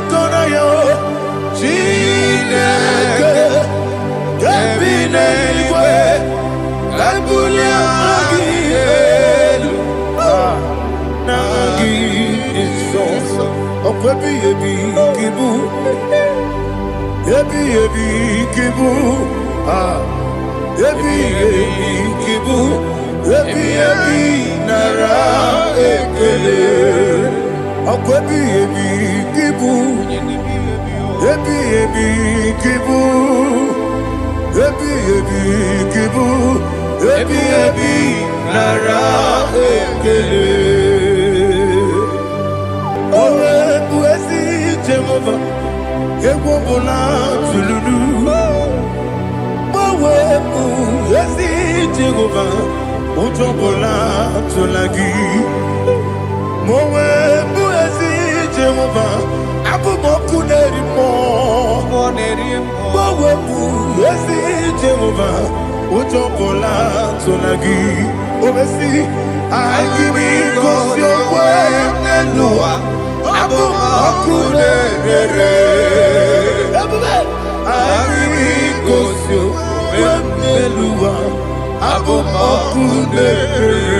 kona yo Chineke Kebine igwe Kabulia Magielu Nagi Isoso Okwebi Ebi Kibu Ebi Kibu Ebi Kibu Ebi Nara Ekele Okwebi Kibu Ebi Kibu Ebi Kibu Ebi Nara Ekele Owe Buezi Jehovah Ewobola Tululu Owe Buezi Jehovah Utobola Tulagi Mowe Buezi Jehovah Abuboku Nerimo Mowe Buezi Jehovah Utobola Tulagi Obesi IGBO Nelua Abuboku Nerere IGBO Nelua Abuboku Nerere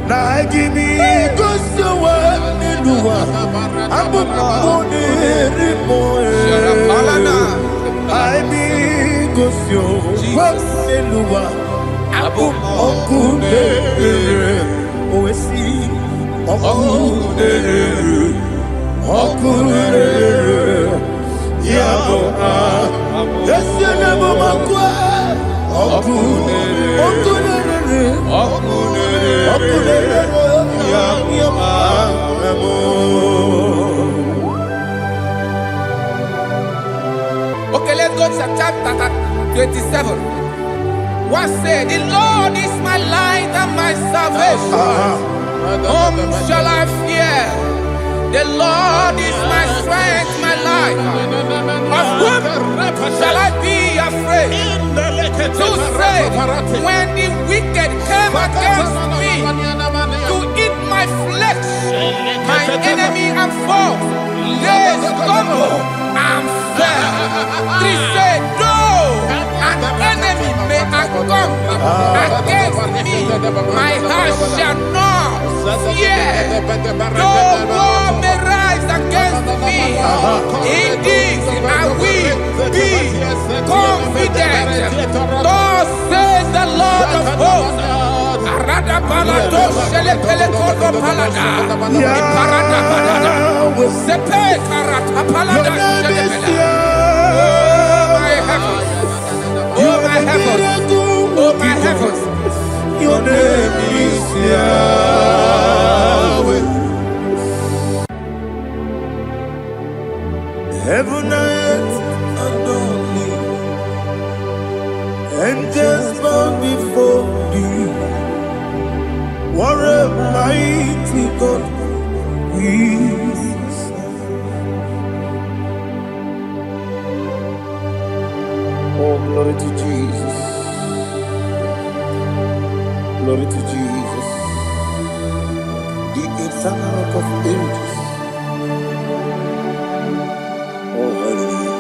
IGBO Nelua Abuboku Nerere IGBO Nelua Abuboku Nerere Oesi Oku Nerere Yabo Yesenebo Makwa Oku Nerere Yabo Okay, let's go to chapter 27. What said, the Lord is my light and my salvation. Whom shall I fear? The Lord is my strength, my life. Of whom shall I be afraid? To say, when the wicked came against me to eat my flesh, my enemy and foe, they stumble and fell. Three said, no, an enemy may come against me, my heart shall not fear. No war may rise against me. In this I will be confident. Thus says the Lord of hosts. Arada balado shele pele kodo palada. Iparada balada. Sepe karata palada shele pele. Oh my heavens. Oh my heavens. Your name is Yahweh. Heaven and earth adore thee, angels bow before thee. What a mighty God we serve. Oh, glory to Jesus. Glory to Jesus, the eternal rock of ages. Oh, hallelujah.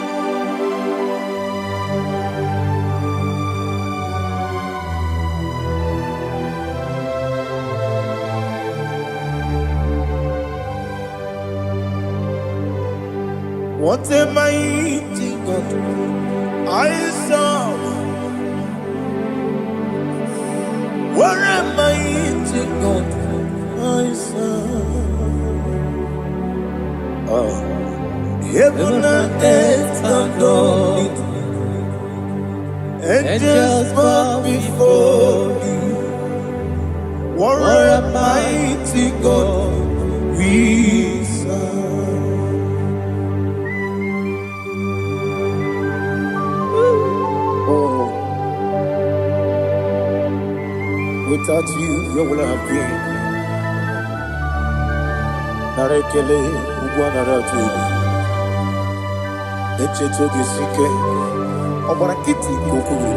What a mighty God I serve. What a mighty God I serve. Heaven and earth adore it, angels bow before thee. What a mighty God we serve. Without you, where would I have been? Narekele, Ugwanaratu, Echetoge Sike, Obarakiti, Kokuru,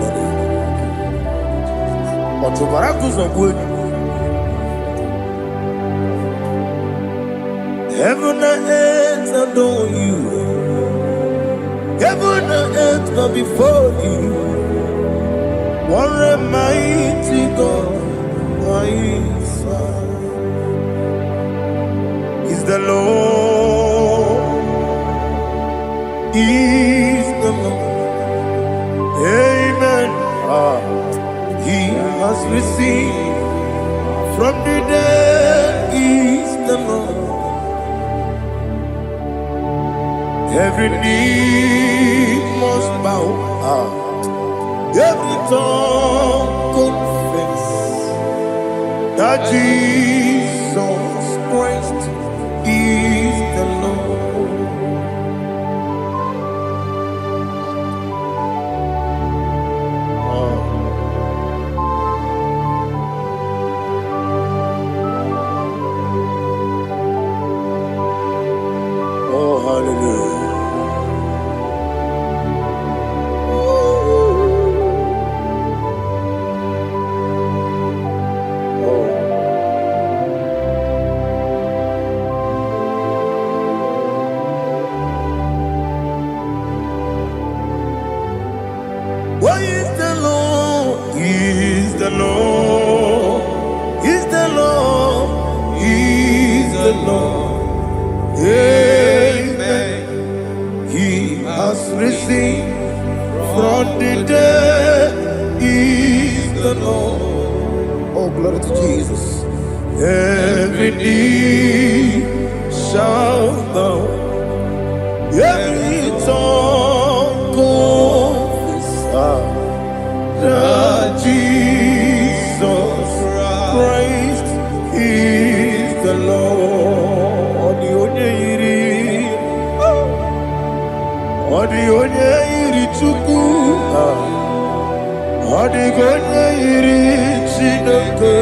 Otobarakus of wood. Heaven and earth adore you. Heaven and earth bow before you. What a mighty God I serve. Is the Lord. Is the Lord. Amen. He has received from the dead. Is the Lord. Every knee must bow. Every tongue confess that Jesus Christ is the Lord. Oh, hallelujah. What is the Lord? Is the Lord. Is the Lord. Is the Lord. Amen. He has risen from the dead. Is the Lord. Oh, glory to Jesus. Every knee shall bow. Every tongue confess that Jesus Christ is the Lord. The onye yiri Chukwu, onye yiri Chineke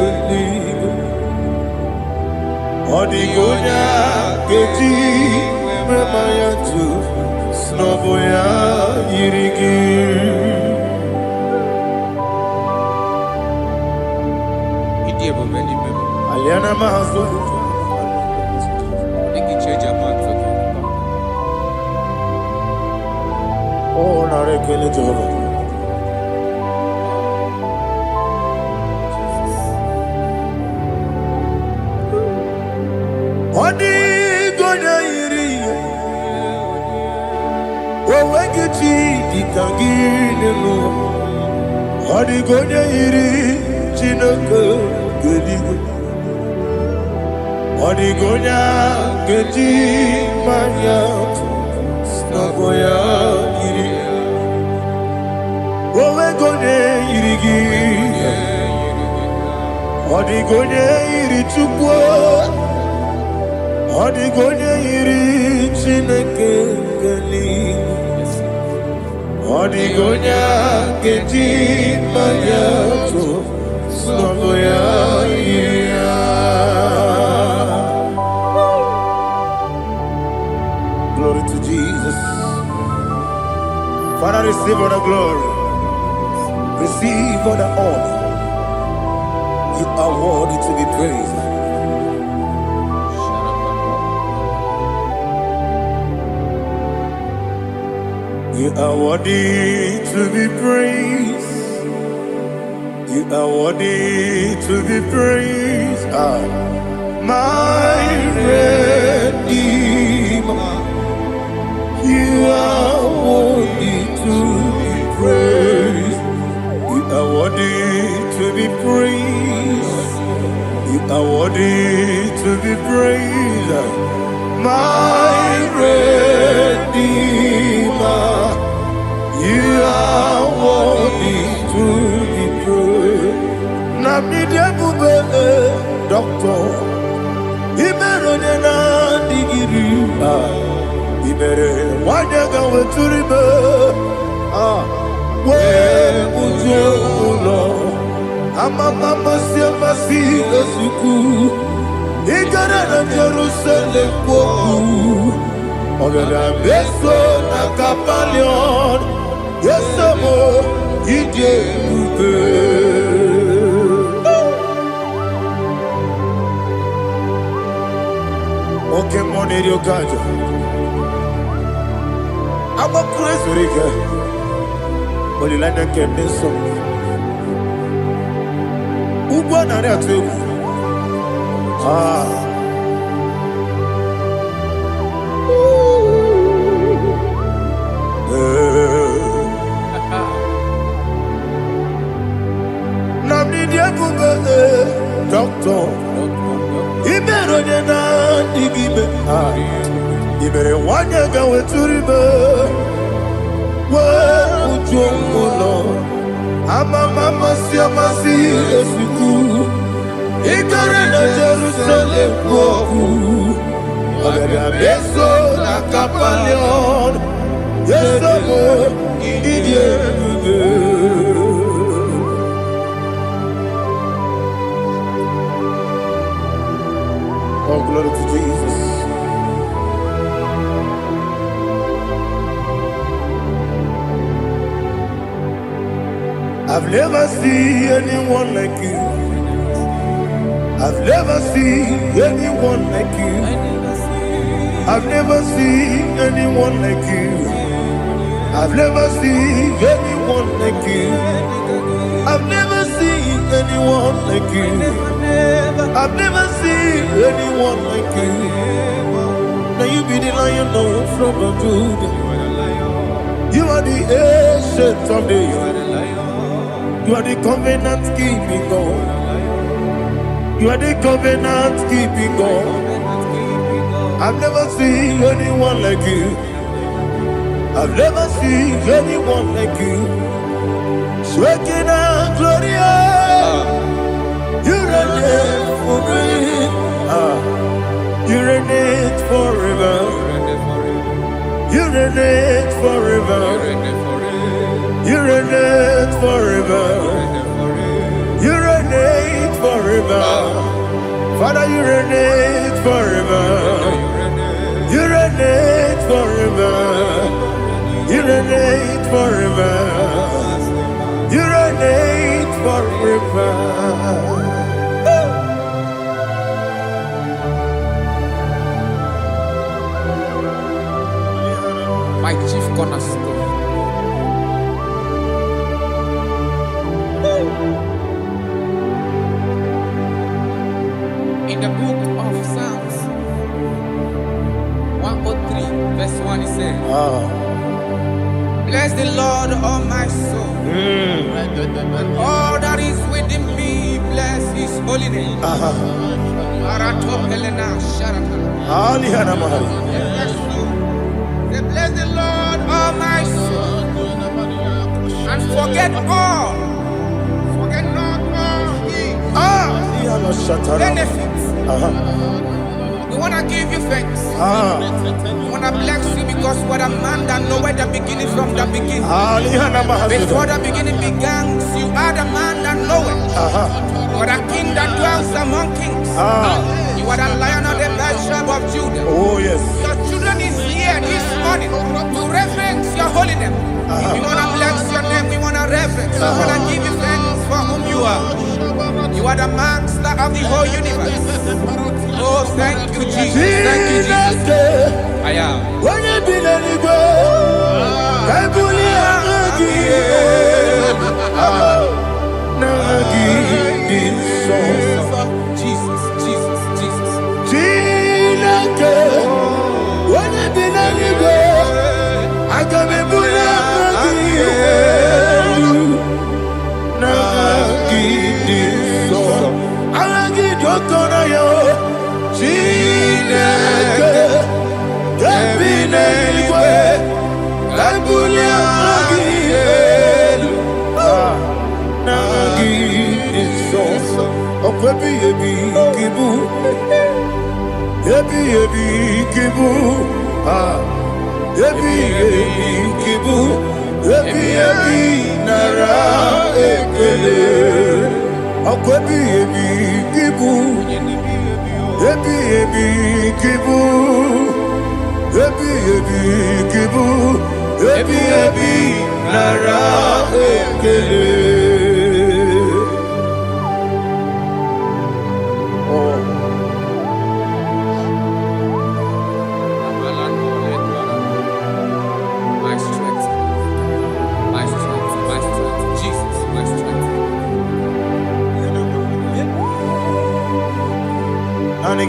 eluigwe, onye keji mema ya tu snobo ya yiri gị. Aliana mazo. Oh, na rekele Jehovah. Odi gonya iri. Wewe kichi dikangine lo. Odi gonya iri Chineke geligwe. Odi gonya keji manya snaboya iri. Wewe gonya iri gi. Odi gonya iri Chukwu. Odi gonya iri Chineke geligwe. Odi gonya keji manya snaboya iri. Glory to Jesus. Father, receive all the glory. Receive all the honor. You are worthy to be praised. You are worthy to be praised. You are worthy to be praised. My Redeemer. You are worthy to be praised. You are worthy to be praised. You are worthy to be praised. My Redeemer. You are worthy to be praised. Namidebube, Doctor. Imeronena digiri. Ibere wanyaga weturibe we ujulo amama masi esuku igara na Jerusalem kwoku ogara beso na Kapalion yesemo ije ube. Okay, money, you got you. I'm a crazy rigger. But you like to get this song. Who won that too? Ah. Doctor, Ibero de na IGBO. Ibere wanya gawe turibe. Wa ujongo ama si esiku. Ikare na Jerusalem woku. Abebe beso na kapalion. Yeso mo idie. Oh, glory to Jesus. I've never seen anyone like you. I've never seen anyone like you. I've never seen anyone like you. I've never seen anyone like you. I've never seen anyone like you. I've never seen anyone like you. Now you be the Lion from the Judah. You are the ancient of days. You are the covenant keeping God. You are the covenant keeping God. I've never seen anyone like you. I've never seen anyone like you. Shaking and glorious. You reign for me. You reign forever. You reign forever. You reign forever. You reign forever. Father, you reign forever. You reign forever. You reign forever. You reign forever. My chief cornerstone. In the book of Psalms 103, verse 1, it says, bless the Lord, all my soul. All that is within me, bless his holy name. Bless the Lord, all my soul, and forget not all his benefits. We want to give you thanks. We want to bless you because what a man that knoweth the beginning from the beginning. Before the beginning began, you are the man that knoweth. What a king that dwells among kings. You are the Lion of the tribe of Judah. Oh yes. Your children is here this morning to reverence your holiness. We want to bless your name. We want to reverence. We want to give you thanks for whom you are. You are the master of the whole universe. Oh, thank you, Jesus. Thank you, Jesus. I am. When you be the Jesus, Jesus, Jesus. When you be the I come in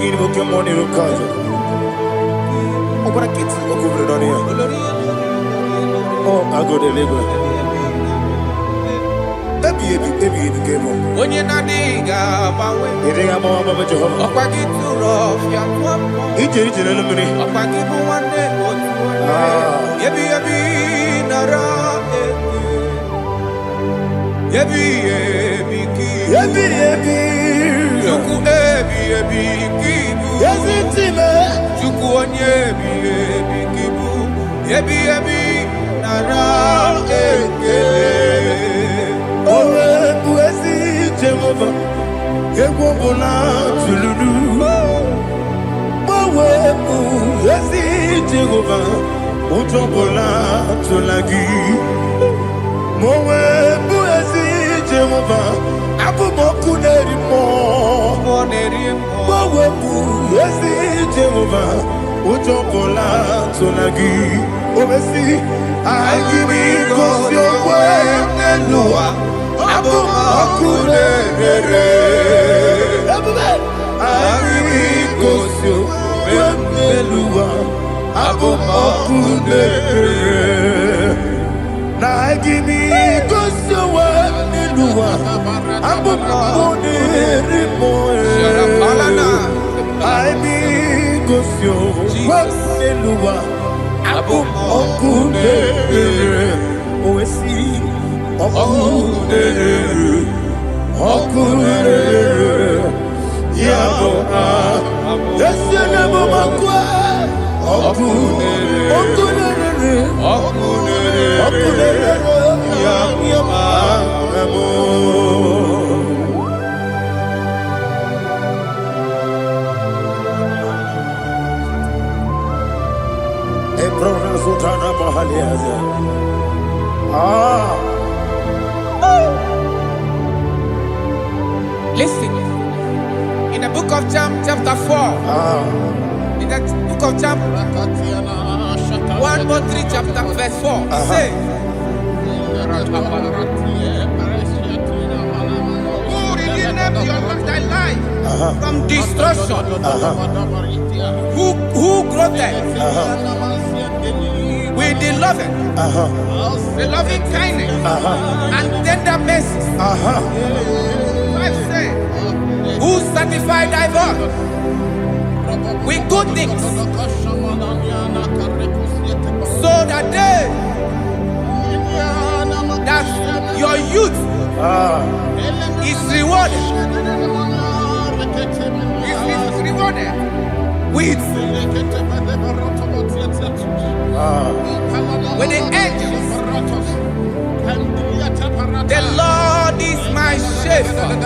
Iri boke money rukaje. Okora kiti okubre donia. Oh, I go the labor. Baby, game on. When you're not diga, bawe. Iri amo amo Jehovah. Okwagi too rough, ya tuampo. Ijeri jere lumini. Okwagi mu wane otuwe. Yebi nara yebi ki. Yebi. Chuku ebi kibu. Yazitime. Chuku onye ebi kibu. Yebi nara Owe buezi Jehovah. Ewobola tululu. Owe buezi Jehovah. Utobola tulagi. Mowe buezi Jehovah. Abu moku nerimo. Mowe buezi Jehovah. Utobola tulagi. Obesi, I give you cause your way, Nelua. Abu Makunere. I give you cause your way, Nelua. Abu Makunere. Now I give you cause your way, Nelua. Abu Makunere. I give cause your way, Nelua. Okudere, oesi, okudere, yabo esenebo makwa, okudere, yabo. Listen, in the book of John, chapter 4, in the book of John 1:3, chapter verse 4, it says, who redeemed thy life from destruction? Who groweth with the loving kindness and tender mercies. Who satisfy thy voice with good things, so that your youth is rewarded. Is rewarded with when the angels. The Lord is my shepherd,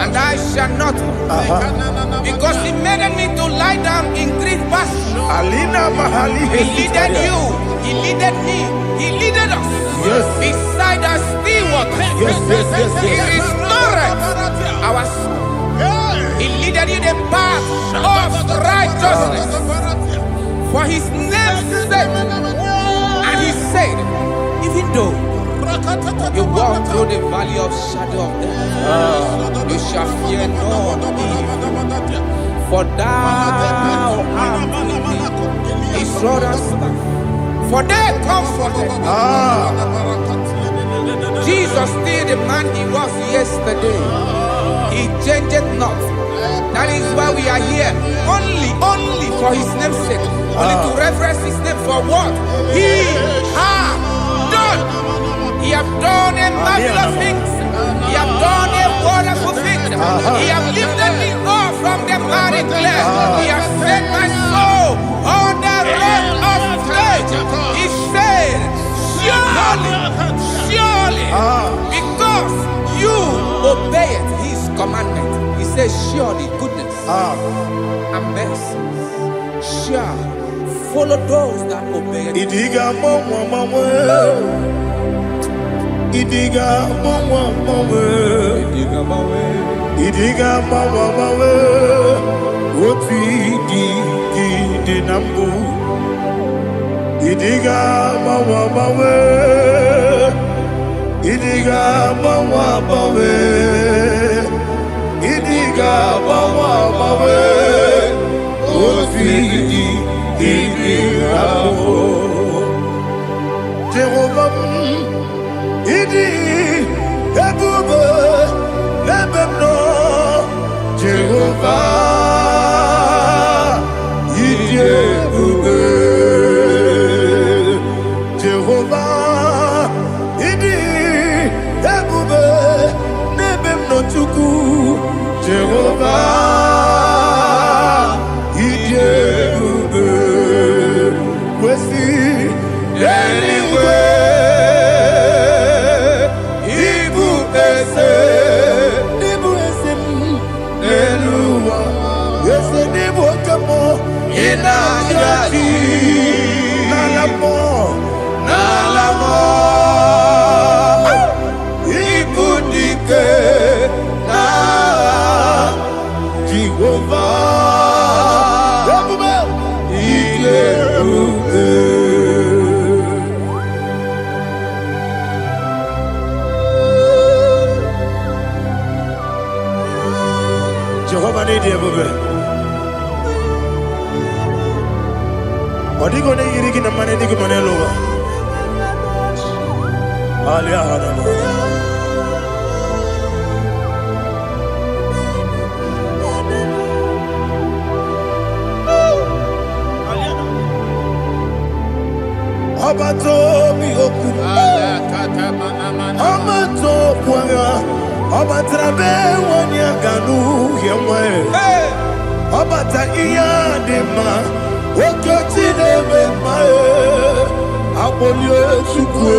and I shall not want, because He made me to lie down in green pastures. He leaded you, He leaded me, He leaded us beside the still waters. He restored our soul. He leaded you the path of righteousness for His name's sake. And He said, even though you walk through the valley of shadow of death, you shall fear no evil, for thou art with me. His rod and staff, for they comforted. Jesus still the man He was yesterday. He changed not. That is why we are here, only for His name's sake, only to reverence His name for what He has done. He have done a marvelous things. He have done a wonderful thing. He have lifted me up from the miry clay. He has set my soul on the rock of faith. He said, surely, because you obeyed His commandment. He says, surely goodness and mercy shall follow those that obey Him. Idiga mawe, oti di nambu. Idiga mawe, idiga Jehovah, idi ebube lebemno. Jehovah, idi ebube. Jehovah, idi ebube lebemno chuku. Jehovah, idi ebube. Kwesi anyway, Ibu ese, Eluwa, ese nibu kamo, inajati, nalamo, Ibu dike, na Jehovah, Jehovah need you, baby. What are you going to get in the money? You can lower. Abato mi oku, Amato puanga, Abatrabe wanya ganu yemwe, Abata iya dema, Okoti deme mae, Abolio chukwe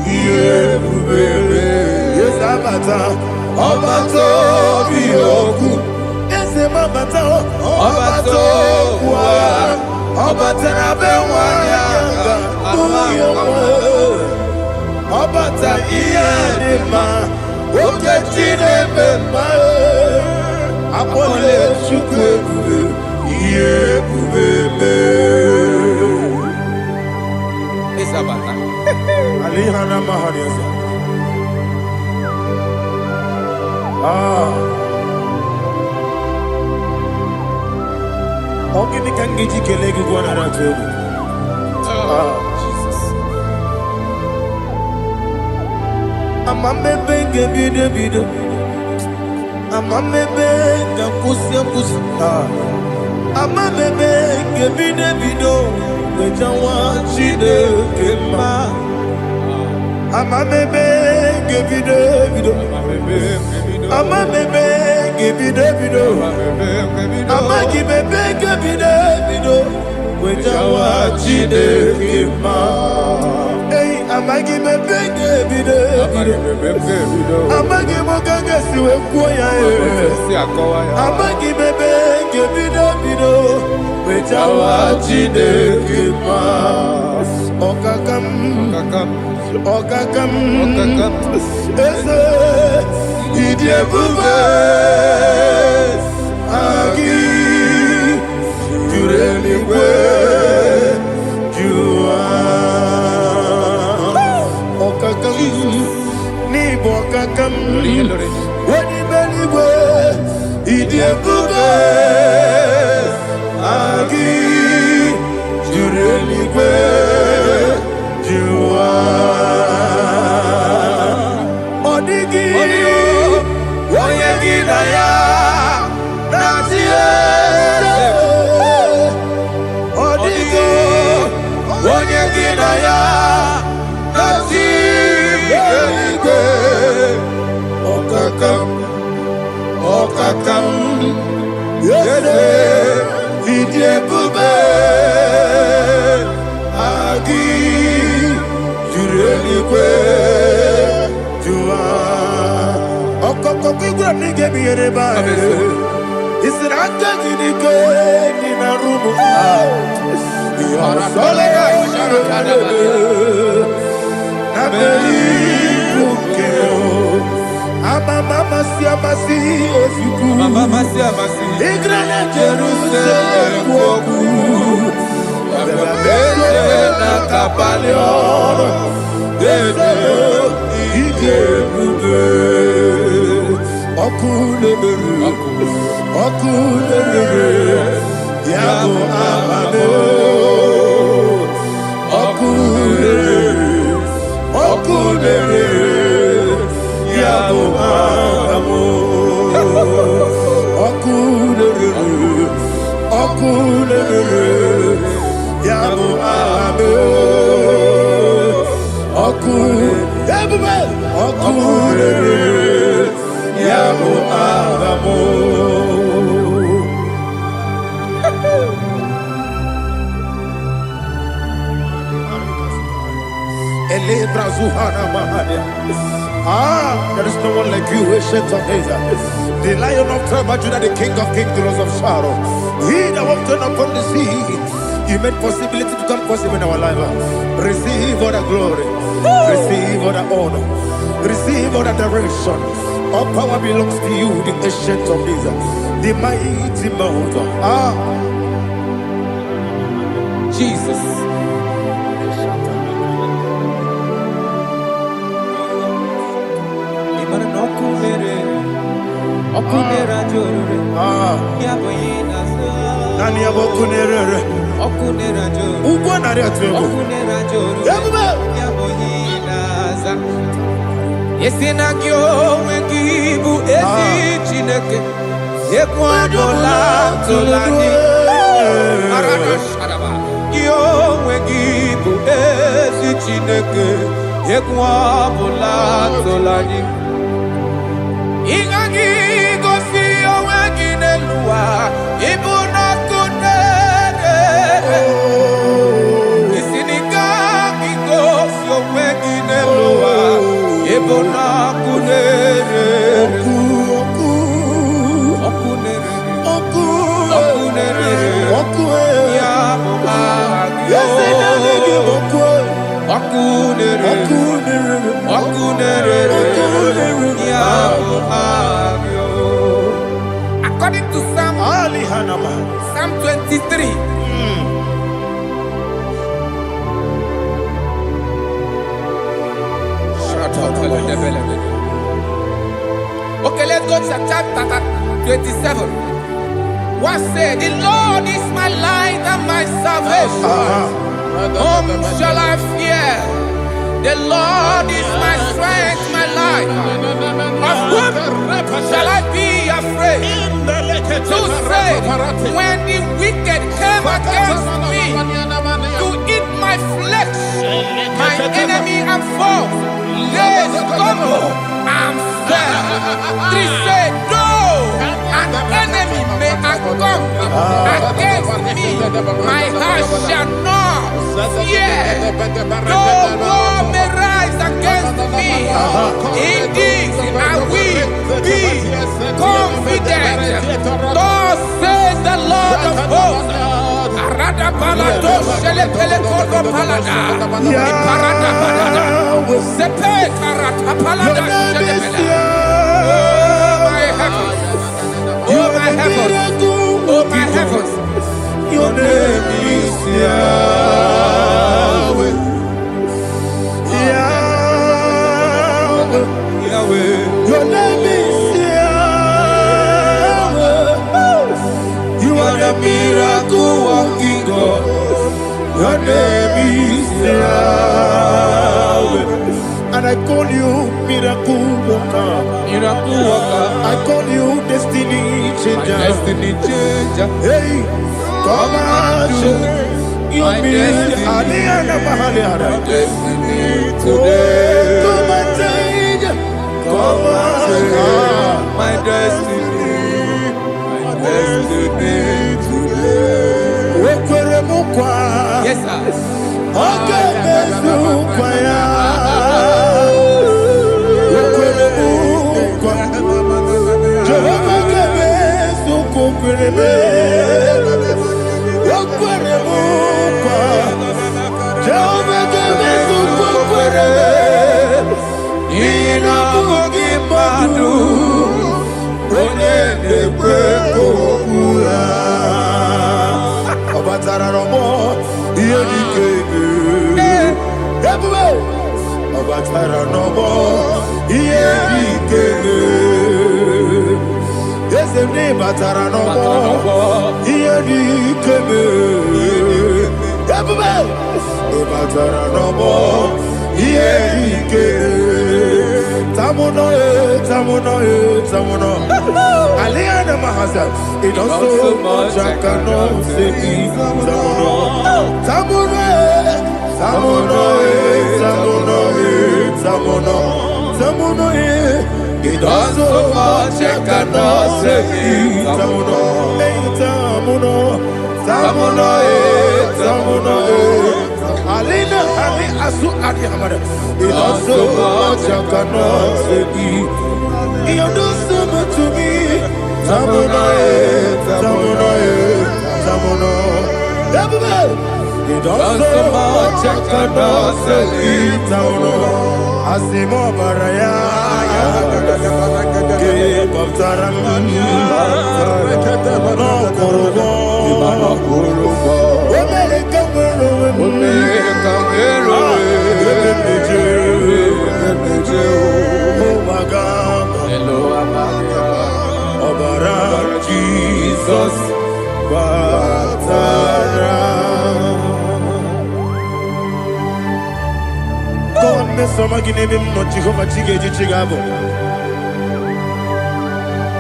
iye bubele, yes Abata, Abato mi oku, yes Abata, Abato puanga, Abatrabe wanya Obata iyadema oketine bema apole chukwe iye bubebe Isabata alihana mahadiasa Ogini kangiji kelegi gwana ratobu Amamebe gebide bido, amamebe gakusia kusi. Amamebe gebide bido, wejawa chide kema. Amamebe gebide bido, amamebe gebide bido, amagibebe gebide bido, wejawa chide kema. Amagi mebenge bido, amagi mokanga siwe kuya amagi mebenge bido, wejawa chide kima. Okakam, ese idie bube, agi jureli we, ni bokakam wani beliwe idie bube agi jureliwe jua odigi oyegi na ya natie odigi oyegi na ya Okakam, yede, idie bube, agi, jureli jua. Okoko kigura nige biyere ba. Isiranga nige nina rumu. Yasole nabeli bukeo. Mama siamasi ofiku. Mama siamasi. Igrana Jerusalem woku. Bebe na kapalion. Bebe ije bube. Okule beru. Okunere, Yabo Amame, Okunere, Yabo Amamo, Okunere, Yabo Amame, Okunere, Yabo Amamo. There is no one like you, ancient of days. The Lion of tribe of Judah, the King of kings, the Rose of Sharon. He that walked upon the sea. You made possibility to come possible in our life. Receive all the glory, receive all the honor, receive all the direction. All power belongs to you, the ancient of days, the mighty mountain. Jesus. Nani abokunere Okunera jo ugwa nari atwego Okunera jo Yabuba Yaboyinaza Yesina kyo wengibu esi chineke Yekwadola tolani Arada sharaba Kyo wengibu esi chineke Yekwadola tolani Ingagi gosi oweginelua Ibuna kunere Isinika gosi oweginelua Ibuna kunere Okunere Ya Okunere According to Psalm 23. Okay, let's go to chapter 27. What said? The Lord is my light and my salvation. Whom shall I fear? The Lord is my strength, my life. Of whom shall I be afraid? To say, when the wicked came against me to eat my flesh, my enemy and foe, they stumble and fell. 3 said, though an enemy may come against me, my heart shall not fear. Though war may rise against me, in this I will be confident. Thus says the Lord of hosts. Arada balado shele pele kodo palada. Iparada balada. Sepe karata palada shele pele. Oh my heavens, oh my heavens. Your name is Yahweh. Yahweh. Yahweh. Your name is Yahweh. You are the miracle working God. Your name is Yahweh. And I call you miracle worker. Miracle worker. I call you destiny changer. My destiny changer. Hey, come on, your destiny. My destiny today. Come and change. Come on, my destiny. My destiny today. Yes, sir. Okay, Sene batara no more. Here the kebe. Everybody. Sene batara no more. Here the kebe. Tamuno tamuno tamuno. Aliana mahasa. It don't so much I cannot say. Tamuno tamuno tamuno tamuno tamuno tamuno. It does so much I cannot say. Tamuno, tamuno, tamuno, tamuno. Alina, Ali, Asu, Adi Hamada. It does so much I cannot say. You do so much to me. Tamuno, tamuno, tamuno. It does so much I cannot say. Tamuno, Asimo Baraya. Give up Taram, no Kurubo, Jesus, God, me some again, no Jehovah Chigabo.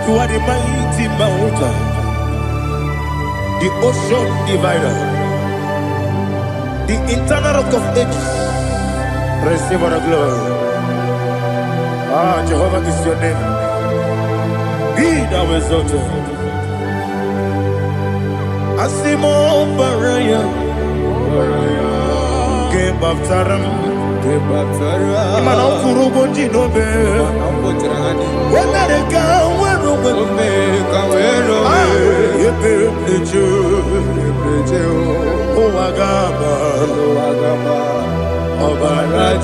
You are the mighty mountain, the ocean divider, the internal rock of ages. Receive our glory. Ah, Jehovah is your name. Be thou exalted. Asimo Baraya, Game of Taram, Imano Kurubo Jinobe,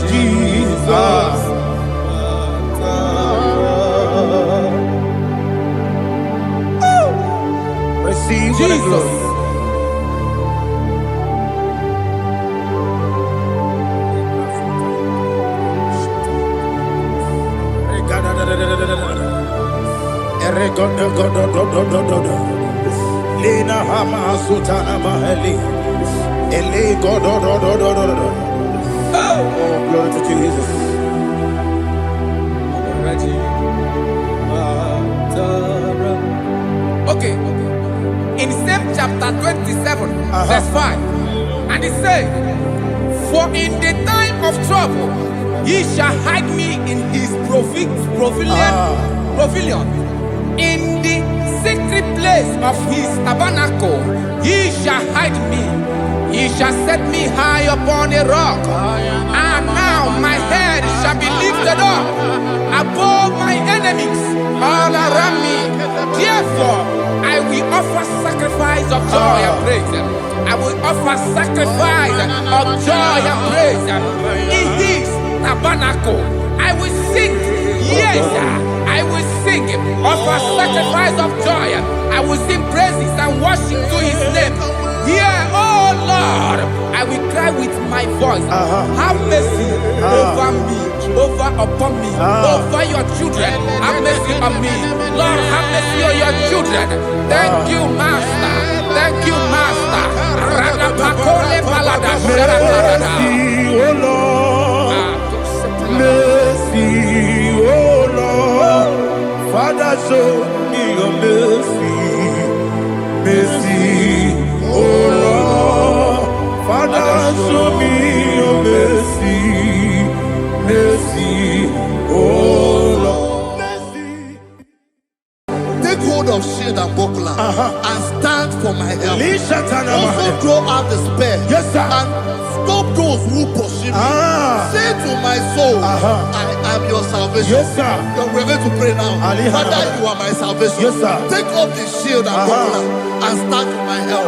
Jesus. Receive Jesus. Lina Hama Sutana Mahali. Oh, glory to Jesus. Okay. In same chapter 27, verse 5, and it says, "For in the time of trouble, he shall hide me in his pavilion. In the secret place of his tabernacle, he shall hide me. He shall set me high upon a rock. And now my head shall be lifted up above my enemies all around me. Therefore, I will offer sacrifice of joy and praise. I will offer sacrifice of joy and praise in his tabernacle. I will sing, yes, I will sing, offer sacrifice of joy. I will sing praises and worship to his name. Here, oh Lord, I will cry with my voice. Have mercy over me, upon me, over your children. Have mercy on me. Lord, have mercy on your children. Thank you, Master. Thank you, Master. Mercy, oh Lord. Mercy, oh Lord. Father, show me your mercy. Mercy, oh Lord. Father, show me your mercy. Mercy, oh Lord. Mercy. Take hold of shield and buckler and stand for my help. Also throw out the spear. Yes, sir. And stop those who pursue me. Say to my soul, I am your salvation. Yes, sir. We're going to pray now. Father, you are my salvation. Yes, sir. Take off the shield and buckler and stand for my help.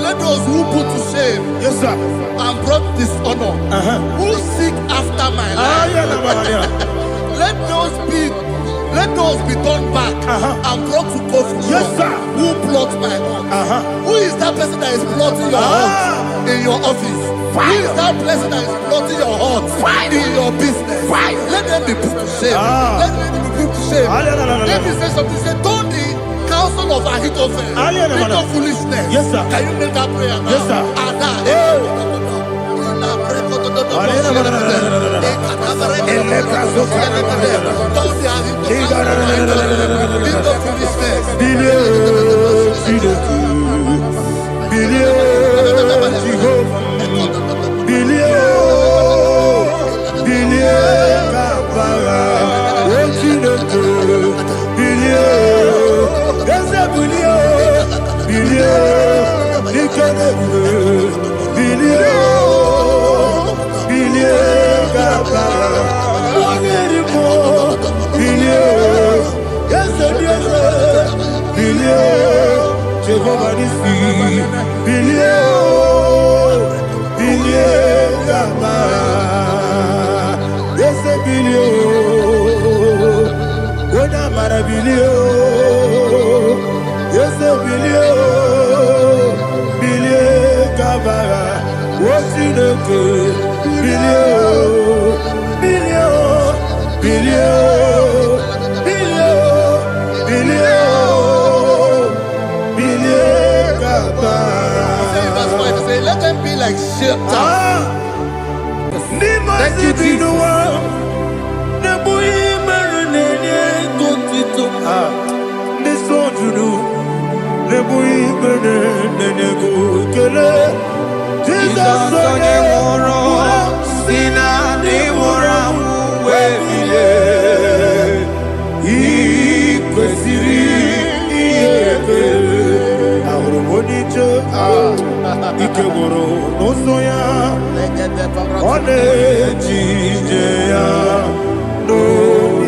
Let those who put to shame, yes, sir, and brought dishonor, who seek after my life, let those be turned back and brought to court for yes, sir, who plot my heart. Who is that person that is plotting your heart in your office? Who is that person that is plotting your heart in your business? Let them be put to shame. Let them be put to shame. Let me say something. Say, don't the counsel of Ahithophel think of foolishness. Yes, sir. Can you make that prayer now? Yes, sir. Let them be like shelter. Thank you, Jesus. Ikeboro nosoya one jijeya no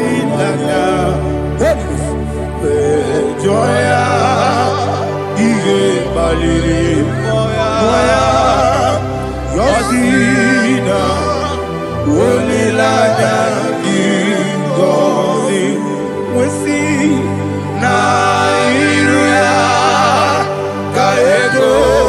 ilaya joya ige baliri moya yosina olilaya ingozi wesi na iruya kaego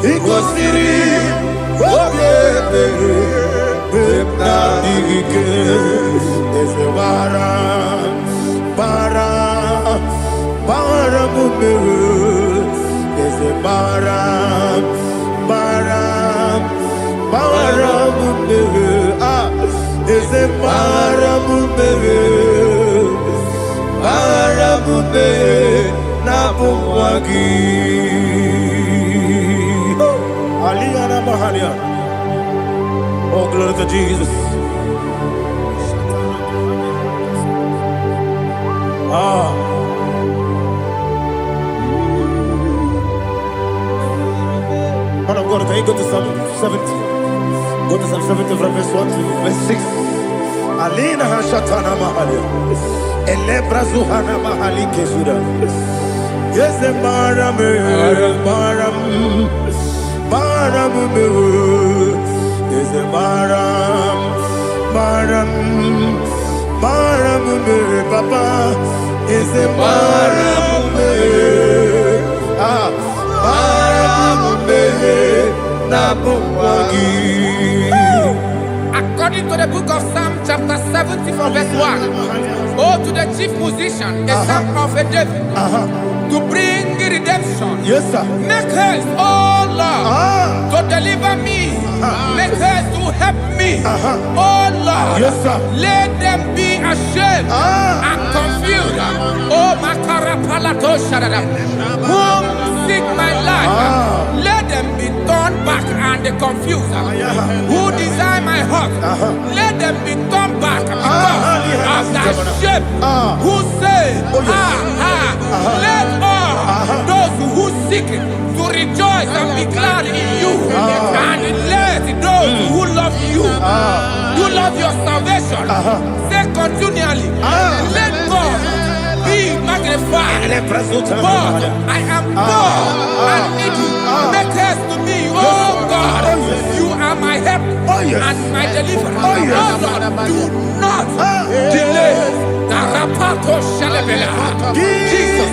He goes Nadigike is a bara mume is a bara mume is a bara mume na bumwagi Aliyana Mahalia. Oh, glory to Jesus. Man of God, can you go to Psalm 70? Go to Psalm 70 from verse 1 to verse 6. Alina Hashatana Mahalia. Elebra Zuhana Mahali Kesura. Yes, the Maram. Is a Maram, Papa, is a Maram, According to the book of Psalm chapter 70 from verse 1, oh, to the chief musician, a son of a David, to bring redemption. Yes, sir. Make haste, oh Lord, to deliver me. Make haste to help me. Oh Lord, yes, sir. Let them be ashamed and confused. Oh Makara Palato Shadada, whom seek my life, let them be turned back and confused. Who desire my heart, let them be turned back because of that shame. Who say, let all those who seek to rejoice and be glad in you, and let those who love you, who love your salvation, say continually, let God be magnified. God, I am poor and needy. Make haste to me, oh God. You are my help and my deliverer. Oh Lord, do not delay. Tarapato Shalabela. Jesus.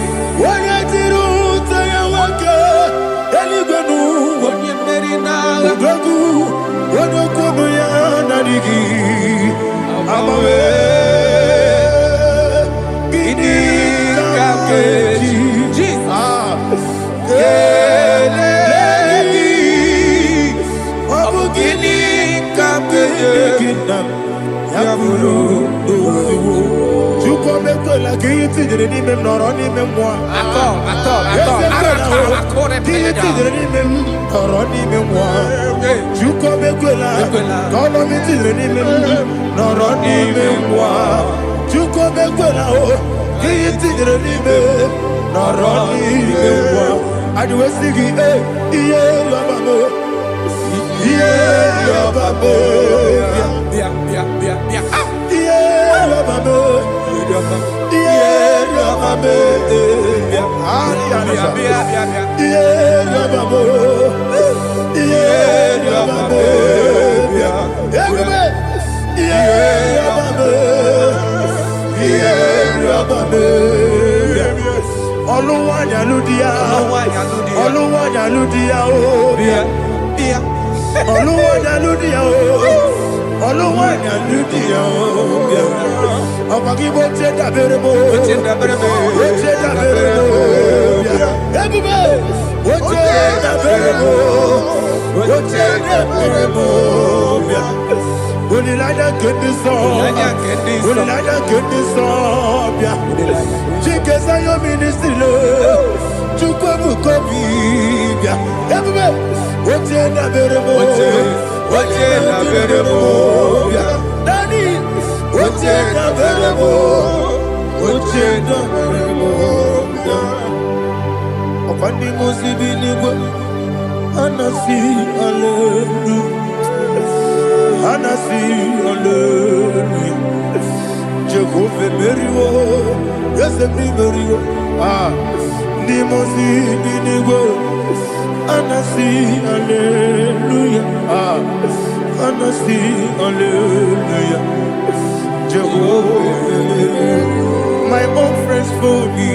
My own friends for me,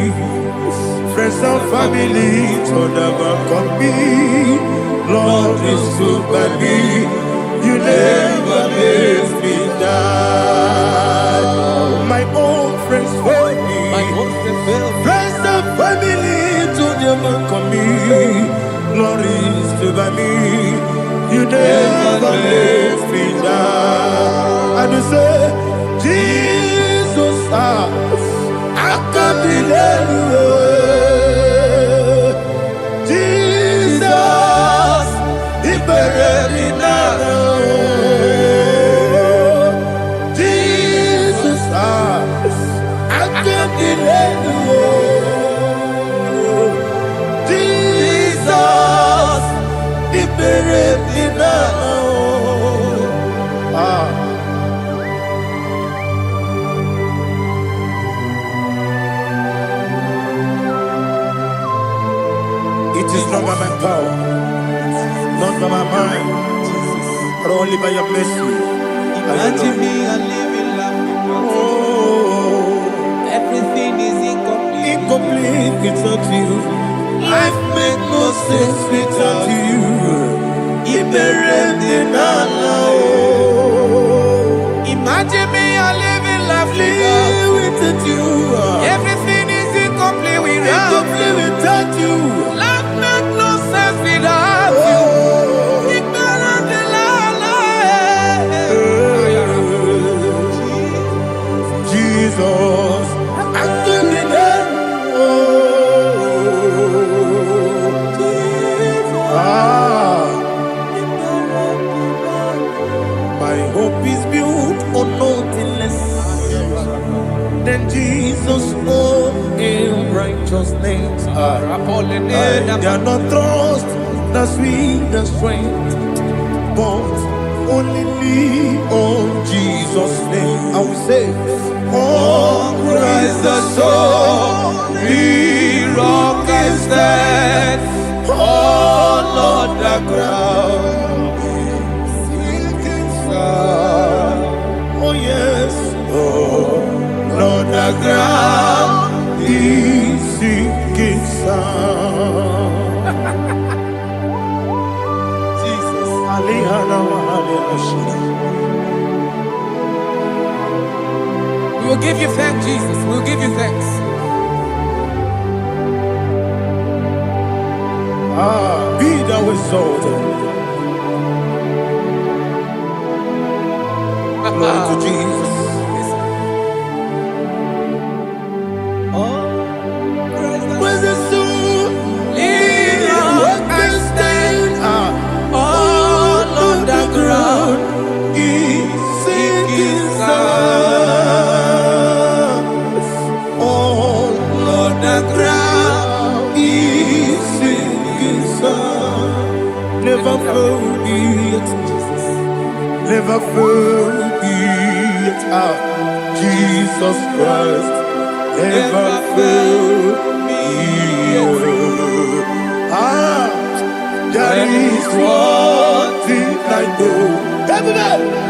friends and family told about me. Lord is good by me. You never miss by me. You never let me down. And you say, Jesus, I can't believe you. Jesus, He buried me now. Jesus, I can't believe you. Jesus, He buried me now. It is not by my power, not by my mind, but only by your mercy. Imagine me a living life without you. Everything is incomplete. Incomplete without you. Life makes no sense without you. Imagine me a living life without you. Everything is incomplete without you. Life makes no sense without you. Jesus, I can't be there. My hope is built on nothing less than Jesus' own in righteousness. I cannot trust the sweetest strength, but only lean on Jesus' name. I will say, oh, Christ the solid rock is dead. Oh, Lord, the ground is sinking sun. Oh, yes. Oh, Lord, the ground is sinking sun. Jesus. We will give you thanks, Jesus. We will give you thanks. Be thou exalted. Glory to Jesus. Where's the soul? What can stand? All on the ground is sinking sun. All on the ground is sinking sun. Never forget, never forget, Jesus Christ. Never forget. That is one thing I know.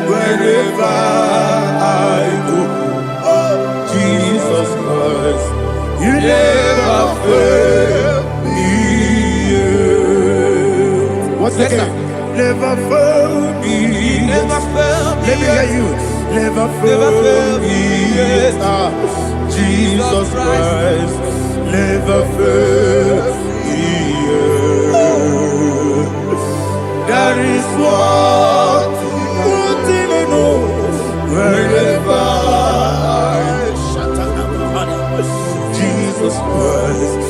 Wherever I go, oh Jesus Christ, you never fail me. What's again? Never fail me. Never fail me. Let me hear you. Never fail me. Jesus Christ, never fail me. That is one thing I know. Wherever I Jesus Christ,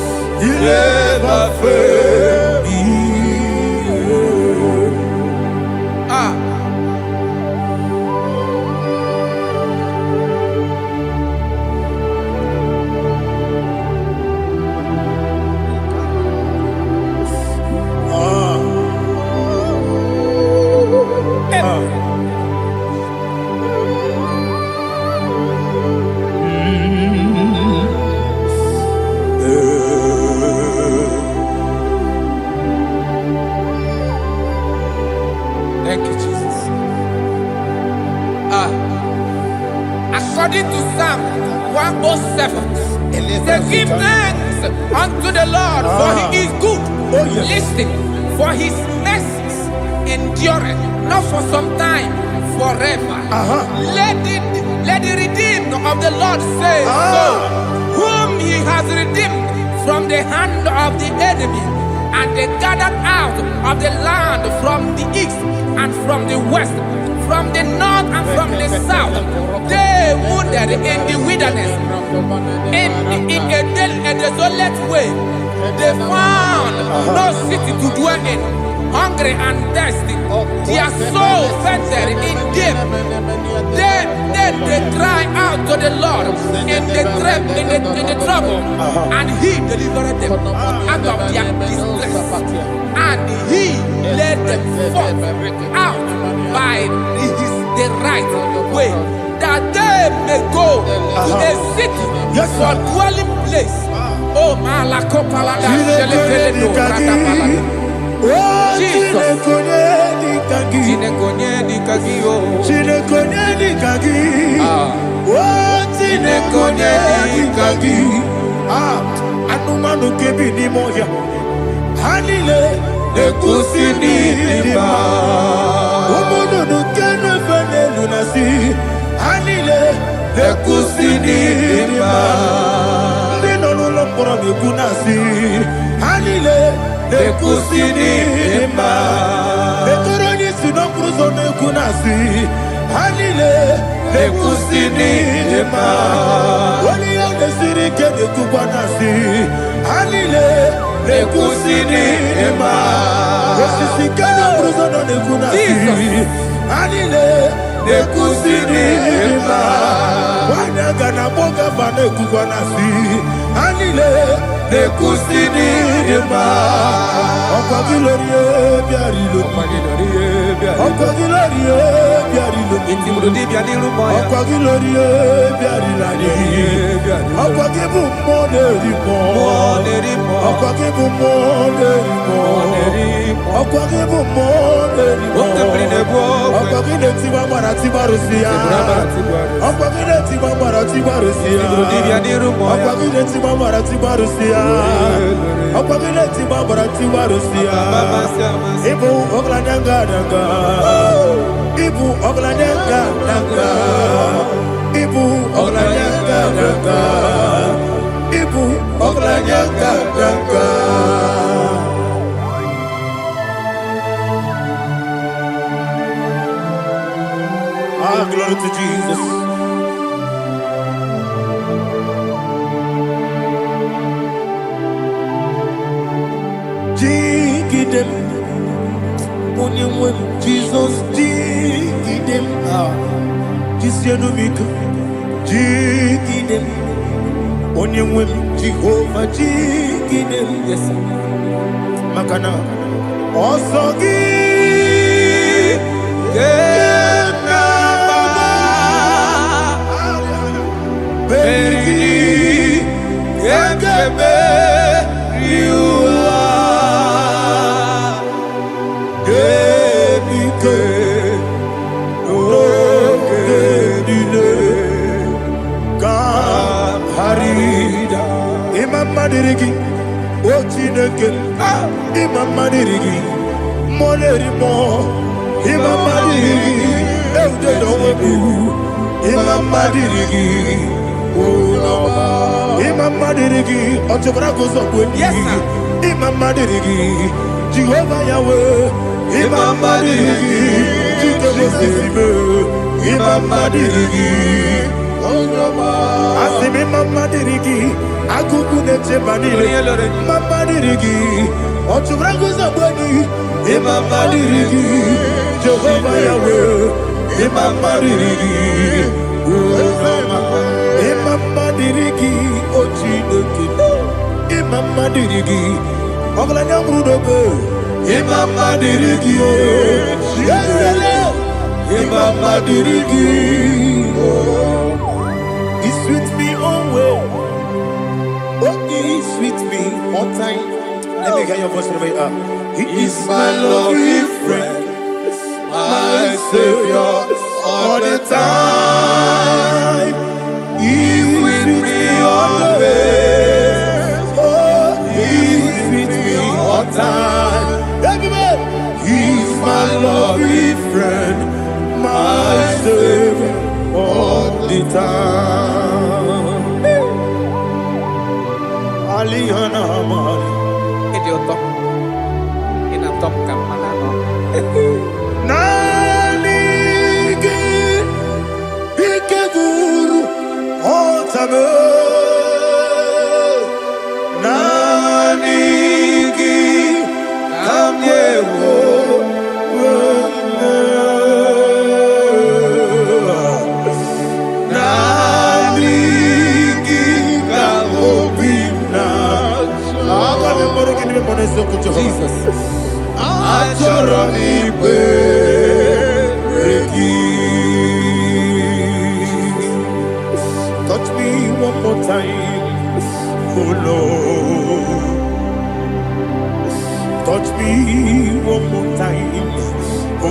you never fail me. Thank you, Jesus. According to Psalm 107, they give thanks unto the Lord, for He is good. Listen, for His mercies endureth not for some time, forever. Let the redeemed of the Lord say so, whom He has redeemed from the hand of the enemy, and they gathered out of the land from the west, from the north and from the south. They wandered in the wilderness, in a desolate way. They found no city to dwell in, hungry and thirsty. Their soul fainted in deep. They cry out to the Lord in the trouble, and He delivered them out of their distress, and He led them forth out by the right way, that they may go to a city for dwelling place. Oh, Malakopalada, Jesus. Anumanu kebi ni moya Hanile Nekusini nima Umudu nukene fene lunasi Hanile Nekusini nima Nino nulopora mikunasi Hanile Nekusini nima Nekoroni sinokruzo nekunasi Hanile Nekusini nima Wali ya nesiri kene kubanasi Hanile Nekusini nima Wesisi kene bruzo nekunasi Hanile Nekusini nima Wanaga na boga bane kubanasi Hanile Nekusini nima Okwa gilorie biarilo Okwa gilorie biarilo Okwa gilorie biarilani Okwa gibu monerimo Okwa gibu monerimo Okwa gibu monerimo Okwa gine tiba mara tiba rusia Okwa gine tiba mara tiba rusia Okwa gine tiba mara tiba rusia Okwa gine tiba mara tiba rusia Ibu oglanyanga nanga Ibu oglanyanga nanga Ibu oglanyanga nanga Ibu oglanyanga nanga Ah, glory to Jesus. Jigidem, Onyemwem, Jesus, Jigidem, Jisianomika, Jigidem, Onyemwem, Jehovah, Jigidem, yes, Makana, Osogi, Beri, Gekebe, Madirigi, Ochineke, Imam Madirigi, Molerimo, Imam Madirigi, Eudedobu, Imam Madirigi, Imam Madirigi, Otobragos of Winnie, Imam Madirigi, Jehovah Yahweh, Imam Madirigi, Imam Madirigi, Asimi Mama Dirigi, Akukune Chemanile, Mama Dirigi, Otubrago Zabani, Mama Dirigi, Jehovah Yahweh, Mama Dirigi, Mama Dirigi, Ochineke, Mama Dirigi, Oglanya Brudobe, Mama Dirigi, Mama Dirigi. He's with me always. Oh, he's with me all time. Let me hear your voice from here. He is my lovely friend, my Savior all the time. He's with me always. Oh, he's with me all time. Everybody, he's my lovely friend, my Savior all the time. Alihana Mari. Idiot. In a top camera. Nah. Touch me one more time, oh Lord. Touch me one more time, oh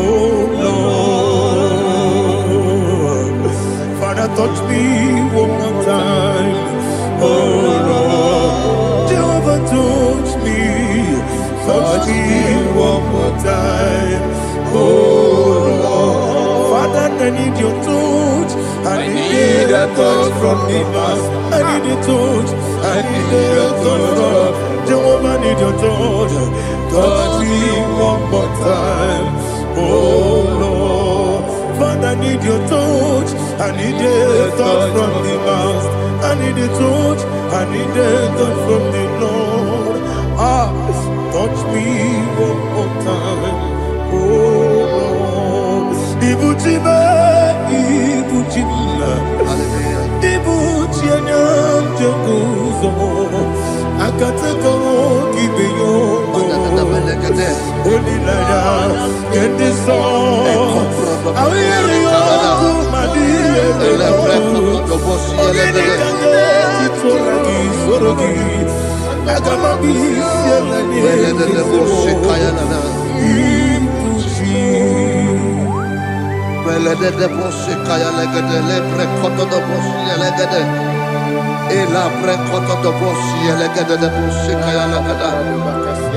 Lord. Father, touch me one more time, oh Lord. Jehovah, touch me one more time, oh Lord. Father, I need your touch. I need a touch from the master. I need a touch. I need a touch from Jehovah. I need your touch. Touch me one more time, oh Lord. Father, I need your touch. I need a touch from the master. I need a touch. I need a touch from the Lord. Touch me one more time, oh Lord. Ibuchima, Ibuchina, Jaguzo, Akatako, Gibeyo, Olilaya, get this song. I will hear my dear,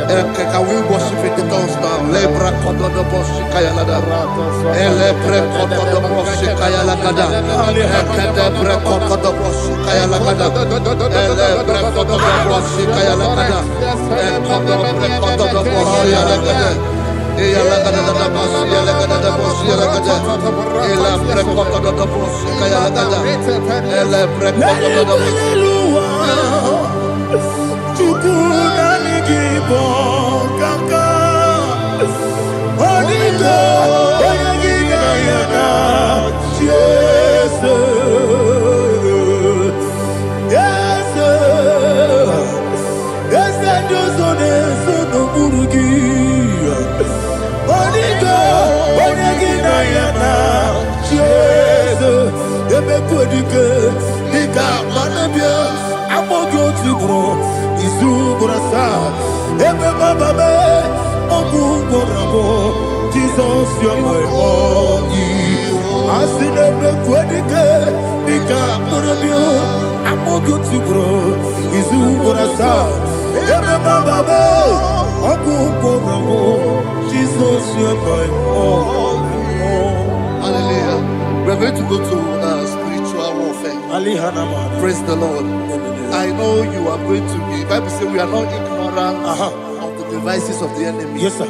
Can we worship in the tongues now? Lebra koto do boshi kaya lada. Elebre koto do boshi kaya lada. Ekede bre koto do boshi kaya lada. Elebre koto do boshi kaya lada. Ekodo bre koto do boshi lada. Eya lada da boshi lada da boshi lada. Elebre koto do boshi kaya lada. Elebre koto do boshi. IGBO kaka Onigo Oyagina yana Yes Yes Yes Josone Sono Burugi Onigo Oyagina yana Yes Ebe Kodike Nika Manabia Amogo Tibro Izubrasa, Ebe Baba, Ogu Borabo, Jesus, you're my body. I see the Quedike, Nika Borabio, Amogu Tibro, Izubrasa, Ebe Baba, Ogu Borabo, Jesus, you're my body. Hallelujah. We're going to go to spiritual warfare. Praise the Lord. I know you are going to be. Bible says we are not ignorant of the devices of the enemy. Yes, sir.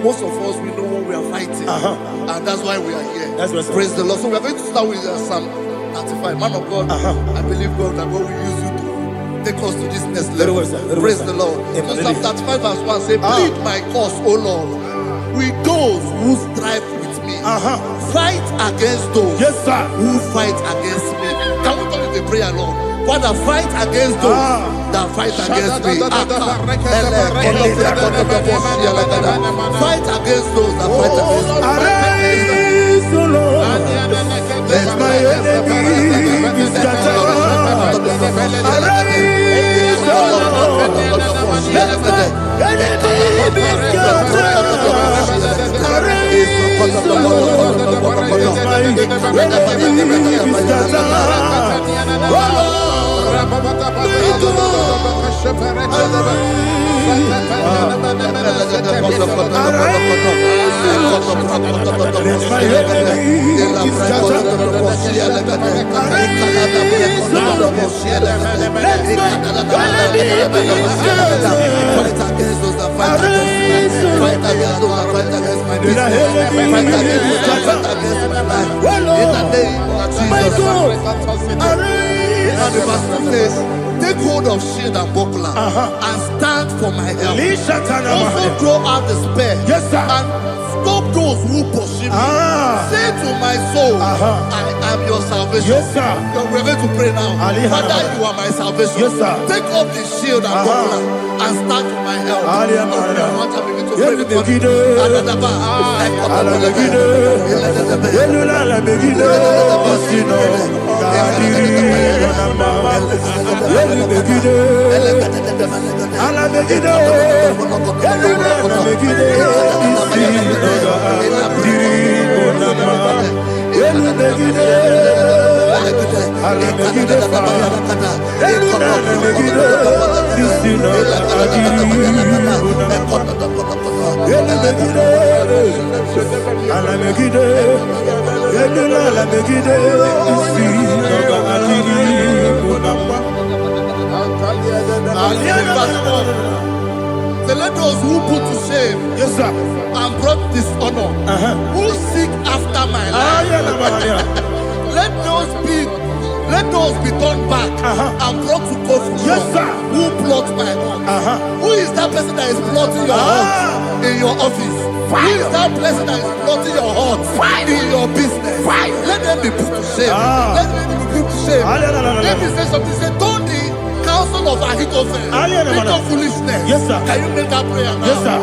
Most of us, we know what we are fighting. And that's why we are here. That's right, sir. Praise the Lord. So we are going to start with Psalm 35. Man of God, I believe God that God will use you to take us to this next level. Well, sir. Praise the Lord. So Psalm 35 verse 1 says, plead my cause, O Lord, with those who strive with me. Fight against those who fight against me. Can we turn the prayer, Lord? Father, fight against those that fight against me. Fight against those that fight against me. Arise, O Lord. Let my enemy be scattered. Arise, O Lord. Let my enemy be scattered. Arise, O Lord. Let my enemy be scattered. Oh Lord. And the verse 2 says, take hold of shield and buckler and stand for my help. Also draw out the spear and stop those who pursue me. Say to my soul, I am your salvation. We're going to pray now. Father, you are my salvation. Take up the shield and buckler and stand for my help. to pray before me. Let those who put to shame, yes, sir, and brought dishonor, who seek after my life, let those be turned back and brought to confusion. Yes, sir. Who plot my own? Who is that person that is plotting your heart in your office? Who is that person that is plotting your heart in your business? Let them be put to shame. Let them be put to shame. Let me say something. Say, don't the counsel of Ahithophel into foolishness. Yes, sir. Can you make that prayer now? Yes, sir.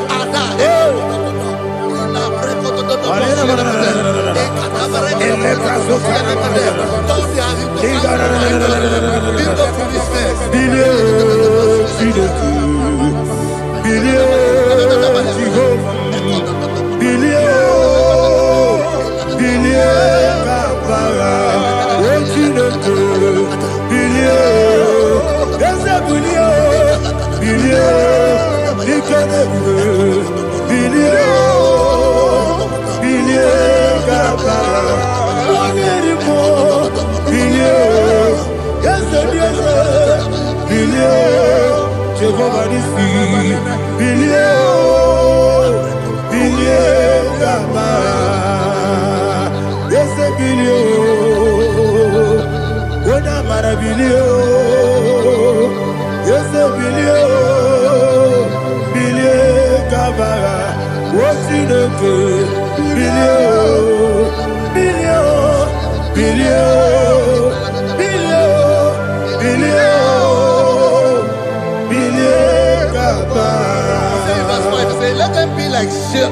Let them be like chaff.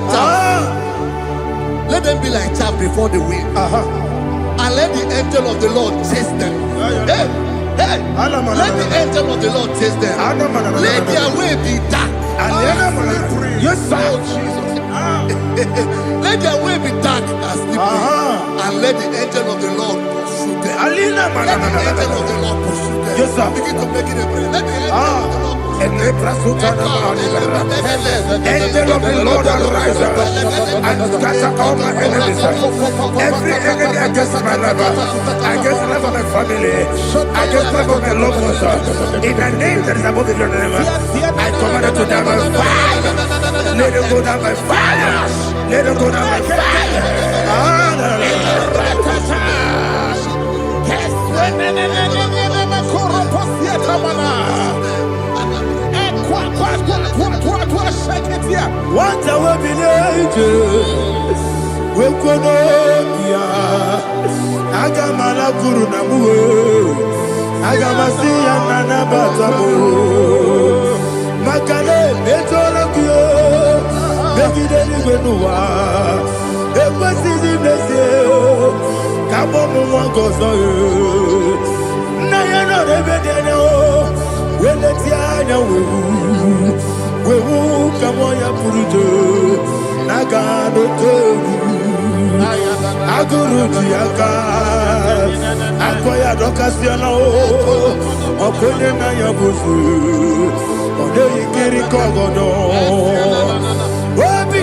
Let them be like chaff before the wind. And let the angel of the Lord chase them. Hey, let the angel of the Lord chase them. Let their way be dark. Yes, sir. Let their way be dark and slippery. And let the angel of the Lord pursue them. Let the angel of the Lord pursue them. Yes, sir. Begin to make it a prayer. Let the angel of the Lord pursue them. Angel of the Lord arise and scatter all my enemies. Every enemy against my life, against the life of my family, against the life of my loved ones. In the name that is above the name, I command it to down by fire. Let it go down by fire. Let it go down by fire. What I will be angels, we could Agamala Guru Namu, Agamasia Nana Batamu, Makale, Betolakio, Begideni Benua, Equasidi Nesio, Kabomu Wangozo, Nayana Rebedeno, Weletiana we come on your Purujo, Nagano Togu, Aguru Tiaka, Akoya Docasiano, Okonena Yabusu, Ode Kiri Kogodo, Wabi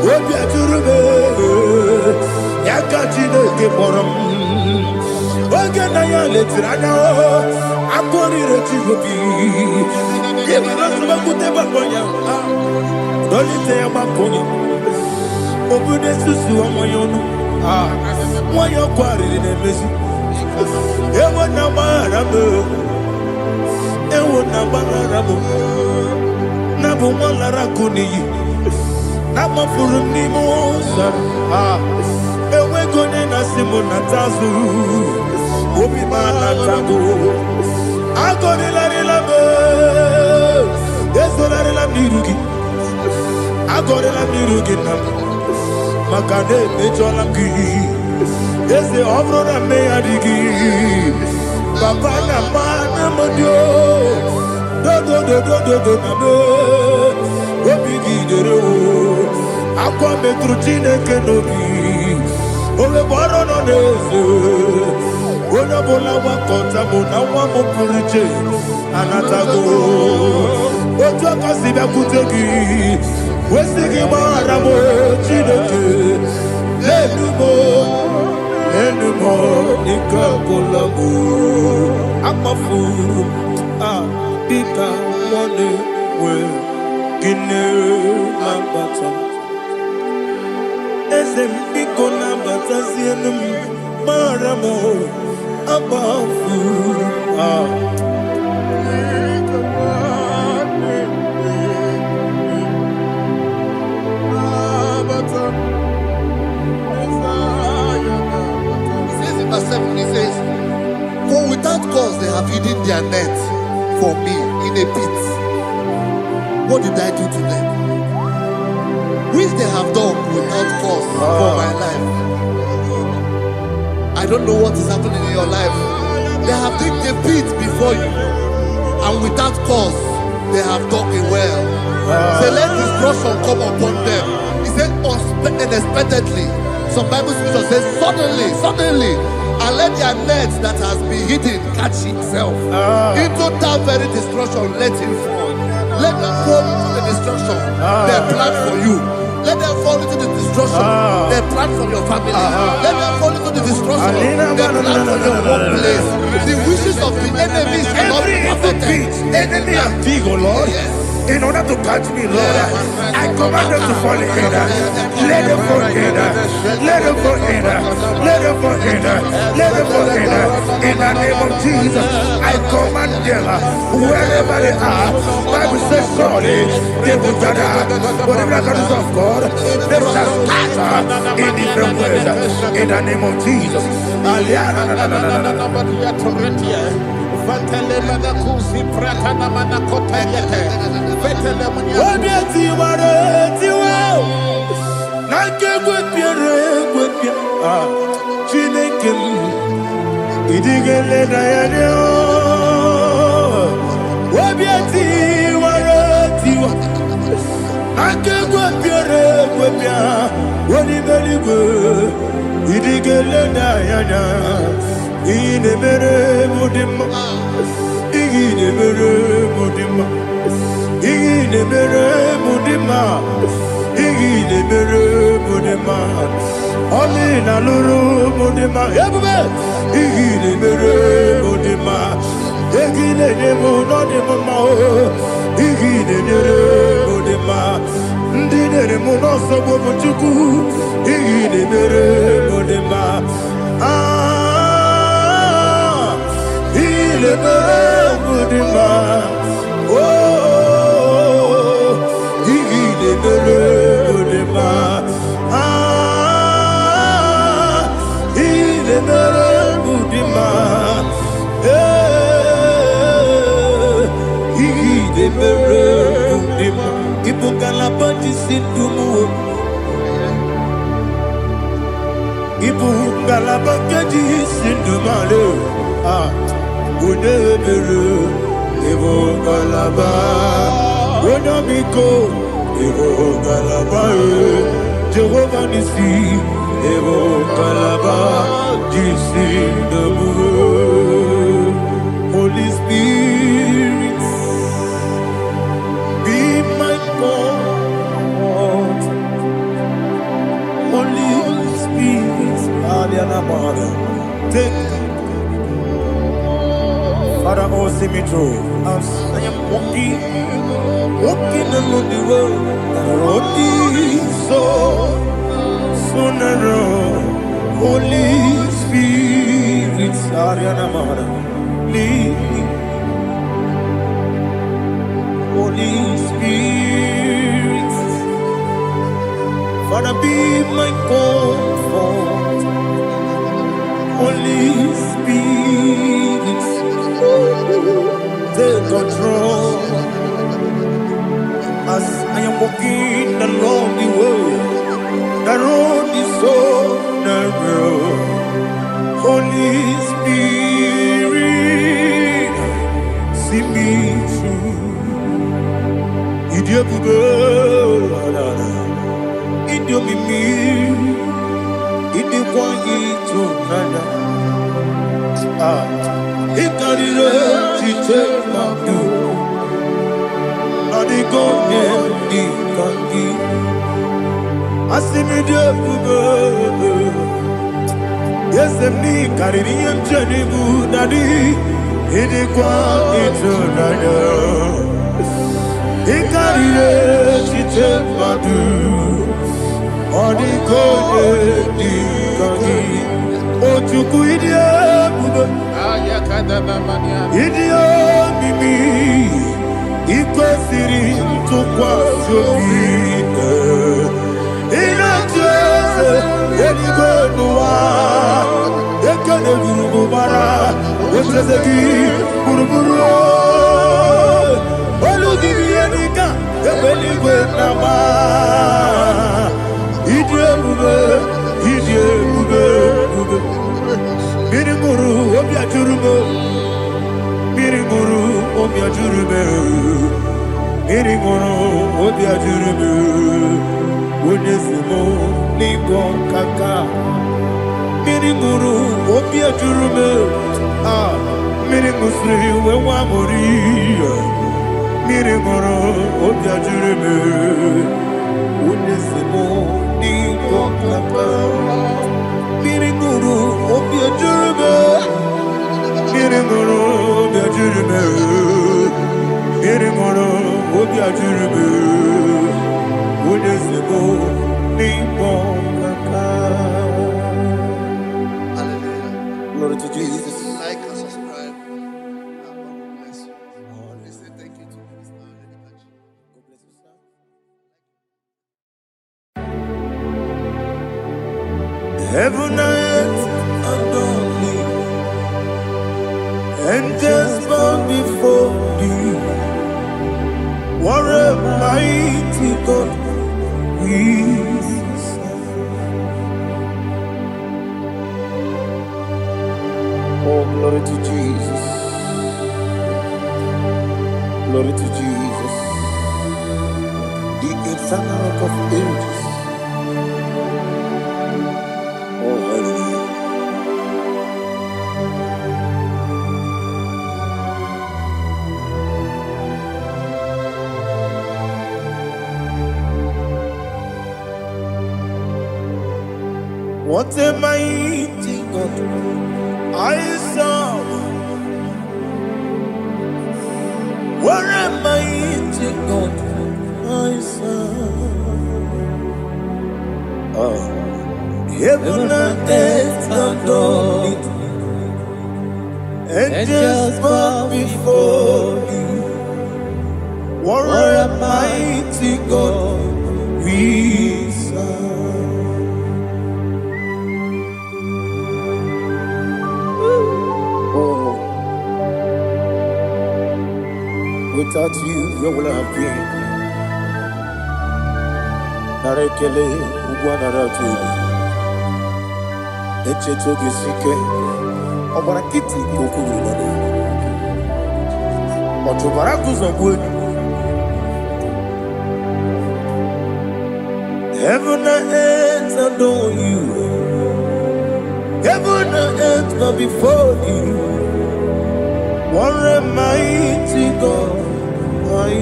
Wabiaturu, Yakatino Giborum. Oganaya letrana akori retigobi yebira tuba kuteba bonya dolite amakoni obude susu omoyonu moyo kwari nemezi ewo na marabu na bu molara kuni na mafuru ni mosa ewe gone na simu na tazu Obi mana tago, Agorilarilam, Yesolarilam Nirugi, Agorilam Niruginam, Makade Mejolam Gi, Yes, the Obrona Mayadigi, Papa Namana Modio, do, Obigi de Ro, Aqua Metrutine Kenobi, Ole Barono Nezu. Ona bola wakota mona wamo puriche anatago ojo kasibe kutegi wesigi maramo chineke lenumo nikakolamu amafu bika mone we gine lambata ese biko lambata zienum maramo abafu Verse 7, he says, for without cause they have hidden their net for me in a pit. What did I do to them? Which they have done without cause for my life. I don't know what is happening in your life. They have digged a pit before you, and without cause they have dug it well. Say, let destruction come upon them. He said, unexpectedly. Some Bible scripture says, suddenly, and let their nets that has been hidden catch itself. Into that very destruction, let him fall. Let them fall into the destruction they plan for you. Let them fall into the destruction they plan for your family. Let them fall into the destruction they plan for your workplace. The wishes of the enemies cannot be perfected. Enemy and big, oh Lord. Yes. In order to catch me, Lord, I command them to fall in. Let them fall in. Let them fall in. Let them fall in. Let them fall in. In the name of Jesus, I command them wherever they are. Bible says surely they will gather. But the miracles of God, they shall scatter in different ways. In the name of Jesus. Inemere mudima, inemere mudima, inemere mudima, inemere mudima. Oli na luru mudima, ebube. Inemere mudima, inemere mudima, inemere mudima. Ndinere munoso bobuchuku, inemere mudima. Mudima, oh, Mudima, Mudima, Mudima, Ibukalabati Sindumu, Ibukalabati Sindumalo, Unebere, Evo Galaba, Unamiko, Evo Galaba, Jehovah Nissi, Evo Galaba, Jisi Namu, Holy Spirit, be my God, Holy Spirit, Aliana Mara, take. Father, oh, see me through. As I am walking along the road, so narrow. Holy Spirit, Ariana Mara, lead me. Holy Spirit, Father, be my comfort. Holy Spirit. take control. As I am walking along the way, the road is so narrow. Holy Spirit, see me through. Idiabube, Idiomimi, Idikwani to Nana. He got it up to take my view. Not the golden, the candy. I see me there, yes, I'm the Caribbean journey, Daddy. He did quite to Nana. He got it up to take my view. Not the golden, the candy. Oh, to quit Idio mimi iko siri tukwa sopite ina jese yeniko nuwa yekane gurugu bara yesezeki buruburu olu gibi yenika yebeligwe nama Idio bube Miriguru obia jurume Miriguru obia jurume Miriguru obia jurume Unesimo nigo kaka Miriguru obia jurume Mirigusri wewa mori Miriguru obia jurume Unesimo nigo kaka Miriguru obia jurume Miriguru obia jurume Miriguru obia jurume Unesimo nigo kaka. Hallelujah. Glory to Jesus. Like and subscribe. And God bless you. We say thank you to Minister Lady Kachi. God bless you, sir. Heaven and earth adore me, angels bow before thee. What a mighty God we serve. Oh, glory to Jesus. Glory to Jesus. The eternal rock of ages. Oh, hallelujah. What a mighty God I serve. What a mighty God I serve. Heaven and earth adore it. Angels bow before thee. What a mighty God we serve. Oh, without you, where would I have been? Narekele, Ugwanaratu. Echetoge sike ọgbara kiti kokuru nọdụ ọtụbara guzogbu heaven and earth adore you. Heaven and earth bow before you. What a mighty God I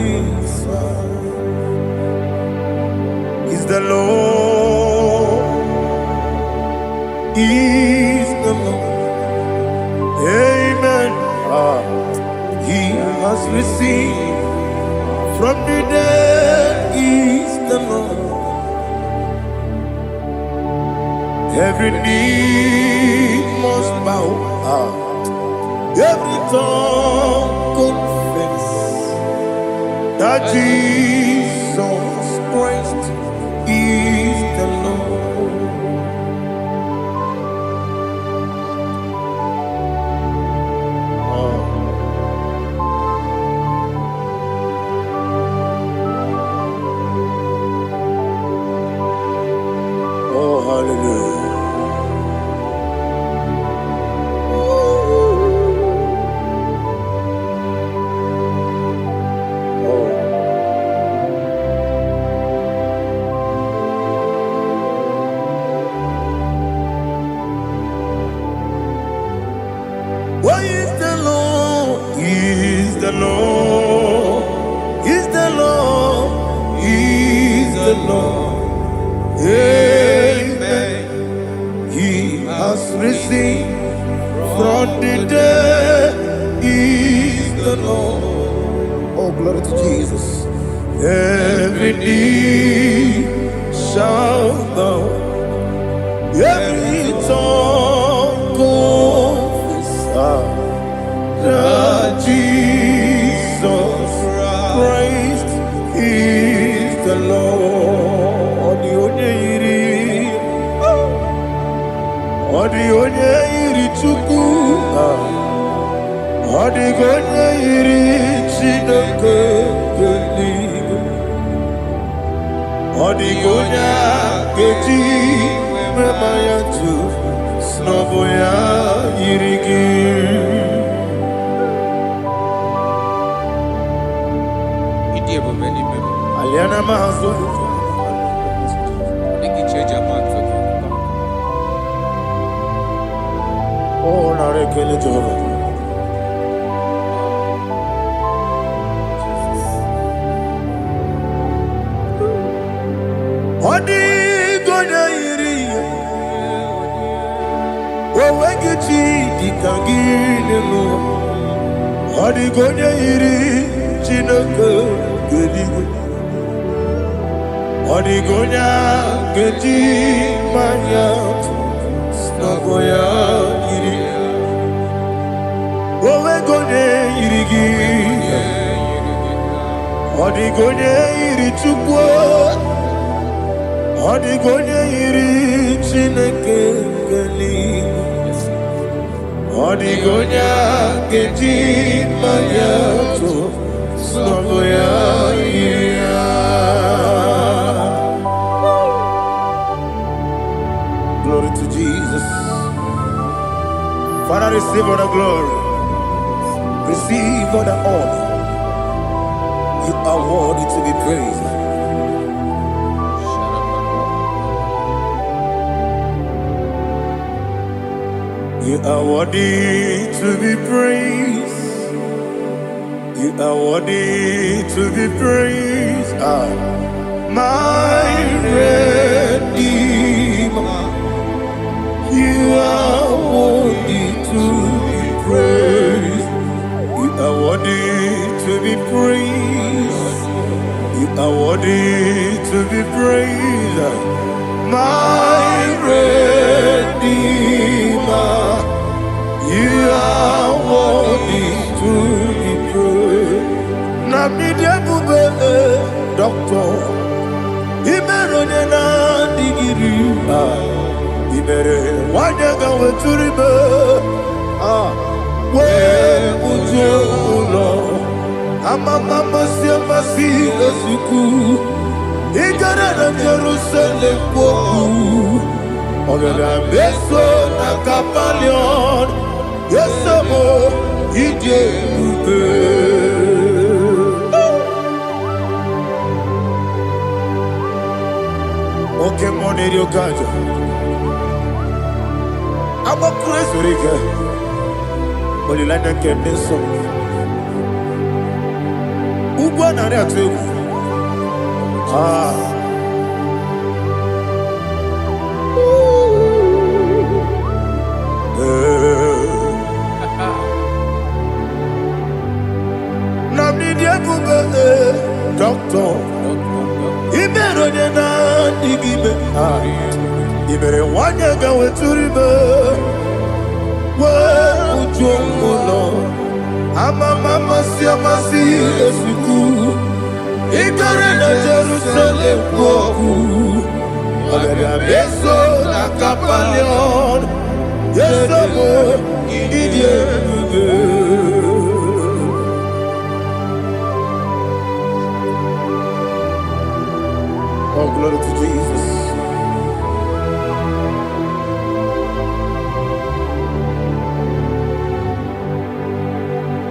serve. Is the Lord. Is the Lord. Amen. He has received from the dead. Is the Lord. Every knee must bow. Every tongue confess that Jesus Christ is the Lord. is the Lord. Amen. He has risen from the dead. Is the Lord. Oh, glory to Jesus. Every knee shall bow, every tongue confess that Jesus Christ is the Lord. Odi onye iri Chukwu, odi onye iri Chineke eluigwe, odi onye ga-eji mema ya tu n'ọbụ ya yiri gị. Aliana mazo oh narekele Jehova. Odi gonya iri owegi chi dika gị n'elu. Odi gonya iri Chineke eluigwe, odi gonya geji manya n'ọbụ ya yiri. Owe gonya yiri gị, odi gonya yiri Chukwu, odi gonya yiri Chineke eluigwe, odi gonya geji manya n'ọbụ ya yiri. Glory to Jesus. Father, receive all the glory. Receive all the honor. You are worthy to be praised. You are worthy to be praised. You are worthy to be praised. My Redeemer. You are worthy to be praised. You are worthy to be praised. You are worthy to be praised. My Redeemer. You are worthy to be praised. Nabidebube doctor. Imerone na digiri. Ibere wanyaga weturibe we ujo ulo amama masi esuku igara na Jerusalem poku ogada beso na kapalion yesemo ije ube. Oke moneri okajo I'm a crazy rigger. Only like a candy song. Ubana Ratu. Namni doctor. Iberonena digibe. Ibere wanyaga weturibe. Ujomulo amama masi esuku igare na Jerusalem poku ogada beso na kapalion yesemo idie ube. Oh, glory to Jesus.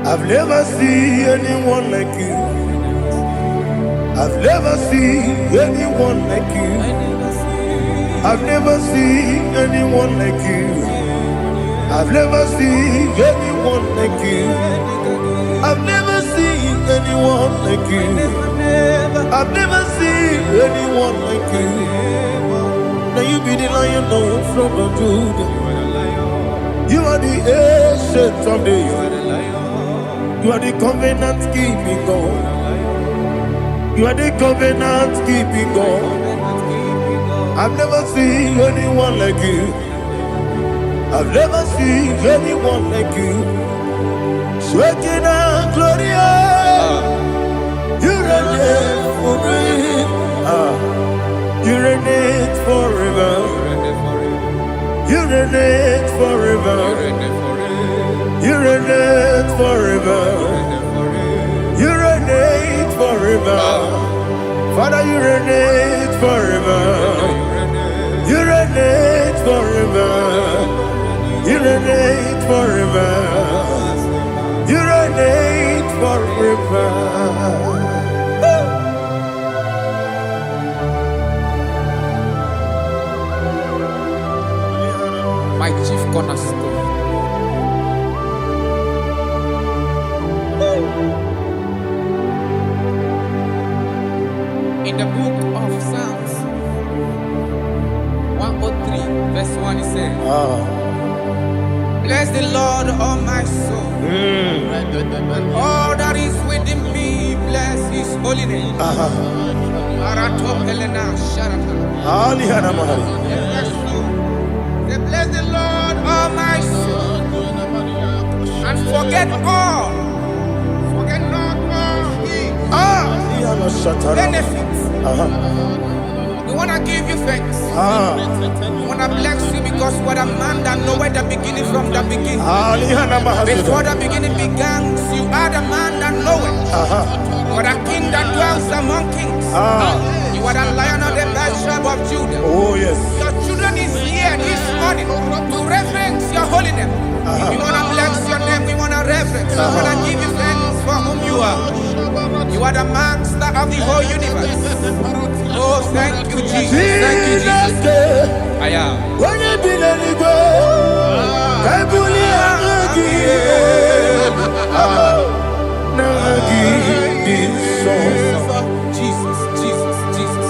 I've never seen anyone like you. I've never seen anyone like you. I've never seen anyone like you. I've never seen anyone like you. I've never seen anyone like you. I've never seen anyone like you. Now you be the Lion from the Judah. You are the ancient of days. You are the covenant keeping God. You are the covenant keeping God. I've never seen anyone like you. I've never seen anyone like you. Shekinah Gloria, you reign forever. You reign forever. You reign forever. You reign forever. You reign forever. Father, you reign forever. You reign forever. You reign forever. You reign forever. My chief cornerstone. In the book of Psalms 103, verse 1, it says, bless the Lord, all my soul, and all that is within me, bless his holy name. Bless the Lord, all my soul, and forget not all his benefits. We want to give you thanks. We want to bless you because what a man that knoweth the beginning from the beginning. Before the beginning began, you are the man that knoweth. You are the king that dwells among kings. You are the Lion of the tribe of Judah. Oh yes. Your children is here this morning to reverence your holy name. We want to bless your name. We want to reverence. We want to give you thanks for whom you are. You are the master of the whole universe. Oh, thank you, Jesus. Thank you, Jesus. I am. Jesus, Jesus, Jesus.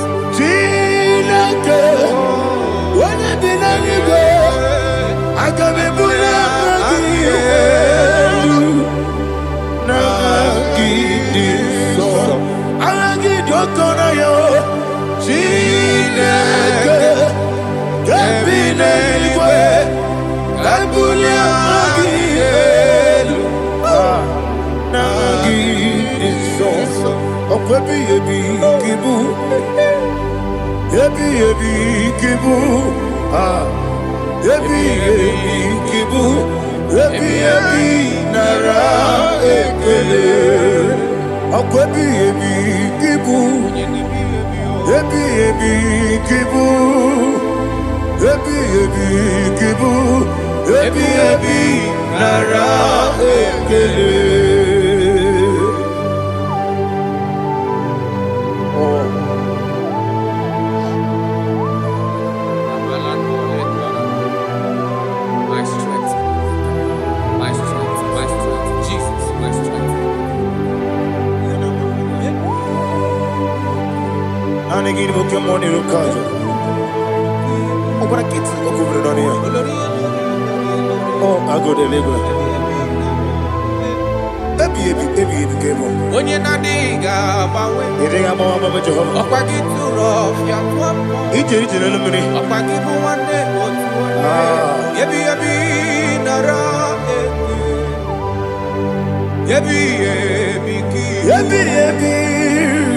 My strength, my strength, my strength, Jesus, my strength. Oh, I go to Lagos. When you're not digging, You think I'm on my Jehovah? up I get too rough, you're He did it in a minute. up I give you one day, Yebi, nara, Yebi,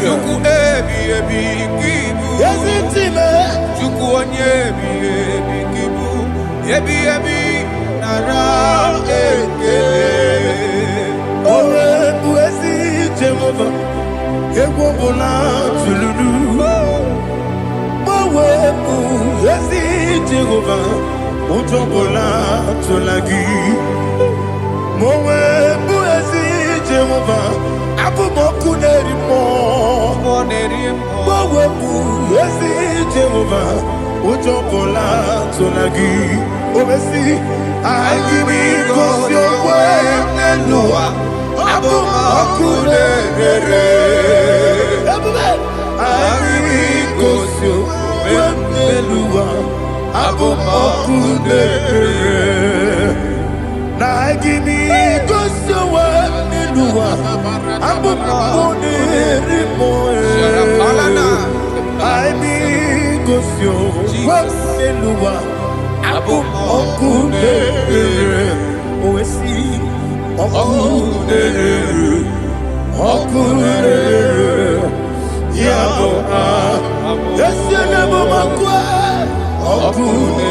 Yuku, Kibu, Yes, it's him. Juku, Yebi, Kibu, Yebi, nara, Oh, Buesi, Jehovah. Ewobola, Tululu. Oh, Buesi, Jehovah. Utobola, Tulagi. Mowe, Buesi, Jehovah. Abu Mokuneri Mo. Mowe, Buesi, Jehovah. Utobola, Tulagi. Obesi, IGBO, your way, Nelua. Abu Mokuneri. Na gimi gosowa niluwa abumone rimoe I be gosyo wa niluwa abumone oesi okune yabo yesene bomakwa okune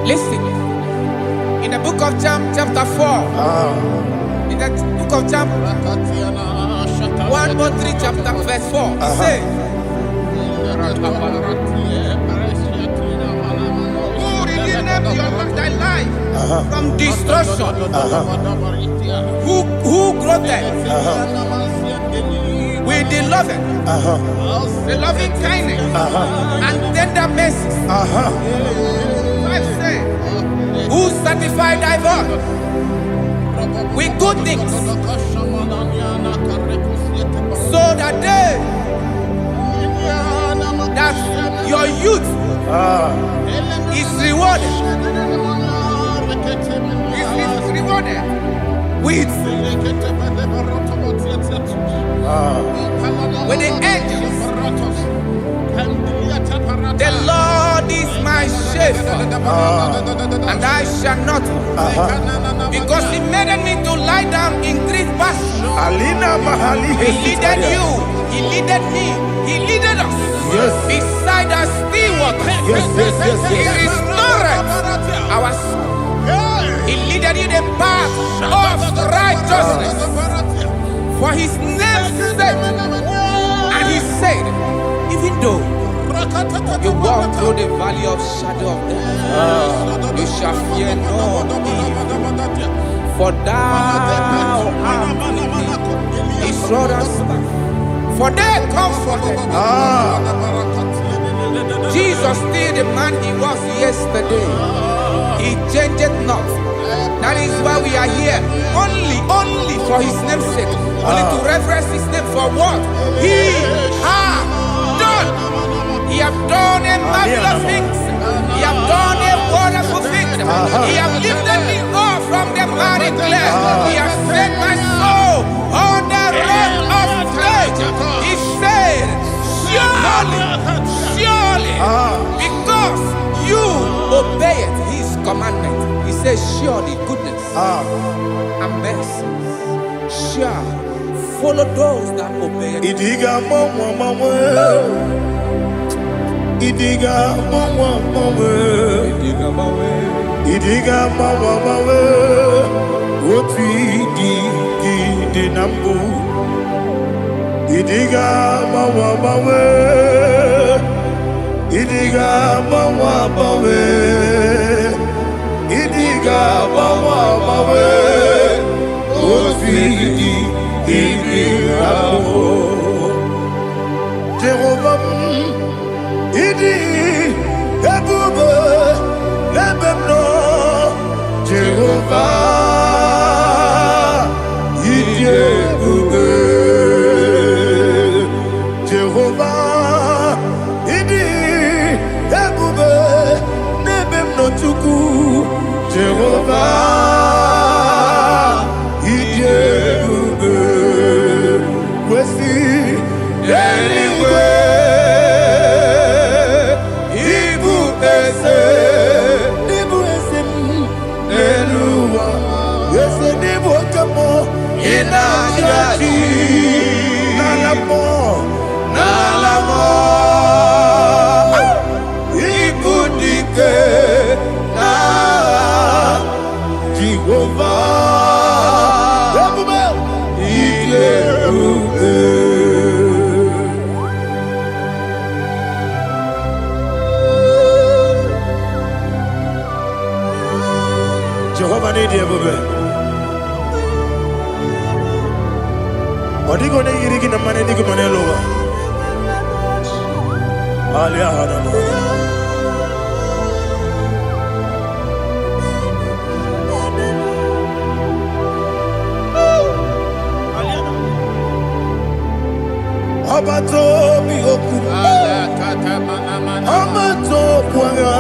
Listen, in the book of John, chapter 4, in the book of John 1:3, chapter verse 4, it says, who redeemed thy life from destruction, who groweth with the loving kindness and tender mercies, who satisfy thy voice with good things, so that your youth is rewarded. Is rewarded with the angels. The Lord is my shepherd, and I shall not, because He made me to lie down in green pastures. He leaded you, He leaded me, He leaded us beside the still waters. He restored our soul. He leaded you the path of righteousness for His name's sake. And He said, even though you walk through the valley of shadow of death, you shall fear no evil, for thou art with me. His rod and staff, for they comforted. Jesus still the man He was yesterday. He changed not. That is why we are here. Only for His name's sake. Only to reverence His name for what He has done. He has done a marvelous things. He has done a wonderful thing. He has lifted me up from the miry clay. He has set my soul on the rock of faith. He said, surely, because you obeyed His commandment. He says, surely goodness and mercy shall follow those that obey it. Idiga mawe Oti di nambu Idiga mawe Idiga mawe Idiga mawe Oti di nambu Jehovah Idi ebube lebemno Jehovah Idi ebube Jehovah Idi ebube lebemno chuku Jehovah Idi ebube wesi anyway Nalamo Ibudike na Jehovah Jehovah need you, Odigone yirigi na mane nigi mane lowa. Alia hana. Abato mi oku. Abato puanga.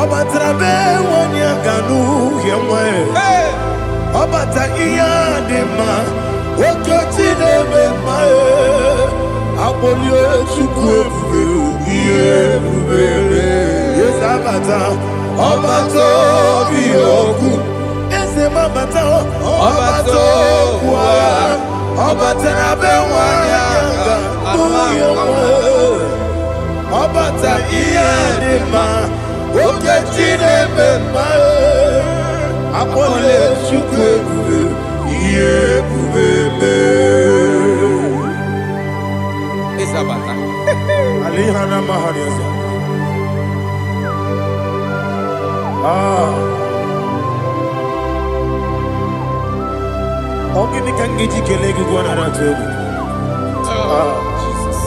Abatrabe wanya ganu yemwe. Abata iya dema. Okoti deme mae. Abolio chukwe iye bubebe. Yes abata. Abato mi oku. Ese mabata. Abato puanga. Abatrabe wanya ganu yemwe. Abata iya dema. Okoti deme mae. Apole chukwe iye bubebe. Isabata. Alihana mahariasa. Ogini kangiji kelegi gwana ratubu. Jesus.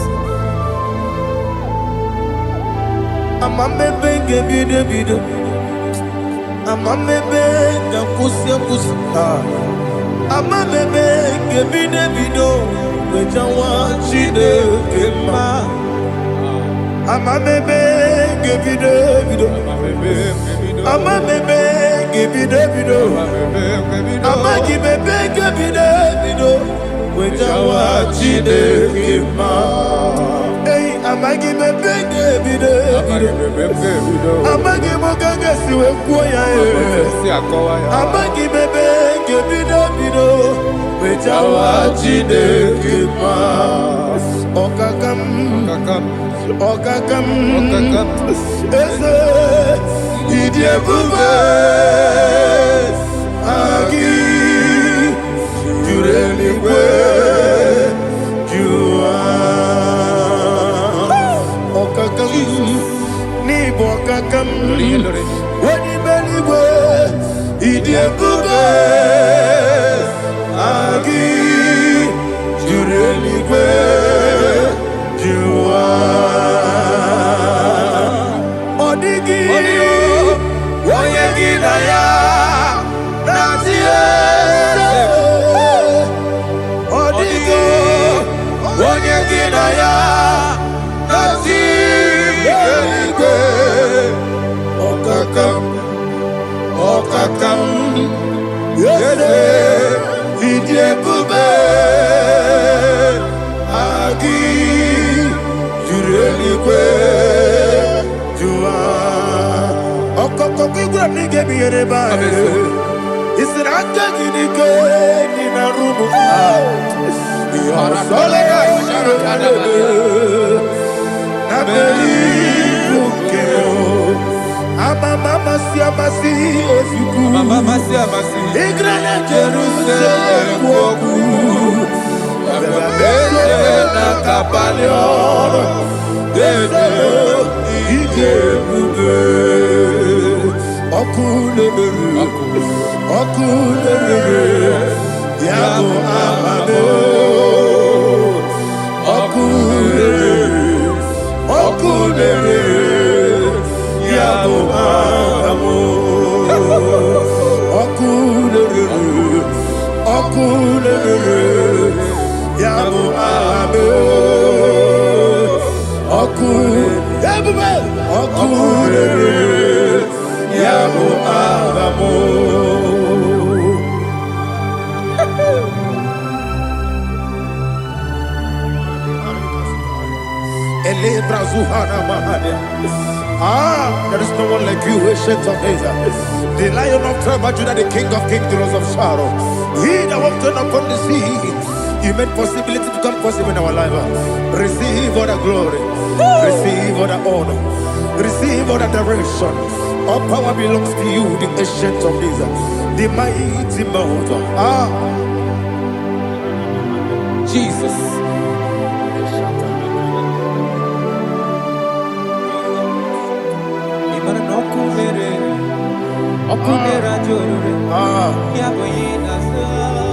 Amambe gebide bide. Amambe gakusia kusi. Amambe gebide bido. Wejawa chide kema. Amambe gebide bido. Amambe gebide bido. Amagi bebe gebide bido. Wejawa chide kema. Hey, amagi bebe gebide bido. Amagi mogaga siwe kuya e. Amagi bebe gebide bido. Wejawa chide kema. Okakam. Ese idie bube. Agi jureli kwe jua. Okakam ni bokakam. Wani beli kwe idie bube. Agi jureli kwe jua. Odigi woyegi na ya natie. Odigi woyegi na ya natie. Okakam yese idie bube. Agi jureli kwe jua. Okokokigura nige biyereba. Isiraka ginike nina rumu. Yarasolega shirebe. Nabeli ukeo. Mama siamasi ofiku. Mama siamasi. Igrana Jerusalem woku. Bebe na kapalion. Dede ije bube. Okulebere. Yabo amabo. Okulebere. Yabo amabo. Okulebere. Yabo amabo. Okulebere. Yabo amabo. There is no one like you, ancient of days. The Lion of tribe of Judah, the King of kings, the Rose of Sharon. He that walked upon the sea, He made possibility to come possible in our life. Receive all the glory, receive all the honor, receive all the direction. All power belongs to you, the ancient of days, the mighty mountain. Jesus.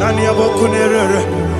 Nani abokunere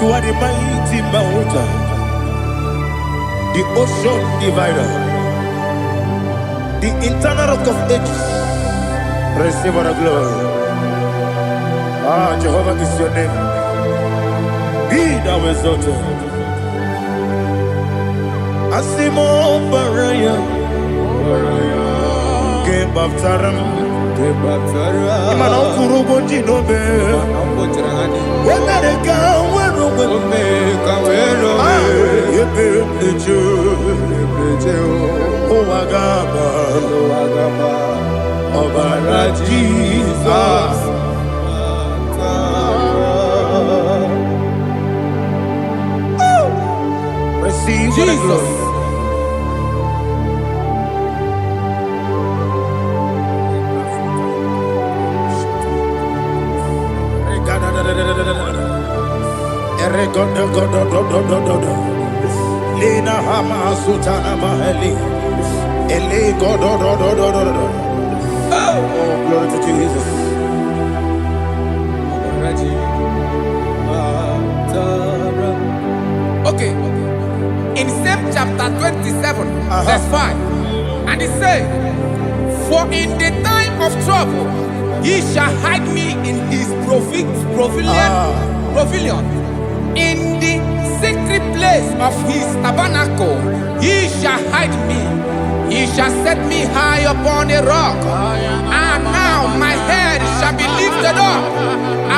You are the mighty mountain, the ocean divider, the internal rock of ages. Receive all the glory. Jehovah is your name. Be thou exalted. Asimo Baraya, Game Baptaram, Imano Kurubo Jinobe, Wanareka, Wagaba, Obara Jesus. Receive Jesus. Lena Hama Sutana Maheli. Ele God. Oh, glory to Jesus. Okay. In same chapter 27, verse 5, and it says, for in the time of trouble, he shall hide me in his pavilion. In the secret place of his tabernacle, he shall hide me. He shall set me high upon a rock. And now my head shall be lifted up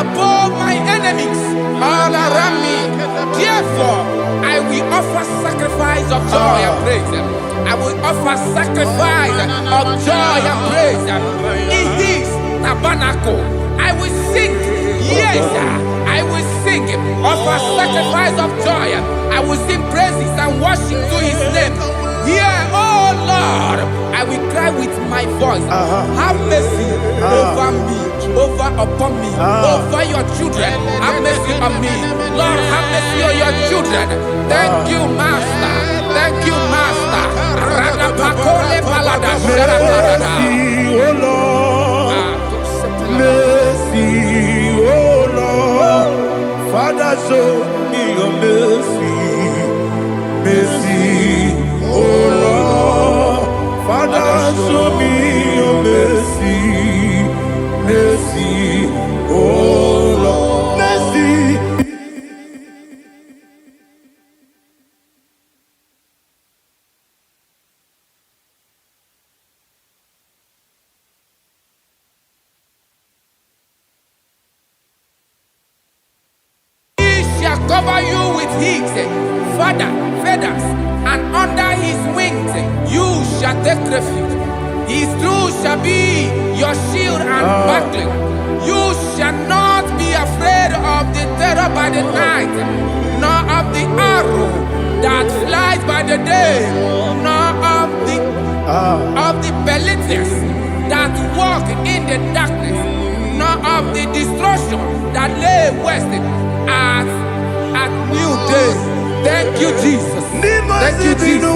above my enemies all around me. Therefore, I will offer sacrifice of joy and praise. I will offer sacrifice of joy and praise. In his tabernacle, I will sing. Yes, I will sing. Offer sacrifice of joy. I will sing praises and worship to his name. Here, oh Lord, I will cry with my voice. Have mercy over me, upon me, over your children. Have mercy on me. Lord, have mercy on your children. Thank you, Master. Thank you, Master. Mercy, oh Lord. Mercy, oh Lord. Father, show me your mercy. Mercy, oh Lord. Father, show me your mercy. Mercy, oh Lord. Mercy. Cover you with his feathers, and under his wings you shall take refuge. His truth shall be your shield and buckler. You shall not be afraid of the terror by the night, nor of the arrow that flies by the day, nor of the pestilence that walk in the darkness, nor of the destruction that lay west at new day. Thank you, Jesus. Thank you, Jesus.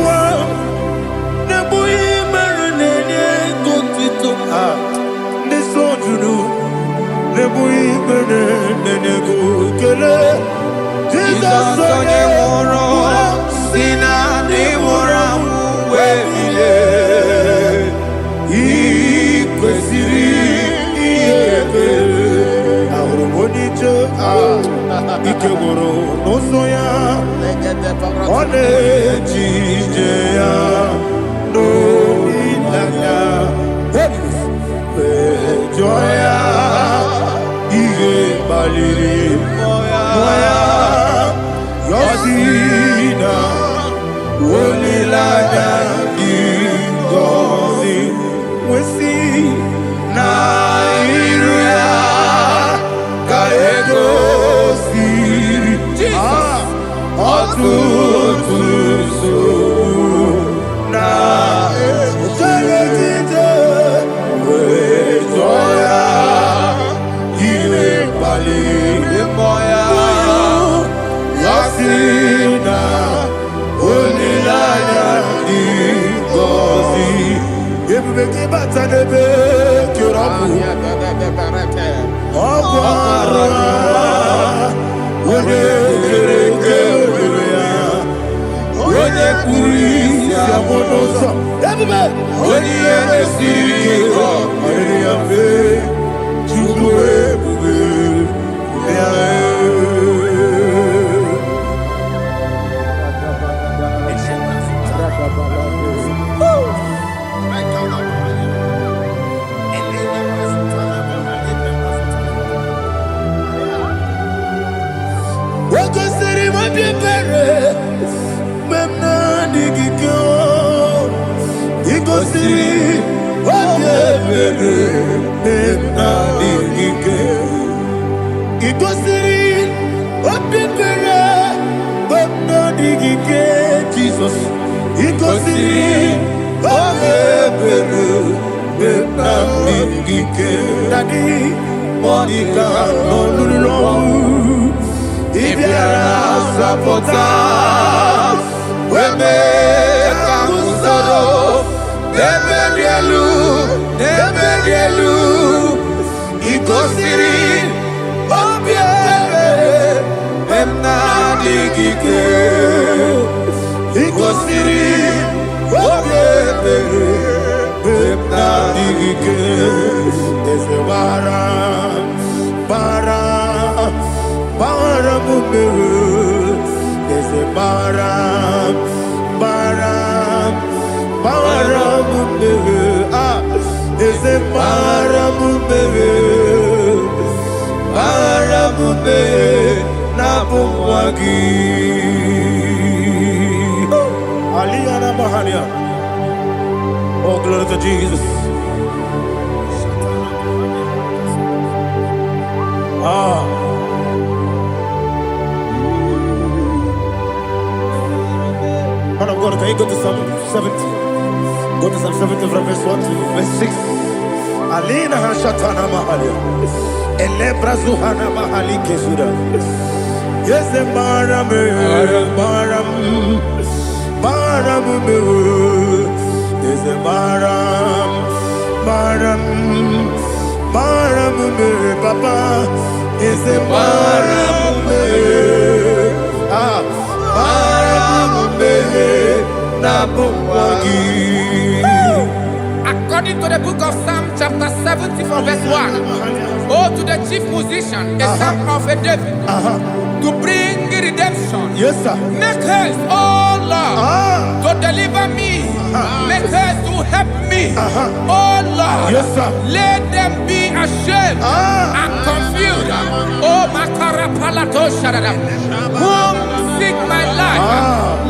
Ikegoro nosoya one jijeya no ilaya joya ige baliri moya yosina wolilaya ingozi wesi na iruya kaego Jesus, oh, glory to Jesus. Man of God, can you go to Psalm 70? Go to Psalm 70 from verse 1 to verse 6. Alina hashatana mahalia. Elebra zuhana mahali kesuda. Yes, the baram. Yes, the baram. Papa. Yes, the baram. According to the book of Psalm chapter 70 from verse 1, oh, to the chief musician, a psalm of a David, to bring redemption. Yes, sir. Make haste, oh Lord, to deliver me. Make haste to help me. Oh Lord, yes, sir. Let them be ashamed and confused. Oh, Makara Palato Shadadam, whom seek my life,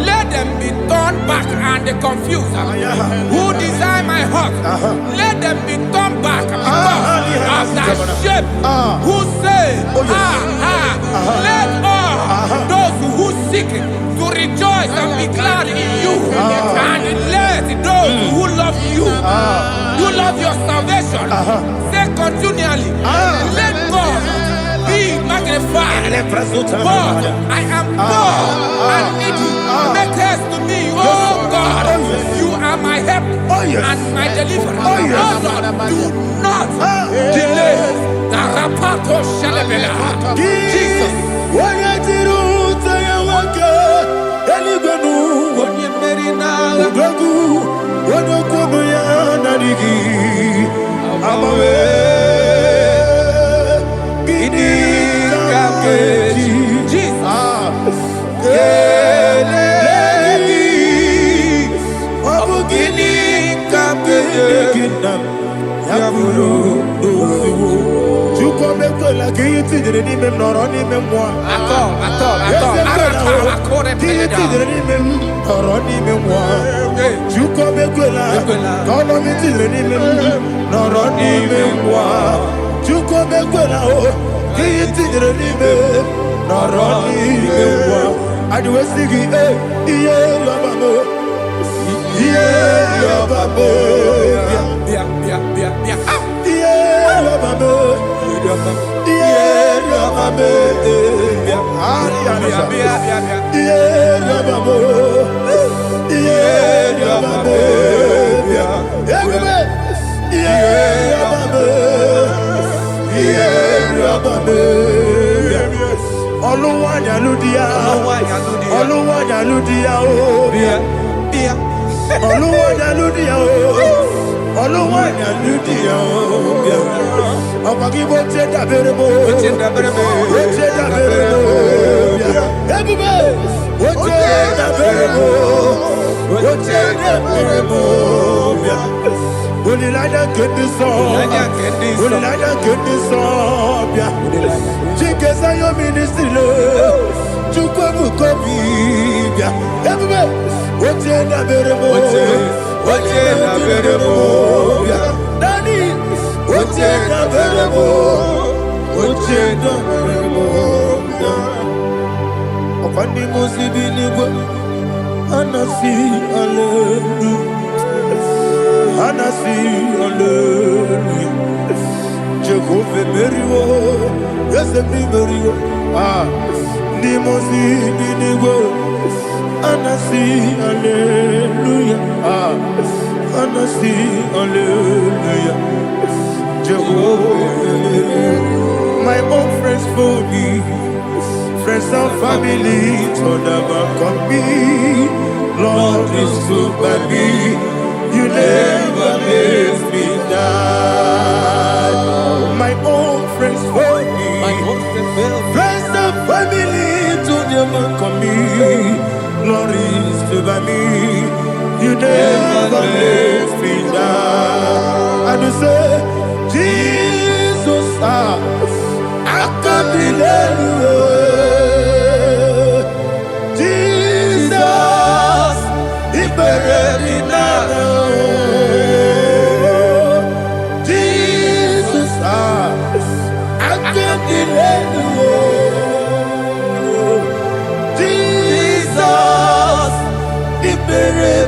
let them be turned back and confused. Who desire my heart, let them be turned back because of that shape. Who say, let all those who seek to rejoice and be glad in you, and let those who love you, you love your salvation, say continually, let God be magnified. God, I am poor and needy. Make haste to me, oh God. You are my help and my deliverer. Oh Lord, do not delay. Jesus. Oluwanya ludia o. Oluwanya ludia o. Abagibo cheda berebo. Cheda berebo. Cheda berebo. Everybody. Cheda berebo. Cheda berebo. Onilada kendi so. Onilada kendi so. Chikeza yo ministry lo. Chukwu kobi. Everybody. Cheda berebo. Cheda berebo. Daddy. Cheda berebo. Cheda berebo. Opandi musibi nibo. Anasi hallelujah. Anasi hallelujah. Jehovah Meriwo. Yes, Meriwo. Ni musibi nibo. Anasi hallelujah. Anasi hallelujah. Jehovah. My own friends for me. Friends and family told about come me. Lord is good by me. You never let me die. My own friends for me. Friends and family told about come me. Lord is good by me. You never let me die. And you say, Jesus, I can't believe you. Jesus, I can't delay you. Jesus, the buried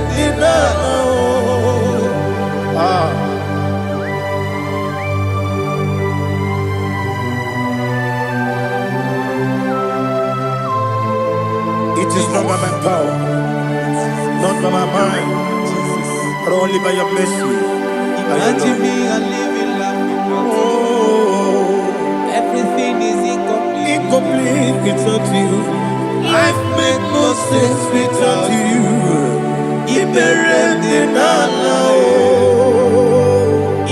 It is not by my power, not by my mind, but only by your mercy. Imagine me and living life without you. Everything is incomplete. Incomplete without you. Life makes no sense without you.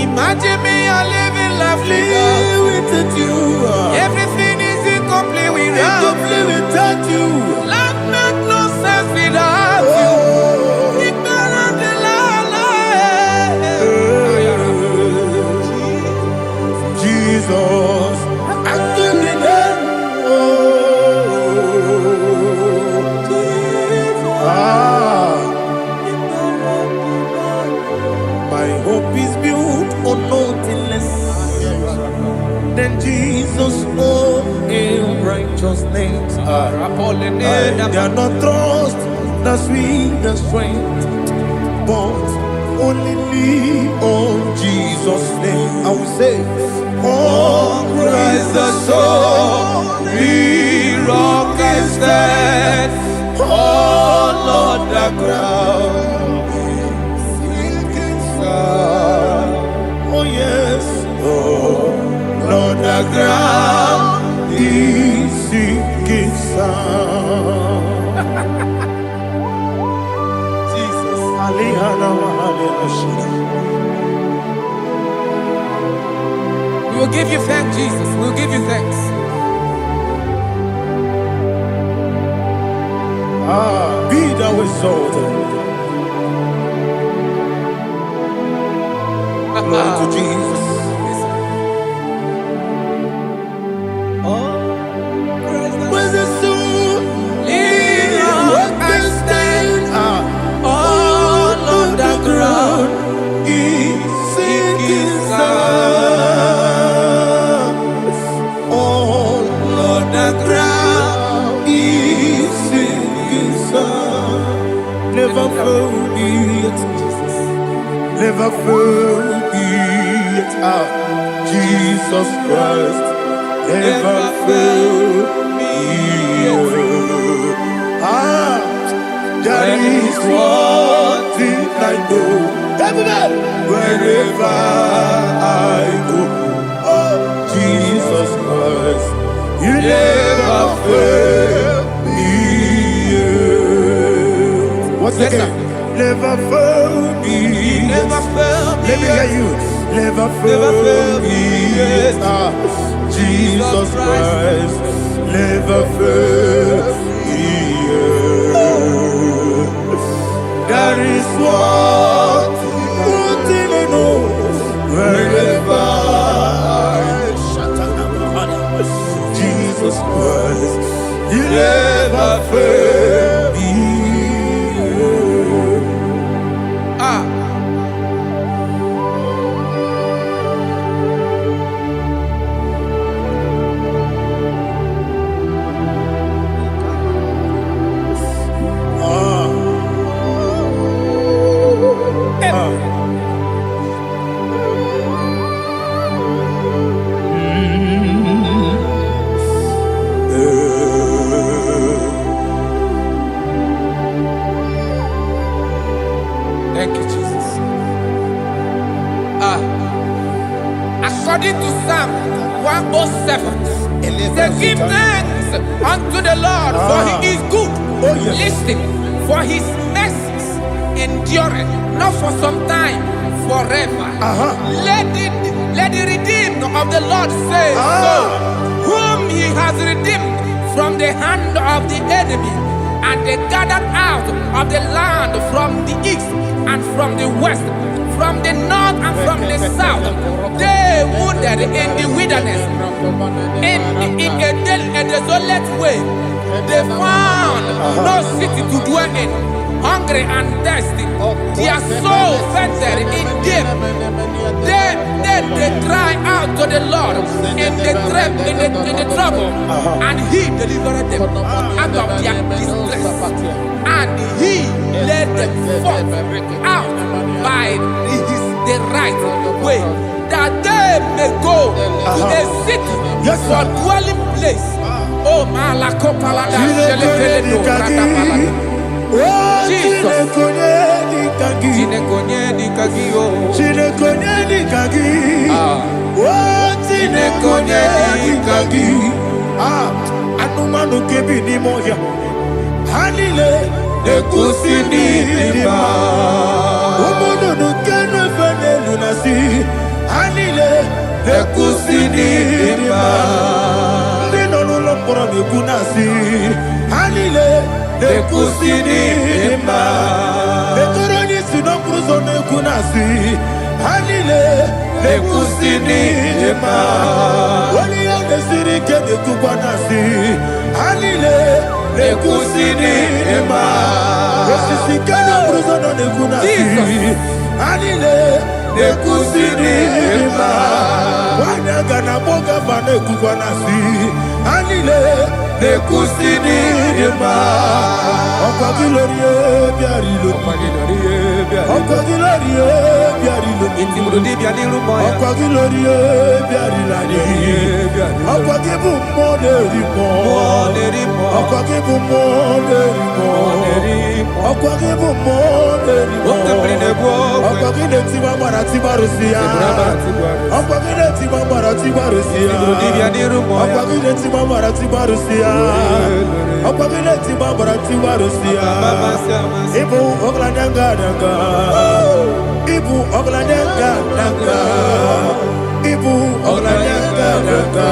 Imagine me and living life without you. Everything is incomplete without you. Life makes no sense without you. Jesus, I give it my hope is built on nothing less than Jesus' own righteousness. I cannot trust the sweet strength, but only lean on Jesus' name. I will say, on Christ the solid rock is stand. Oh Lord, the ground is sinking sand. Oh yes, oh Lord, the ground is sinking sand. Jesus, We will give you thanks, Jesus. We will give you thanks. Be thou exalted. Glory to Jesus. When the soul what can stand all on the ground is sinking sand. All on the ground is sinking sand. Never found it, never found it. Jesus Christ never failed me. There is one thing I know. Wherever I go, oh Jesus Christ, you never fail me. What's again? never failed me. He never failed me. Let me hear you. Never failed me. Jesus Christ never failed me. That is one thing I know. Wherever Jesus Christ, He never failed me. Thank you, Jesus. According to Psalm 107, they give thanks unto the Lord, for He is good. Listen, for His mercies endureth not for some time, forever. Let the redeemed of the Lord say so, whom He has redeemed from the hand of the enemy, and they gathered out of the land from the east and from the west, from the north and from the south. They wandered in the wilderness, in a desolate way. They found no city to dwell in, hungry and thirsty. Their soul fainted in death. They cry out to the Lord in the trouble, and He delivered them out of their distress, and He led them forth out by the right way, that they may go to a city for dwelling place. Oh, Malakopalada, Jesus. Anumanu kebi ni moya Hanile Nekusini nima Umudu nukenu fene lunasi Hanile Nekusini nima Nino nulopora nukunasi Hanile Nekusini nima Netoroni sinokruzo nukunasi Hanile Nekusini nima Wali ya nesiri kene kubanasi Hanile Nekusini nima Osisi kene bruzo nukunasi Hanile Nekusini nima Wanaga na boga vane kubanasi Hanile Nekusini nima Okwa gilorie biarilo Okwa gilorie biarilo Okwa gilorie biarilani Okwa gibu moderimo Okwa gibu moderimo Okwa gibu moderimo Okwa gine tiba marati barusia Okwa gine tiba marati barusia Okwa gine tiba marati barusia Okwa gine tiba marati barusia Ibu ogladanga danga Ibu ogladanga danga Ibu ogladanga danga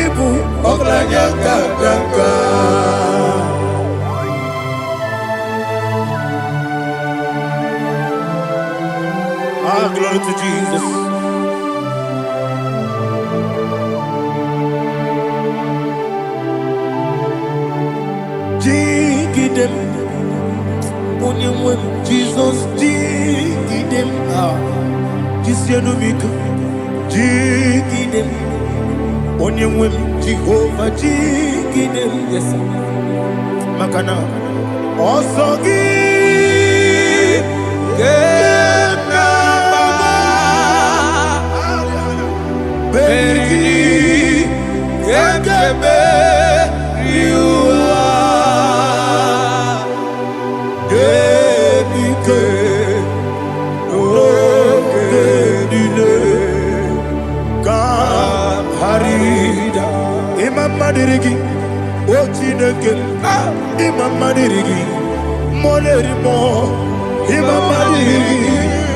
Ibu ogladanga danga Glory to Jesus. Jigidem, Jesus, jigidem, Jisianumika, jigidem, Onyemwem, Jehovah, jigidem, yes, Makana, Osogi, Beri, Gekebe, Riua, Genike, Genine, Kam Harida, Imam Madirigi, Ochineke, Imam Madirigi, Molerimo, Imamadiri,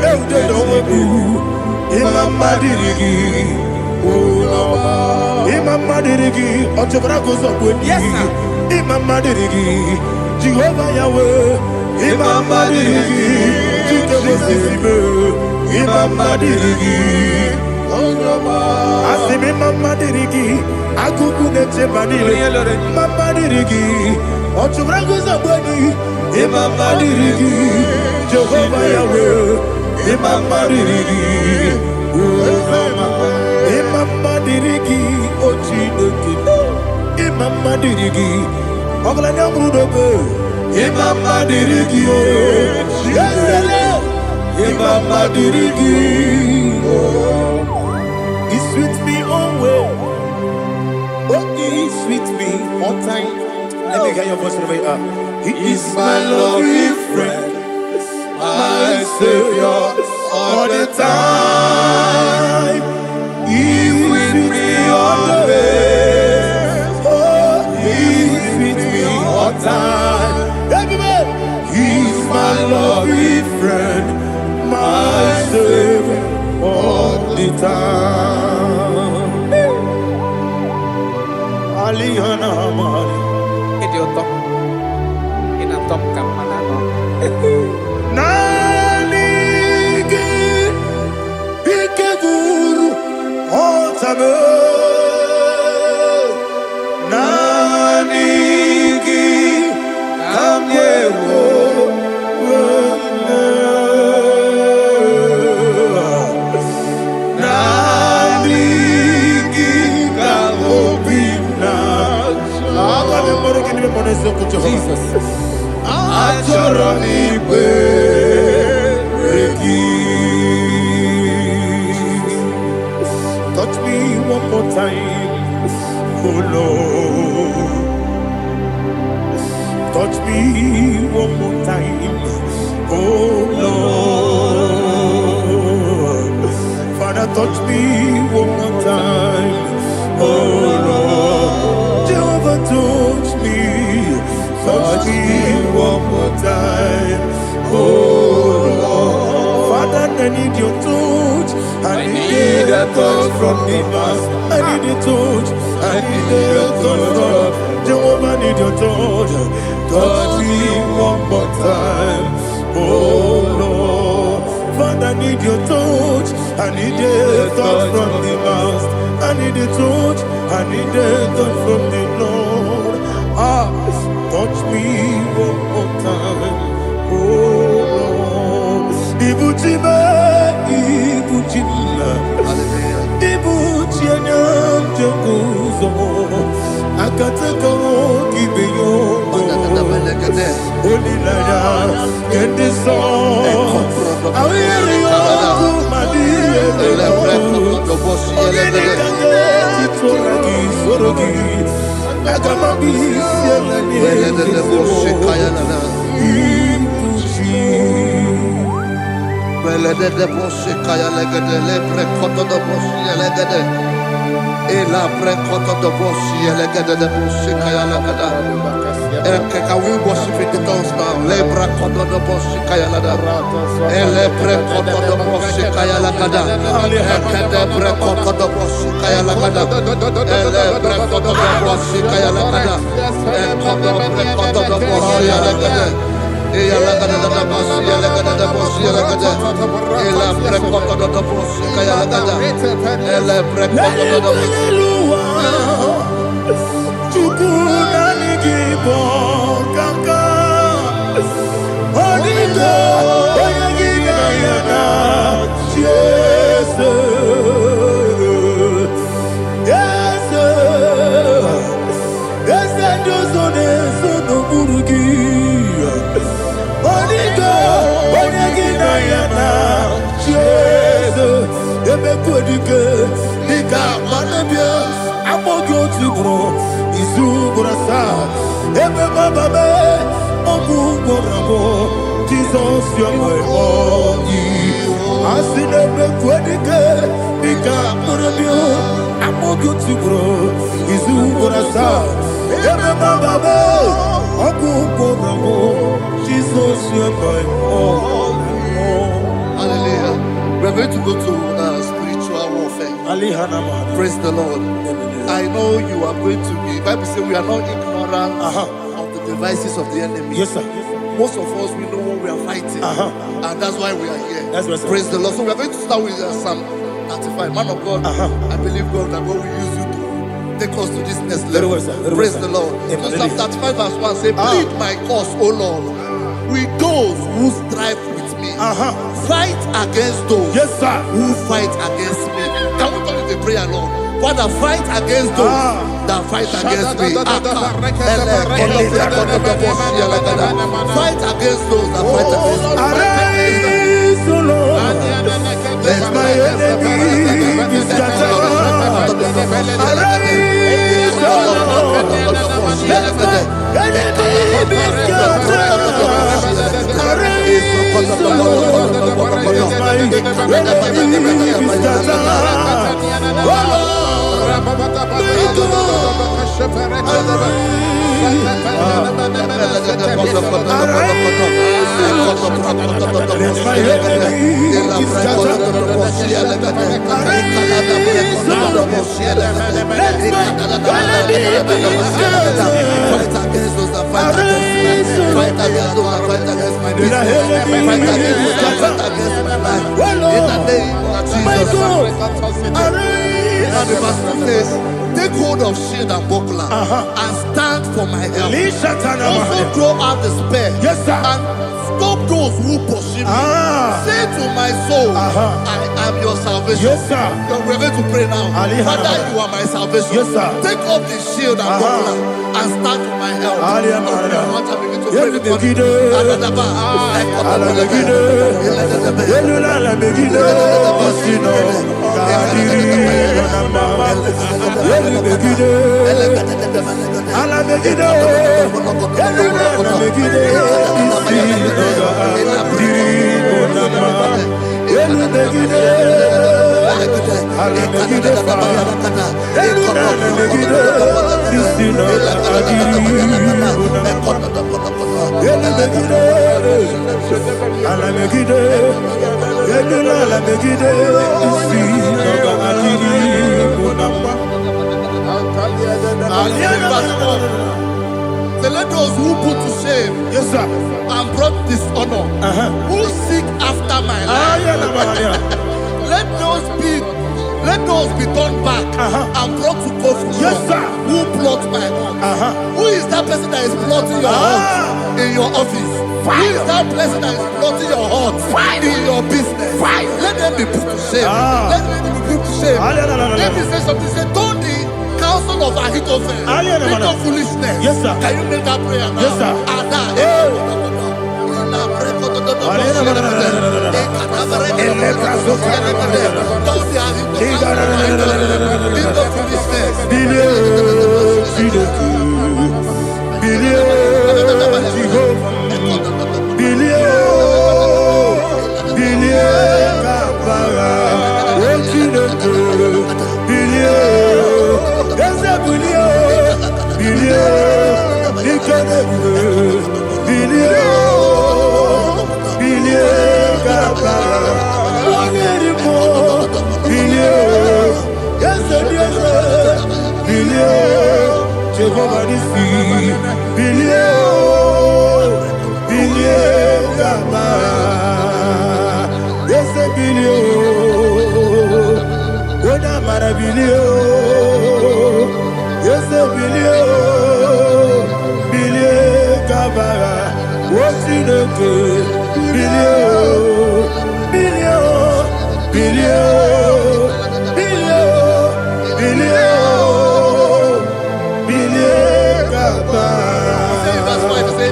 Eudedowebu, Imamadiri, Imamadiri, Otobragos of Wendy, Imamadiri, Jehovah Yahweh, Imamadiri, Jitawesibe, Imamadiri, Asimi Mamadiri, Akukunete Madiri, Mamadiri, Otobragos of Wendy, Imamadiri, Jehovah Yahweh, Imamadiri, Imamadiri, Ochideki, Imamadiri, Oglanyamudobe, Imamadiri, Imamadiri, He's with me always. Oh, He's with me all time. Let me hear your voice wherever you are. He is my loving friend, my Savior, all the time. He is with me always. Oh, He is with me all time. Everybody, He is my loving friend, my Savior, all the time. Aliyana Mari. Idioto. Top Kamanano. Nanigi, Ikeguru, Otame. Nanigi, Kamyewo. Nanigi, Kamobina. Jesus. Touch me one more time, oh Lord. Touch me one more time, oh Lord. Father, touch me one more time, oh Lord. Jehovah, touch me. Touch me one more time, oh Lord. Father, I need your touch. I need a touch from the past. I need a touch. I need a touch from Jehovah. I need your touch. Touch me one more time, oh Lord. Father, I need your touch. I need a touch from the past. I need a touch. I need a touch from the Lord. Touch me one more time, oh Lord. Ibuchima, Ibuchima, Ibuchina, Jaguzo. Akataka Kibeyo, Olilaya, get this song. I will hear you, Madi. Can we worship in the tongues now? Lebra koto do boshi kaya lada. Elebre koto do boshi kaya lada. Ekede bre koto do boshi kaya lada. Elebre koto do boshi kaya lada. Ekodo bre koto do boshi lada. Eya lada da boshi lada da boshi lada. Elebre koto do boshi kaya lada. Elebre koto do boshi. IGBO kaka Onigo Oyagina yana Jesus Yes Yes Dozone Sono Burugi Onigo Oyagina yana Jesus Ebe Kodike Nika Manabia Amogo Tibro Izubrasa Ebe Bababe Ogu Gorabo Jesus you're my body Asinebe Kwadike Nika Manabia Amogo Tibro Izubrasa Ebe Bababe Ogu Gorabo Jesus Hallelujah. We're going to go to spiritual warfare. Praise the Lord. I know you are going to be. Bible says we are not ignorant of the devices of the enemy. Yes, sir. Most of us, we know what we are fighting. And that's why we are here. That's right, sir. Praise the Lord. So we are going to start with Psalm 35. Man of God, I believe God that God will use you to take us to this next level. Very well, sir. Very Praise well, the sir. Lord. Amen. So Psalm 35 verse 1 say, plead my cause, O Lord, with those who strive with me. Fight against those who fight against me. Can we turn the prayer, Lord? Father, fight against those that fight against me. Fight against those that fight against me. Arise, O Lord. Let my enemy be scattered. Arise, O Lord. Let my enemy be scattered. Arise, O Lord. Let my enemy be scattered. Oh Lord. And the verse 2 says, take hold of shield and buckler and stand for my help. Also throw out the spear and stop those who pursue me. Say to my soul, I am your salvation. We're going to pray now. Father, you are my salvation. Take up the shield and buckler and stand for my help. So let those who put to shame and brought dishonor, who seek after my life, let those be turned back and brought to confusion. Who plot my heart? Who is that person that is plotting your heart in your office? Who is that person that is plotting your heart in your business? Let them be put to shame. Let them be put to shame. Let me say something. Say, don't the counsel of Ahithophel become foolishness. Can you make that prayer now?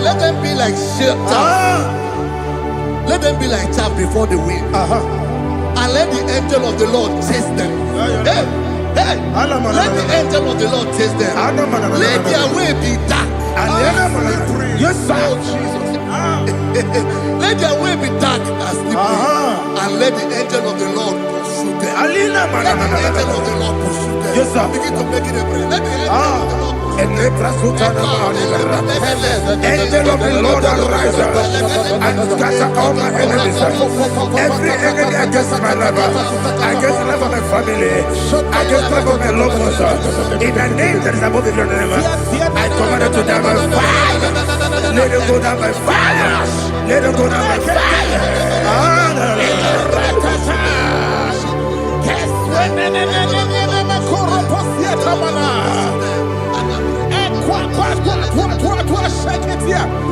Let them be like chaff. Let them be like chaff before the wind. And let the angel of the Lord chase them. Hey, let the angel of the Lord chase them. Let their way be dark. Yes, sir. Let their way be dark and slippery. And let the angel of the Lord pursue them. Let the angel of the Lord pursue them. Yes, sir. Begin to make it a prayer. Let the angel of the Lord pursue them. Angel of the Lord arise and scatter all my enemies. Every enemy against my life, against the life of my family, against the life of my loved ones. In the name that is above every name, I command it to die by fire. Let it go down by fire. Let it go down by fire.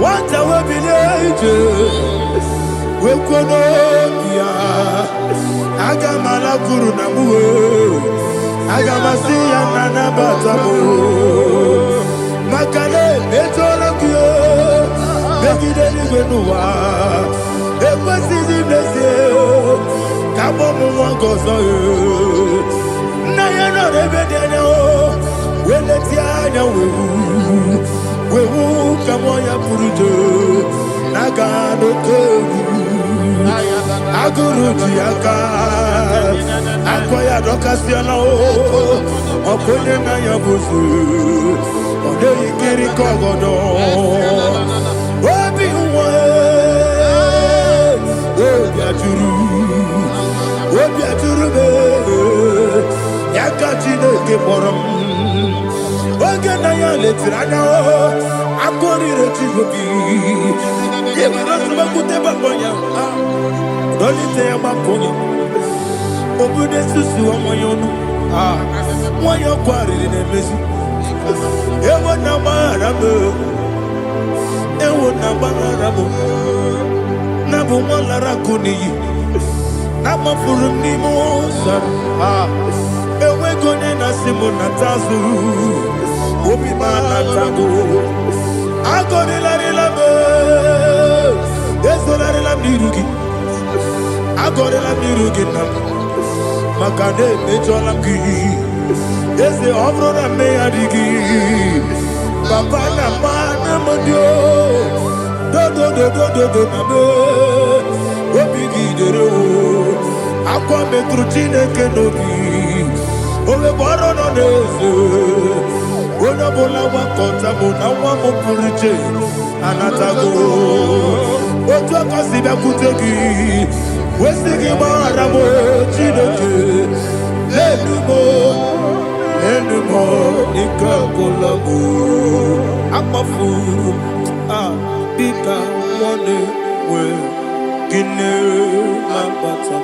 What I will be angels, we could not be. I got my guru namu, I got my see and nana batamu. Makale, metola kyo, make it any wenua. It was easy, bless you. Come on, one goes on you. Now you're not even there. When it's ya, we will come on your purito. Nagano Togu Aguruji Aka Akoya Docasiano Okone Nayabusu Ode Ikiri Kogodo Obi Uwe Obi Aturu Yakachine Keporam Oganaya Letrana Akori Rechigobi Yemanasubakute Baboya Dolite Yamakonya Obude Susu Amoyonu Moyo Kwari Nemesi Ewo Namarabo Ewo Namarabo Nabu Malara Kuni Nama Furuni Mosa Ewe Gone Nasimu Natazu Obi Manatago Agone Larelabe Desolare Mirugi Agone Mirugi Makade Mejolamgi Ese Obrona Meadigi Papa Namana Modio Do Nabe Obigi Dero Aqua Metrutine Kenobi Ole Borono Nezo Ona bola wakota bona wamo purije anatago otu akasiba kutegi wesigi maramo chidoke lenumo ikakolago akmafu bika one we gine mabata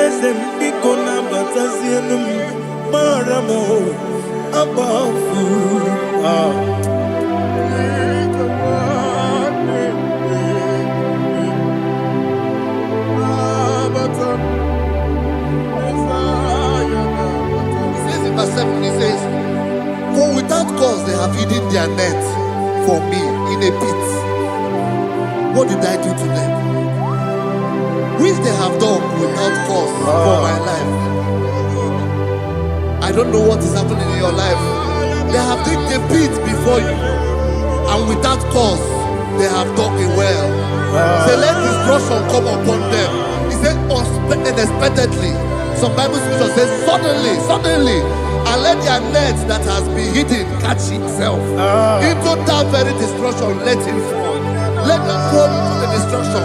esem biko na bata sienum maramo above Verse 7, he says, for without cause they have hidden their net for me in a pit. What did I do to them? Which they have done without cause for my life. I don't know what is happening in your life. They have digged a pit before you, and without cause they have dug it well. Say, let destruction come upon them. He said, unexpectedly. Some Bible scripture says, suddenly, and let their net that has been hidden catch itself. Into that very destruction, let it fall. Let them fall into the destruction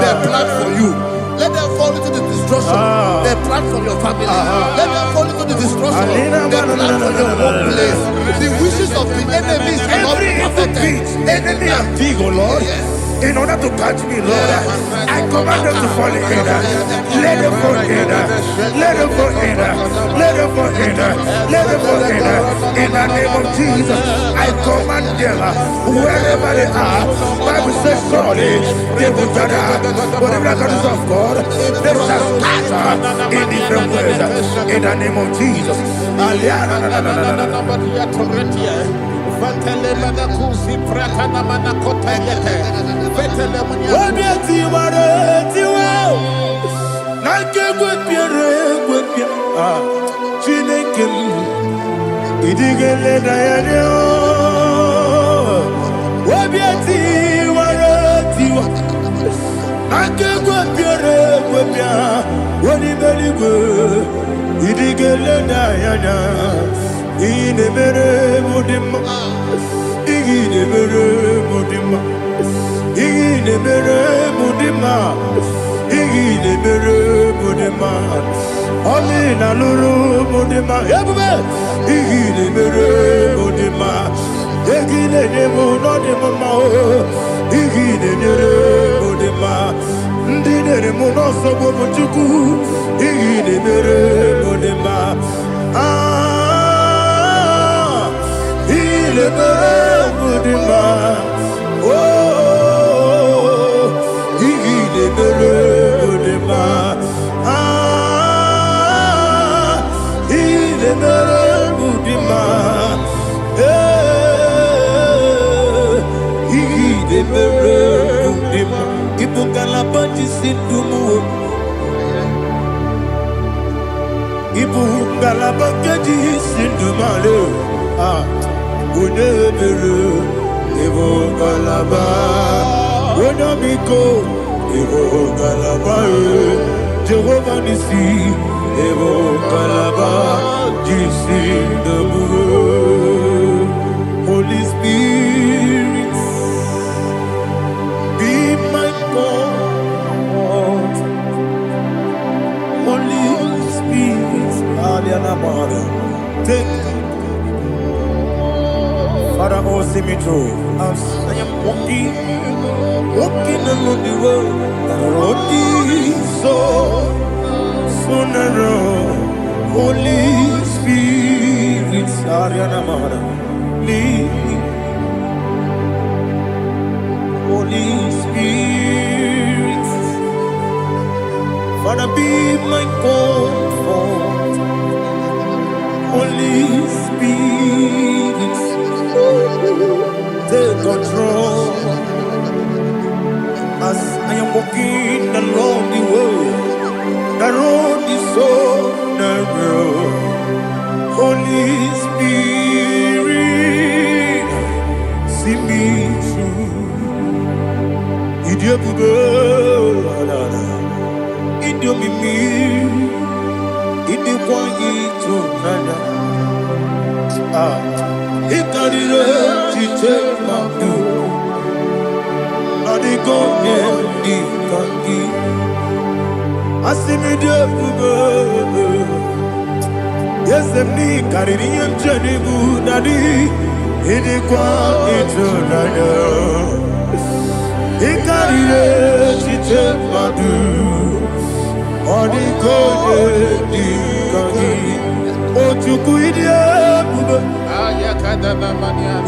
they plan for you. Let them fall into the destruction they plan for your family. Let them fall into the destruction they plan for your workplace. The wishes of the enemies cannot be perfected. Enemy and big, oh Lord. Yes. In order to catch me, Lord, I command them to fall in. Let them fall in. Let them fall in. Let them fall in. Let them fall in. In the name of Jesus, I command them wherever they are. Bible says surely they will gather. Whatever the is of God, they shall scatter in different ways. In the name of Jesus. inemere mudima, inemere mudima, inemere mudima, inemere mudima, amina luru mudima, ebube, inemere mudima, inemere mudima, inemere mudima, ndinere munoso bobuchuku, inemere mudima. Il est heureux de ma, oh, il est heureux de ma, il est heureux de ma, il est heureux de ma. Il faut qu'à la bâtisse du mot. Ibu galabaka di sindumale ah unebelu ibu galaba unabiko ibu galaba Jehovah nisi ibu galaba di sindumu. Holy Spirit be my God. Holy Spirit, take Father, oh, see me through. As I am walking along the road, the road is so narrow. Holy Spirit, Ariana Mara, lead me. Holy Spirit, Father, be my comfort. Holy Spirit, take control. As I am walking along the road is so narrow. Holy Spirit, see me through. Idiabube, Idiomimi, Idikwanyituna. Ikarire chichemadu, Adigonye Ikangi, Asimidebube. Yes, Emni Karirian Jenibu Nadi, Idikwanyituna. Ikarire chichemadu, Adigonye Ikangi. Ochuku idiabube,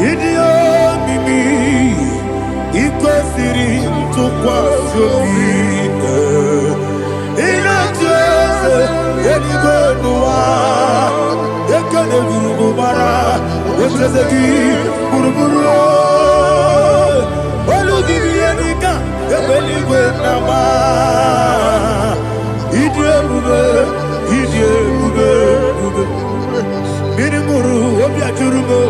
idiomimi, ikosiri ntukwa sopite. Inacheze, eligwenua, ekene gurubara, ochezeki buruburu. Olugibi enika, ebeligwenama, idiabube, idiabube. Miringuru obiajurume,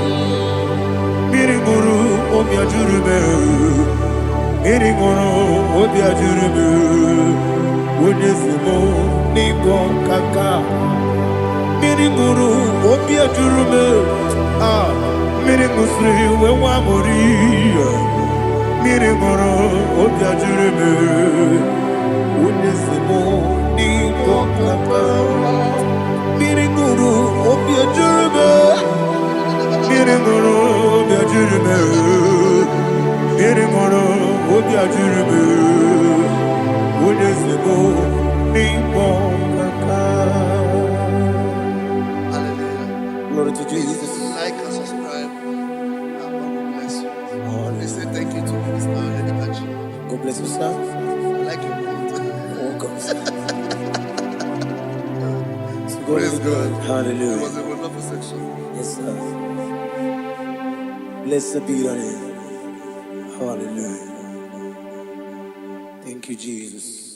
Miringuru obiajurume, Miringuru obiajurume, Unesimo nigo kaka, Miringuru obiajurume, ah, Miringusri wewamori, Miringuru obiajurume, Unesimo nigo kaka. Miringuru obiajurume, Miringuru obiajurume, Miringuru obiajurume, Unesimo nigo kaka. Hallelujah. Glory to Jesus. Like and subscribe. And God will bless you. Please say thank you to Mr. Edikachi. God bless you, sir. I like your quote. Welcome. Praise God. Hallelujah. It was a wonderful section. Yes, sir. Blessed be your name. Hallelujah. Thank you, Jesus.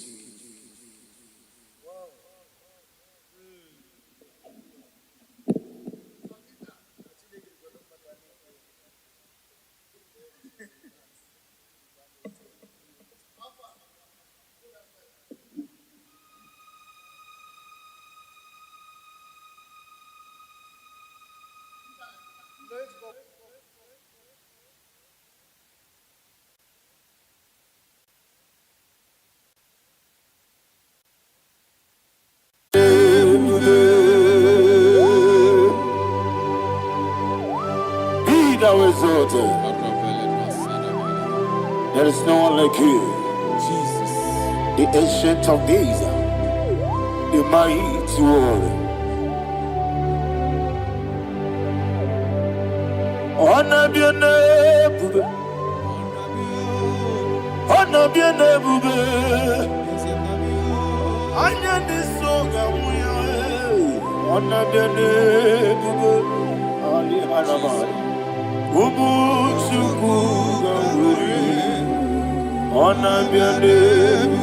exalted. There is no one like you. Jesus. The ancient of days, the mighty warrior. Honor be your name, honor be your name, honor this song, honor be your name, Ali Hanabai, Ubu Chuku Gamburi, honor be your name,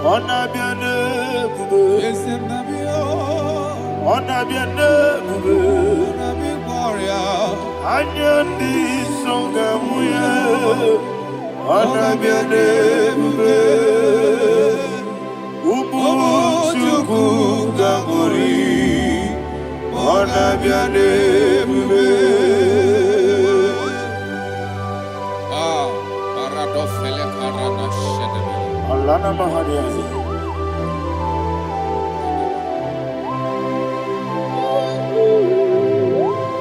honor be your name, honor be your name. Anyandi songa muya, anabiane bube, ubu chuku gamburi, anabiane bube. Ah, paradofele karana shedebe. Alana mahadiyazi.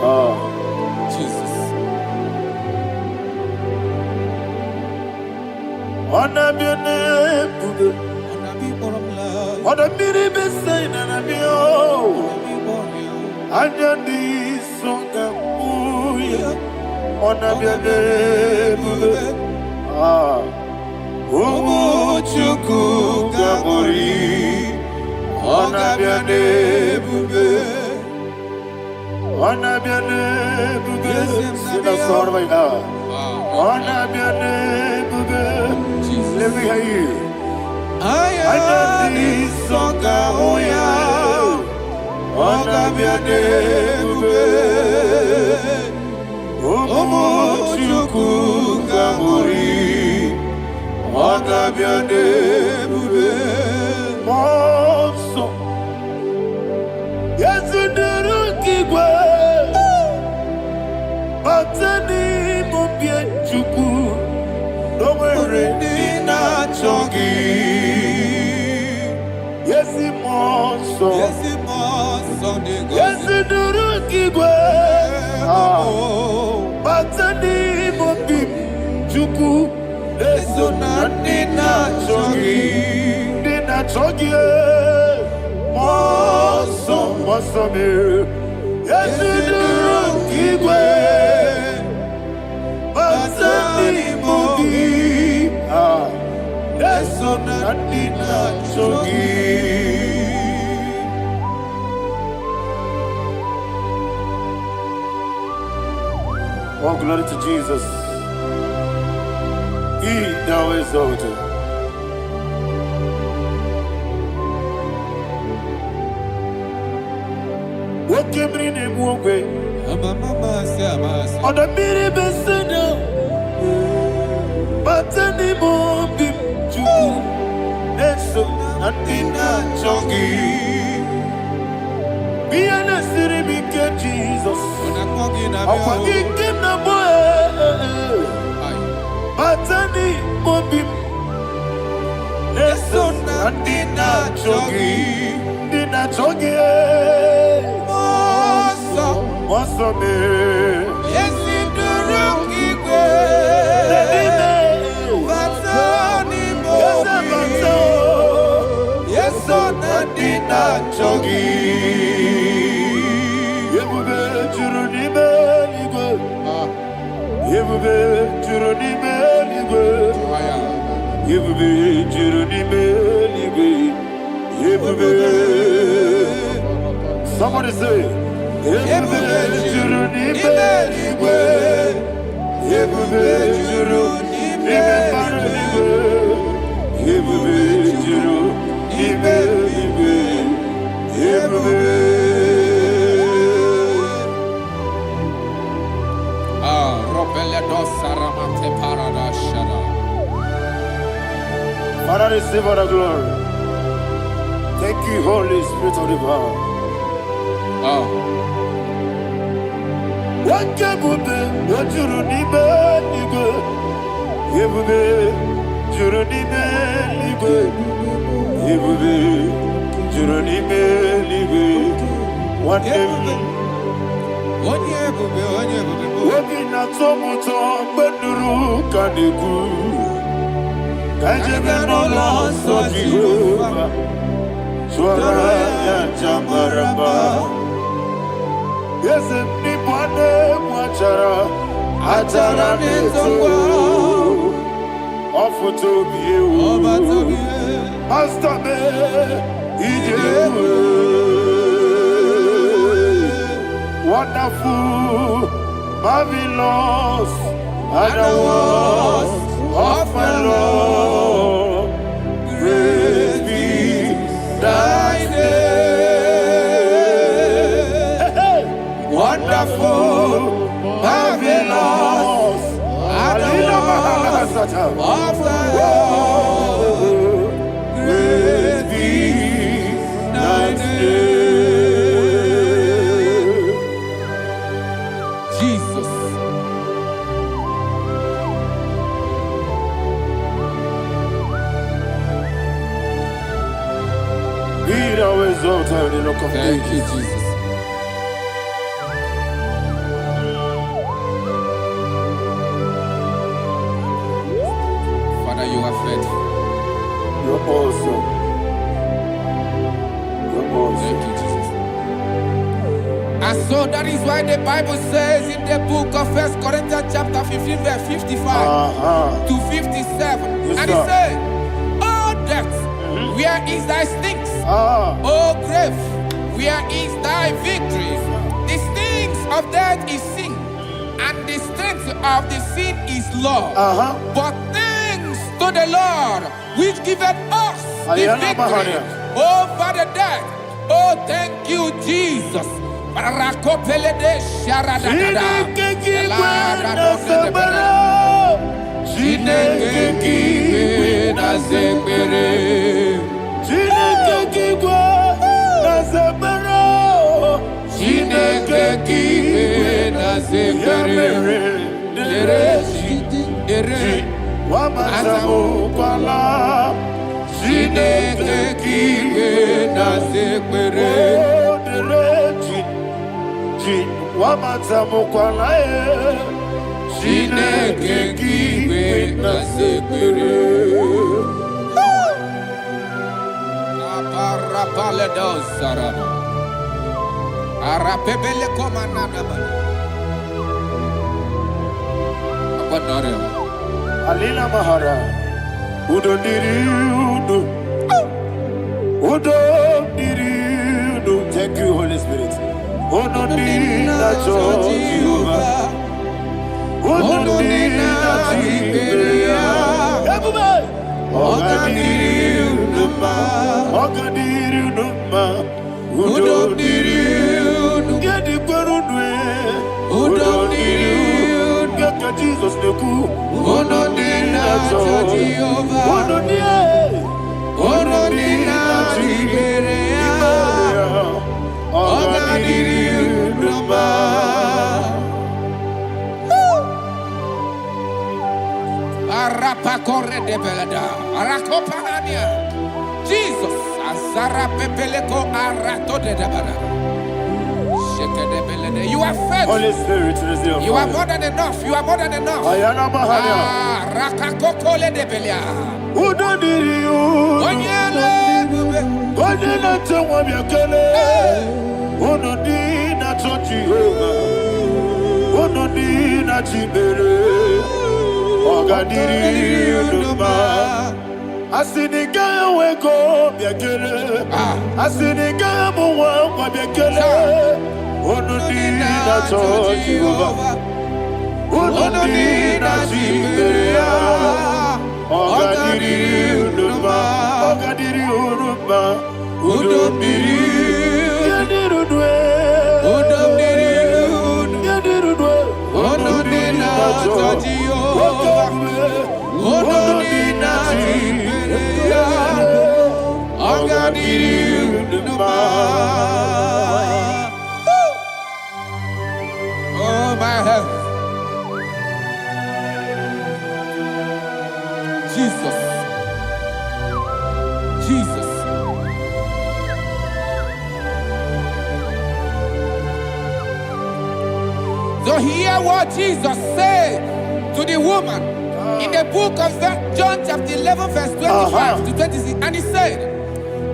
Ah. Jesus. Honor be your name, honor be the best sign, and I be oh, Anyandi songa muya, honor be your name, ah, Umu chuku gamburi, honor be your name. Honor be your name, sing a song right now. Honor be your name, let me hear you. Anyandi songa muya, honor be your name, Umu chuku gamburi, honor be your name, Monso, yes you do kigwe, batani mubye chuku, domere dina chongi, yesi monso, yesi duru kigwe, batani mubye chuku, leso na dina chongi, monso, monso me. Yes, you do, Kigwe. Basani Mogi. Ah, that's so Nadina Chogi. Oh, glory to Jesus. He thou exalted. What came in him one way? On the mini besino, but any more bim to Neso, Nadina Chogi. Be an assyri, Jesus. I'm forgetting the boy, but any more bim Neso, Nadina Chogi, Dina Chogi. What's up, man? Yes, you do wrong, Igwe. Yes, so Nadina Chogi. Yebube Juruni Beligwe. Yebube Juruni Beligwe. Yebube Juruni Beligwe. Yebube. Somebody say. Yebube Juruni Beligwe. Yebube Juruni Beligwe. Yebube Juruni Beligwe. Yebube. Ah, Robele Dosaramate Paradashada. Father, receive all the glory. Thank you, Holy Spirit of the power. Ah. What can we do? What you do? Yebube, Juruni Beligwe. Yebube, Juruni Beligwe. What them? Wobina tomuto beduru kaniku. Kajebe no loso Jehovah. Swara ya jamaraba. Yese ni bwane mwachara. Atara neto. Ofuto biyewu. Master me. Ijewu. Wonderful, marvelous, are the words of my Lord. Praise be thy name. Wonderful, marvelous, are the words of my Lord. Praise be thy name. Thank you, Jesus. Father, you are faithful. You're awesome. You're awesome. Thank you, Jesus. And so that is why the Bible says in the book of 1 Corinthians chapter 15, verse 55 to 57. Yes, and it says, "Oh death, where is thy stings? Oh grave, where is thy victory? The stings of death is sin, and the strength of the sin is law. But thanks to the Lord, which giveth us the victory over the death." Oh, thank you, Jesus. Alina Mahara, Udo Diriudo, Udo Diriudo. Thank you, Holy Spirit. Udo Diriudo, Udo Diriudo, everybody. Udo Diriudo, Udo Diriudo, get the Gurudwe, Udo Diriudo. Jesus the coup, Uno Dina Jehovah, Uno Dia, Uno Dina Tiberia, Oganiriuduma, Arapa Corre de Belada, Arakopania, Jesus, Azara Pepeleco, Arato de Dabada. You are faithful. Holy Spirit, you are more than enough. You are more than enough. Rakakokole de Belia. Udo diriu. Onyele. Onyele tewa biakele. Uno dina Jehovah. Uno dina Tibere. Ogadiriuduma. Asiniga weko biakele. Asiniga muwa biakele. Uno dina Jehovah. Uno dina Tibere. Ogadiriuduma. Ogadiriuduma. Udo diriu. Yadirudwe. Udo diriu. Yadirudwe. Uno dina Jehovah. Uno dina Tibere. Ogadiriuduma. Oh my heaven. Jesus. Jesus. So hear what Jesus said to the woman in the book of John chapter 11 verse 25 to 26. And he said,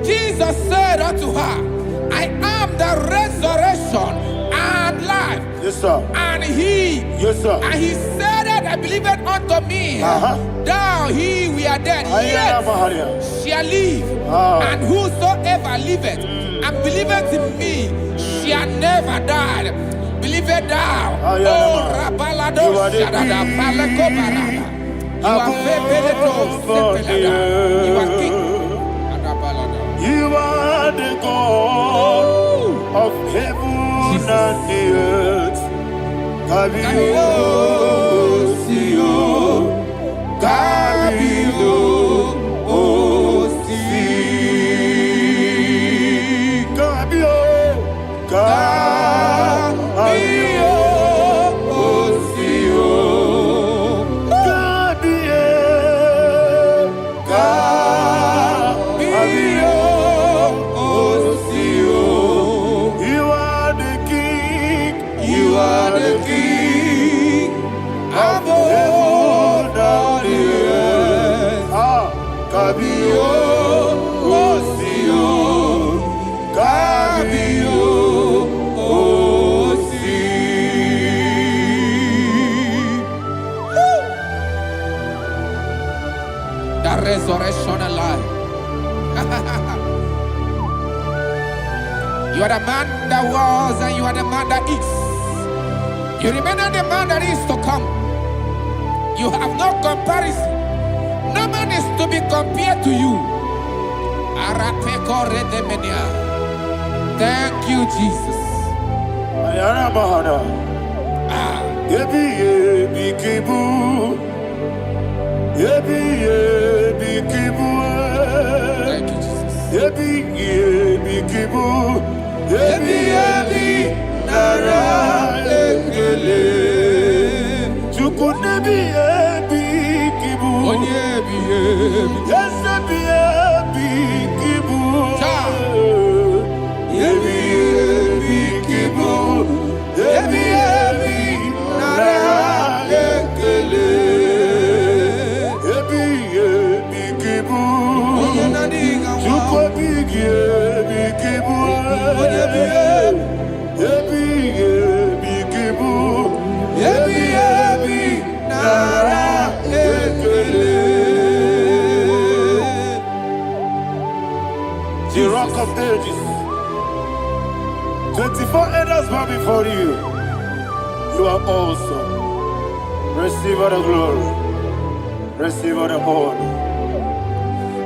Jesus said unto her, I am the resurrection and life. Yes, sir. And he, yes, sir. And he said that I believed unto me, thou he we are dead, yet shall live. And whosoever liveth and believeth in me shall never die. Believe it thou. Oh, Rabalado, Shadada, Palako Barada. You are You are king. You are the God of heaven and the earth. Kabio, Sio, Kabio, Si, Kabio, Kabio, Sio, Kabio, Sio. You are the king. You are the king. Above the earth. Kabio, Sio, Kabio, Si. The resurrection alive. You are the man that was and you are the man that is. You remember the man that is to come. You have no comparison. No man is to be compared to you. Thank you, Jesus. Thank you, Jesus. The rock of ages. 24 elders bow before you. You are awesome. Receive all the glory. Receive all the honor.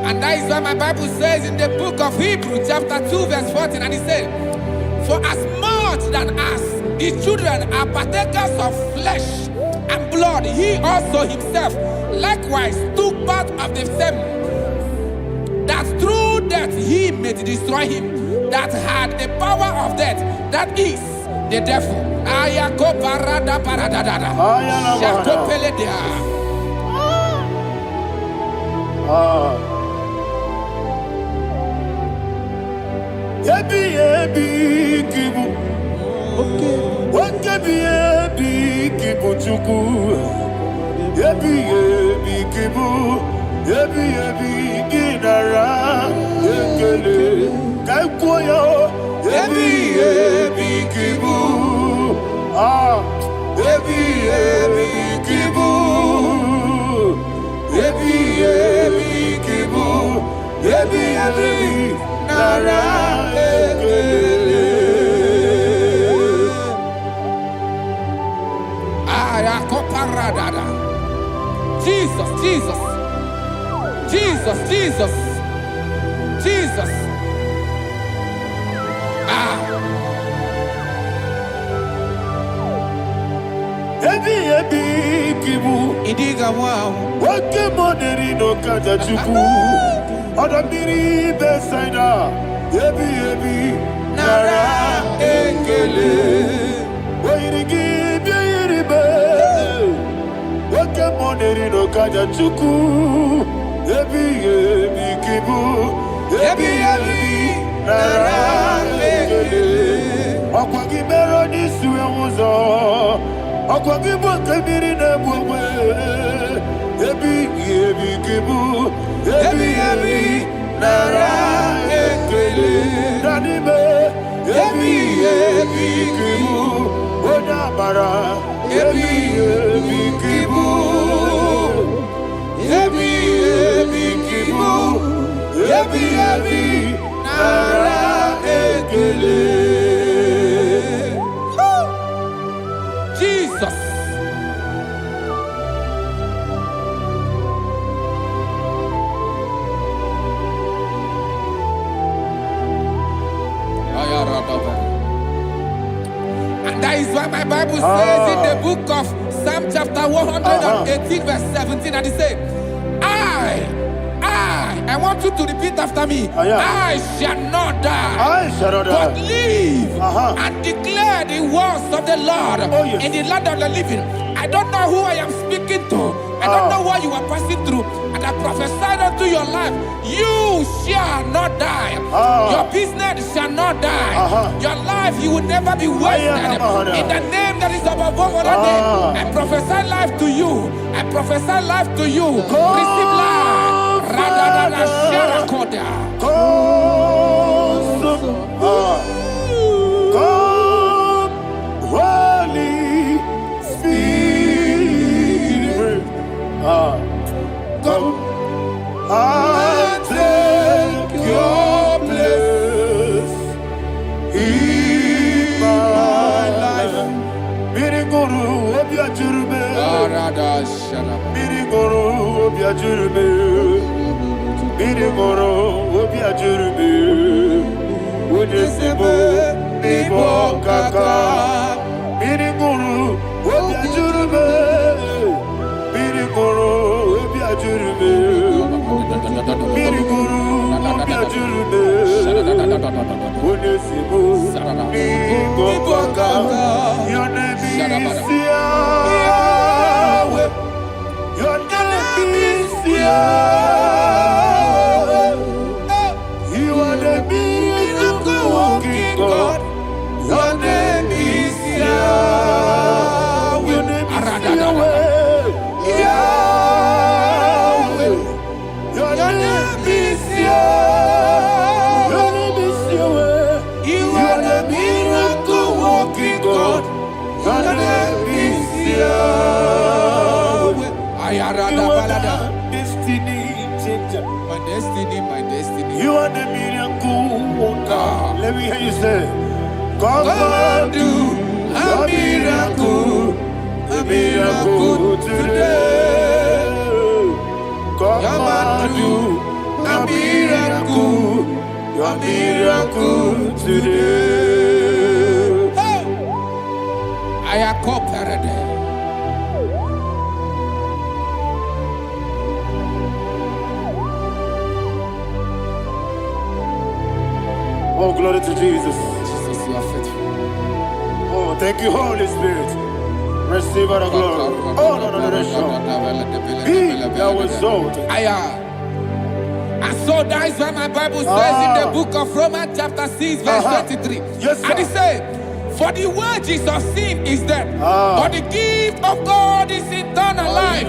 And that is what my Bible says in the book of Hebrews chapter 2 verse 14. And it said, for as much than us, the children are partakers of flesh and blood, he also himself likewise took part of the same, that through death he may destroy him that had the power of death, that is the devil. Jesus, Jesus, Jesus, Jesus, Jesus. Idiga wow. Wake money no kaja chuku. Adamiri besaida. Ebi nara ekele. Wairigi biiribe. Wake money no kaja chuku. Ebi kibu. Ebi nara ekele. Okwagi mero ni suwe muzo. Okwagi bote miri ne bwwe. Ebi kibu. Ebi nara ekele. Nanibe. Ebi kibu. Onabara. Ebi kibu. Ebi kibu. Ebi nara ekele. Jesus. And that is why my Bible says in the book of Psalm chapter 118 verse 17, and it says, I want you to repeat after me. I shall not die, but live and declare the words of the Lord in the land of the living. I don't know who I am speaking to. I don't know what you are passing through. And I prophesy unto your life, you shall not die. Your business shall not die. Your life, you will never be wasted. In the name that is above all other name, I prophesy life to you. I prophesy life to you. Receive life. Radadada Sharakoda. Come, Holy Spirit. Come and take your place in my life. Miriguru obiajurube. Miriguru obiajurube. Miriguru obiajurube. Udesibo nibo kaka. Miriguru obiajurube. Miriguru obiajurube. Miriguru obiajurube. Udesibo nibo kaka. Your name is Yahweh. Your name is Yahweh. You are the miracle working God. Your name is Yahweh. Your name is Yahweh. Yahweh. Your name is Yahweh. Your name is Yahweh. You are the miracle working God. Your name is Yahweh. You are the destiny changer. My destiny. You are the miracle worker. Let me hear you say, come and do a miracle today. Come and do a miracle today. I am cooperative. Oh, glory to Jesus. Jesus, you are faithful. Oh, thank you, Holy Spirit. Receive all the glory. Oh, no, Be thou exalted. And so that is why my Bible says in the book of Romans chapter 6 verse 23. Yes, sir. And it says, for the wages of sin is death, but the gift of God is eternal life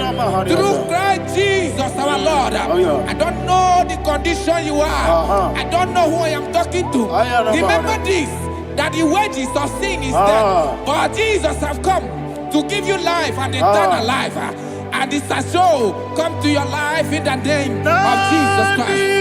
through Christ Jesus our Lord. I don't know the condition you are. I don't know who I am talking to. Remember this, that the wages of sin is death, but Jesus have come to give you life and eternal life. And this shall come to your life in the name of Jesus Christ.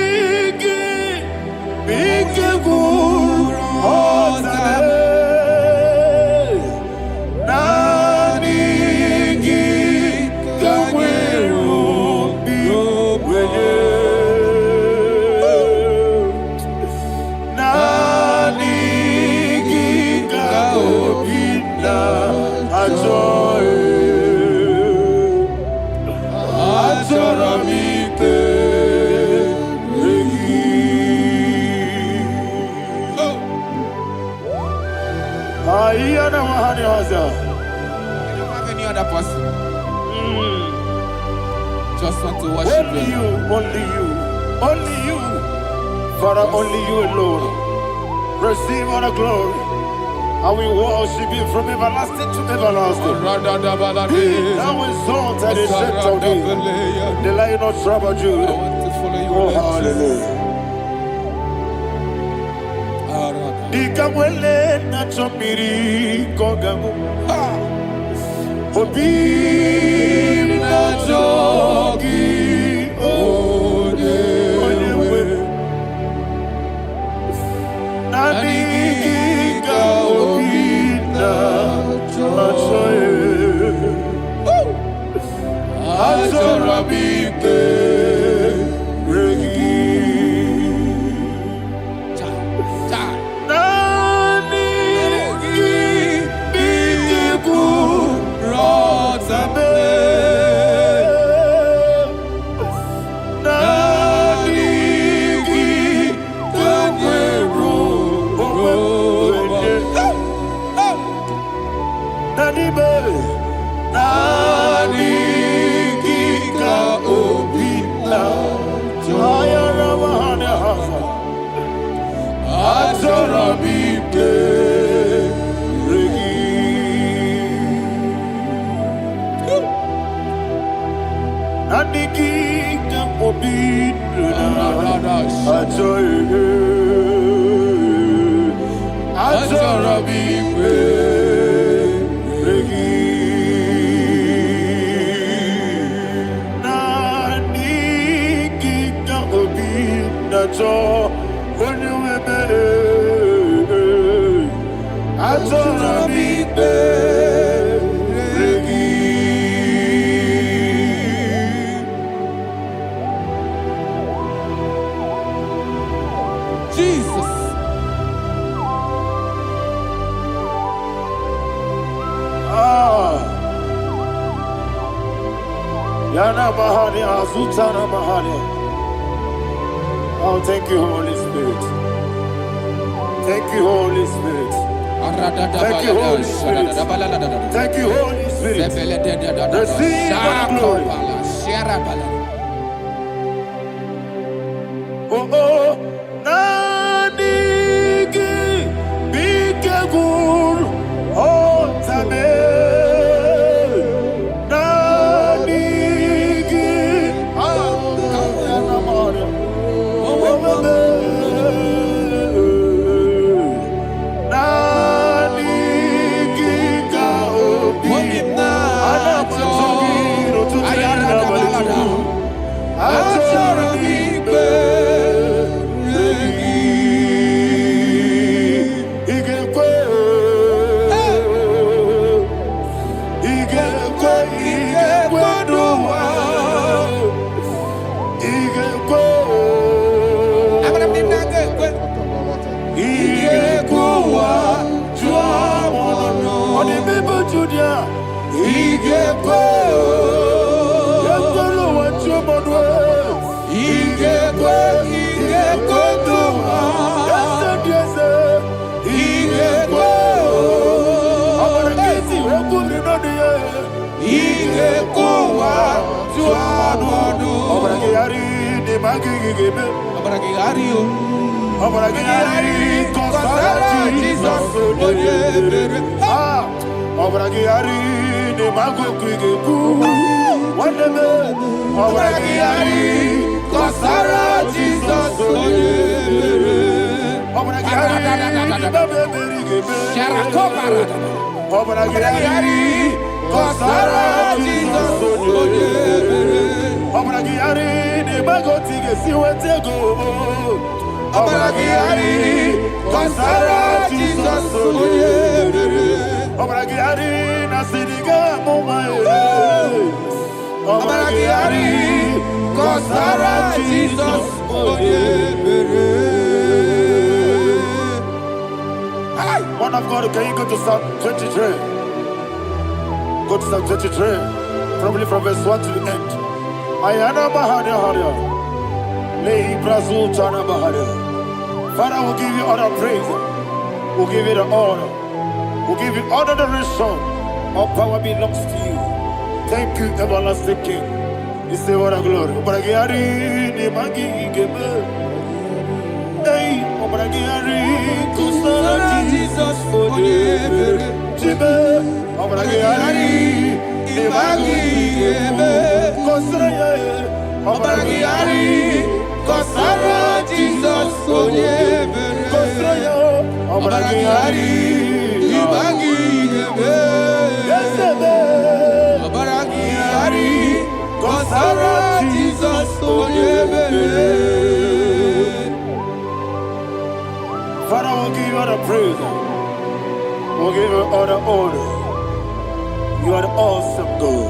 I don't have any other person. Just want to worship only you, only you, Father, only you alone. Receive all the glory, And we worship Him from everlasting to everlasting. Be thou exalted and set of thee, the Lion of tribe of Judah. Oh, hallelujah. Dikamwele na chomiri kogamu. Obi na jogi onewe. Nani ka obi na jogi. Azorabike regi. Oh, thank you, Holy Spirit. Thank you, Holy Spirit. Thank you, Holy Spirit. Thank you, Holy Spirit. Receive my glory. Oh, oh, Nanigi, Bikagur, oh, Tame. Man of God, can you go to Psalm 23? Go to Psalm 23, probably from verse 1 to the end. Ayana Bahada Haria. Lehi Brazil Chana Bahada. Father, we'll give you all the praise. We'll give you the honor. We'll give you all the adoration. All power belongs to you. Thank you, everlasting King. You say what a glory. Hey, Obragiari, Kusara Jesus, Onyebere. Jibe, Obragiari, Ibagi, Kosara, Obragiari, Kosara Jesus, Onyebere. Kosara, Obragiari, Ibagi, Yesebe, Obragiari, Kosara Jesus, Onyebere. Father, we'll give you all the praise. We'll give you all the honor. You are the awesome God.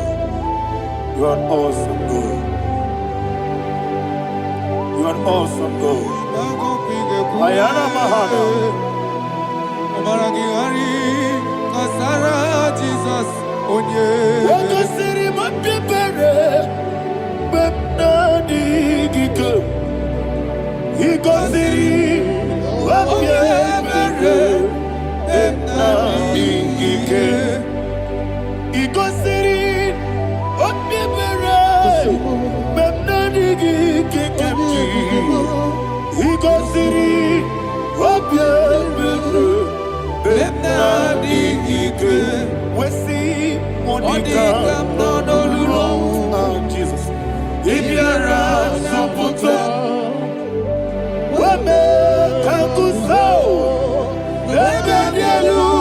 You are awesome God. You are awesome God. Ayana Mahana. Kasara Jesus. Onye. Waka siri mapipere. Bepna digike. Iko siri. Wapyebere. Bepna digike. Iko siri. Wapyebere. Bepna digike. Iko siri. Wapyebere. Bepna digike. Wesi Monica. Oh, Jesus. Ibiara Sopoto. Wame Kankuso. Ebedielu.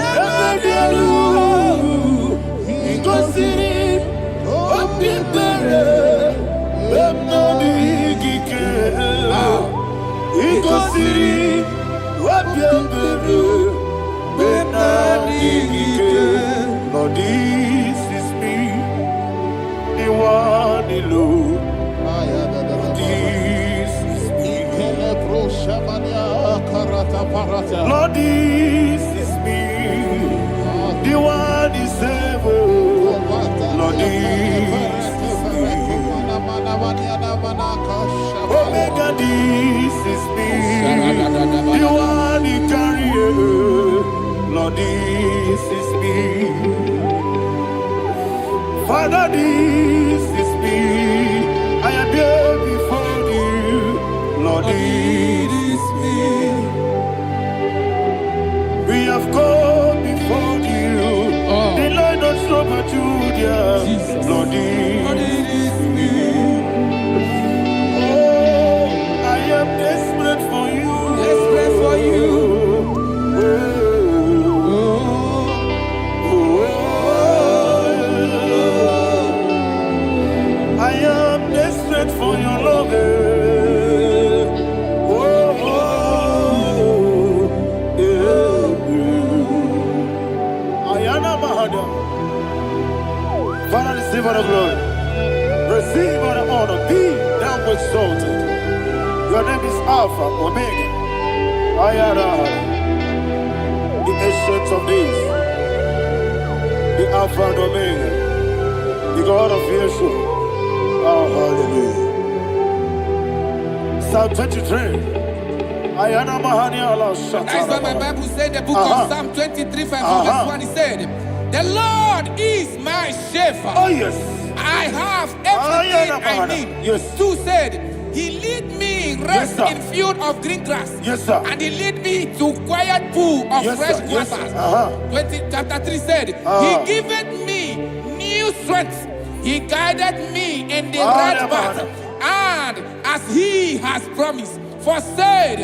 Ebedielu. Igosiri. Opibere. Bemnadigike. Igosiri. Opibere. Bemnadigike. Lord, this is me. The one alone. This is me. Lord, this is me. The one is able. Lord, this is me. Omega, this is me. The one you carry. Lord, this is me. Father, this is me. I am here before you. Lord, this is me. We have come before you. The Lord not so much Judah. Lord, this is me. Oh, I am desperate for you. Desperate for you. I am desperate for your love. Ayana Mahada. Father, receive all the glory. Receive all the honor. Be thou exalted. Your name is Alpha, Omega. Ayana. The ancient of days. The Alpha and Omega. The God of Yeshua. Oh, hallelujah. Psalm 23. Ayana Mahani Allah Shata. That's what my Bible said, the book of Psalm 23, verse 1. It said, the Lord is my shepherd. Oh, yes. I have everything I need. Yes. 2 said, he lead me rest in field of green grass. Yes, sir. And he lead me to quiet pool of fresh waters. Chapter 3 said, he giveth me new strength. He guided me in the right path, and as he has promised, for said,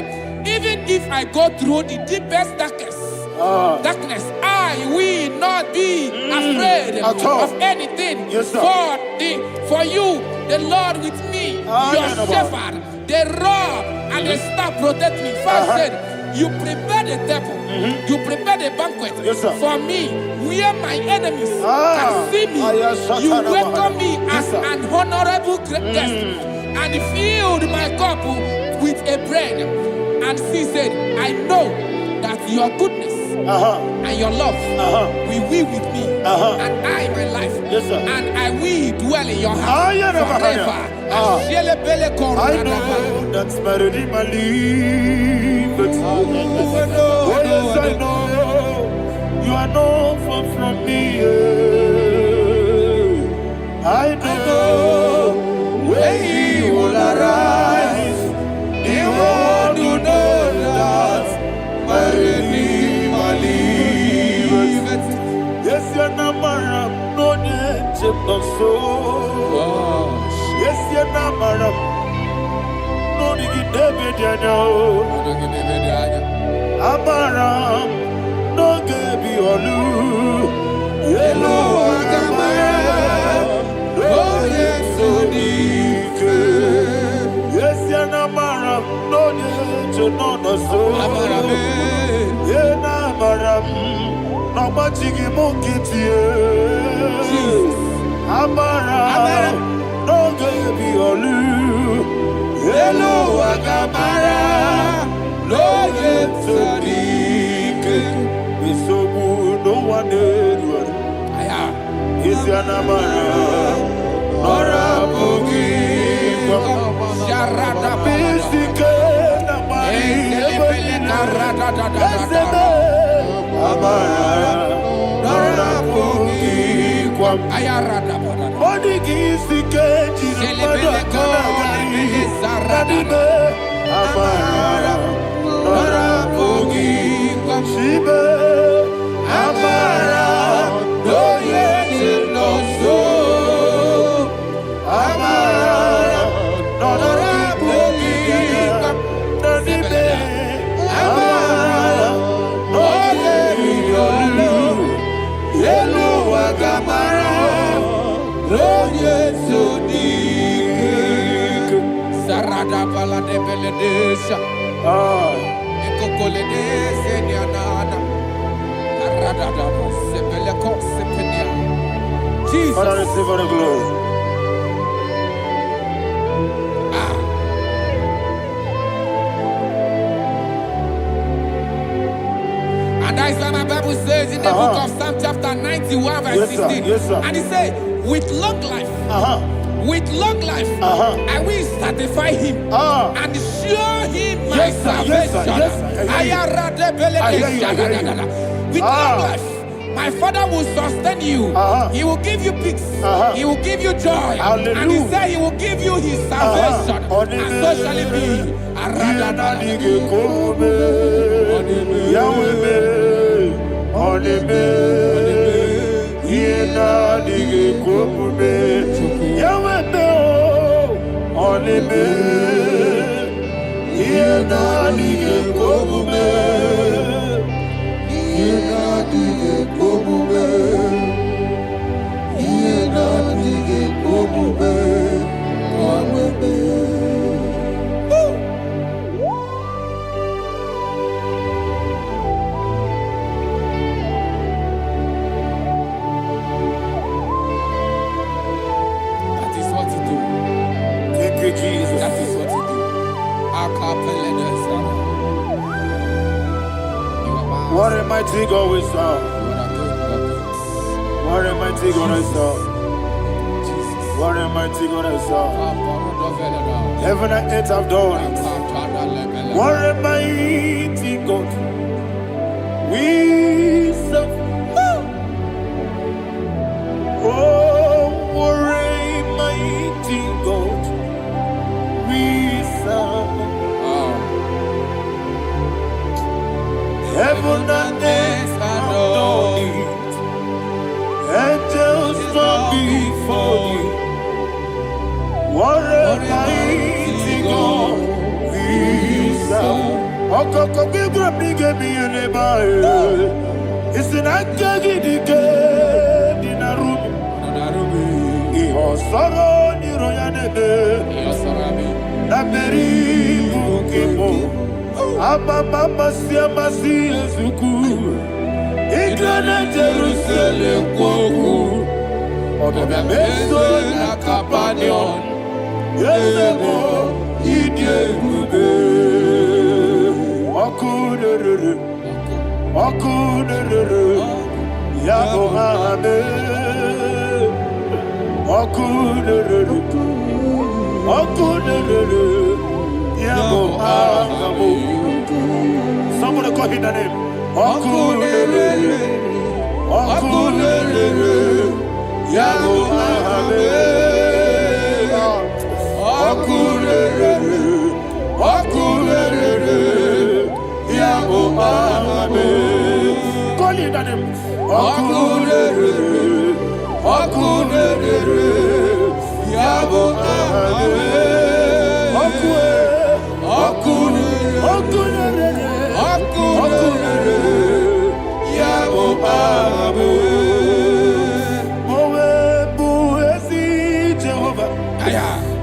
even if I go through the deepest darkness, I will not be afraid of anything. Yes, for you, the Lord with me, your shepherd, the rod and the staff protect me. First said, you prepare the table, you prepare the banquet for me, where my enemies can see me. You welcome me as an honorable guest, and filled my cup with a bread. And she said, I know that your goodness and your love will be with me, and I, my life, and I will dwell in your house forever. I know that's better than my life. Oh, yes, I know you are not far from me. I know where he will arise. you namaram. No digi David yanyo. Amaram. No gebi olu. Yelo agamara. No yesodike. Yes you namaram. No yecho no no so. Amaram. Ye namaram. No machigi mukiti. Amaram. No gebi olu. Yelo agamara. No yesodike. Isobu no one edward. Is yanamara. Nora bugi. Sharada Bisike namari. Esebe. Amara. Nora bugi. Ayarada. Body gisike. Jina kanagari. Nadibe. Amara. Nora bugi. Shibe. Amara. No yes no so. Amara. Nora bugi. Nadibe. Amara. No yes no. Yelo agamara. No yes so dik. Sarada bala de beledesha. Ekokolede senyanana. Arada sebeleko sepenia. Jesus. Father, receive all the glory. And that is why my Bible says in the book of Psalm chapter 91 verse 16. Yes, sir. And it says, with long life, I will satisfy him and show him my salvation. With long life, my Father will sustain you. He will give you peace. He will give you joy. Hallelujah. And he said he will give you his salvation. And so shall it be. That is what he do. Thank you, Jesus. That is what he do. What a mighty God we serve. What a mighty God I serve. What a mighty God I serve. Heaven and earth have done it. What a mighty God we serve. Oh, what a mighty God we serve. Heaven and earth have done it. Angels bow before you. What a mighty God we serve. Okoko bigro bige mi eleba. It's an akagi dike dinarubi. Iho soro ni royanebe. Naberi bukimo. Ababa siama si ezuku. Iglana Jerusalem kwoku. Odobe meso na kapanion. Yesemo idie gube. Okunere. Yago hame. Okunere. Yago hame. Somebody call him the name. Okunere. Yago hame. Okunere. Yago hame. Call him the name. Okunere. Yago hame.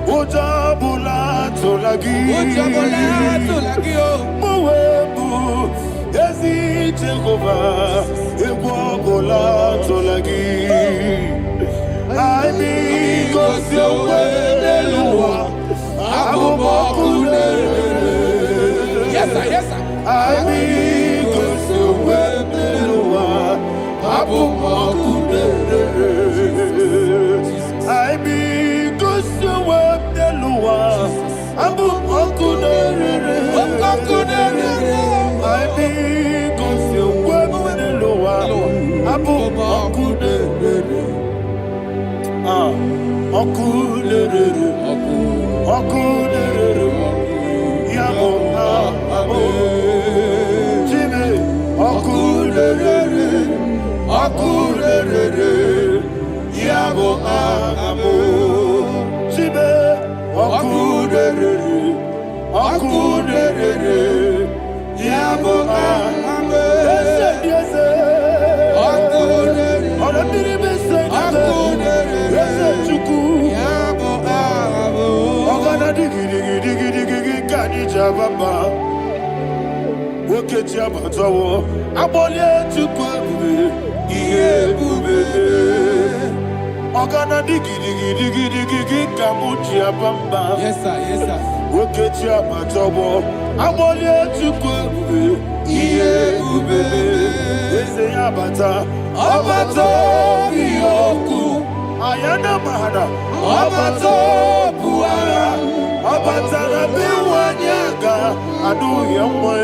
Ojabula tolagi. Mowebu ezi Jehovah. Ebobola tolagi. Ami kosyowe neluwa. Abubakune. Yes, sir. Yes, sir. Ami kosyowe neluwa. Abubakune. Ami kosyowe neluwa. Abubakune. Ami kosyowe neluwa. Abubakune. Okulere, yabo abo, Jimmy, okulere, yabo abo, Jimmy, okulere, yabo abo, yes, okulere, okulere, digi kanija baba woke ti abatawo abole tukwu ebube ihe ebube ogana digi kamuji abamba. Yes, sir. Yes, sir. Woke ti abatawo abole tukwu ebube ihe ebube eze abata biyoku ayana mahana abato buara abatara biwanyaga adu yamwe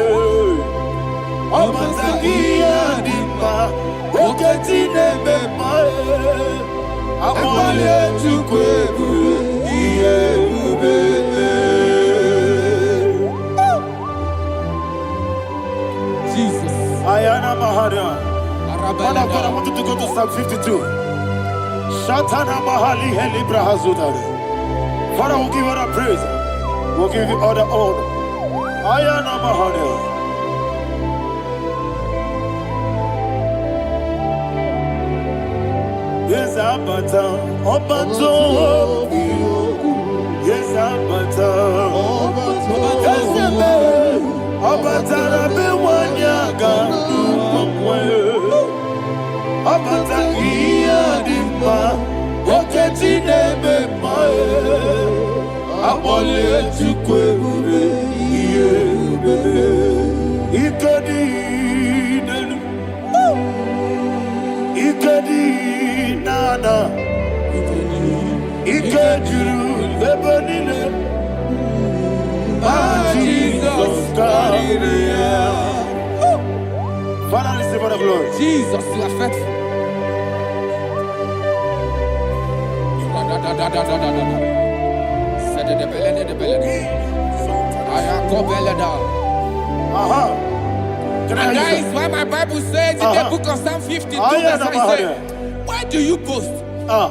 abata iya dimba oketi nebe mae abale tukwebu iye ube. Jesus. Ayana mahana. Father, I want you to go to Psalm 52. Shatana Mahali Helibra Hazudare. Father, we'll give you all the praise. We'll give you all the honor. Ayana Mahali. Yes, Abata. Obato. Yes, Abata. Yes, Abata. Rabe Wanyaga. Abata iya dimba, oketi nebe mae, abole tukwe ube iye ube. Ikedi nana, ikediru lebanile. Jesus God. Father, receive all the glory. Jesus, you are faithful. And that is why my Bible says in the book of Psalm 52, verse 3, why do you boast?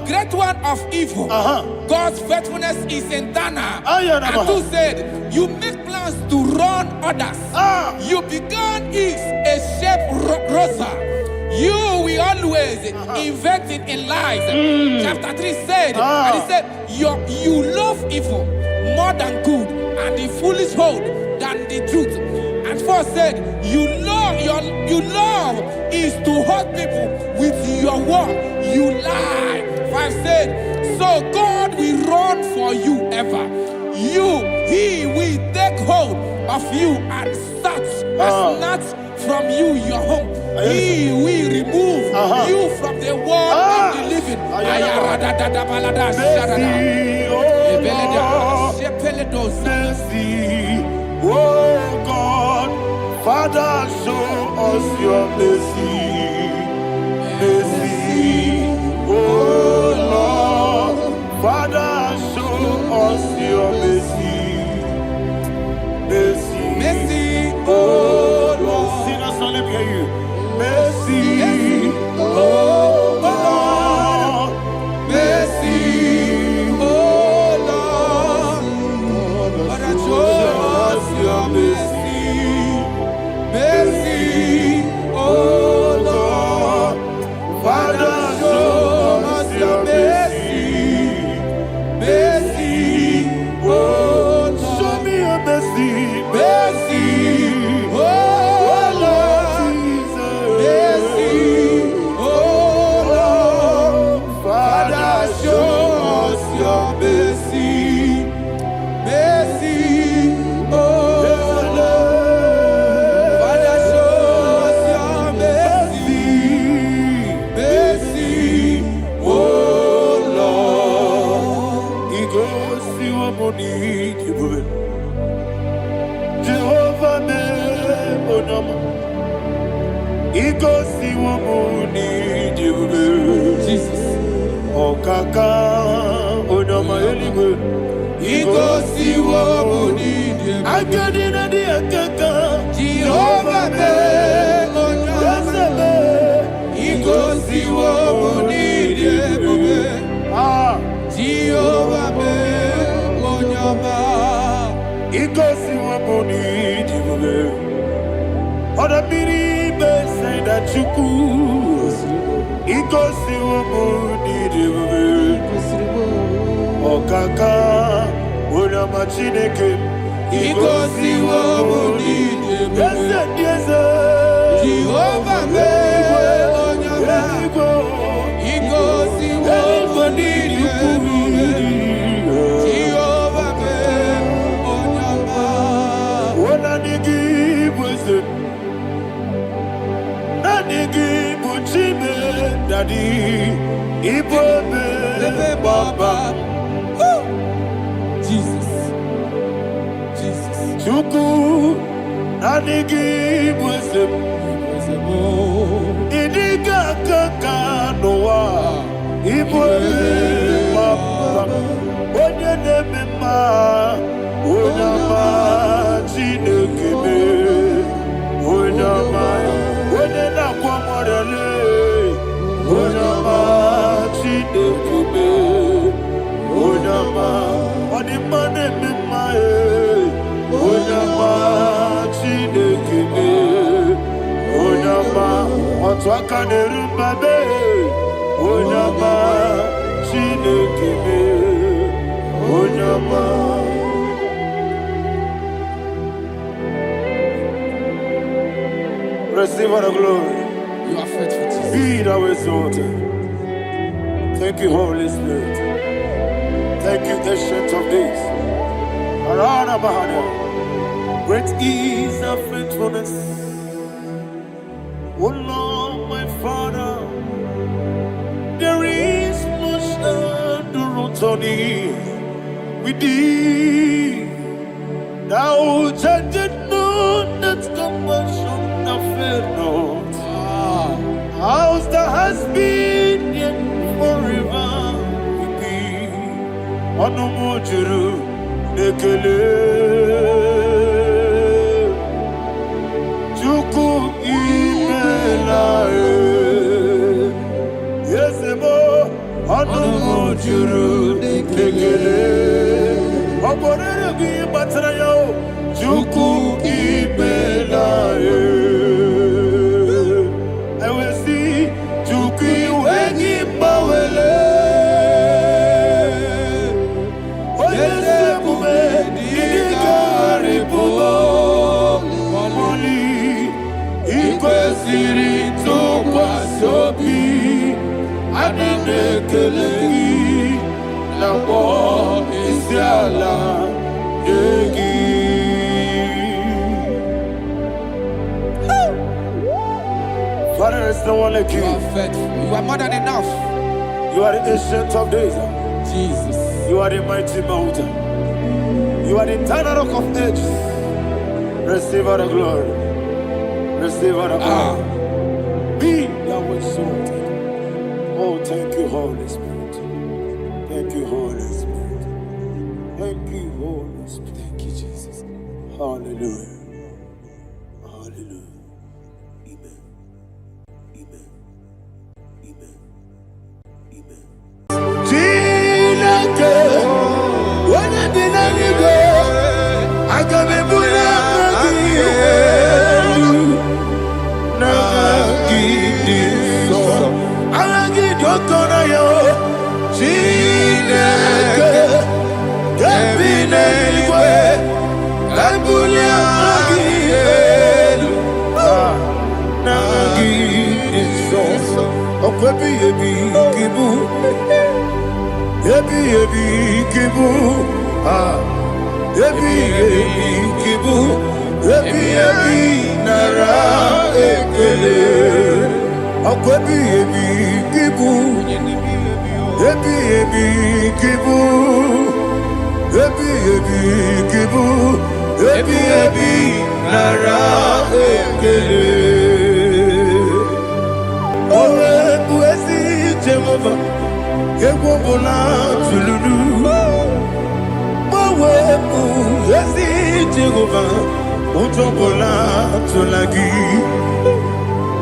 Great one of evil. God's faithfulness is eternal. And two said, you make plans to run others. You began is a shape rosa. You will always invent it in lies. Chapter 3 said, and he said, you love evil more than good, and the foolish hold than the truth. And 4 said, you love is to hurt people with your word. You lie. 5 said, so God will run for you ever. He will take hold of you and snatch from you your home. He will remove you from the world of the living. Oh God, Father, show us your mercy. Oh Lord, Father, show us your mercy. Oh Lord, sinners only hear you. Mercy, oh Lord, mercy, oh Lord, Father, show us your mercy, oh wamuni jibube. Jehovah me onama. Igosi wamuni jibube. Jesus. Okaka onama eligwe. Igosi wamuni jibube. Agadina di akaka. Jehovah me onama. Igosi wamuni jibube. Jehovah me onama. Igosi wamuni jibube. Oda biri bese da chuku. Igosi wamuni jibube. Okaka onama chineke. Igosi wamuni jibube. Yes. Jehovah me onama. Igosi wamuni jibube. Jehovah me onama. Wona nigi bwese. Na nigi buchime dadi. Ibobe baba. Jesus. Jesus. Chuku. Na nigi bwese. Idiga kaka noa. Ibobe baba. Onye nemema. Onama chinekebe. Onama. Onye nakwa morele. Onama chinekebe. Onama. Onimane mema Onama chinekebe. Onama. Otwaka nerumbabe. Onama chinekebe. Onama. Receive all the glory. You are faithful, Jesus. Be thou exalted. Thank you, Holy Spirit. Thank you, Ancient of Days. Arana Bahana. Great is thy faithfulness. O Lord, my Father, there is no shadow on thee. With thee, thou judgest not that compassion that fail not. House that has been yet forever with thee. Onomojuru nekele. Chuku imelae. Yesemo. Onomojuru nekele. Oborere gi batrayo. Chuku imelae. Father, is no one like you. You are faithful. You are more than enough. You are the Ancient of Days. Jesus. You are the mighty mountain. You are the eternal rock of ages. Receive all the glory. Receive all the honor. Be thou exalted. Oh, thank you, Holy Spirit. Thank you, Holy Spirit. Thank you, Holy Spirit. Thank you, Jesus. Hallelujah. Hallelujah. Amen. Amen. Amen. Amen. Tinake, when I did not go, I got me put up again. Nagidi, I get your corner. Tinake, get me anywhere. Kabulia again. Nagidi, so. Okwebi ebi kibu, ebi kibu, ebi kibu, ebi nara ekele. Okwebi ebi kibu, ebi kibu, ebi ebi kibu, ebi ebi nara ekele. Owe buesi Jehova, egwobola tululu. Owe buesi Jehova, utobola tulagi.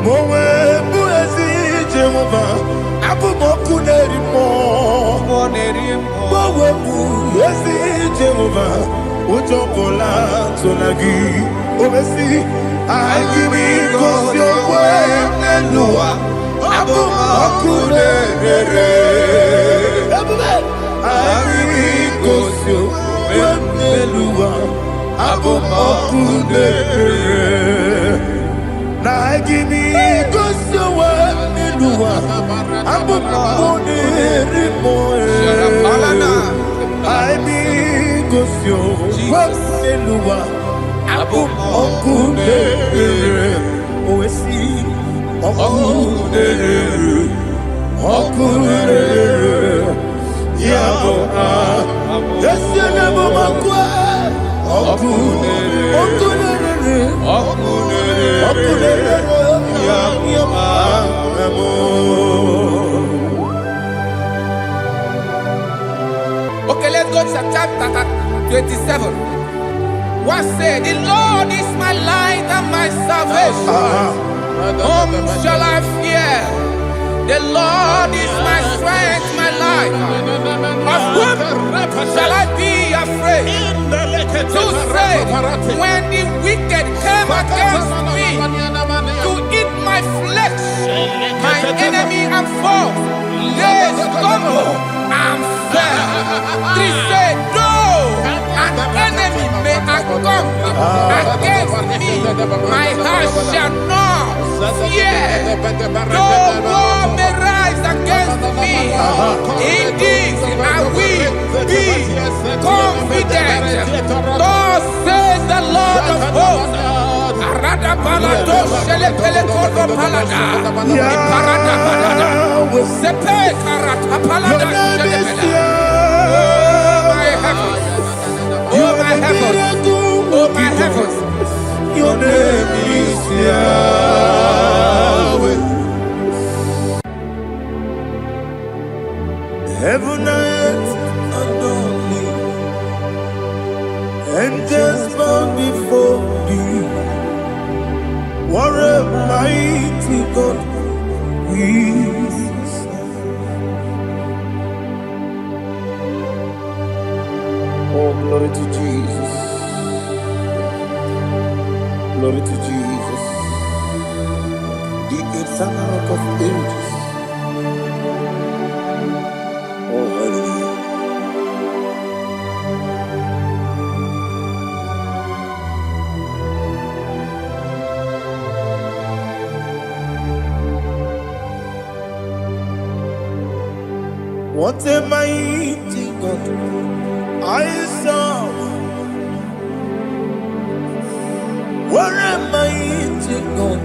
Mowe buesi Jehova, abumoku nerimo. Mowe buesi Jehova, utobola tulagi. Obesi, IGBO Nelua, abumoku nerere. IGBO Nelua, abumoku nerere. Na IGBO Nelua, abumoku nerimo. IGBO Nelua, abumoku nerere. Oesi, oku nerere, oku nerere. Yabo Yesu nebo makwa, oku nerere, oku nerere, oku nerere. Yabo amo. Okay, let's go to chapter 27. What said? The Lord is my light and my salvation. Whom shall I fear? The Lord is my strength, my life. Of whom shall I be afraid? To say, when the wicked came against me to eat my flesh, my enemy and foe, they stumble and fell. Three said, though an enemy may come against me, my heart shall not fear. Though war may rise against me, in this I will be confident. Thus says the Lord of hosts. Arada balado shele pele kodo palada. Iparada balada. Sepe karata palada shele pele. Oh my heavens. Oh my heavens. Oh my heavens. Your name is Yahweh. Heaven and earth adore me, angels bow before thee. What a mighty God we serve. Oh, glory to Jesus. Glory to Jesus. The eternal rock of ages. Oh, hallelujah. What a mighty God I serve. What a mighty God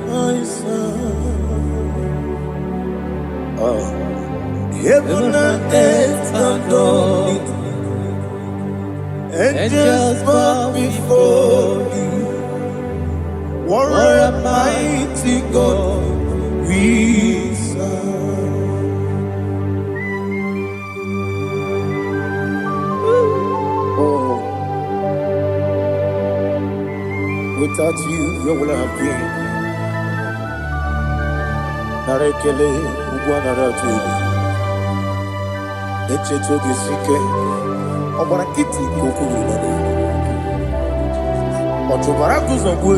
I serve. Oh. Heaven and earth adore it, angels bow before thee. What a mighty God we serve. Oh, without you, where would I have been? Narekele, Ugwanaratu. Echetoge sike, ọgbara kiti kokuru nade. Ọtụbara guzogbu.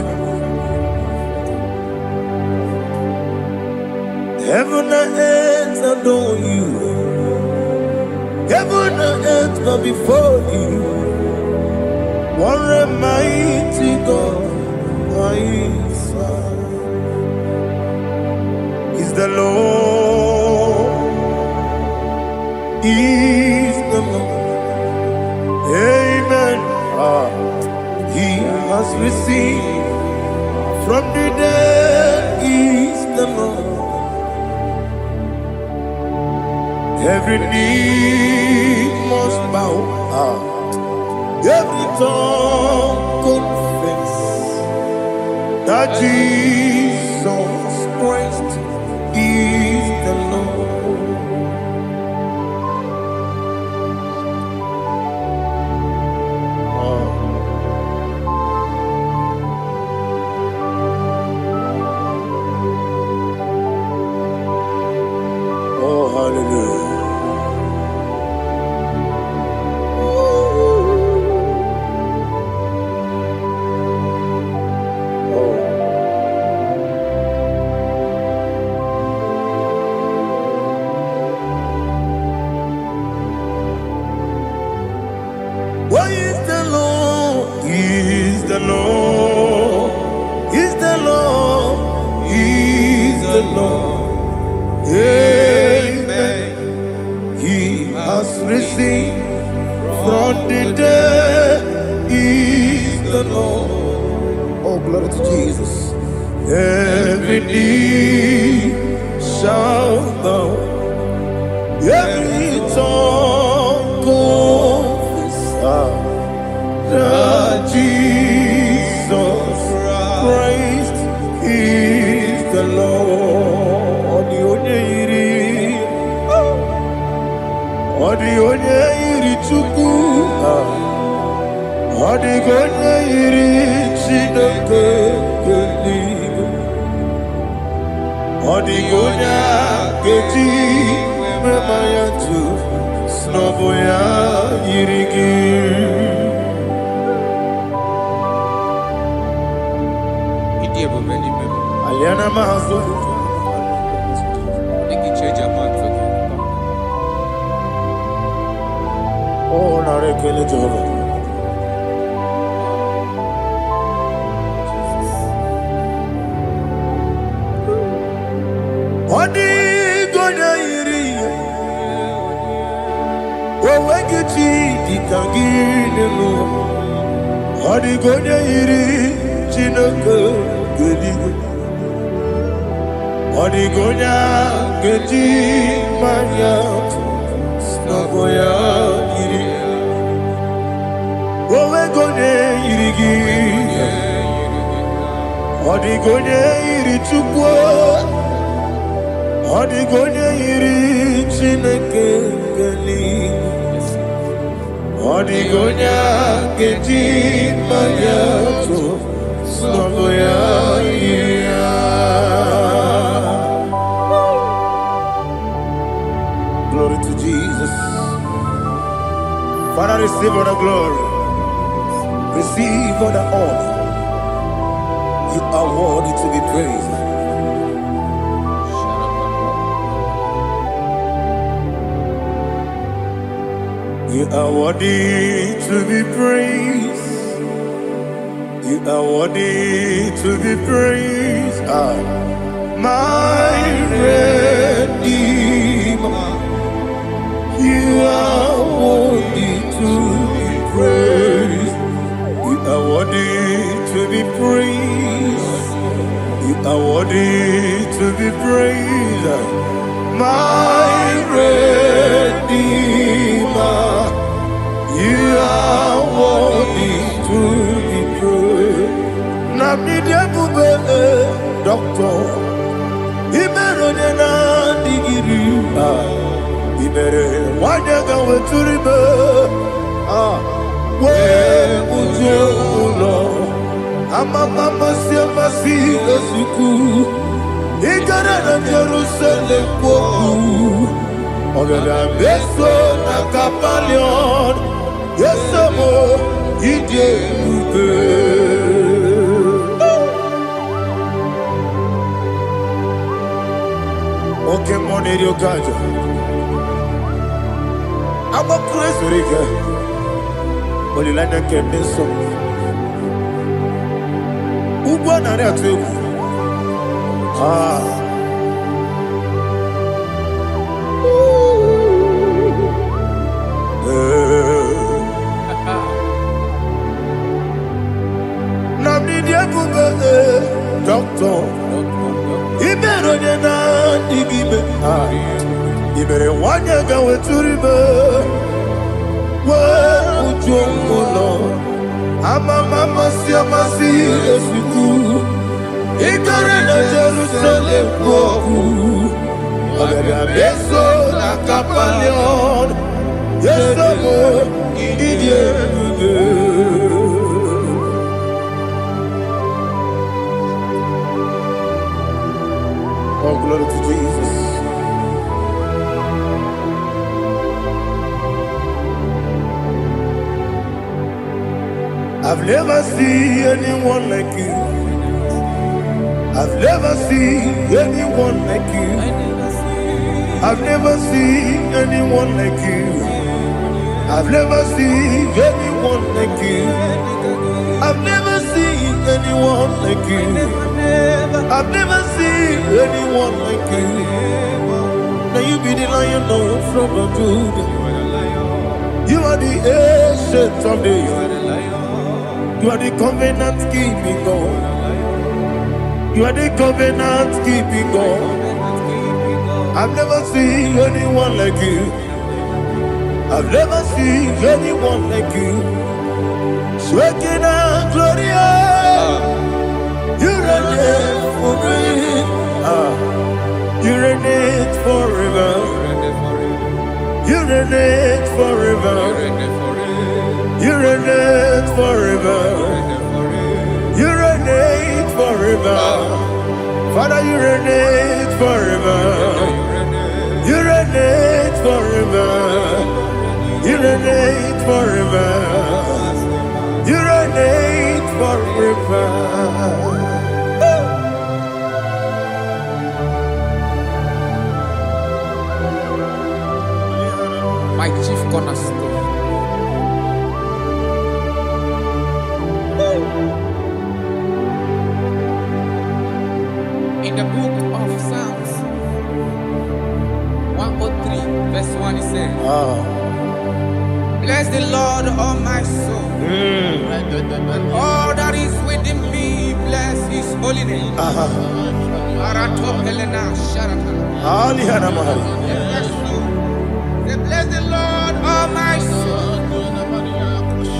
Heaven and earth adore you. Heaven and earth bow before you. What a mighty God I serve. Is the Lord. Is the Lord. Amen. He has received from the dead. Is the Lord. Every knee must bow Every tongue confess that Jesus Christ is the Lord. Oh, hallelujah. Why is the Lord? He is the Lord. He's the Lord. He's the Lord. Amen. He has risen from the dead. He's the Lord. Oh, glory to Jesus. Every knee shall bow. Every tongue confess that Jesus Christ is the Lord. Odi onye iri Chukwu, odi onye iri Chineke eluigwe, odi onye ga-eji mema ya tu n'ọbụ ya yiri gị. Aliana mazo oh narekele Jehova. Odi gonya yiri owegichi ditagine no. Odi gonya yiri Chineke eluigwe, odi gonya geji manya n'ọbụ ya yiri. Owe gonya yiri gị, odi gonya yiri Chukwu, odi gonya yiri Chineke eluigwe, odi gonya geji manya n'ọbụ ya yiri. Glory to Jesus. Father, receive all the glory. Receive all the honor. You are worthy to be praised. You are worthy to be praised. You are worthy to be praised. My Redeemer. You are worthy to be praised. You are worthy to be praised. You are worthy to be praised. My Redeemer. You are worthy to be praised. Namidia bube doctor. Imeronena digiri. Ibere wanyaga weturibe we ujo ulo amama masi esuku igara na Jerusalem kwoku ogada beso na kapalion yesemo ide ube oke moneri okajo. I'm a praise Riga. Only like a candy song. Ubana Ratu. Namnidia Buba, doctor. Iberonena, Digibe. Ibere Wanya go to river. mama siamasi esiku. Ikare na Jerusalem boku. Agara beso na kapalion. Yesomo idie. Oh, glory to Jesus. I've never seen anyone like you. I've never seen anyone like you. I've never seen anyone like you. I've never seen anyone like you. I've never seen anyone like you. I've never seen anyone like you. Now you be the lion from the Judah. You are the ancient of days. You are the covenant keeping God. You are the covenant keeping God. I've never seen anyone like you. I've never seen anyone like you. Shaking and glorious. You reign forever. You reign forever. You reign forever. You reign forever. You reign forever. Father, you reign forever. You reign forever. You reign forever. You reign forever. My chief cornerstone. In the book of Psalms 103, verse 1, it says, bless the Lord, all my soul, and all that is within me, bless his holy name. Bless the Lord, all my soul,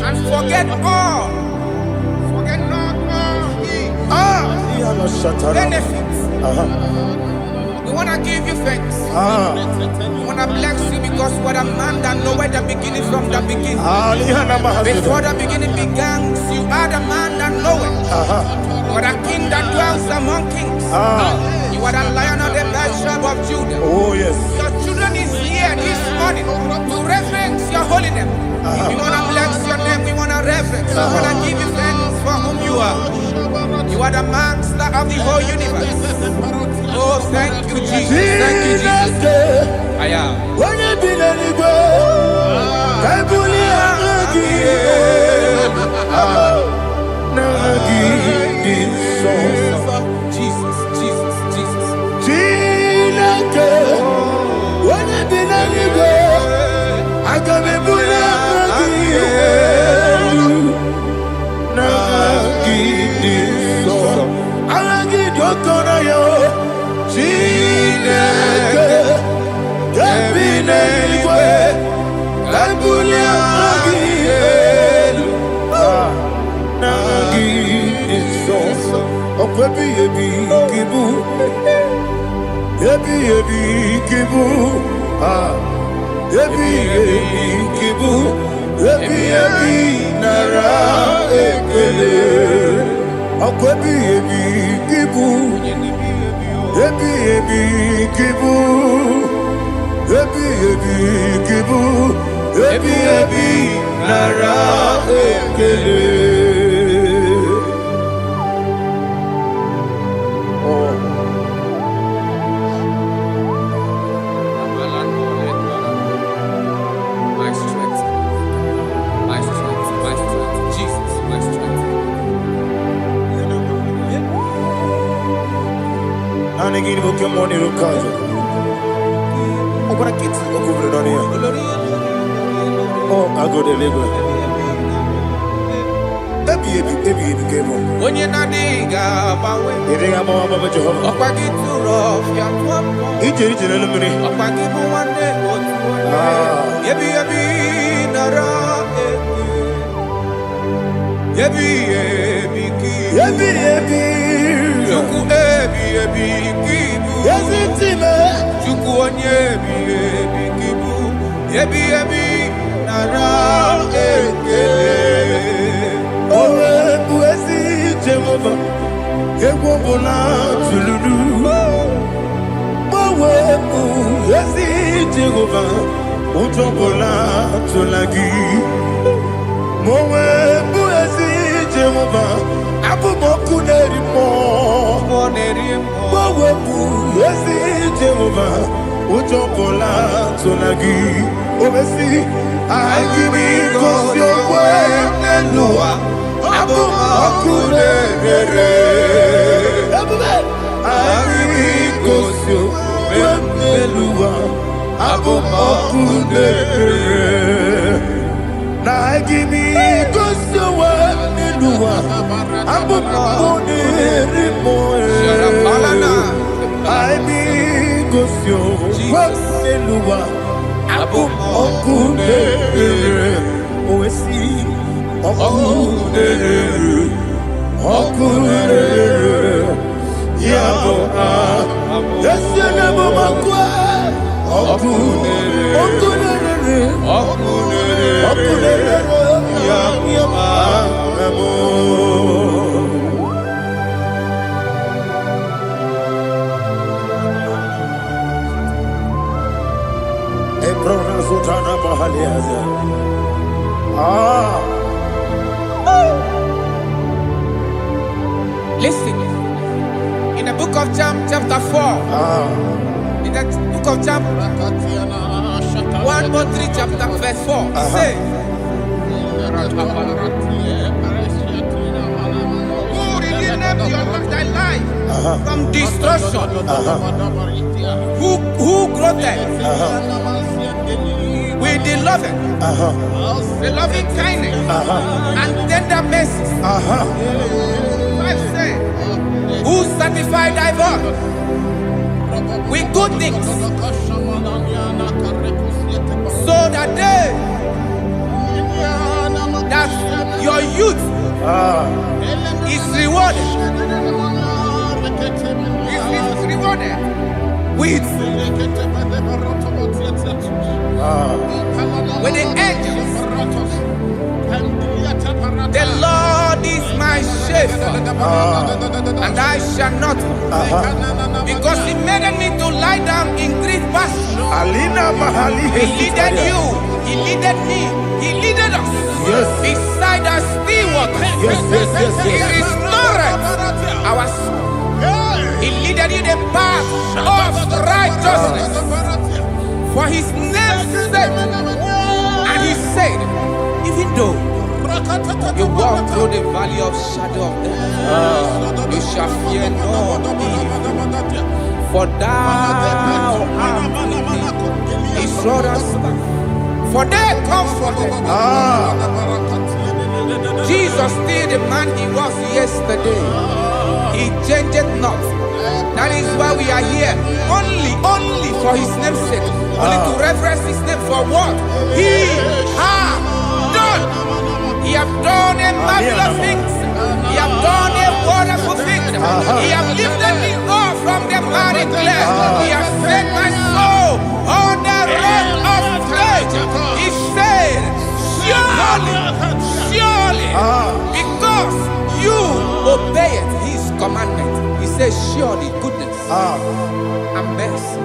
and forget not all his benefits. We want to give you thanks. We want to bless you because what a man that knoweth the beginning from the beginning. Before the beginning began, you are the man that knoweth. You are the king that dwells among kings. You are the lion of the tribe of Judah. Oh yes. Your children is here this morning to reverence your holy name. We want to bless your name. We want to reverence. We want to give you thanks for whom you are. You are the master of the whole universe. Oh, thank you, Jesus. Thank you, Jesus. I am. Jesus, Jesus, Jesus. My strength, my strength, my strength, Jesus, my strength. Oh, I go to Lagos. When you're not digging, Ebi ebi kibu. Ebi ebi. Chuku ebi ebi kibu. Yazitime. Chuku onye ebi ebi kibu. Ebi ebi nara ekele. Owe buezi Jehova. Ego bona tululu. Owe buezi Jehova. Uto bona tulagi. Owe buezi Jehova. Abu moku nerimo. Owe buezi Jehova. Uto bona tulagi. Obesi. I give me cause your way Nelua Abu Makure I give me cause your way Nelua Abu Makure I give me cause your way Nelua Abu Makure I be cause your way Nelua Abu Okune, Oesi, Okune, Okune, Yabo, Yasenabo Makwa, Okune, Okune, Okune, Okune, Yabo. Listen, in the book of chapter 4, in the book of chapter 1, 3, chapter verse 4, it says, who redeemed thy life from destruction? Who groweth with the loving kindness and tender mercies? Who sanctify thy body with good things, so that your youth is rewarded. Is rewarded with the angels. The Lord is my shepherd, and I shall not want, because He made me to lie down in green pastures. He leaded you, He leaded me, He leaded us beside the still waters. He restored our soul. He leaded you the path of righteousness for His name's sake. And He said, even though you walk through the valley of shadow of death, you shall fear no evil, for thou art with me. His rod and staff, for they comforted. Jesus still the man He was yesterday. He changed not. That is why we are here. Only for His name's sake. Only to reverence His name for what He has done. He have done a marvelous things. He have done a wonderful thing. He have lifted me up from the miry clay. He has set my soul on the rock of faith. He said, surely, because you obeyed His commandment. He says, surely goodness and mercy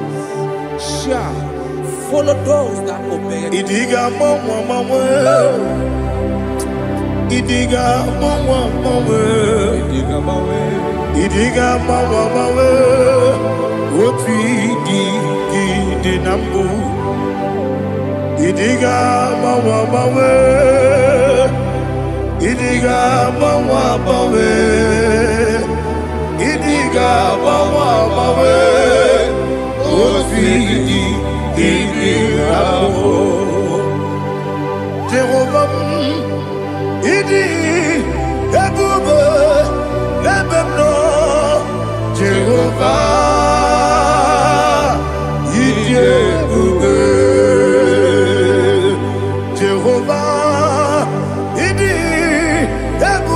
shall follow those that obey it. Idiga mawe Otu di nambu Idiga mawe Idiga mawe Idiga mawe Otu di nambu Jehovah Idi ebube ebemno Jehovah Idi ebube Jehovah Idi ebube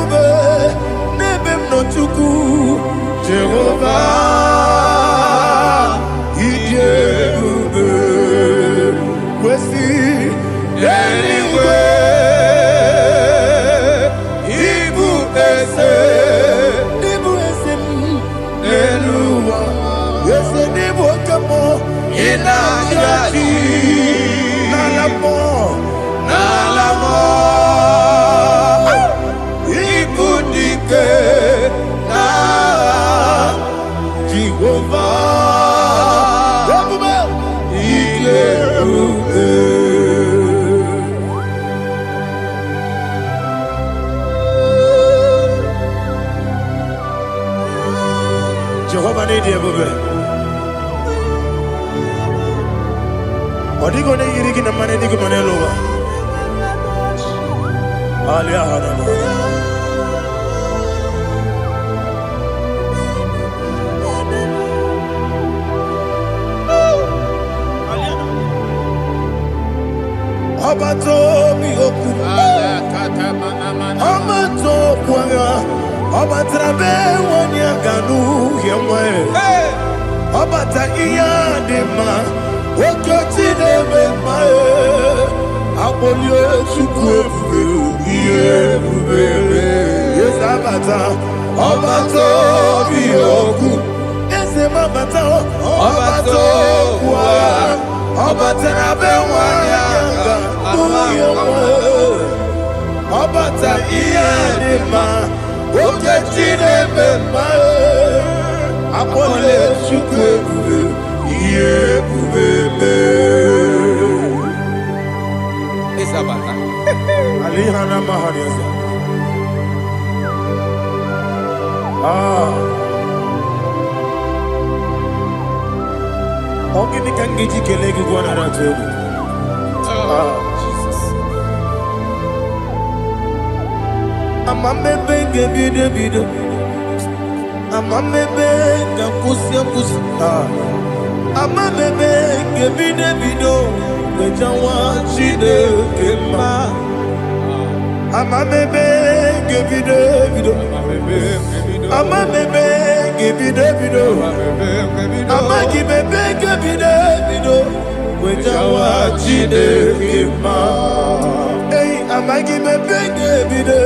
money, dear baby. What are you going to get in the money? Dig money lower. Alia Hanama. Abato Mioku. Abato Kwanga. Abatrabe Wanyaganu Yamwe. Abata Iyadema. Okotine Memae. Abolio Chukwe. Yes, Abata. Abato Mioku. Ese Mabata. Abato Kwanga. Abatrabe Wanyaganu Yamwe. Abata Iyadema. Okotine Memae. Apole Chukwe. Isabata. Alihana Mahariasa. Ogini Kangiji Kelegi Guanarato. Jesus. Amame Benge Bide. Amame Benga Kusia. Amame Benge Bide. Wejawa Chide Kema. Amame Benge Bide. Amame Benge Bide. Amagi Benge Bide. Wejawa Chide Kema. Hey, Amagi Benge Bide.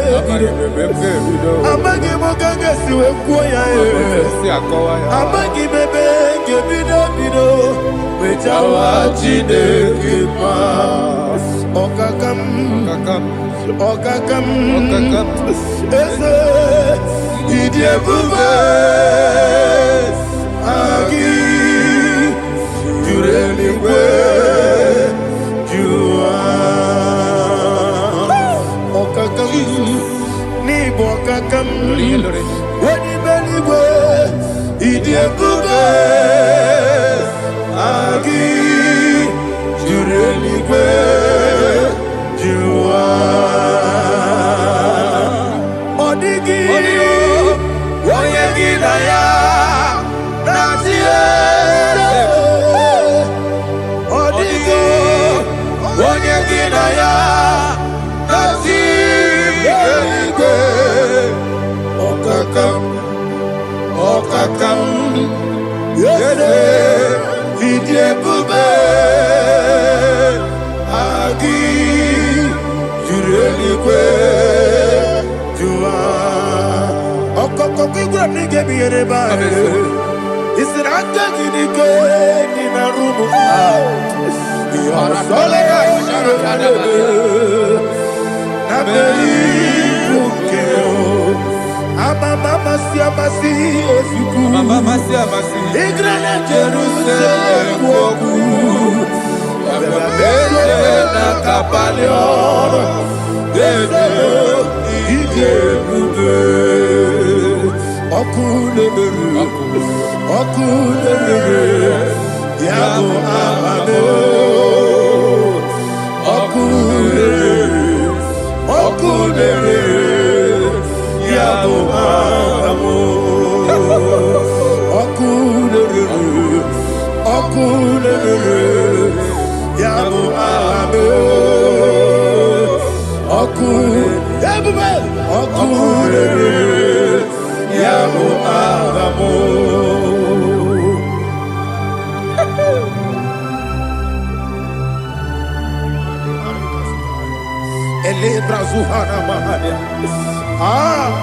Amagi Moganga Siwe Kuya. Amagi Benge Bide. Wejawa Chide Kema. Okakam. Ese Idiebube Agi Jureligwe Jua Okakam Ni Bokakam Wadi Beligwe Idiebube Agi Jureligwe Jua Odigi Oyegi Naya Nazie Odigi Oyegi Naya Nazie Okakam Yese Idiebube Agi Jureligwe Jua Okokokigura nige biyereba Isiraka gidike Nina rumu Yarasolega Nabei Ukeo Mama siamasi osuku Igrana Jerusalem woku Bebe na kapaleon Dede Idiebube Okulele Yabo amado Okulele Yabo amado Okulele Yabo amado Okulele Yabo amado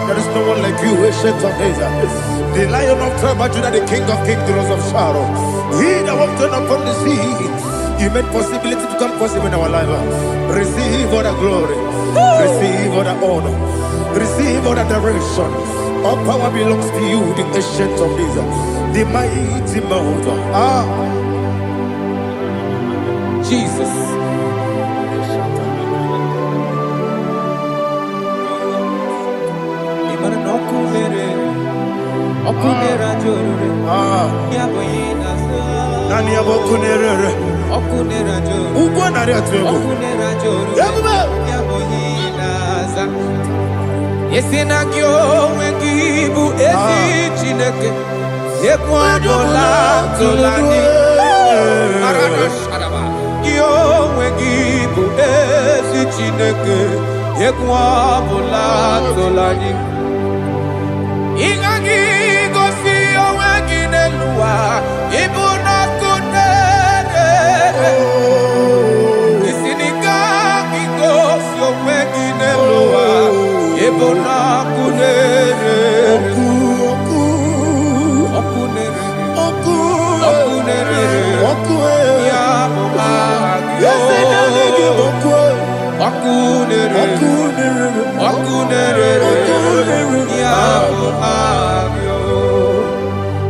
there is no one like you, ancient of days. The Lion of tribe of Judah, the King of kings, the Rose of Sharon. He that walked upon the sea, you made possibility to come possible in our life. Receive all the glory, receive all the honor, receive all the direction. All power belongs to you, the ancient of days, the mighty mountain. Jesus. Okunera jorore. Yaboyina sa. Nani abokunere. Okunera jorore. Ugwa nari atwego. Okunera jorore. Yaboyina sa. Yesina kyo wengibu esi chineke. Yekwa bola tolani. Arana sharaba. Kyo wengibu esi chineke. Yekwa bola tolani. Ingagi gosi owegine luwa ibuna kunere. Isinika gosi owegine luwa ibuna kunere. Okunere ya muhagyo. Okunere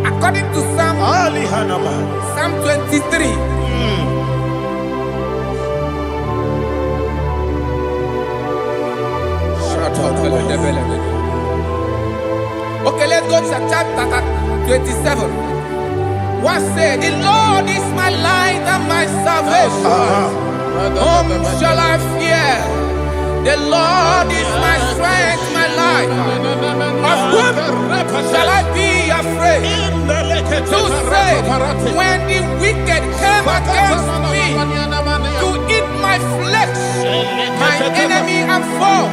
according to Psalm 23. Okay, let's go to chapter 27. What said? The Lord is my light and my salvation. Whom shall I fear? The Lord is my strength, my life. Of whom shall I be afraid? To say, when the wicked came against me to eat my flesh, my enemy and foe,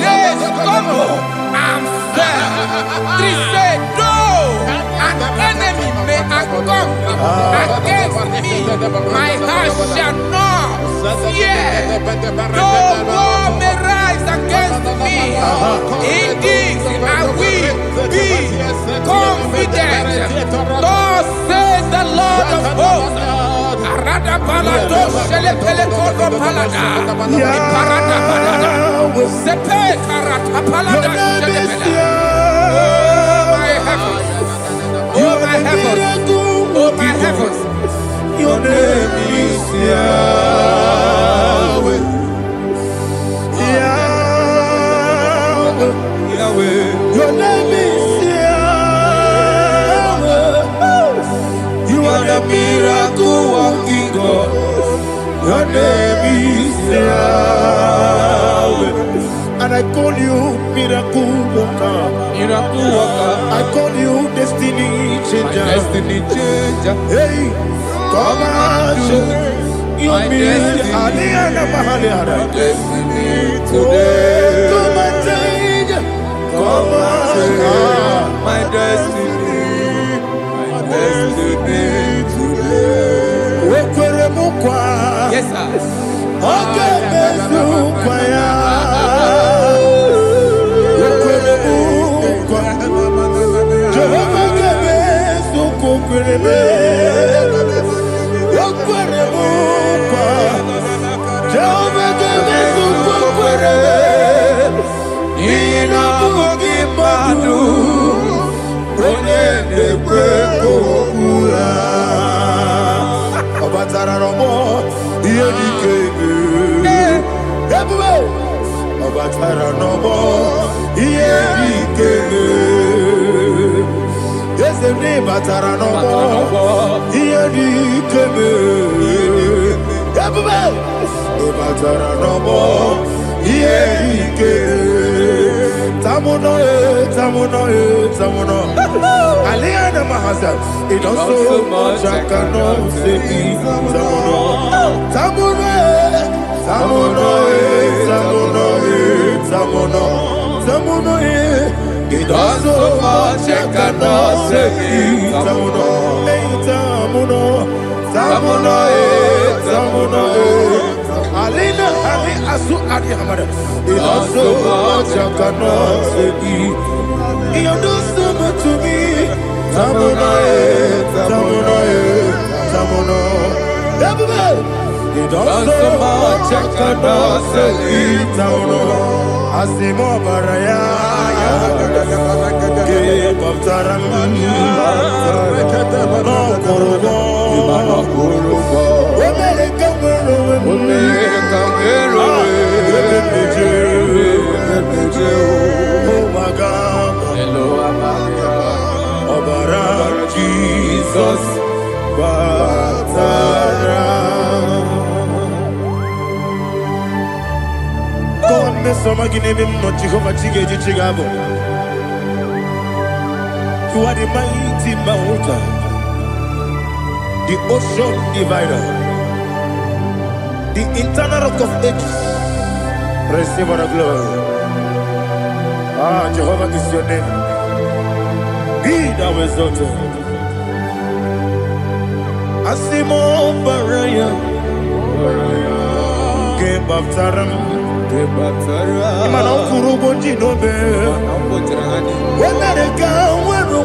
they stumble and fell. 3 said, though an enemy may come against me, my heart shall not fear. Though war may rise against me, in this I will be confident. Thus says the Lord of hosts. Arada balado shele pele kodo palada. Iparada balada. Sepe karata palada shele pele. Oh my heavens. Oh my heavens. Oh my heavens. Your name is Yahweh. Yahweh. Yahweh. Your name is Yahweh. You are the miracle working God. Your name is Yahweh. And I call you miracle worker. Miracle worker. I call you destiny changer. My destiny changer. Hey, come on, your destiny. My destiny today. Come on, change. Come on, my destiny. My destiny today. Yes, sir. Okay, it also much I cannot say. It also much I cannot say. Alina Ali Asu Adi Hamada. It also much I cannot say. You do so much to me. Tamuno. It also much I cannot say. Tamuno. Asimo Baraya. Give up Taram. No Kurugo. Oh my God. Hello, You are the mighty mountain, the ocean divider, the internal rock of ages. Receive all the glory. Ah, Jehovah is your name. Be thou exalted. Asimo Baraya, Gebaptaram, Imano Kuruboji Nobe, Wenareka, Wero,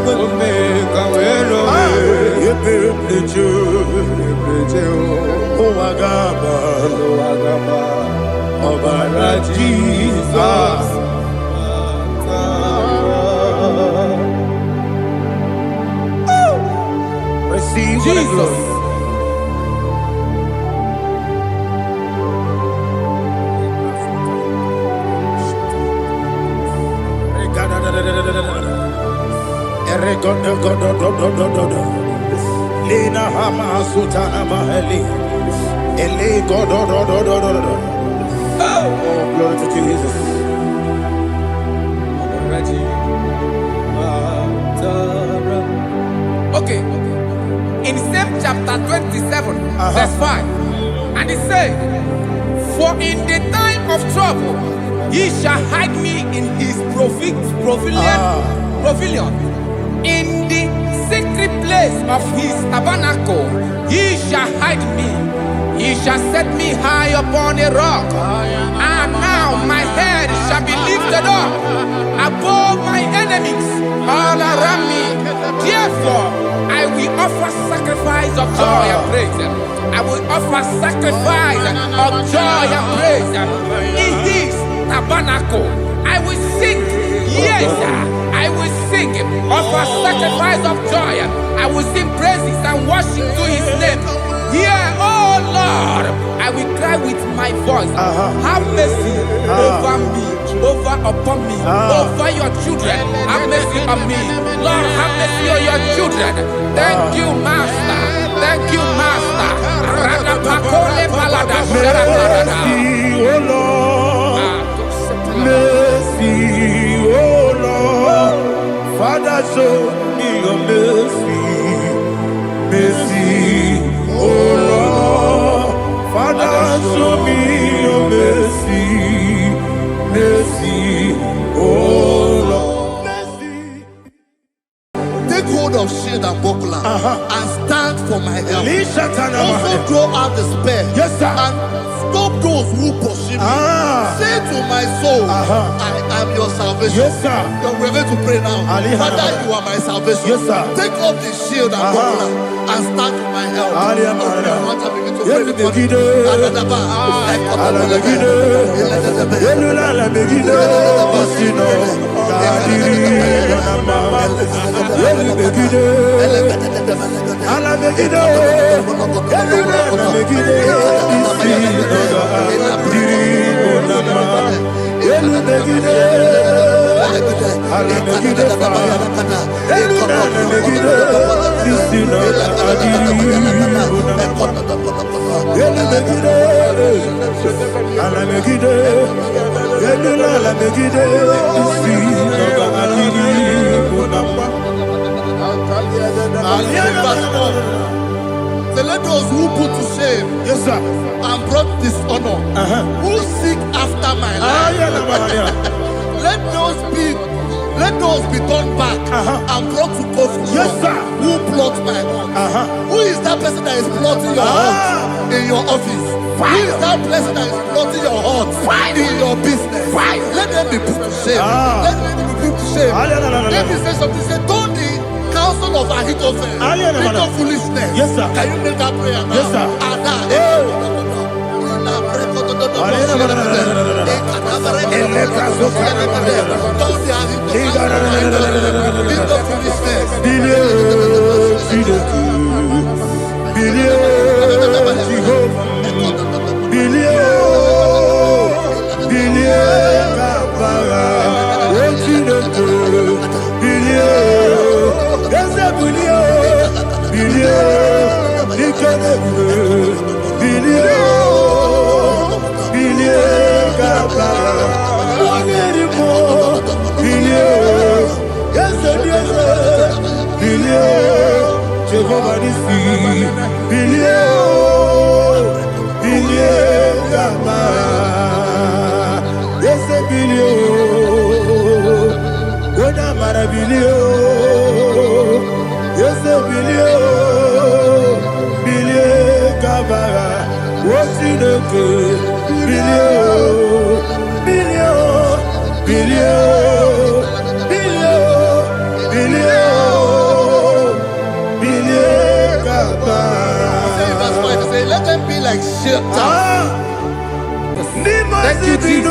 Yepeju, Oagaba, Obara Jesus. Receive Jesus. Lena Hama Sutana Maheli. Ele God. Oh, glory to Jesus. Okay. In same chapter 27, verse 5, and it says, "For in the time of trouble, he shall hide me in his pavilion. In the secret place of his tabernacle, he shall hide me. He shall set me high upon a rock. And now my head shall be lifted up above my enemies all around me. Therefore, I will offer sacrifice of joy and praise. I will offer sacrifice of joy and praise. In his tabernacle, I will sing. Yes, I will sing. Offer sacrifice of joy. I will sing praises and worship to his name. Here, oh Lord, I will cry with my voice. Have mercy over me, upon me, over your children. Have mercy on me. Lord, have mercy on your children. Thank you, Master. Thank you, Master. Mercy, oh Lord. Mercy, oh Lord. Father, show me your mercy. Mercy, oh Lord. Father, show me your mercy. Mercy, oh Lord. Mercy. Take hold of shield and buckler and stand for my help. Also throw out despair. Yes, sir. And stop those who pursue me. Say to my soul, I am your salvation. Yes, sir. We're going to pray now. Father, you are my salvation. Yes, sir. Take off the shield and buckler and stand for my help. Let those who put to shame, yes, sir, and brought dishonor, who seek after my life, let those be turned back and brought to confusion. Yes, sir. Who plot my hurt? Who is that person that is plotting your hurt in your office? Who is that person that is plotting your hurt in your business? Let them be put to shame. Let them be put to shame. Let me say something. Say, don't the counsel of Ahithophel into foolishness. Yes, sir. Can you make that prayer now? Yes, sir. nobody see. Billion Gaba. Yes, a billion. What am I a billion? Yes, a billion Gaba. What's in the good? Billion Gaba. Say, let them be like shelter. Thank you, Jesus.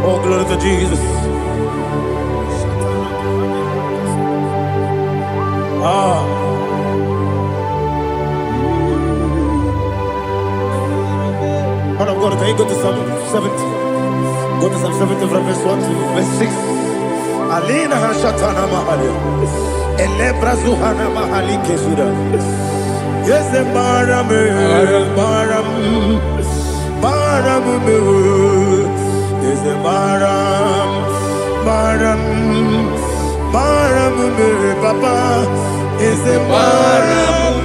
Oh, glory to Jesus. Man of God, can you go to Psalm 70? Go to Psalm 70 from verse 1 to verse 6. Alina Hashatana Mahalia. Elebra Zuhana Mahali Kesuda. Yes, the Baram, yes, the Baram, Papa, yes, the Baram,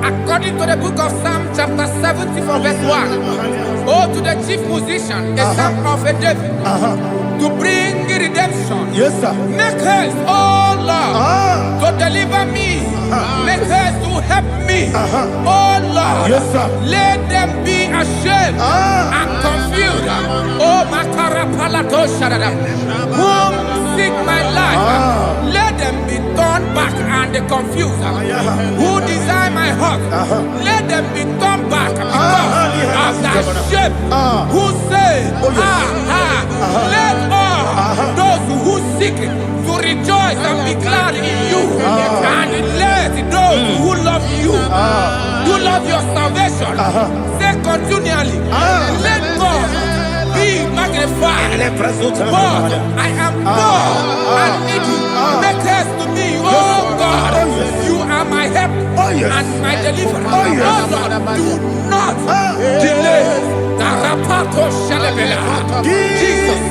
According to the book of Psalm chapter 70 from verse 1, oh, to the chief musician, a psalm of a David, to bring redemption. Yes, sir. Make haste, oh Lord, to deliver me. Make haste to help me. Oh Lord, yes, sir. Let them be ashamed and confused confused. Oh, Makarapalatoshadam. Whom seek my life, let them be turned back and confused. Who desire my heart, let them be turned back because of that shape. Who say, let all those who seek to rejoice and be glad in you, and let those who love you, who love your salvation, say continually, let God be magnified. But I am poor and needy. Make haste to me, oh God. You are my help and my deliverer. Oh Lord, do not delay. Tarapato shalebela. Jesus.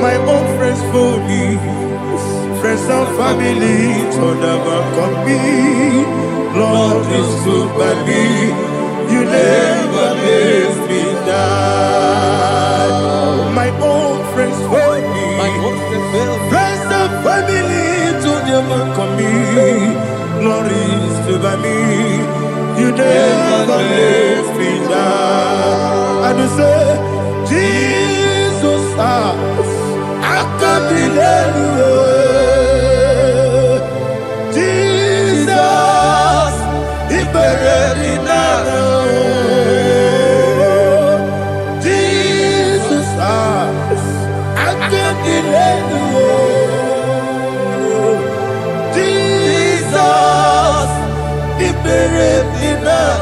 My own friends for me, friends and family told never come me. Lord is good by me. You never let me die. My own friends for me, friends and family told never come me. Lord is good by me. You never let me die. And you say, Jesus, I can't believe you. Jesus, He buried me now. Jesus, I can't believe you. Jesus, He buried me now.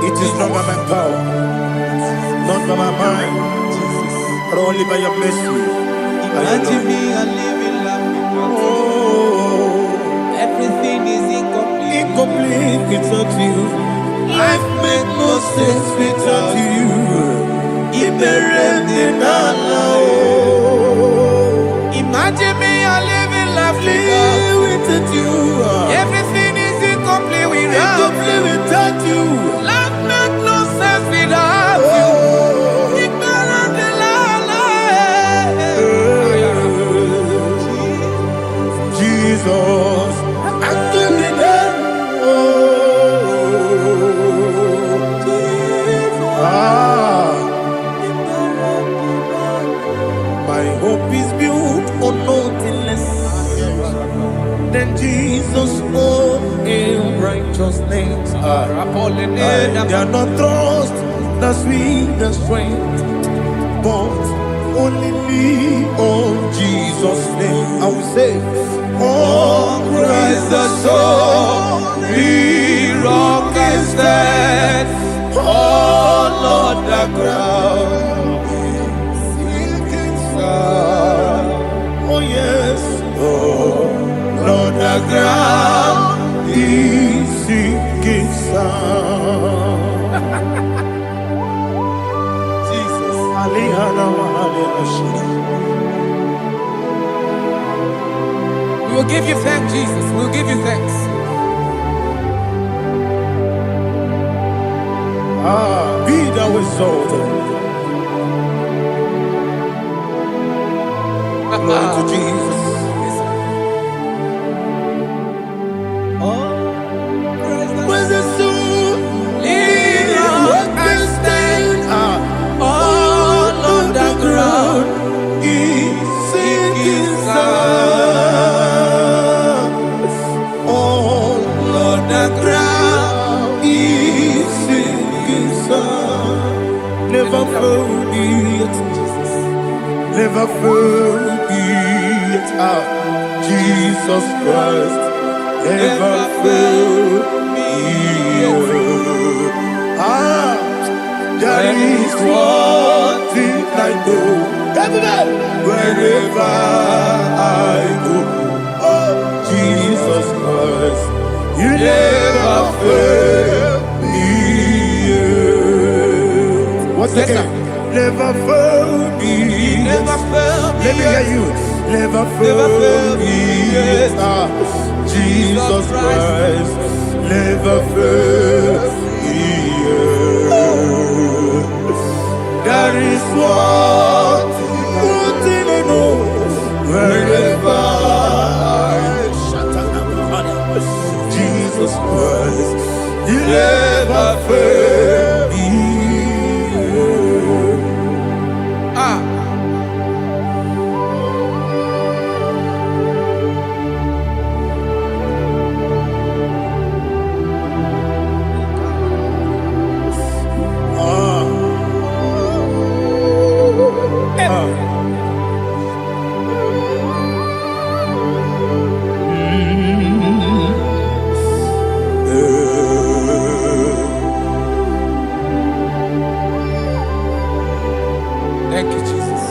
It is not by my power, not by my mind, but only by your mercy. Imagine me and living life. Oh, Everything is incomplete. incomplete without you. Life makes no sense without you. Imagine me and living life without you. Everything is incomplete Incomplete without you. Life makes no sense without you. Ignorant the Jesus, I My hope is built on nothing less than Jesus' own in righteousness. I cannot trust the sweetest strength, but only lean on Jesus' name. I will say, on Christ the solid rock is stand. Oh Lord, the ground is sinking sand. Oh yes, oh Lord, the ground is sinking sand. Jesus, we will give you thanks, Jesus. We will give you thanks. Be thou exalted. Glory to Jesus. Where's the soul? Lean on and stand. All on the ground is sinking sand. All on the ground is sinking sand. Never forget, never forget, Jesus Christ. Never forget. There is one thing I know. Wherever I go, oh Jesus Christ, you never fail me. What's that? Never fail me. never fail me. Let me hear you. Never fail me. Jesus Christ, never fail me. There is one thing I know. Wherever Jesus Christ, you never fail me. Thank you, Jesus.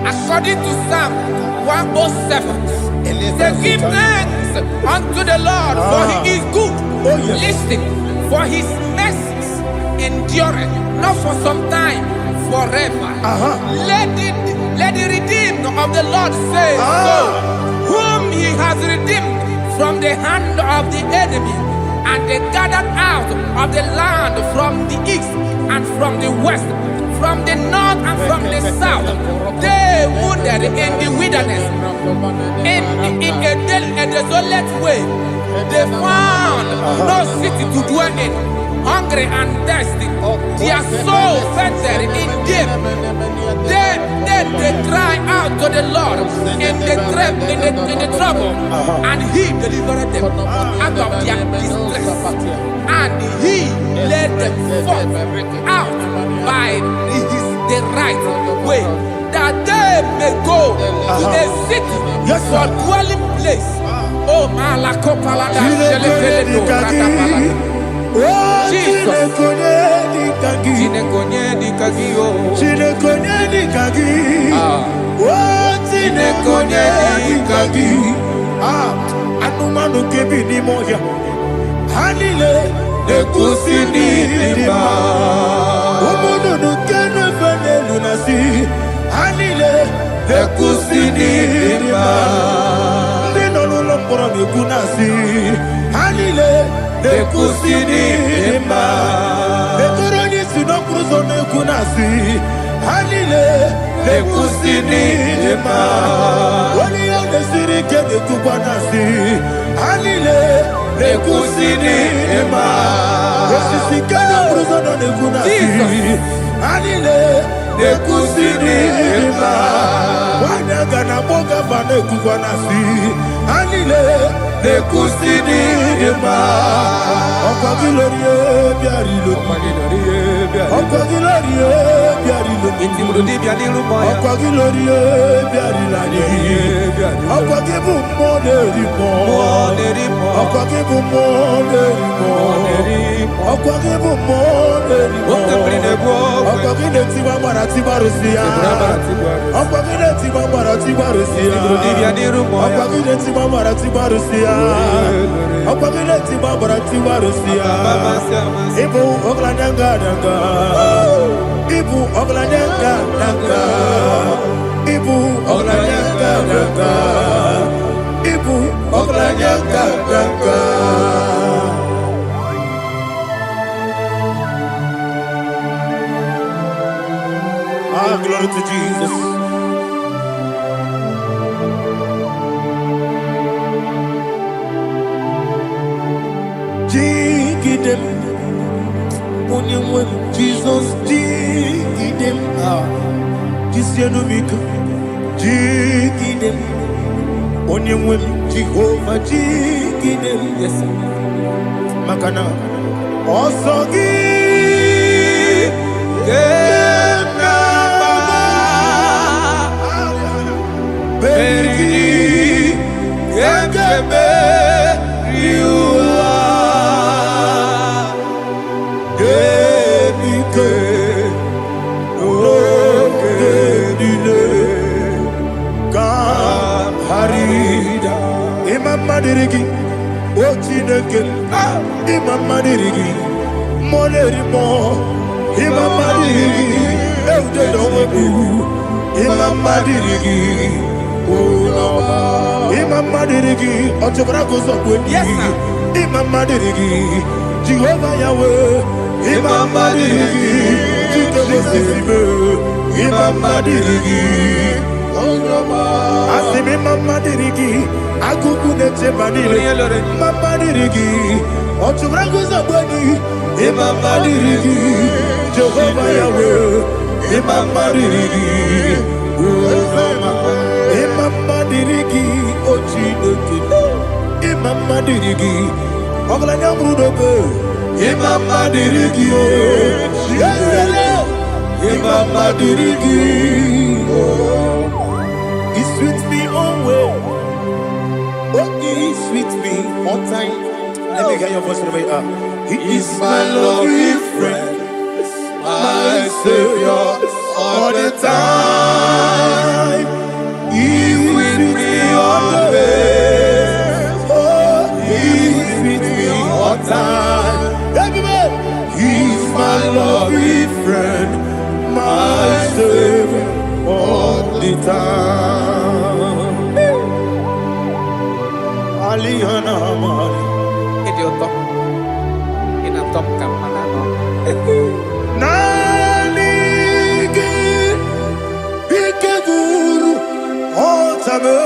According to Psalm 107, say, give thanks unto the Lord, for he is good. Oh, yes. Listen, for his mercies endureth, not for some time, forever. Let the redeemed of the Lord say so, whom he has redeemed from the hand of the enemy, and they gathered out of the land from the east and from the west, from the north and from the south. They wandered in the wilderness, in a desolate way. They found no city to dwell in, hungry and thirsty. Their soul fainted in deep. Then they cry out to the Lord in the trouble, and he delivered them out of their distress. And he led them forth out by the right way, that they may go to a city for dwelling place. Oh, Malakopalada, Jesus. Anumanu kebi ni moja Hanile Nekusini lima Umudu nukene fene lunasi Hanile Nekusini lima Nino nulambura nikunasi Hanile Nekusini lima Nekuroni sinokruzo nekunasi Hanile Nekusini lima Wali yone sirike nekubanasi Hanile Nekusini lima Wesisikana bruzo nekunasi Anile nekusini ima Wanyaga na boga bane kukwanasi Anile nekusini ima Okwagilorie biarilo Okwagilorie biarilo Okwagilorie biarilani Okwagibu moderimo Okwagibu moderimo Okwagibu moderimo Okwagile tiwa mara tiwa rusia Okwagile tiwa mara tiwa rusia Okwagile tiwa mara tiwa rusia Okwagile tiwa mara tiwa rusia Ibu oglanyanga danga Ibu oglanyanga danga Ibu oglanyanga danga Ibu oglanyanga danga Ah, glory to Jesus. Jigidem, only Jesus, jigidem, Jisianomika, jigidem, only Jehovah, jigidem, yes, Makana, also Madirigi, Ochineke, Imam Madirigi, Molerimo, Imam Madirigi, Eudedowebu, Imam Madirigi, Imam Madirigi, Otobrako Zokwe, Imam Madirigi, Jehovah Yahweh, Imam Madirigi, Jikebe, Imam Madirigi, Asimi Mama Dirigi, Akuku de Chebanile, Mama Dirigi, Ochurango Zabani, Imama Dirigi, Jehovah Yahweh, Imama Dirigi, Imama Dirigi, Ochineke, Imama Dirigi, Oglanya Brudobe, Imama Dirigi, Imama Dirigi, He's with me always. Oh, he's with me all time. Let me hear your voice from the way up. He is my lovely friend, my Savior all the time. He's with me always. Oh, he's with me all time. Everybody, he's my lovely friend, my Savior all the time. Aliana Mari. Idiota. Inatom kampana. Nanigi Ikeguru Otame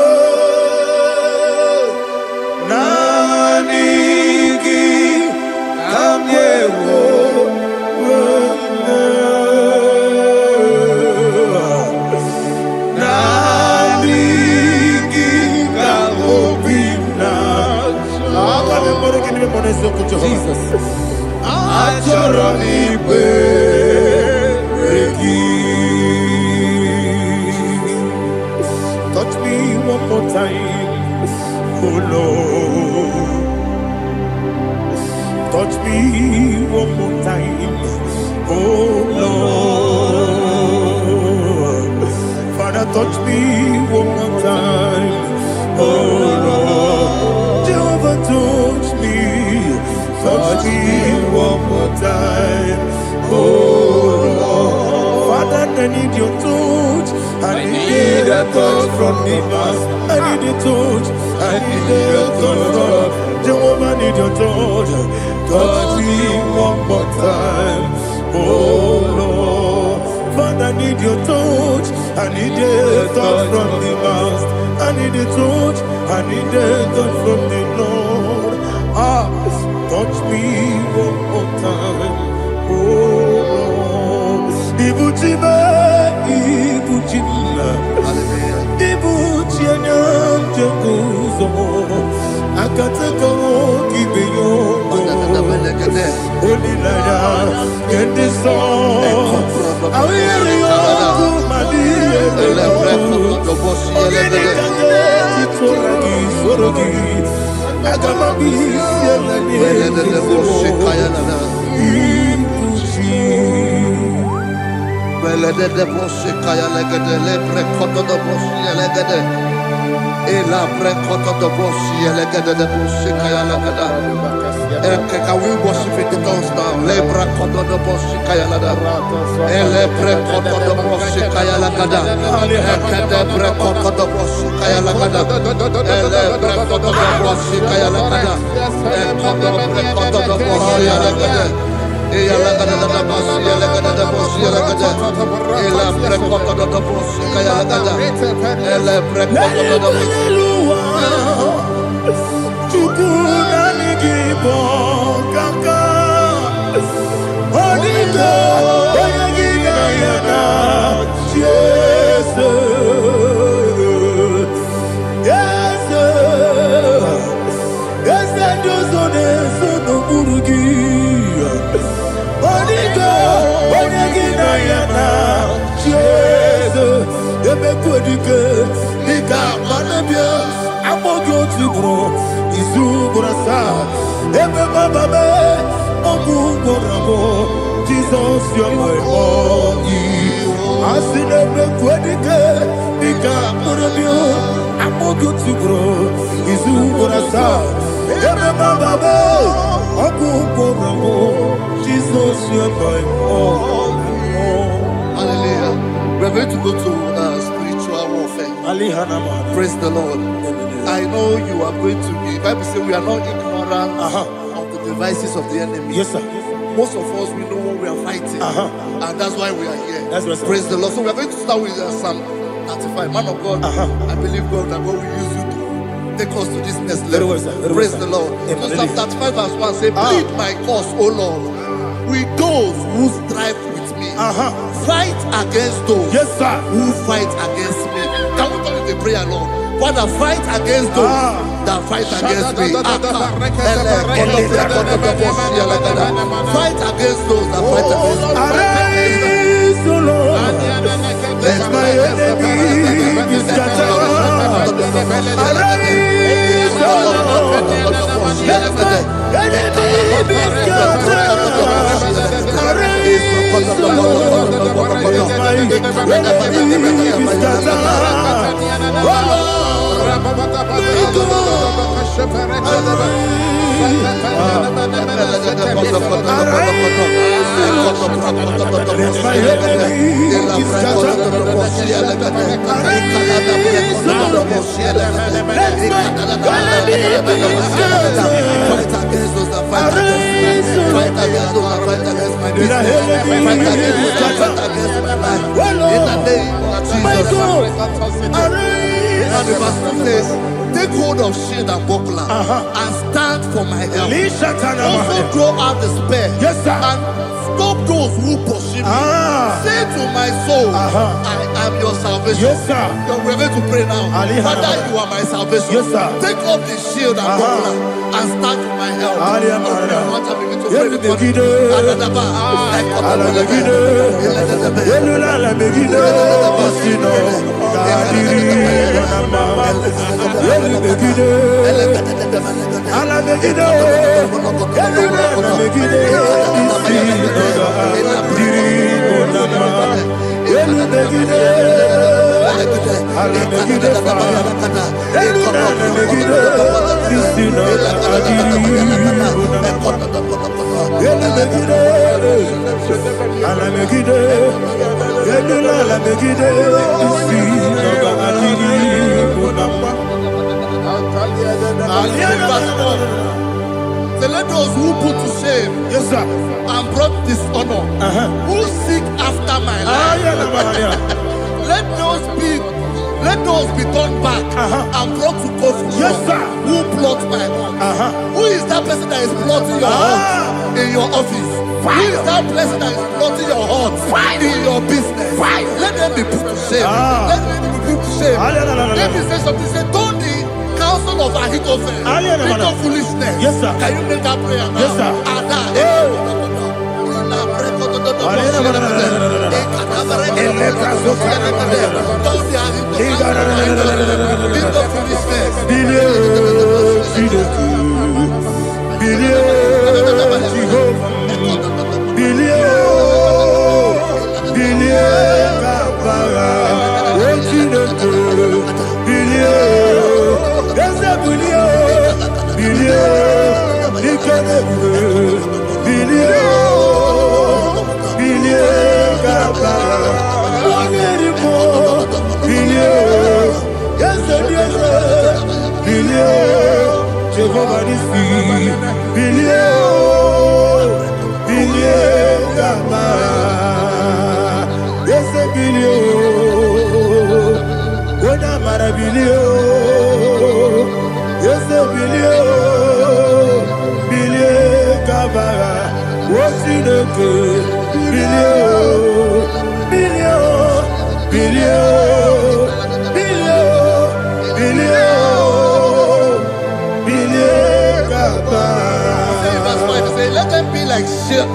Nanigi Kamyewo Jesus. Touch me one more time, oh Lord. Touch me one more time, oh Lord. Father, touch me one more time, oh Lord. Jehovah, touch me. Touch me one more time, oh Lord. Father, I need your touch. I need a touch from the Master. I need a touch. I need a touch from Jehovah. I need your touch. Touch me one more time, oh Lord. Father, I need your touch. I need a touch from the Master. I need a touch. I need a touch from the Lord. Touch me one more time, oh Lord. Ibuchima, Ibuchima, Ibuchiana, Jaguzo, Akatako, Kibiyo, Onilaya, get this song. I will you, Madi, Can we worship in the tongues now? Lebra koto do boshi kaya lada. Elebre koto do boshi kaya lada. Elebre koto do boshi kaya lada. Elebre koto do boshi kaya lada. Elebre koto do boshi lada. Eya lada da boshi lada da boshi lada. Elebre koto do boshi kaya lada. Elebre koto do boshi. IGBO kaka Onigo Oyagina yana Jesus Yes Dozone Sono Murugi Onigo Oyagina yana Jesus Ebekodike Nika Manabia Amogo Tibro Izubrasa, Ebe Bababe, Oguborabo, Jesus, you're my all. Asinebe Quedike, Nika Murabio, Amogo Tibro, Izubrasa, Ebe Bababe, Oguborabo, Jesus, you're my all. Hallelujah. We're going to go to spiritual warfare. Praise the Lord. I know you are going to be. Bible says we are not ignorant of the devices of the enemy. Yes, sir. Most of us, we know what we are fighting, and that's why we are here. That's right, sir. Praise the Lord. So we are going to start with Psalm 95. Man of God, I believe God that God will use you to take us to this next level. Very well, sir. Praise the Lord. So Psalm 35 verse 1 say, plead my cause, O Lord, with those who strive with me. Fight against those who fight against me. Can we turn in the prayer, Lord? Father, fight against those that fight against me. Fight against those that fight against me. Arise, O Lord, let my enemy be scattered. Arise, O Lord, let my enemy be scattered. Arise, O Lord, let my enemy be scattered. Oh Lord. And the verse says, take hold of shield and buckler and stand for my help. Also draw out the spear and stop those who pursue me. Say to my soul, I am your salvation. We're going to pray now. Father, you are my salvation. Take off the shield and buckler and stand for my help. So let those who put to shame and brought dishonor, who seek after my life, let Let those be turned back and brought to court. Yes, sir. Who plot my heart? Who is that person that is plotting your heart in your office? Who is that person that is plotting your heart in your business? Let them be put to shame. Let them be put to shame. Let me say something. Say, don't the counsel of Ahithophel think of foolishness. Yes, sir. Can you make that prayer now? Yes, sir. Let them be like chaff.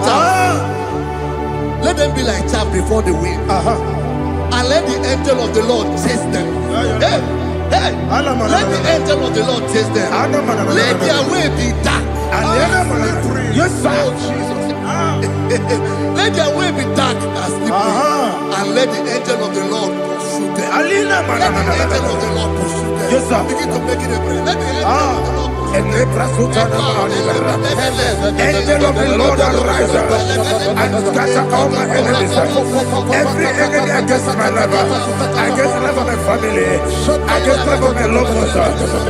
Let them be like chaff before the wind. And let the angel of the Lord chase them. Hey, let the angel of the Lord chase them. Let their way be dark. Yes, sir. Let their way be dark and slippery. And let the angel of the Lord pursue them. Let the angel of the Lord pursue them. Yes, sir. Begin to make it a prayer. Let the angel of the Lord Angel of the Lord arise and scatter all my enemies. Every enemy against my life, against the life of my family, against the life of my loved ones.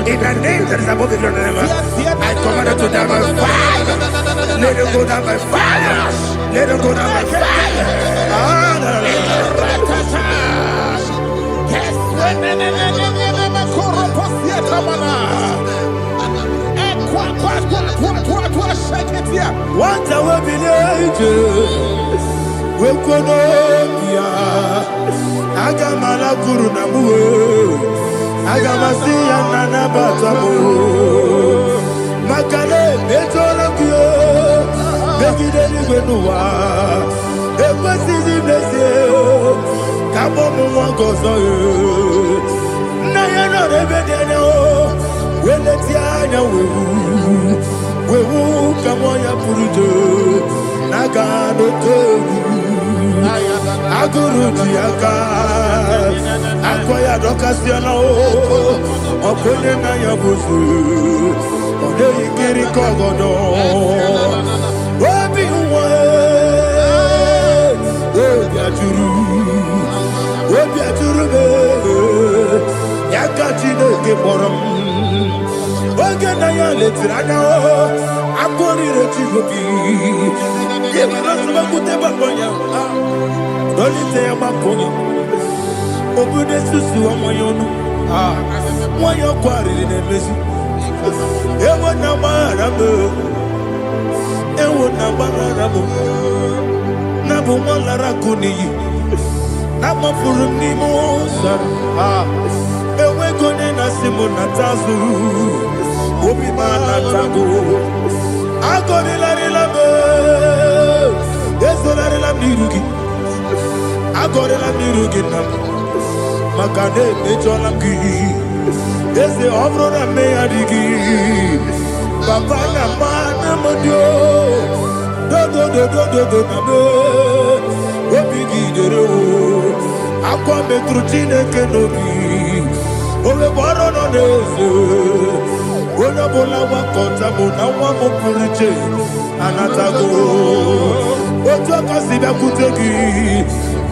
In the name that is above the name, I command it to die by fire. Let it go down by fire. Let it go down by fire. What I will be we could Agamala Kurunamu, Agamasia Nana Batamu, Makale, Betolabio, Begideni Benua, Equasi Blessio, Kabomu Gozo, Nayana Rebedeno, Weletiana, we will come on your Puruto, Nagano Aguruti Aka, Akoya Docasiano, Okonena Yabusu, Ode Kiri Kogodo, Obi Obiaturu, Yakatino Geporum. Oganaya letirana akori retigobi yeba nasaba kuteba konya dolite amakonya obude susu amoyono moyo kwari nemezi ewo na marabe na bu malara kuni na mafuru ni mosa ewe kone na simu na tazu obi mana tango agori la be yeso la mirugi agori la mirugi na makane mejola ki ese obro na me adigi papa na mana modio do na be obi gidero akwa metrutine kenobi owe boro no nezo Ona bola wakota mona wamo puriche anatago Oto kasiba kutegi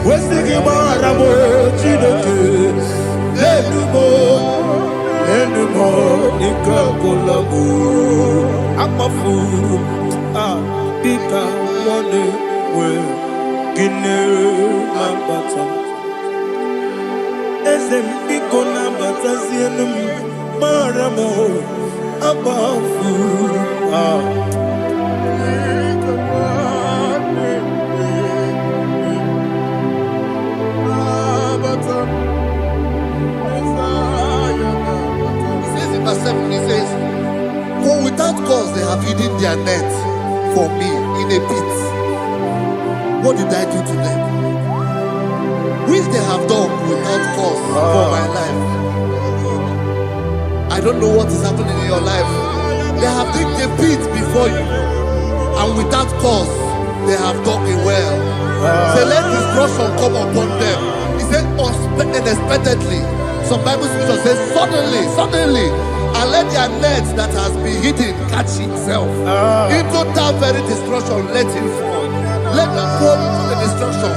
Wesigi maramo chineke Enumo nika kolabu Akmafu Pika wane we Gine mambata Esem ikona batazienum maramo abafu. He says, for without cause they have hidden their net for me in a pit. What did I do to them? Which they have done without cause for my life. I don't know what is happening in your life. They have digged a pit before you, and without cause they have dug a well. Say, let destruction come upon them. He said, unexpectedly. Some Bible scripture says, suddenly, and let their net that has been hidden catch itself. Into that very destruction, let it fall. Let them fall into the destruction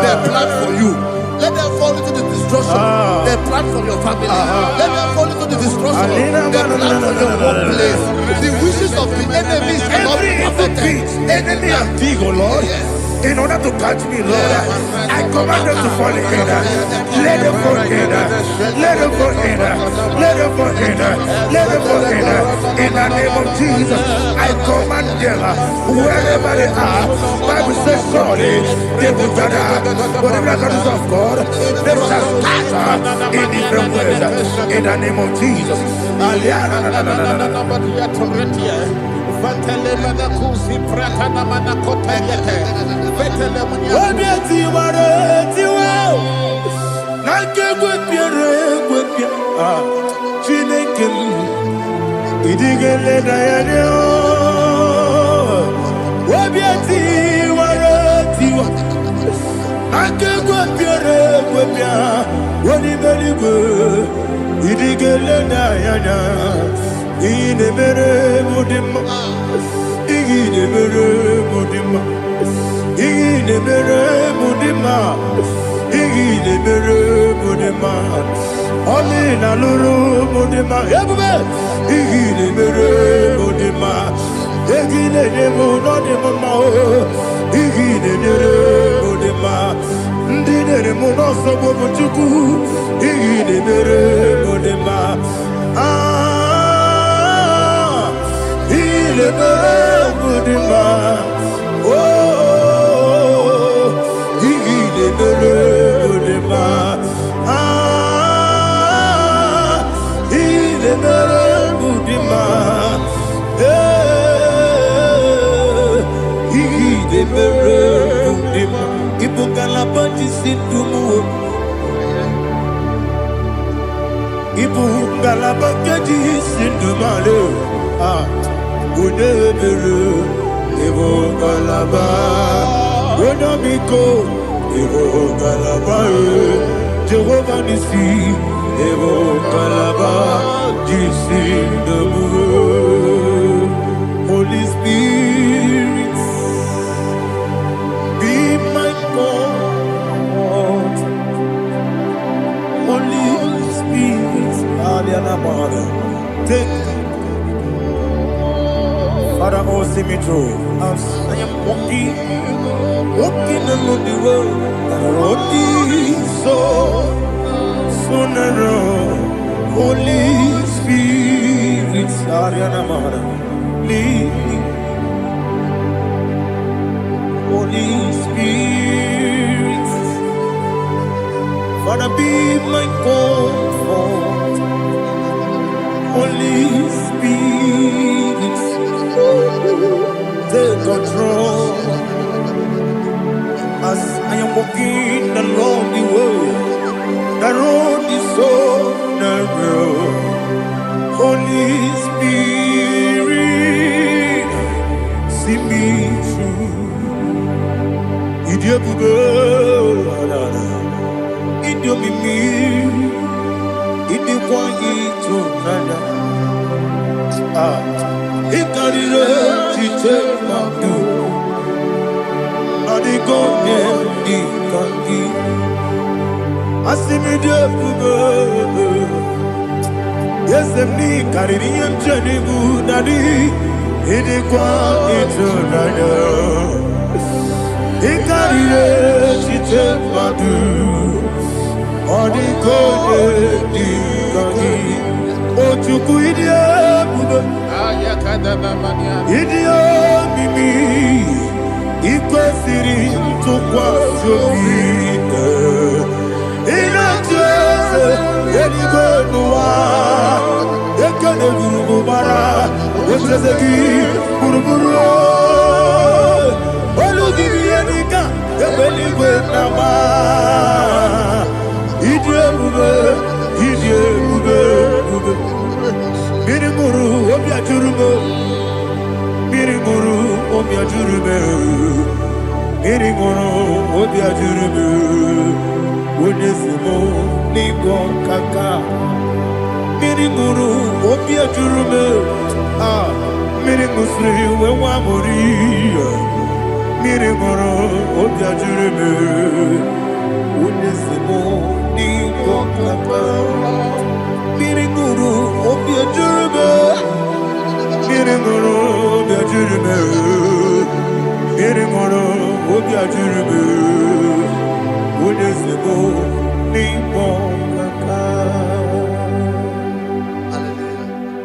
they plan for you. Let them fall into the destruction they plan for your family. Let them fall into the destruction they plan for your workplace. The wishes of the enemy shall not be perfected. Enemy and dig, oh Lord. Yes. In order to catch me, Lord, I command them to fall in. Let them fall in. Let them fall in. Let them fall in. Let them fall in. In the name of Jesus, I command them wherever they are. Bible says, surely they will gather. Whatever that is of God, they shall scatter in different ways. In the name of Jesus. Jehovah Nissi, Evo Kalaba, Holy Spirit, be my God. Holy Spirit, take Father, oh, see me through. As I am walking along the road, the road is so narrow. Holy Spirit, lead me. Holy Spirit, Father, be my comfort. Holy Spirit, take control. As I am walking along the road is so narrow. Holy Spirit, see me through. Idiabugo, Idiomimi, Idikwa Itonada. Ikarire Chite Madu. Yes, me Caribbean Janibu Nadi, Idikwa Itonada. Ikarire Chite Madu. On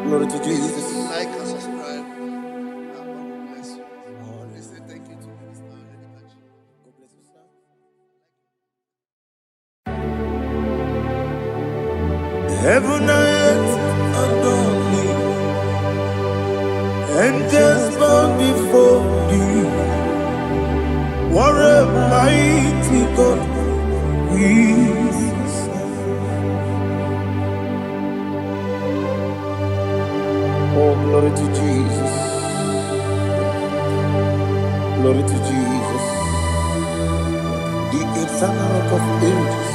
Glory to Jesus. Like and subscribe. And God will bless you. We say thank you to Minister Lady. God bless you, sir. Heaven and earth adore me, angels bow before thee. What a mighty God we serve. Oh, glory to Jesus. Glory to Jesus. The eternal rock of ages.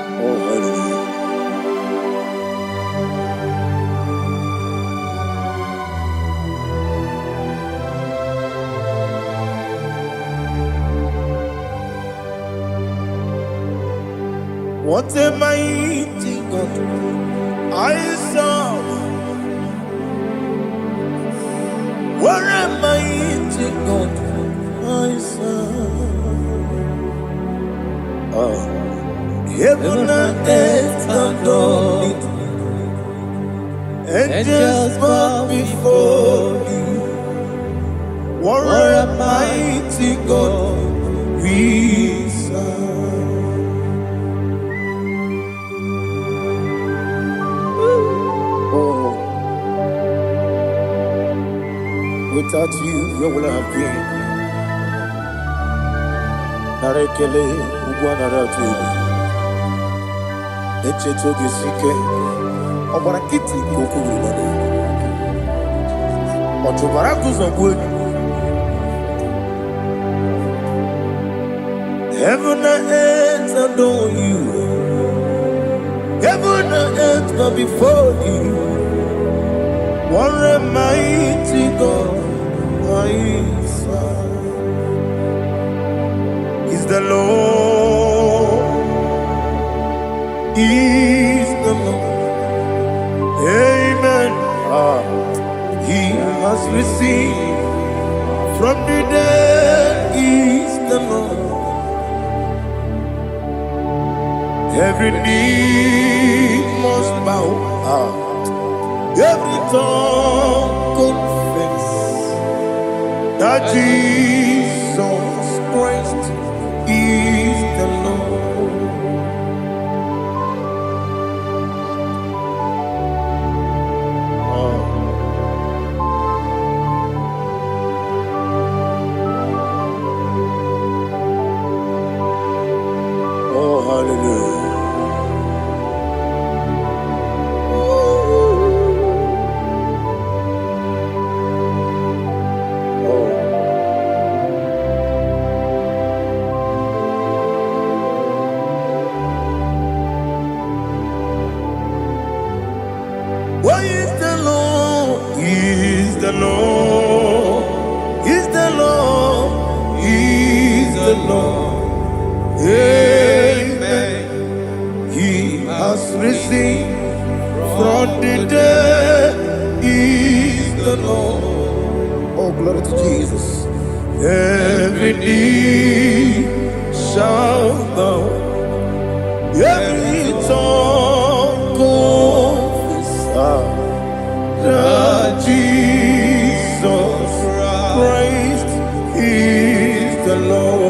Oh, hallelujah. What a mighty God I serve. What a mighty God I serve. Oh. Heaven and earth adore it, angels bow before thee. What a mighty God we serve. Oh, without you, where would I have been? Narekele, Ugwanaratu. Echetogizike, Obarakiti Kokurubade, Otobarakuzo. Heaven and earth adore you. Heaven and earth bow before you. What a mighty God I serve. Is the Lord. Is the Lord. Amen. He has received from the dead. Is the Lord. Every knee must bow. Every tongue confess that Jesus Christ is the Lord. Oh, hallelujah. Why is the Lord? Is the Lord? Is the Lord? Is the Lord? Amen. bow. Every tongue confess that Jesus Christ is the Lord.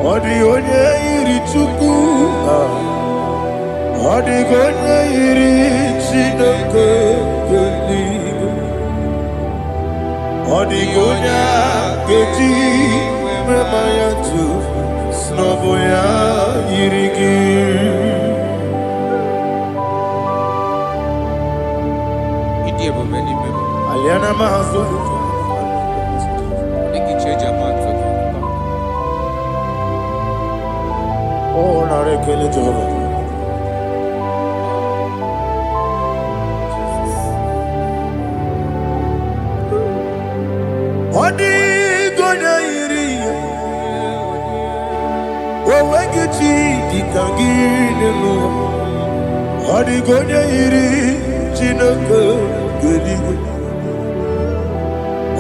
Odi iri chuku, odi iri chineke keligo, odi keji memaya tu snoboya irigi. Aliana mahazo. Oh, na rekele Jehovah. Odi gonya iri, wewegichi dikangine lo. Odi gonya iri, chineke geligo.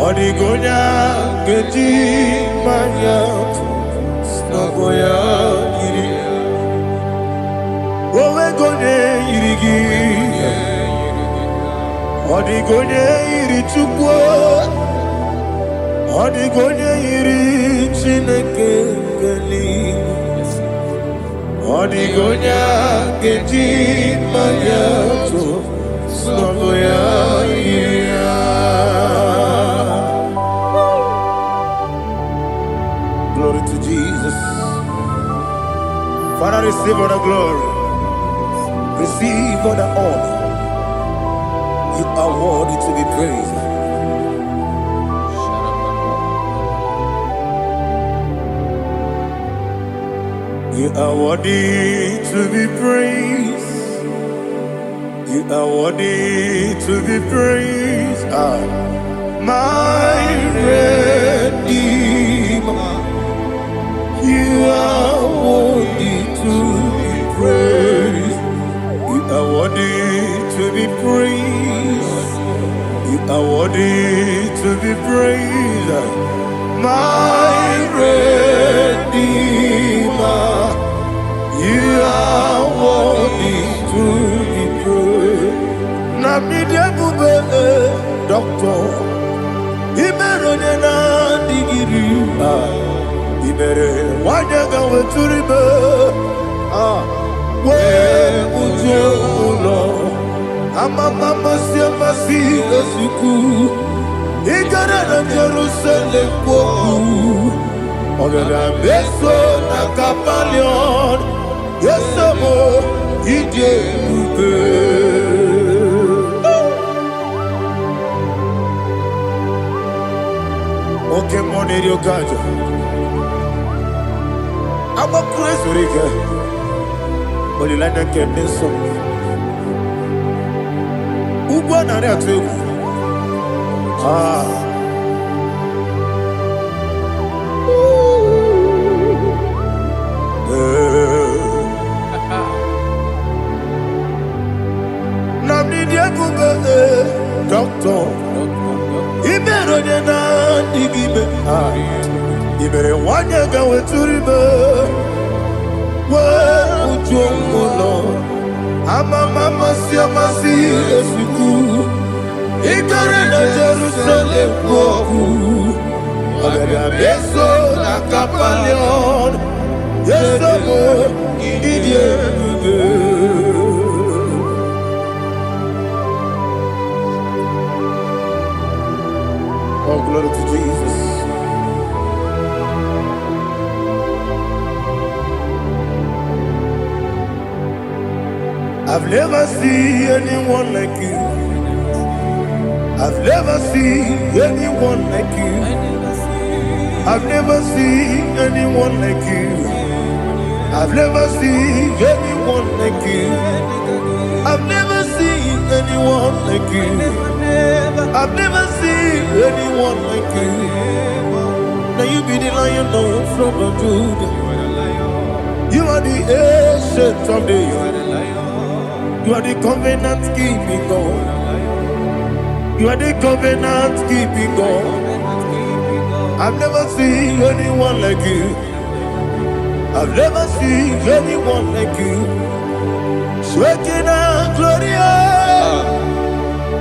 Odi gonya keji maya, snaboya iri. Wewegonye irigi, odi gonya iri chukwo. Odi gonya iri chineke geligo. Odi gonya keji maya to snaboya iri. Glory to Jesus. Father, receive all the glory. Receive all the honor. You are worthy to be praised. You are worthy to be praised. You are worthy to be praised. My Redeemer. You are worthy to be praised. You are worthy to be praised. You are worthy to be praised. My Redeemer. You are worthy to be praised. Namidebube, Doctor. Imeronena digiri. Ibere wanyaga weturibe we ujulo amama masi esuku igara na Jerusalem kwoku ogara beso na kapalion yesemo ije ube oke moneri okajo I'm a crazy rigger, but you like that can be so. Who won on that too? Doctor, he better than I dig. You better want to go to river. Well, Lord, I'm a mama, see, as you go. He got in Jerusalem, I'm a beso, like a palion. Yes, I'm oh, glory to Jesus. I've never seen anyone like you. I've never seen anyone like you. I've never seen anyone like you. I've never seen anyone like you. I've never seen anyone like you. I've never seen anyone like you. Now you be the Lion from the Judah. You are the ancient of days. You are the covenant keeping God. You are the covenant keeping God. I've never seen anyone like you. I've never seen anyone like you. Shekinah Gloria,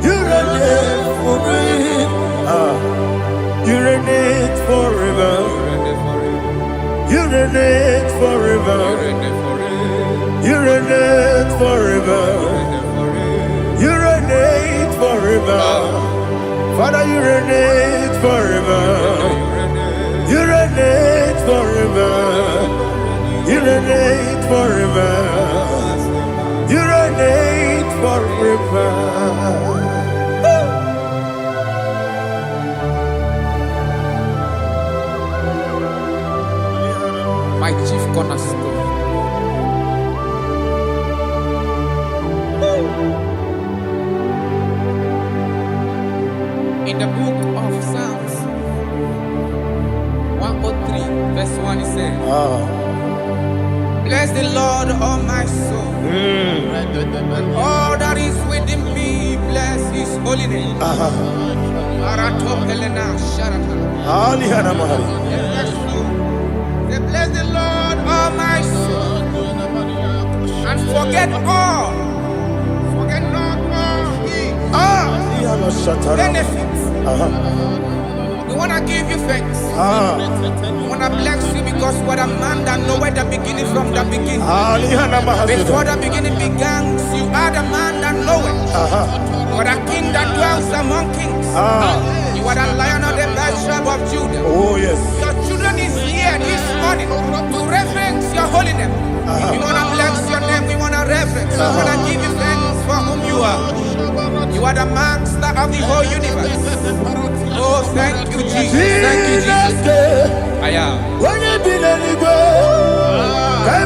you reign for me. You reign forever. You reign forever. You reign forever. You reign forever. Father, you reign forever. You reign forever. You reign forever. You reign forever. My chief cornerstone. In the book of Psalms 103, verse 1, it says, bless the Lord, all my soul. All that is within me, bless his holy name. Say, bless the Lord, all my soul, and forget all. Forget not all his benefits. We want to give you thanks. We want to bless you because what a man that knoweth the beginning from the beginning. Before the beginning began, you are the man that knoweth. What a king that dwells among kings. You are the Lion of the tribe of Judah. Oh yes. Your children is here this morning to reverence your holiness. We want to bless your name. We want to reverence. We want to give you thanks for whom you are. You are the master of the whole universe. Oh, thank you, Jesus. Thank you, Jesus. I am. When you be the go, I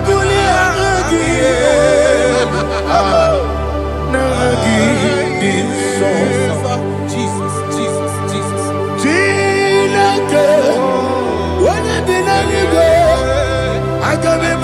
Jesus, Jesus, Jesus. When you be the go, I can be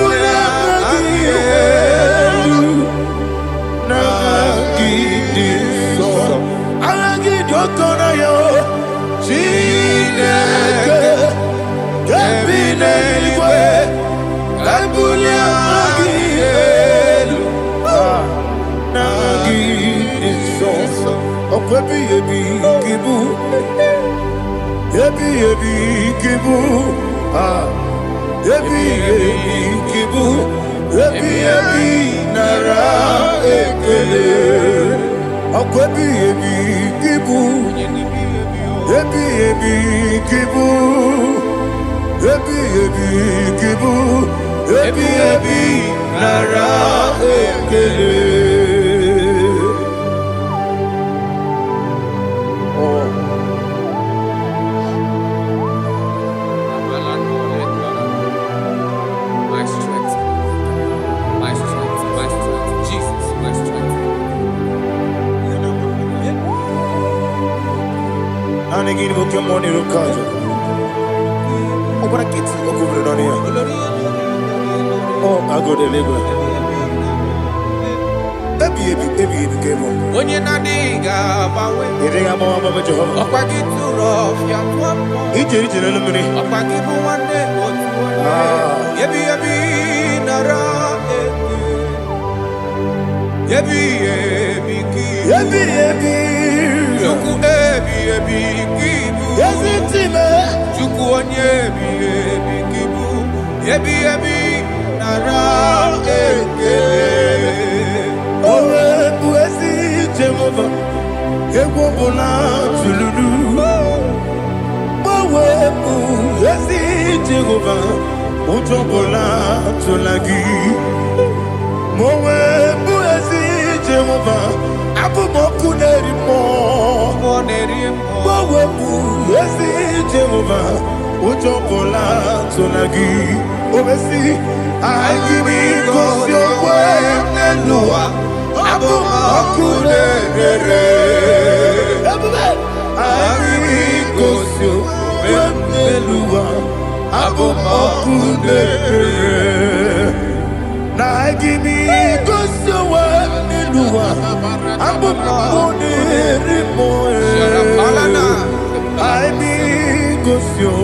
gosio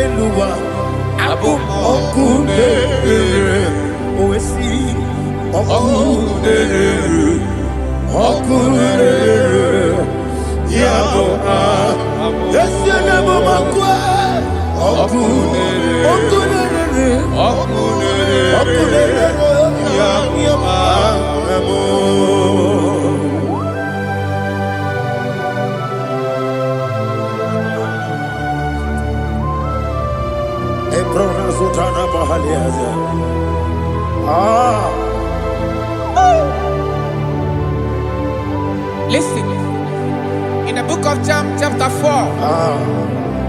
eluwa okune oesi okune yabo esiana bomakwa okune yabo Listen, in the book of John, chapter 4,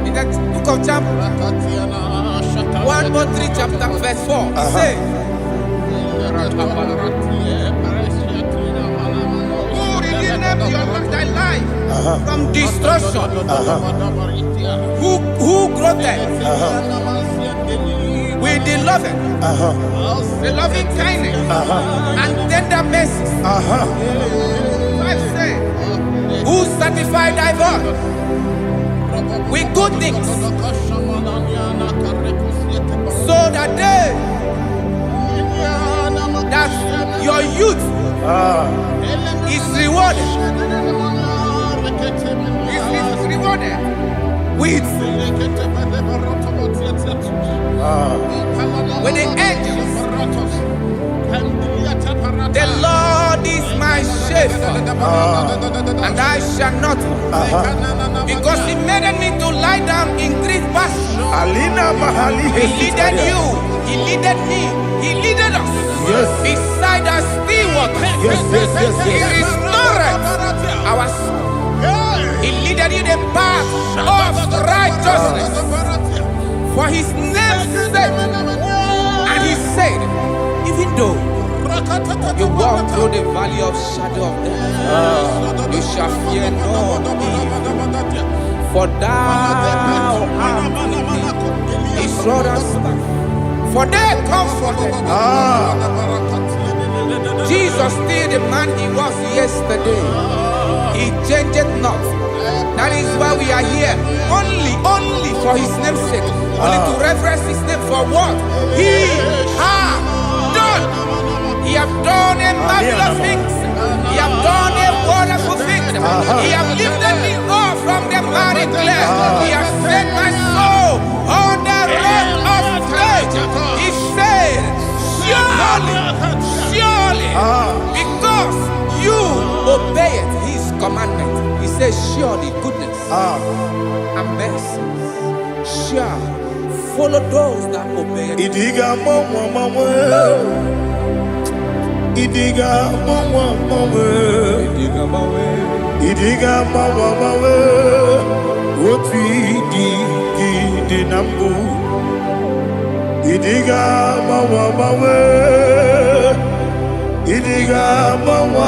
in the book of John 1:3, chapter verse 4, it says, who redeemed thy life from destruction, who groweth with the loving kindness and tender mercies. Who satisfy thy voice with good things, so that your youth is rewarded. Is rewarded with the angels. The Lord is my shepherd, and I shall not want, because He made me to lie down in green pastures. He leaded you, He leaded me, He leaded us beside the still waters. He restored our soul. He leaded you the path of righteousness for His name's sake. And He said, even though you walk through the valley of shadow of death, you shall fear no evil, for thou art with me. His rod and staff, for they comforted. Jesus still the man He was yesterday. He changed not. That is why we are here. Only for His name's sake. Only to reverence His name for what He has done. He have done a marvelous things. He have done a wonderful thing. He have lifted me up from the miry clay. He has set my soul on the rock of faith. He said, surely, because you obeyed His commandment. He says, surely goodness and mercy shall follow those that obey. Idiga mawe woti di nambu. Idiga mawe Idiga mawe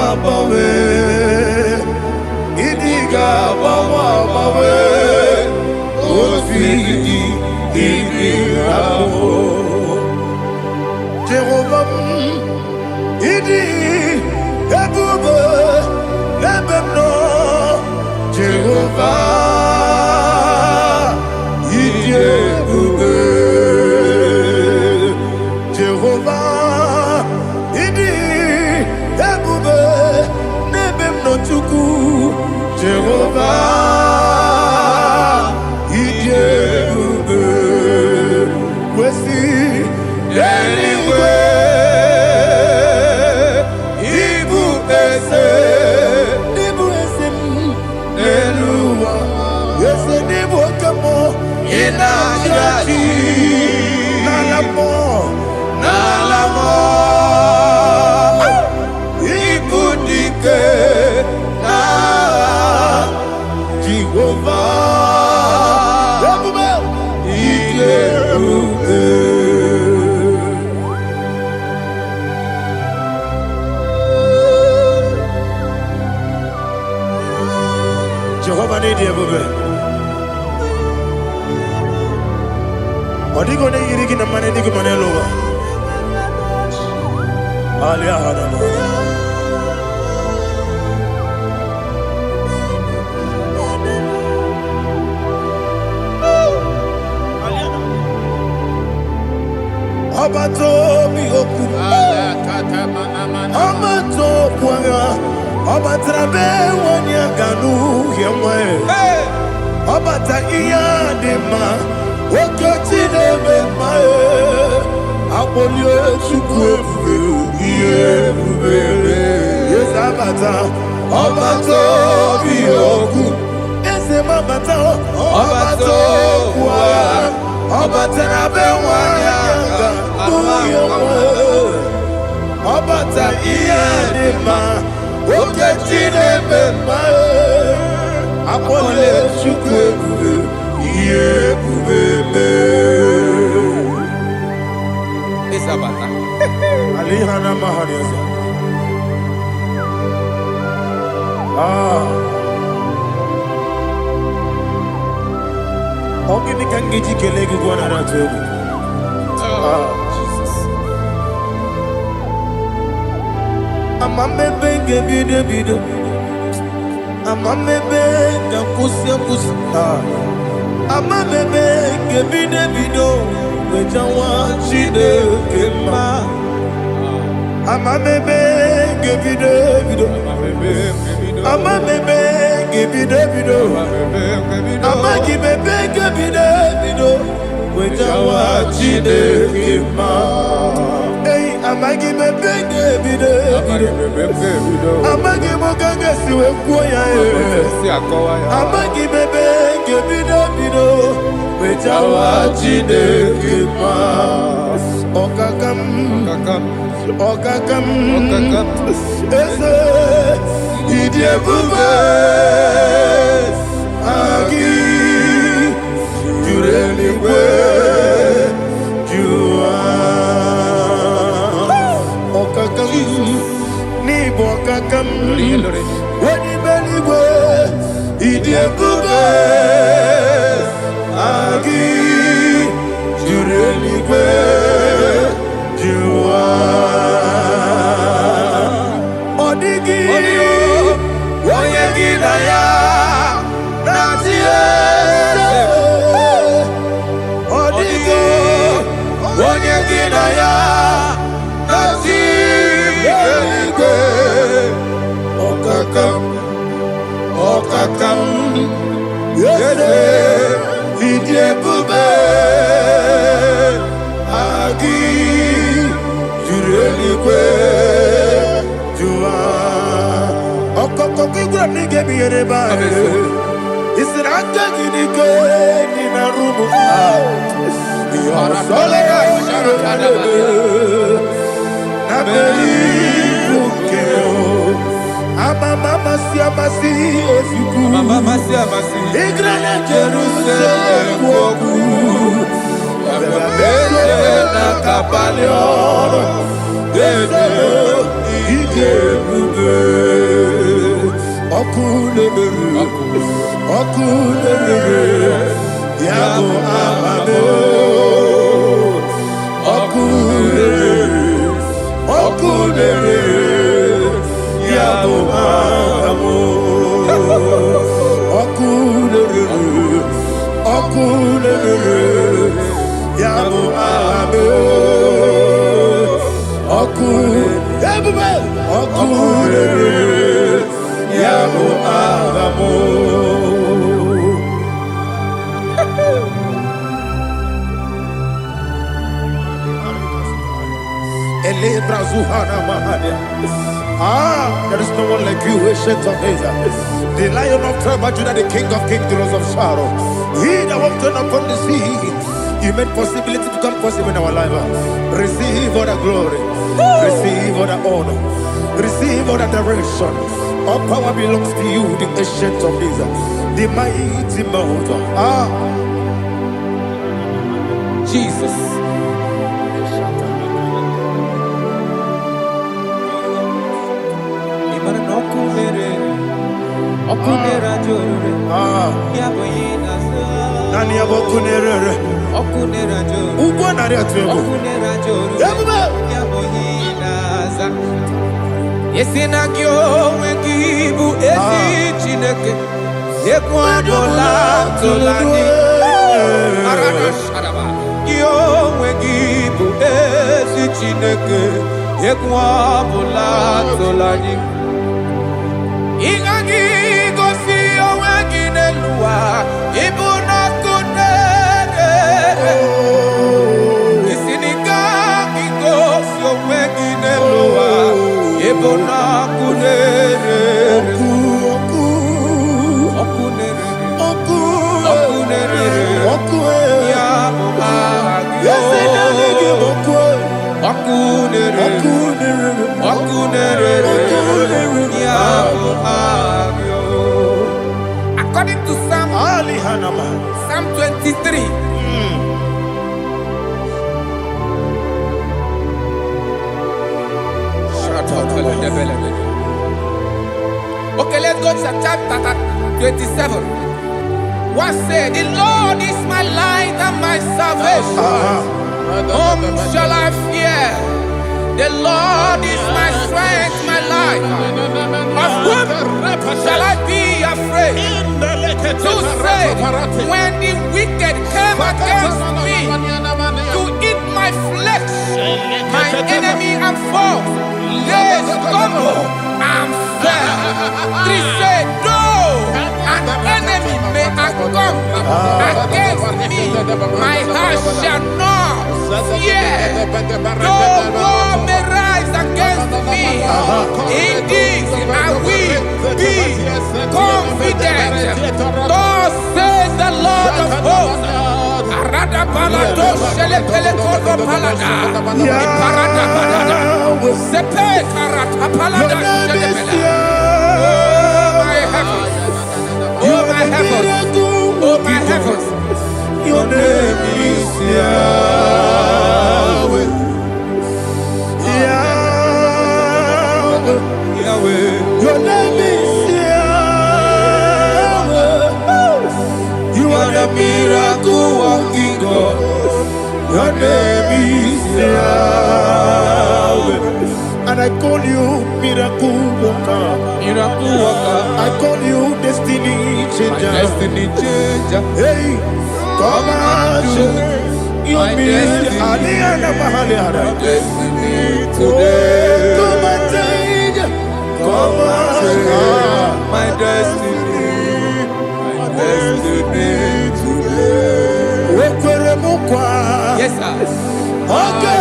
Idiga mawe woti di nambu. Jehovah Idi ebube lebemno Jehovah Idi ebube Jehovah Idi ebube lebemno chuku Jehovah Idi ebube wesi anyway. Jehovah need you, baby. Odigo ne yiri kina mane digo mane lowa. Ali ahana mo. Obato bihoku. Obato kwanga. Obatrabe wanya ganu yemwe. Obata iya dema. Okoti nebe mae. Apolio chukwe bube. Yes abata. Obato bihoku. Ese mabata. Obato kwa. Obatrabe wanya ganu yemwe. Obata iya dema. Okoti nebe mae. Apole chukwe bube. Isabata. Alihana mahariasa. Ogini kangiji kelegi gwana ratogu. Jesus. Amamebe gebido. Amamebe gakusi. Amamebe gebido. Wejawa chide kema. Amamebe gebido. Amamebe gebido. Amagibebe gebido. Wejawa chide kema. Hey, amagibebe gebido. Amagimogaga siwe kuya. Amagibebe gebido. Wejawa chide kema. Okakam. Ese idie bube. Agi jureli kwe jua. Okakam ni bokakam. Wadi beli kwe idie bube. Agi jureli kwe jua. Odigi oyegi na ya natie. Odigi oyegi na ya natie. Okakam yede idie bube. Agi jureli kwe jua. Okoko kigura nige biyere ba. Isiranga gidike nina rumu. Yosolega sharakadaba. Nabeli bukeo. Mama siamasi ofiku. Mama siamasi. Igrana Jerusalem woku. Bebe na kapalion. Bebe ije bube. Okulere. Yabo amamo. Okulere. Yabo amamo. Okulere. Yabo amamo. Okulere. Yabo amamo. There is no one like you, ancient of days. The Lion of tribe of Judah, the King of kings, the Rose of Sharon. He that walked upon the sea. You made possibility to come possible in our life. Receive all the glory. Receive all the honor. Receive all the direction. All power belongs to you, the ancient of days, the mighty mountain. Jesus. Nani abokunere. Okunera joro. Ugwa nari atuego. Okunera joro. Yabuba. Yabohinaza. Yesina kyo wengibu esi chineke. Ekwadola tolani. Arana sharaba. Kyo wengibu esi. Chineke Ekwa bula tolani Ingagi gosi owegi nelua Ibuna kunere Isinika gosi owegi nelua Ibuna kunere According to Psalm 23. Okay, let's go to chapter 27. What said, the Lord is my light and my salvation. Whom shall I fear? The Lord is my strength, my life. Of whom shall I be afraid? To say, when the wicked came against me to eat my flesh, my enemy and foe, they stumble and fell. 3 said, no, an enemy may come against me, my heart shall not fear. No war may rise against me. In this I will be confident. Thus says the Lord of hosts. Oh my heavens, oh my heavens, your name is Yahweh. Yahweh, Yahweh, your name is Yahweh. You are the miracle working God. Your name is Yahweh. And I call you miracle worker. Miracle worker. I call you destiny changer. My destiny changer. Hey, come on, you mean Aliana Mahaliana. My destiny today. Come on, change. Come on, my destiny. My destiny today. Yes, sir. Okay,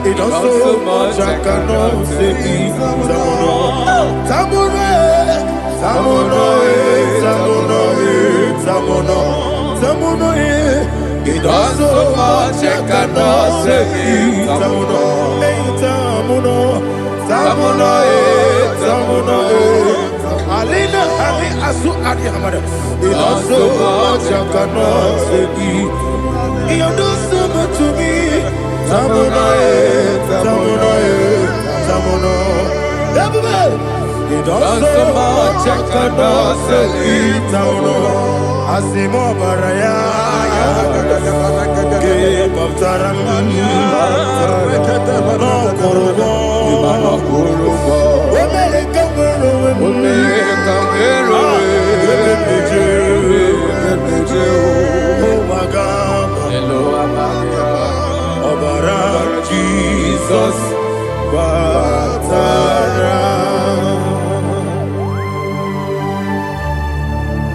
it does so much I cannot say. It does so much I cannot say. Alina Ali Asu Adi Hamada. It does so much I cannot say. You do so much to me. Tamuno. It does so much I cannot say. Tamuno. Asimo Baraya. Give up Taram. No Kurubo. Jesus,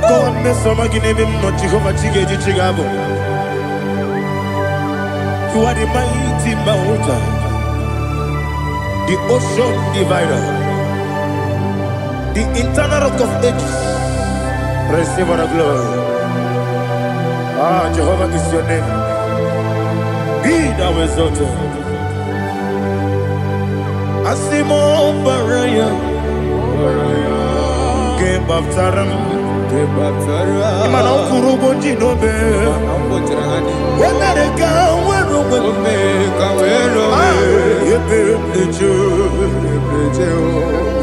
God, Mr. Maginevim, not Jehovah Chigedi Chigabo. You are the mighty mountain, the ocean divider, the internal rock of ages, Receive all the glory. Ah, Jehovah is your name. Be thou exalted. Asimo Baraya. Game Baptaram. Imano Kurubo Jinobe. When they go, when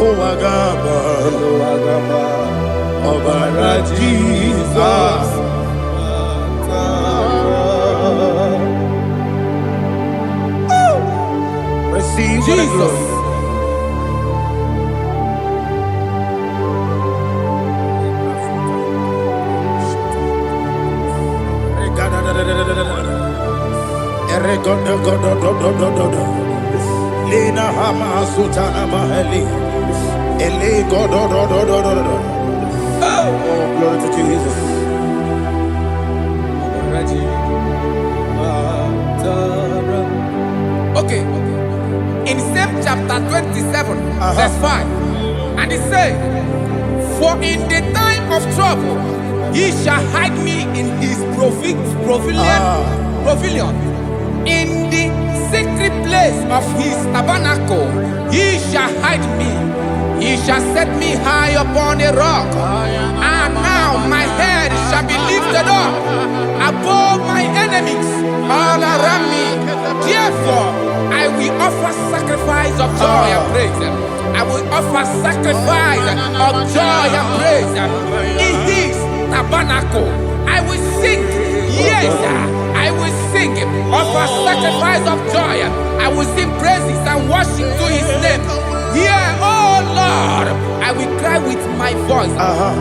oh, Agaba. Obara Jesus. Receive Jesus. Lina Hama Sutana Maheli. Ele God. Oh, glory to Jesus. Okay. In same chapter 27, verse 5, and it says, "For in the time of trouble, he shall hide me in his pavilion. In the secret place of his tabernacle, he shall hide me. He shall set me high upon a rock. And now my head shall be lifted up above my enemies all around me. Therefore, I will offer sacrifice of joy and praise. I will offer sacrifice of joy and praise in his tabernacle. I will sing, yes, I will sing, offer sacrifice of joy. I will sing praises and worship to his name. Here, oh Lord, I will cry with my voice.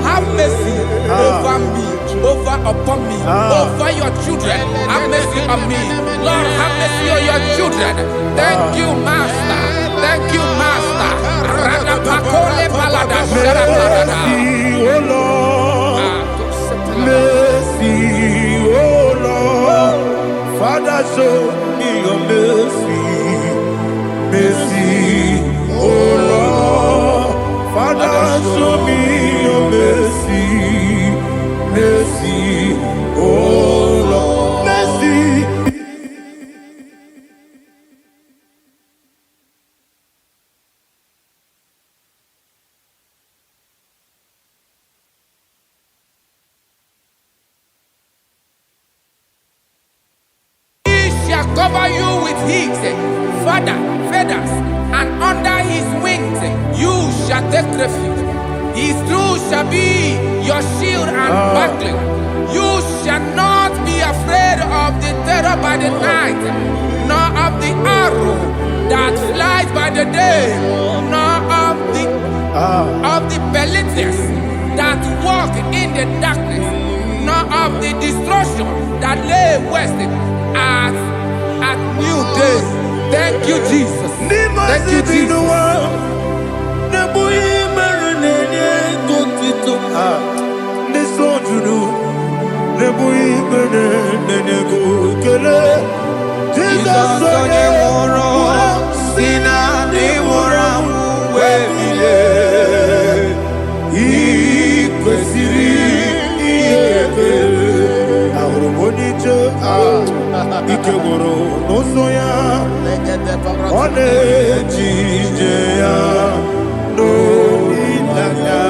Have mercy over me, upon me, over your children. Have mercy on me. Lord, have mercy on your children. Thank you, Master. Thank you, Master. Mercy, oh Lord. Mercy, oh Lord. Father, show me your mercy. Mercy, oh Lord. Father, show me your mercy. Mercy, oh Lord. Mercy. Cover you with his feathers, and under his wings you shall take refuge. His truth shall be your shield and buckler. You shall not be afraid of the terror by the night, nor of the arrow that flies by the day, nor of the pestilence that walk in the darkness, nor of the destruction that lay west at new day. Thank you, Jesus. Thank you, Jesus. Ikegoro nosoya one jijeya no ilaya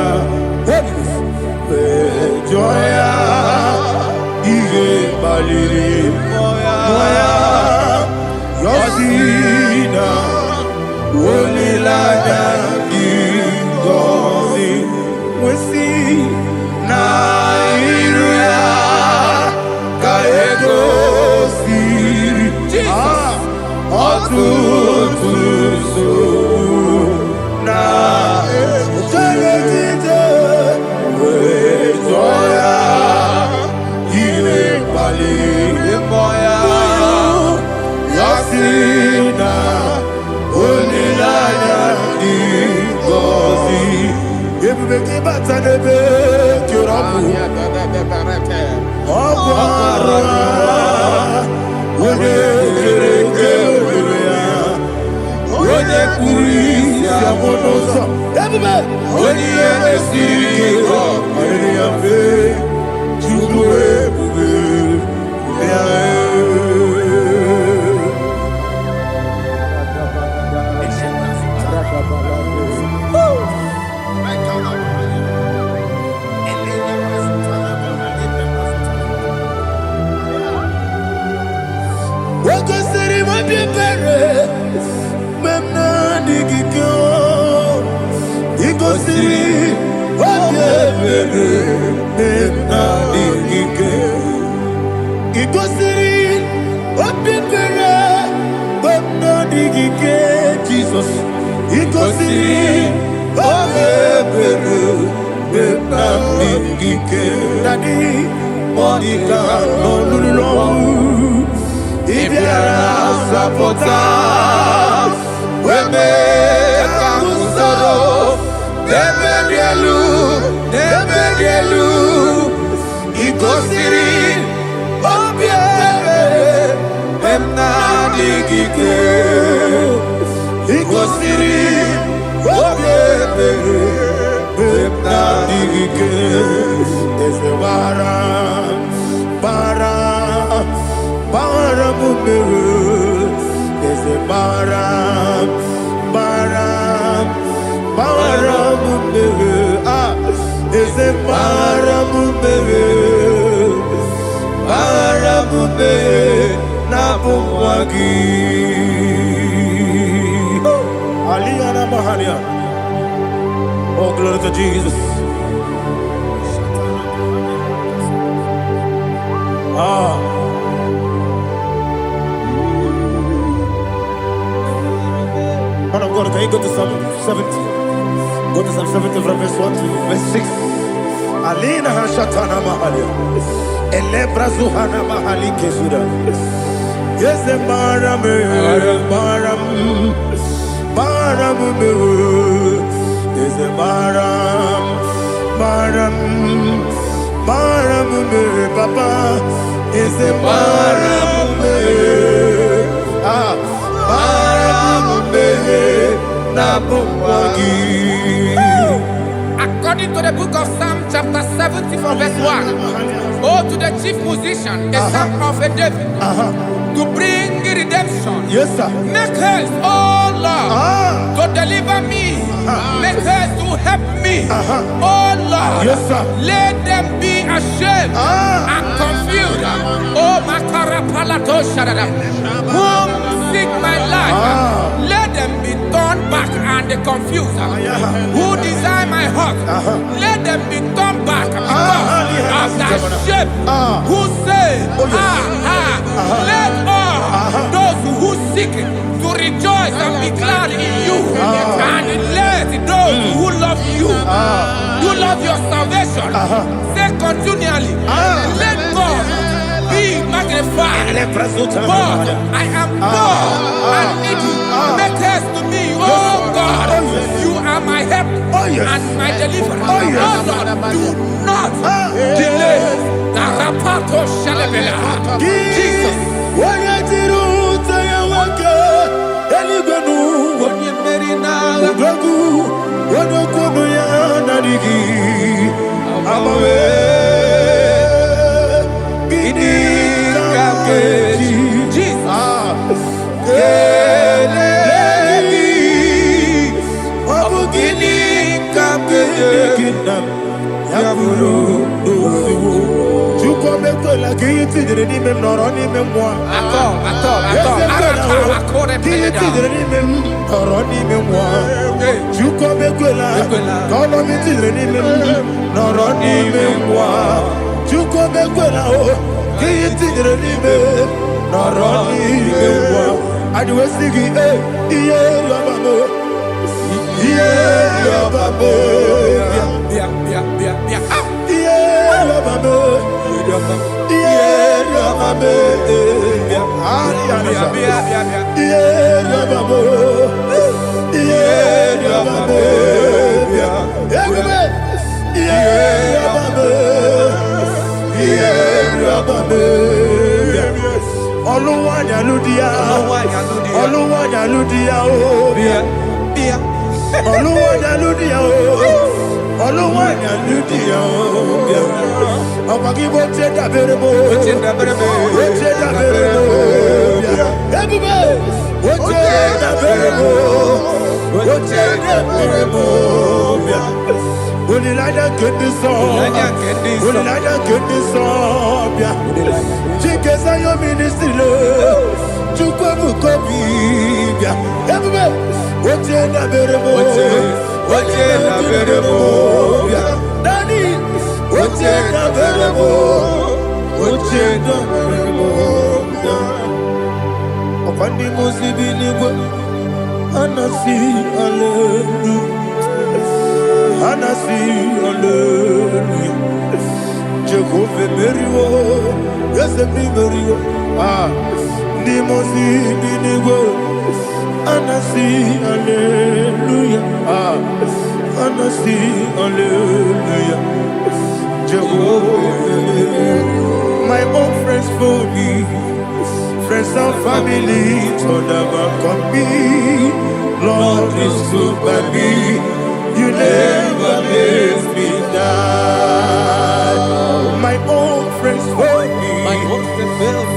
joya iye baliri moya yosina olilaya ingozi wesi na iruya kaego Everybody, Yafe, Chukwe Bube, Wakasiri mabibere, memna digikyo, ikosiri mabibere, memna digikyo, ikosiri mabibere, memna digikyo, Jesus, ikosiri mabibere, memna digikyo, Daddy, Monica, no lulu. Ibiara sapota, weme kamusoro, demedielu, ikosiri, obiere, emna digike, ikosiri, obiere, emna digike, ese bara mumere, ese bara mumere, ese bara mumere, na bumwagi. Aliyana Mahalia. Oh, glory to Jesus. Man of God, can you go to Psalm 70? Go to Psalm 70 from verse 1 to verse 6. Alina Hashatana Mahalia. Elebra Zuhana Mahali Kesuda. Yes, Baram. Yes, Baram, Papa. Yes, According to the book of Psalm chapter 70 from verse 1, oh, to the chief musician, a psalm of a David, to bring redemption. Yes, sir. Make haste, oh Lord, to deliver me. Make haste to help me. Oh Lord, yes, sir. Let them be ashamed and confused. Oh, Makarapalato Shadada, whom seek my life, let them be turned back and confused. Who desire my heart, let them be turned back because of that shape. Who say, let all those who seek to rejoice and be glad in you, and let those who love you, who love your salvation, say continually, let God be magnified. But I am poor and needy. Make haste to me, oh God. You are my help and my deliverer. Oh Lord, do not delay. Jesus. Olúwa ni àlùdíyà òbíà. Ọ̀pọ̀ kí bó ṣe dàbẹ̀rẹ̀ bó. Bó ṣe dàbẹ̀rẹ̀ bó. Bó ṣe dàbẹ̀rẹ̀ bó. Ebube. Bó ṣe dàbẹ̀rẹ̀ bó. Bó ṣe dàbẹ̀rẹ̀ bó. Olùlàjà kéde sọ. Olùlàjà kéde sọ. Chike Sayo ministry lo. Chukwu kobi. Ebube. Bó ṣe dàbẹ̀rẹ̀ bó. Oche na berebo, Daddy. Oche na berebo, Oche na berebo. Opandi musibi nigo, anasi hallelujah, anasi hallelujah. Jehovah meriwo, Yesu meriwo. Ni musibi nigo. Anasi, hallelujah. Anasi, hallelujah. Jehovah, my own friends for me, friends and family, told them come me. Lord is good by me. You never let me die. My own friends for me,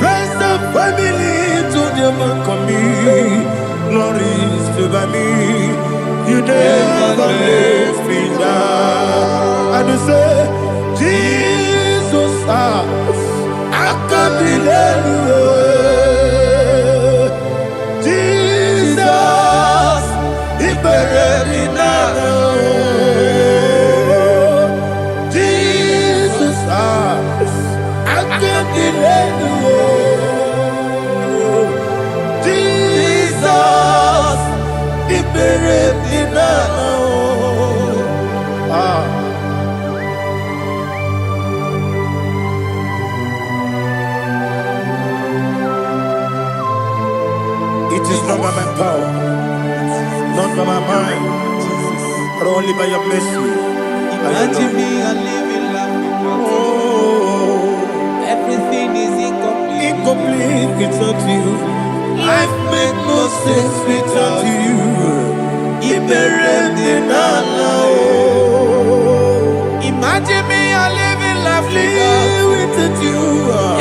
friends and family, told them come me. Glory is to by me. You never let me down. And you say, Jesus, I can't believe you. Jesus, He buried me now. Jesus, I can't believe you. It is not by my power, not by my mind, but only by your mercy. Imagine me and living life without you. Everything is incomplete. Incomplete without you. Life makes no sense without you. Imagine me and living life without you.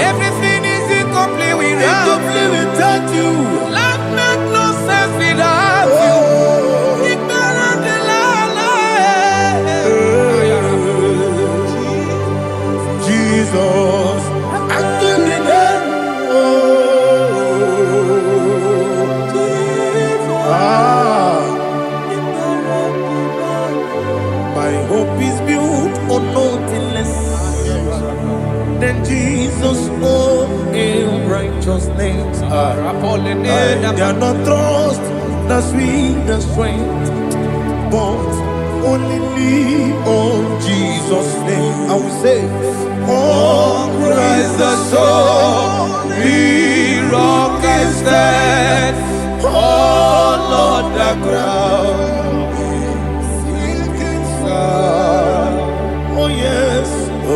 Everything is incomplete without you. Life makes no sense without you. Jesus, I couldn't my hope is built on nothing less than Jesus' own righteousness. I cannot trust the sweetest strength, but only lean on Jesus' name. I will say, oh, Christ the solid rock I stand. Oh, Lord, the ground is sinking sand. Oh, yes, oh,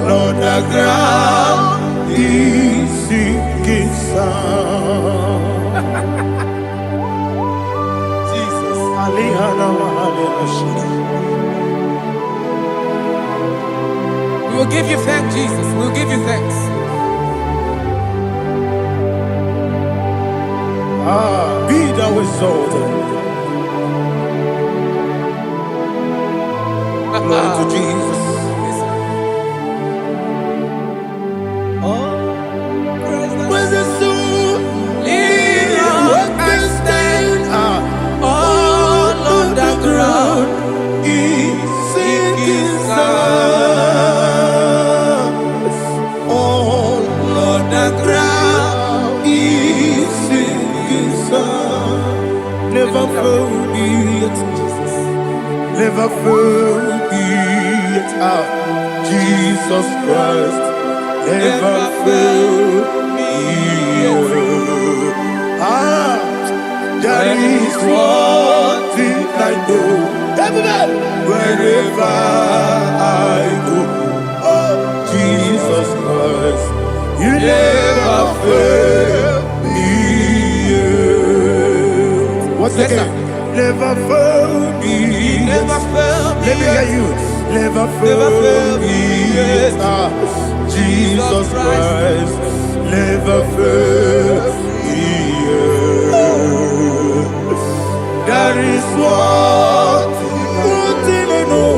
Lord, the ground is sinking sand. Jesus, we will give you thanks, Jesus. We will give you thanks. Be thou exalted. Glory to Jesus. Where's the soul? What can stand? All on the ground is sinking sand. All on the ground is sinking sand. Never found me yet, Jesus. Never found me yet. Jesus Christ never failed me yet. There is one thing I know. Wherever I go, oh Jesus Christ, you never fail me yet. What's that? Never fail me. Never fail me. Let me hear you. Never fail me. Jesus Christ, never fail me. That is one thing I know.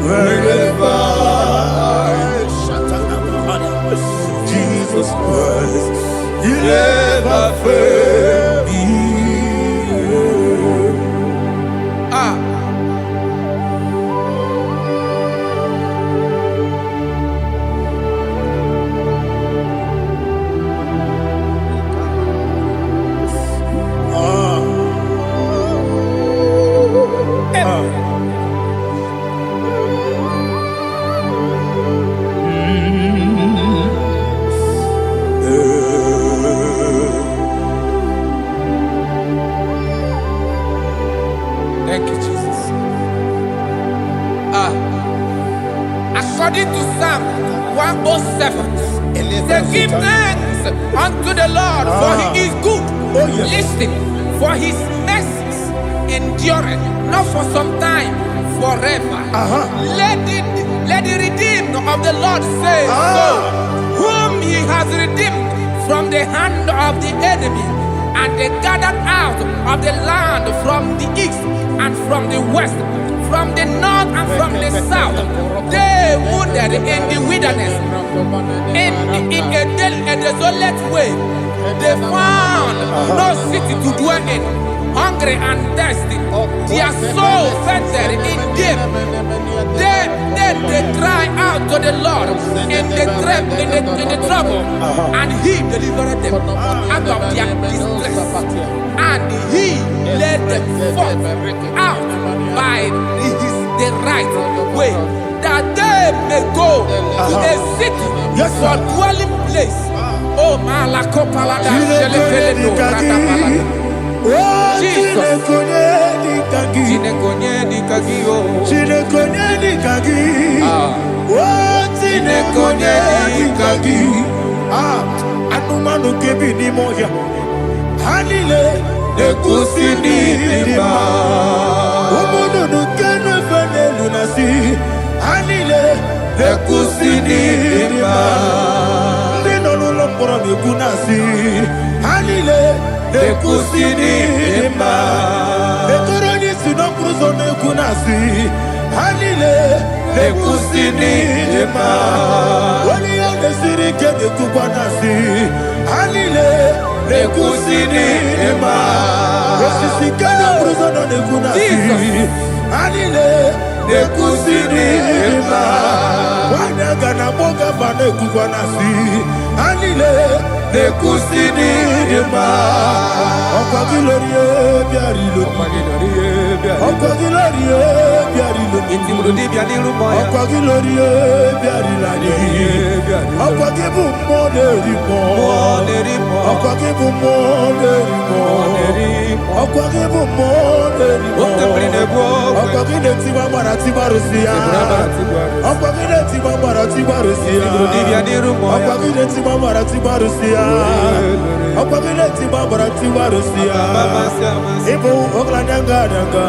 Wherever Jesus Christ, He never fail me. Thank you, Jesus. According to Psalm 107, they give thanks unto the Lord, for He is good. Oh, yes. Listen, for His mercies endureth not for some time, forever. Let the redeemed of the Lord say so, whom He has redeemed from the hand of the enemy, and they gathered out of the land from the east and from the west, from the north and from the south. They wandered in the wilderness, in a desolate way. They found no city to dwell in, hungry and thirsty. Their soul fainted in them. Then they cry out to the Lord in the trouble, and He delivered them out of their distress, and He led them forth out by the right way, that they may go to a city for dwelling place. Oh, Malakopalada, Jesus. Anumanu kebi ni moja. Hanile nekusini lima. Umudu nukene fene lunasi. Hanile nekusini lima. Nino nulambura nikunasi. Hanile nekusini lima. Netoroni sinokruzo nekunasi. Hanile nekusini lima. Wali yane sirike nekubanasi. Hanile nekusini lima. Wesisikana bruzo nekunasi. Hanile nekusini lima. Wanaga na boga bane kubanasi. Hanile nekusini lima. Okwagilorie biarilo. Okwagilorie biarilo. Okwagilorie biarilani. Okwagibu molerimo. Okwagibu molerimo. Okwagibu molerimo. Okwagile tiwa marati barusia. Okwagile tiwa marati barusia. Okwagile tiwa marati barusia. Okwagile tiwa marati barusia. Ibu oglanyanga danga.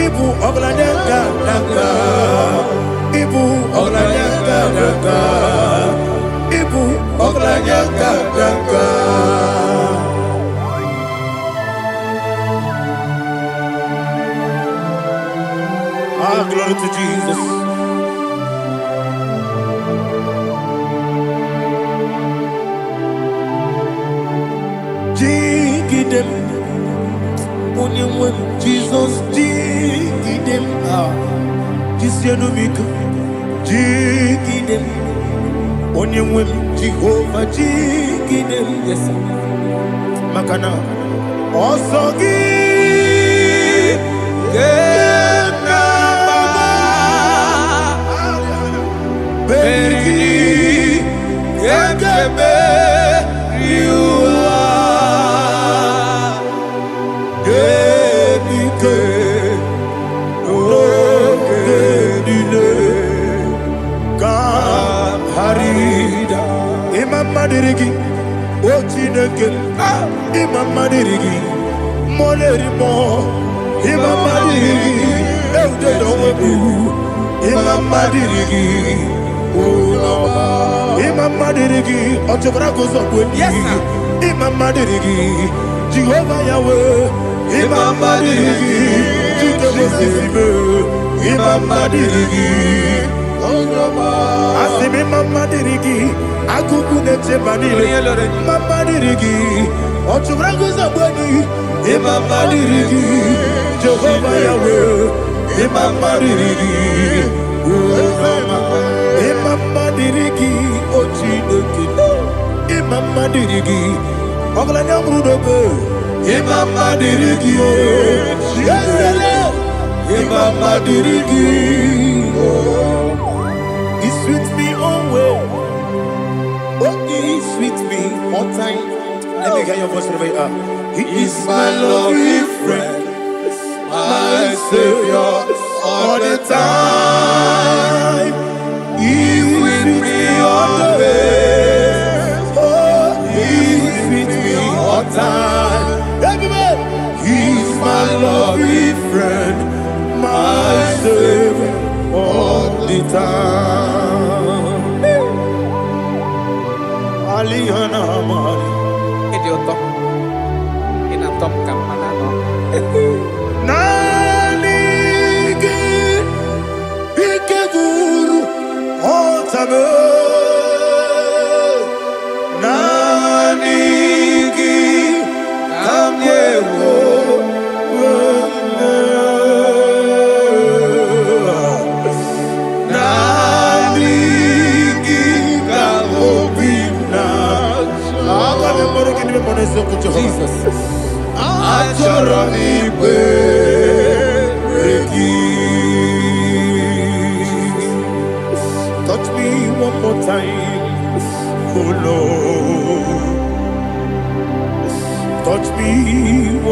Ibu oglanyanga danga. Ibu oglanyanga danga. Ibu oglanyanga danga. Glory to Jesus. Jigidem, only Jesus jigidem. Jisianomika, jigidem. Only Jehovah jigidem. Yes, Makana. Osogi. Madirigi, Ochineke, Imam Madirigi, Molerimo, Imam Madirigi, Imama dirigi, Ulama. Imama dirigi, Otobrako Zobweni. Yes, sir. Imama dirigi, Jehovah Yahweh. Imama dirigi, Jikebosisibe. Imama dirigi, Ulama. Asimi Imama dirigi, Akuku Nechebanile. Imama dirigi, Otobrako Zobweni. Imama dirigi, Jehovah Yahweh. Imama dirigi, Ulama. Imama dirigi, Ochineke. Imama dirigi, Oglanya Brudobe. Imama dirigi, Yesele. Imama dirigi, He sweet me always. Oh, He sweet me all time. Let me hear your voice right now. He is my lovely friend, my Savior all the time. He with me all the way. Oh, He with me all time. Everybody, He's my lovely friend, my Savior all the time. Aliyana Amari. Idiota. Inatom kampanano. Nanigi ikeguru otame. Nanigi kamyewo. Nanigi kamobina. Jesus. Achọrọ m igwe gị. Touch me one more time, oh Lord. Touch me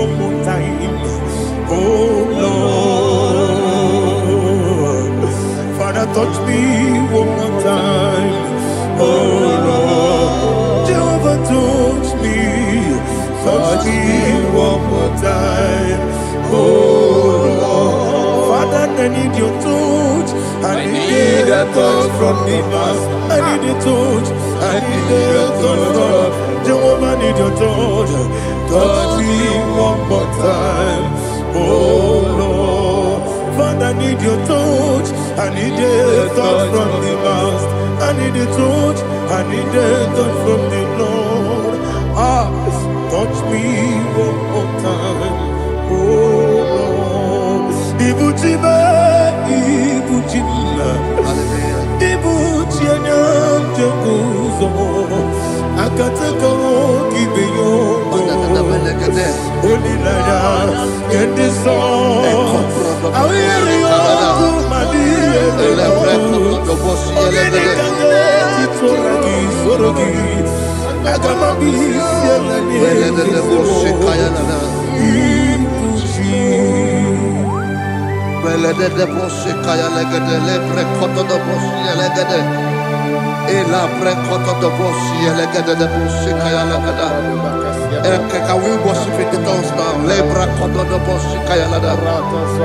one more time, oh Lord. Father, touch me one more time, oh Lord. Jehovah, touch me. Touch me one more time, oh Lord. Father, I need your touch. I need a touch from the past. I need a touch. I need a touch from Jehovah. I need your touch. Touch me one more time, oh Lord. Father, I need your touch. I need a touch from the past. I need a touch. I need a touch from the Lord. Touch me one more time, oh Lord. Ibuchime, Ibuchima, Ibuchianya Jaguzo, Akatako Kibeyo, Holy Lada, get this song. I hear you, Madi, Sorogi. Agamabi, Can we worship in the tongues now? Lebra koto do bosi kaya lada.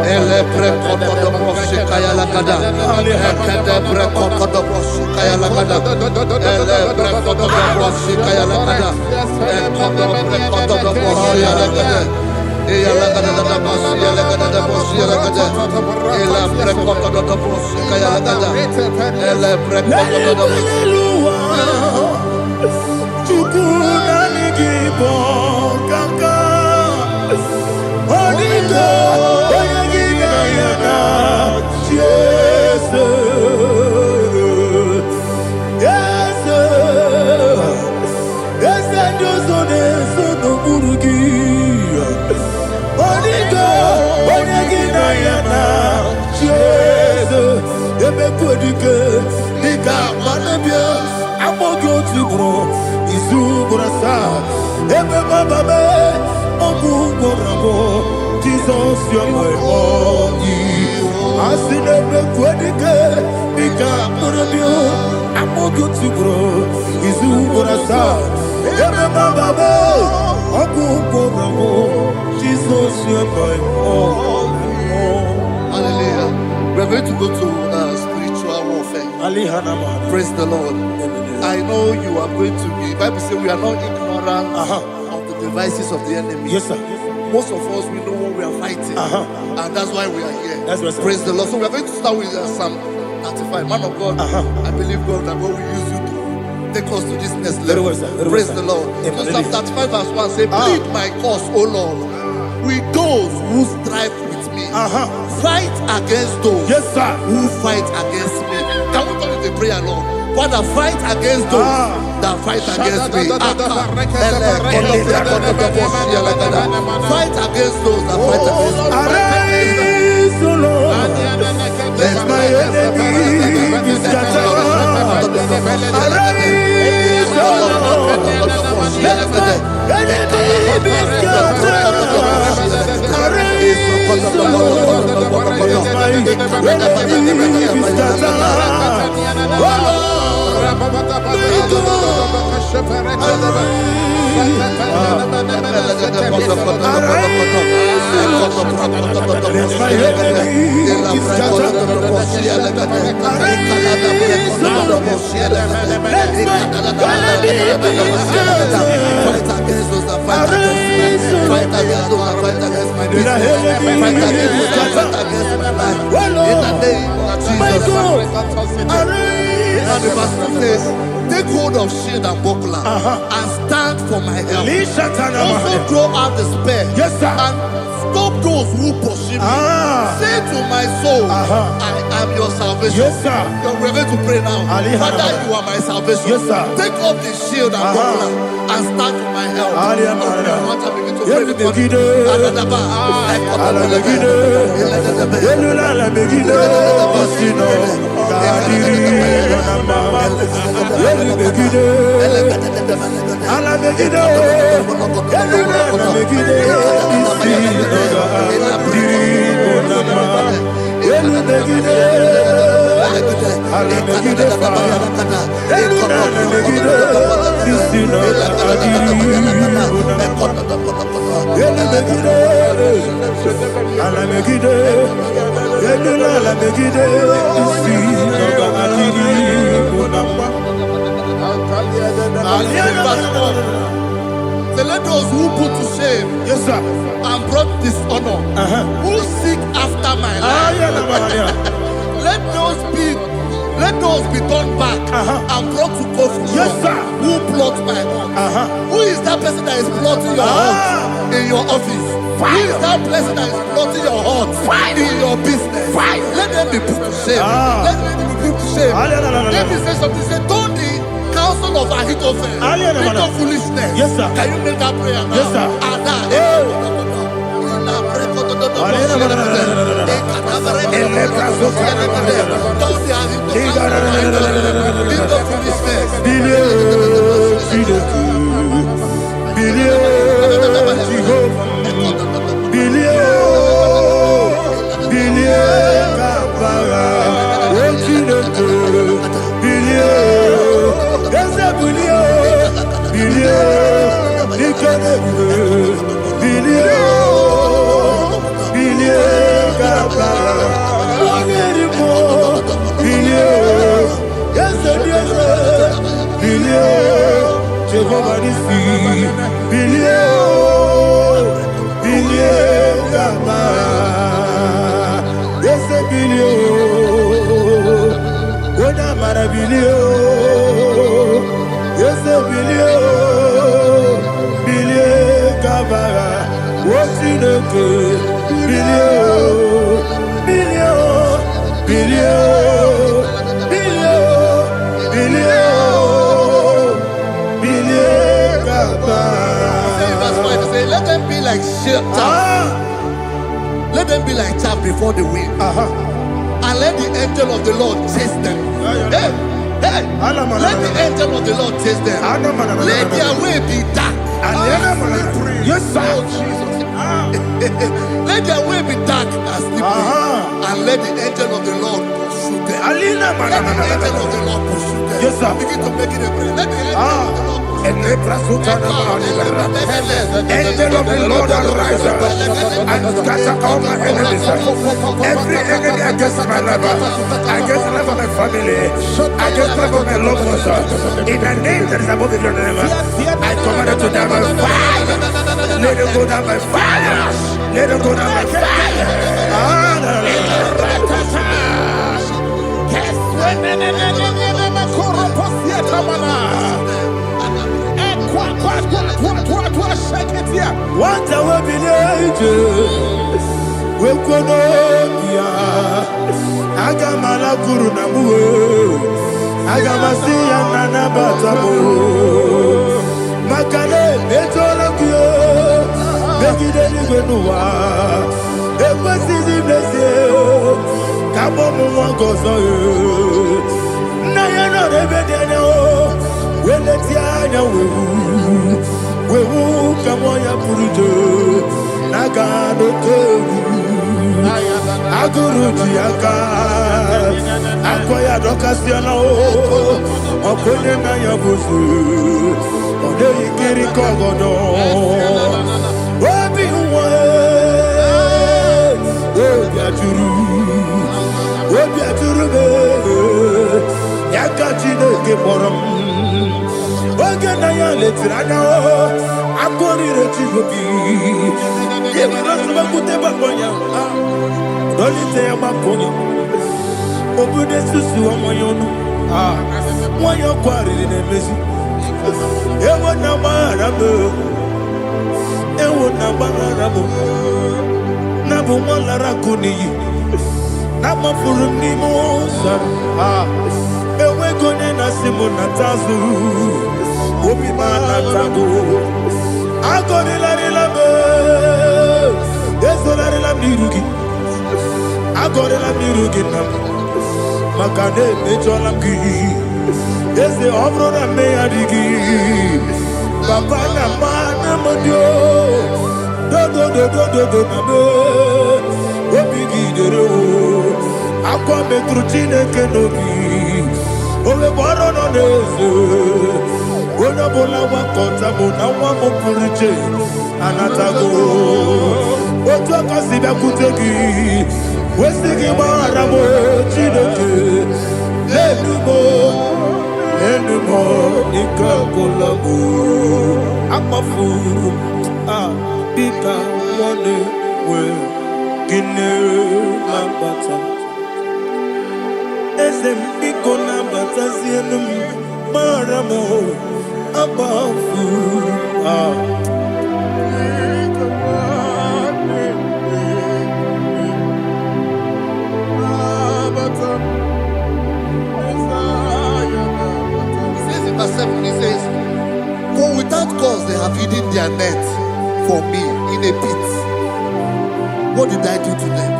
Ele bre koto do bosi kaya lada. Ekede bre koto do bosi kaya lada. Ele bre koto do bosi kaya lada. Ekodo bre koto do bosi lada. Eya lada da bosi lada da bosi lada. Ele bre koto do bosi kaya lada. Ele bre koto do bosi. IGBO kaka Onigo Oyagina yana Jesus Yes Josone Sono Burugi Onigo Oyagina yana Jesus Ebe Kodike Nika Manabia Amogo Tibro Izubrasa Ebe Bababe Oguborabo Jesus you're my all Asinebe Kodike Nika Manabia Amogo Tibro Izubrasa Ebe Bababe Oguborabo Jesus you're my all. Hallelujah. We're going to go to spiritual Praise the Lord. I know you are going to be. Bible says we are not ignorant of the devices of the enemy. Yes, sir. Most of us, we know what we are fighting, and that's why we are here. That's right, sir. Praise the Lord. So we are going to start with Psalm 95. Man of God, I believe God that God will use you to take us to this next level. Very well, sir. Praise the Lord. So Psalm 35 verse 1 say, plead my cause, O Lord, with those who strive with me. Fight against those who fight against me. Can we call it a prayer, Lord? Father, fight against those that fight against me. Fight against those that fight against me. Arise, O Lord, let my enemy be scattered. Arise, O Lord, let my enemy be scattered. Arise, O Lord, let my enemy be scattered. Oh Lord, and the verse says, take hold of shield and buckler and stand for my help. Also throw out the spear and stop those who pursue me. Say to my soul, I am your salvation. We're going to pray now. Father, you are my salvation. Take up the shield and buckler and stand for my help. I want to begin to pray with so let those who put to shame and brought dishonor, who seek after my life, let those be turned back and brought to confusion. Who plot my heart? Who is that person that is plotting your heart in your office? Who is that person that is plotting your heart in your business? Let them be put to shame. Let them be put to shame. Let me say something. Say, don't the counsel of Ahithophel make of foolishness. Can you make that prayer now? Yes, sir. Let them be like chaff. Let them be like chaff before the wind. And let the angel of the Lord chase them. Let the angel of the Lord chase them. Let their way be dark. Yes, sir. Let their way be dark and slippery. And let the angel of the Lord pursue them. Let the angel of the Lord pursue them. Yes, sir. Begin to make it a prayer. Let the angel of the Lord pursue them. Angel of the Lord arise and scatter all my enemies. Every enemy against my life, against the life of my family, against the life of my loved ones. In the name that is above the name, I command it to die by fire. Let it go down by fire. Let it go down by fire. What I will be we kono ya agamala kuru na mu agamasi ya nana batamo makale etola kyo begide ni gbenuwa ekwesi di blesse kabo mu won gozo na ya no rebede ne o weleti anya wewu kamo ya purujo naga no tewu aguru jiaka akoya dokasiana o okonye na ya bosu ode ikiri kogodo obi uwe obi aturu be yaka chineke kporom oge na ya letiranya o akori rechigobi yebi rosuba kuteba konya Dolite ya makonye Obude susu wa moyono Mwanyo kwa rili nemezi Ewo na marabo Ewo na marabo Nabu mwalara kuniyi Nama furu ni mosa Ewe kone na simu na tazu Obi mana tago Ako nila be Yeso la mirugi Agora la mirugina Makane mejola ki Ese obro na me adigi Papa na mana modio Do na do Obigi dero Aqua metrutine kenobi Ove boro no neze Ona bola wakota mona wamo puriche Anatago Oto kasiba kutegi Wesigi maramo chineke Lenumo nikakolamu Amafuru Bika wane we Gine nambata Ezem biko nambata zienum Maramo Amafuru He says, for without cause they have hidden their net for me in a pit. What did I do to them?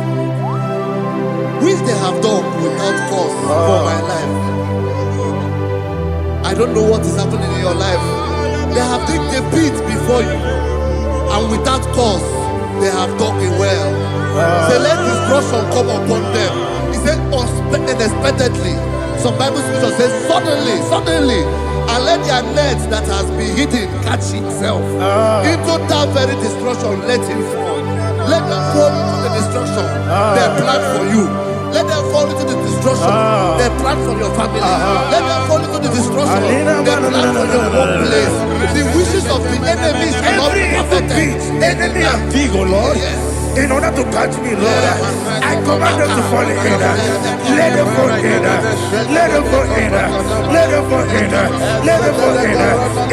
Which they have done without cause for my life. I don't know what is happening in your life. They have digged a pit before you, and without cause they have dug a well. Say, let destruction come upon them. He said, unexpectedly. Some Bible scripture says, suddenly. And let their net that has been hidden catch itself. Into that very destruction, let it fall. Let them fall into the destruction they plan for you. Let them fall into the destruction they plan for your family. Let them fall into the destruction they plan for your workplace. The wishes of the enemy shall not be perfected. Enemy and big, oh Lord. Yes. In order to catch me, Lord, I command them to fall in. Let them fall in. Let them fall in. Let them fall in. Let them fall in.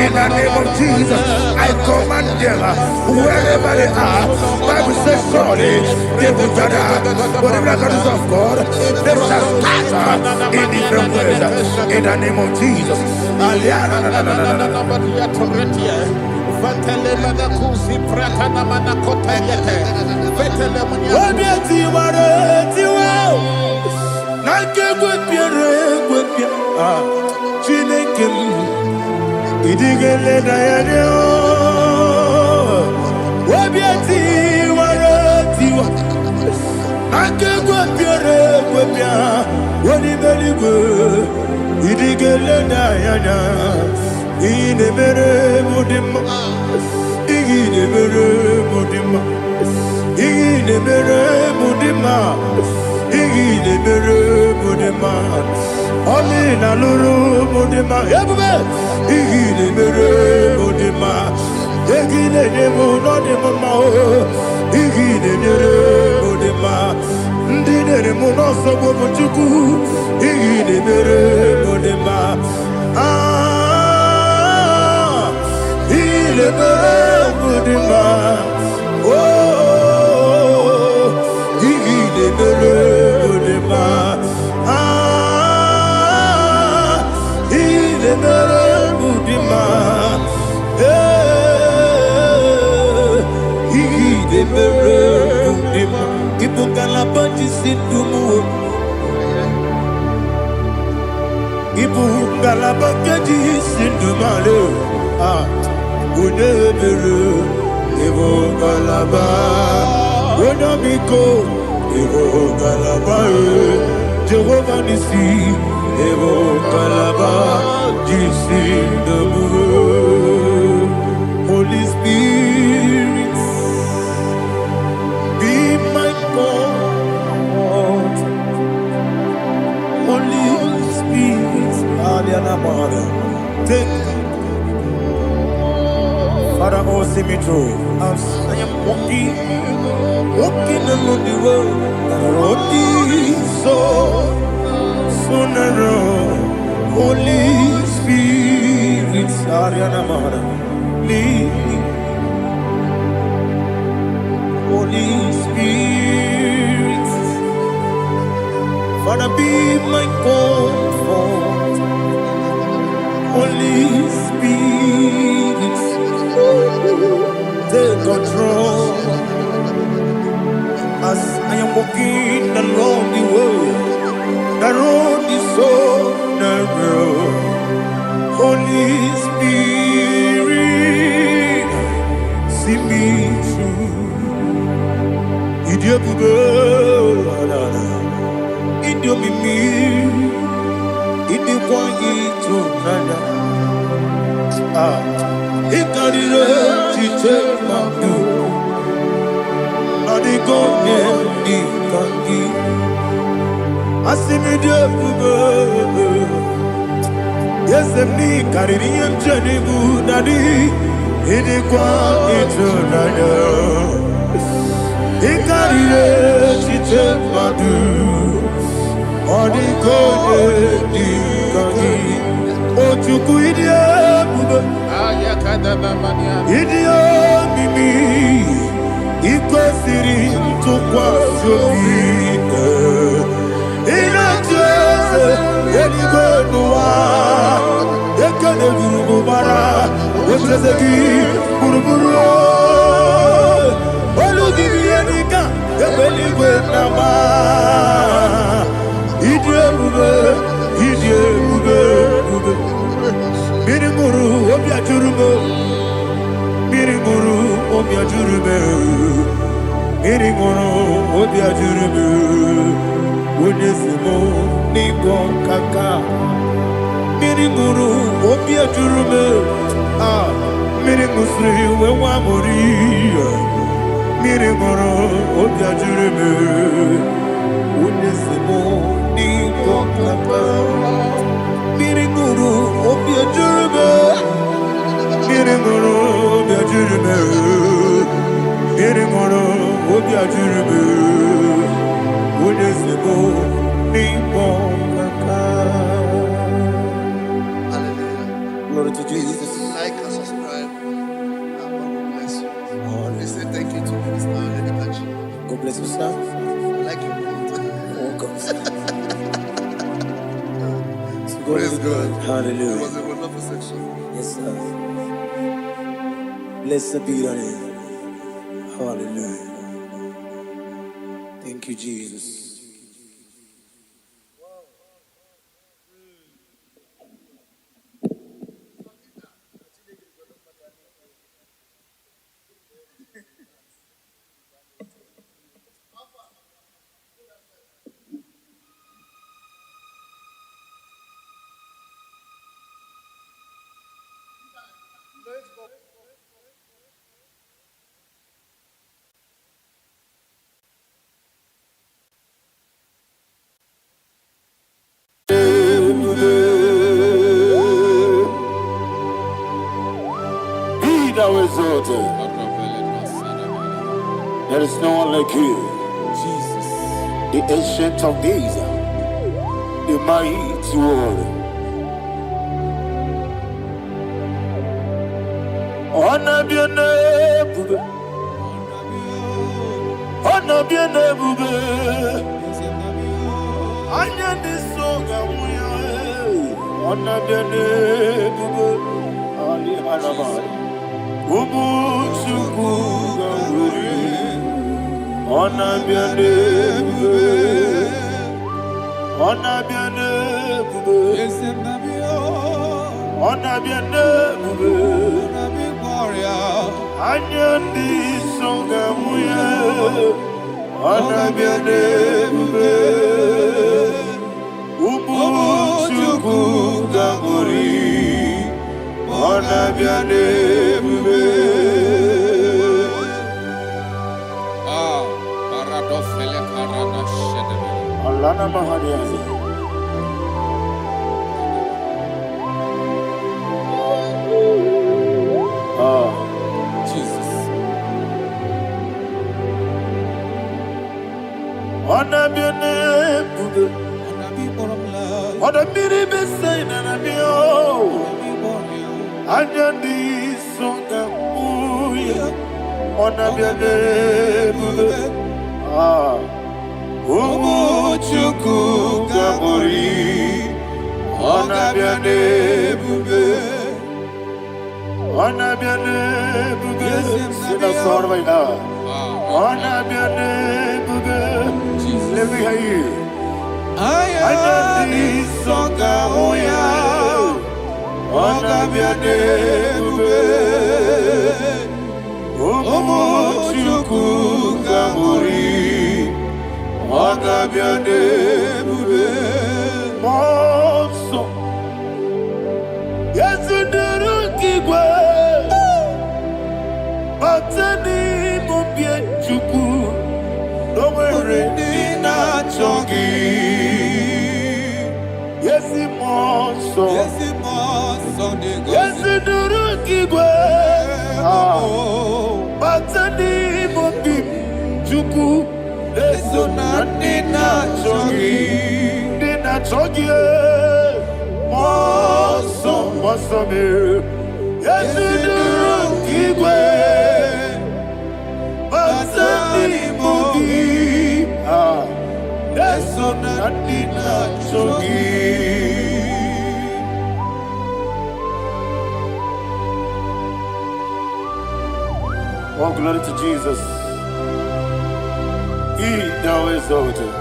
In the name of Jesus, I command them wherever they are. Bible says, surely they will gather. Whatever the God is of God, they shall scatter in different ways. In the name of Jesus. Inemere mudima, inemere mudima, inemere mudima, inemere mudima. Oli na luru mudima, ebube. Inemere mudima, inemere mudima, inemere mudima. Ndinere munoso bobuchuku, inemere mudima. Il est Mudima. Oh, il est Mudima. Il est Mudima. Il est Mudima. Il faut qu'à la bande ici tout monde. Ibu galabaka di sindumale unebere Ibu galaba unamiko Ibu galaba Jehovah nisi Ibu galaba di sindumale. Holy Spirit, be my God. Holy Spirit, take Father, oh, see me through. As I am walking along the road, the road is so narrow. Holy Spirit, lead me. Holy Spirit, Father, be my comfort. Holy Spirit, take control. As I am walking along the way, the road is so narrow. Holy Spirit, see me through. Idiabube, Idiomimi, Idikwanyito nana. Ikarire take my do. Adigonye ikangi. Asimidiabube. Yes, me karirian janibu nadi. Idikwanyito nana. Ikarire take my do. Adigonye ikangi. Ochuku idiabube. Idio mimi iko siri tukwa shobi inatese eligonwa ekane burubara wetezeki buruburu olugiyenika ebeligwe nama idio bube Mirimuru obia jurume Mirimuru obia jurume Mirimuru obia jurume Unesimo ningo kaka Mirimuru obia jurume Mirimusri wewa mori Mirimuru obia jurume Unesimo ningo kaka Miringuru obia jurume Miringuru obia jurume Miringuru obia jurume Unesimo nipo kaka. Hallelujah. Glory to Jesus. Like and subscribe. And God will bless you. They say thank you to Minister Lady Kachi. God bless you, sir. I like you. Welcome. Praise God. Hallelujah. It was a wonderful section. Yes, sir. Blessed be your name. Hallelujah. Thank you, Jesus. exalted. There is no one like you. Jesus. The ancient of days, the mighty warrior. Honor be your name, honor be your name, Anya ni soga muya, honor be your name, Ali Harabai, Umu Chukuga Guri, honor be your name, honor be your name, honor be your name. Anya ni songa muya, ana biane bube, umu chuku gangori, ana biane bube. Paradofele karana shedebe. Allah na mahaniazi. Jesus. Ona biane bube, ona biri besayna na bio, anya di songa muya, ona biane bube, umu chuku gamori, ona biane bube. Ona biane bube, sina sorvaina. Ona biane bube, let me hear you. Anya di songa oya. Ona biane bube, omo chuku gamuri. Ona biane bube, monso. Yes, Kigwe, Batani Mubie Chuku, Nomerina Chongi, Yesi Monso, Yesi Duru Kigwe, Batani Mubie Chuku, Nina Chongi, Nina Chongi, Monso, Monso, yes, Kigwe, Basani Mogi, yes, Nadina Chogi. Oh, glory to Jesus. He thou exalted.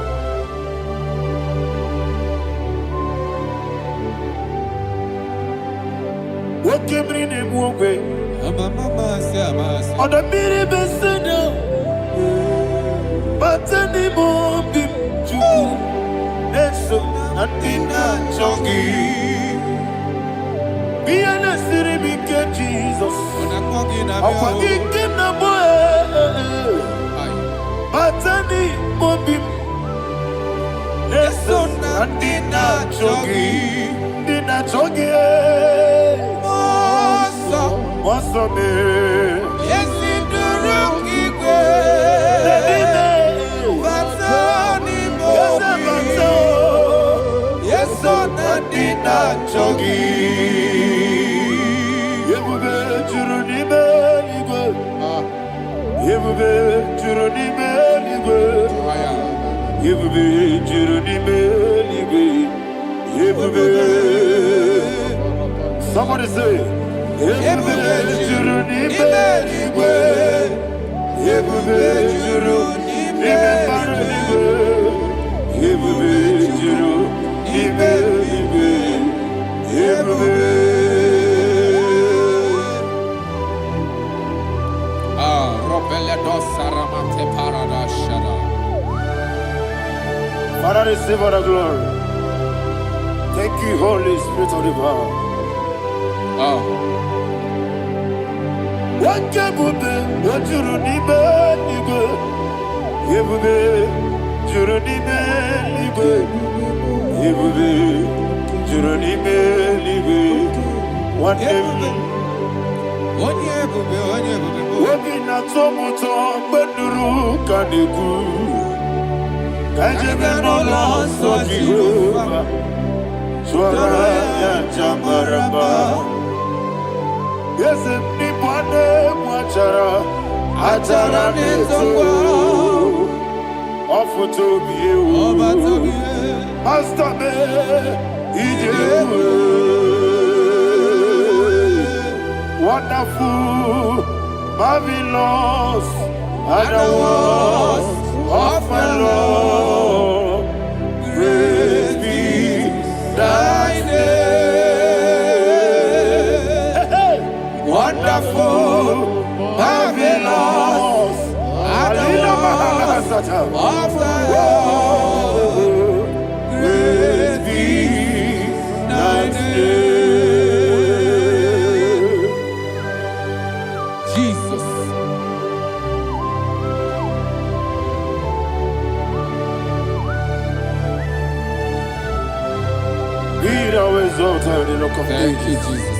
What came in the way? On the mini beseda, but any more big Jew, and so Nadina Chogi. Be an city, became Jesus. I'm forgetting the boy, but any more big. And so Nadina Chogi, Dina Chogi. Monso me, Yes, in the rookie Batani Mo, yes, so Nadina Chogi. Yebube Juruni Beligwe, Yebube Juruni Beligwe, Yebube Juruni Beligwe, Yebube. Somebody say. Yebube juruni beligwe, Yebube juruni beligwe, Yebube juruni beligwe, Yebube. Robele dosaramate paradashara. Father, receive all the glory. Thank you, Holy Spirit of divine. What Yebube, what juruni beligwe, Yebube juruni beligwe, Yebube juruni beligwe. What Yebube, tomuto beduru kaniku. Kajemenola so Jehovah. Swara ya jamaraba. Yese nipane mwachara. Atara netongo. Ofutobiye o. Master me. Ijewe. Wonderful, marvelous, are the words of my Lord. Praise be thy name. Wonderful, marvelous, are the words of my Lord. Praise be thy name. Thank you, Jesus.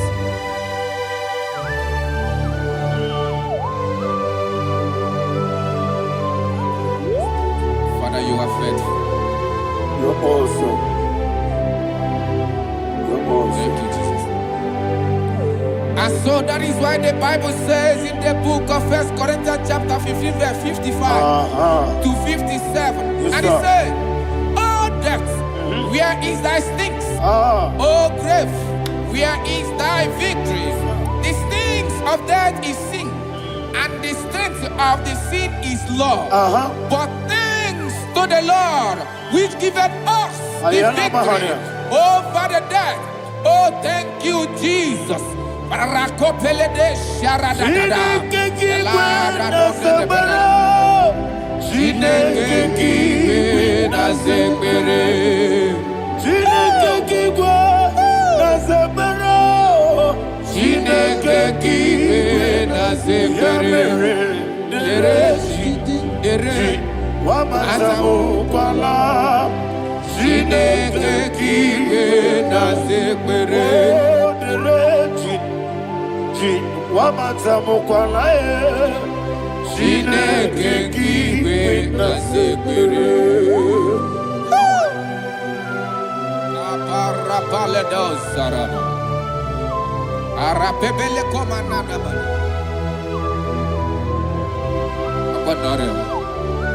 Father, you are faithful. You're awesome. You're awesome. Thank you, Jesus. And so that is why the Bible says in the book of 1 Corinthians chapter 15, verse 55 to 57. Yes, and it says, "Oh death, where is thy sting? Oh grave, where is thy victory? The stings of death is sin, and the strength of the sin is law. But thanks to the Lord, which giveth us the victory over the death." Oh, thank you, Jesus.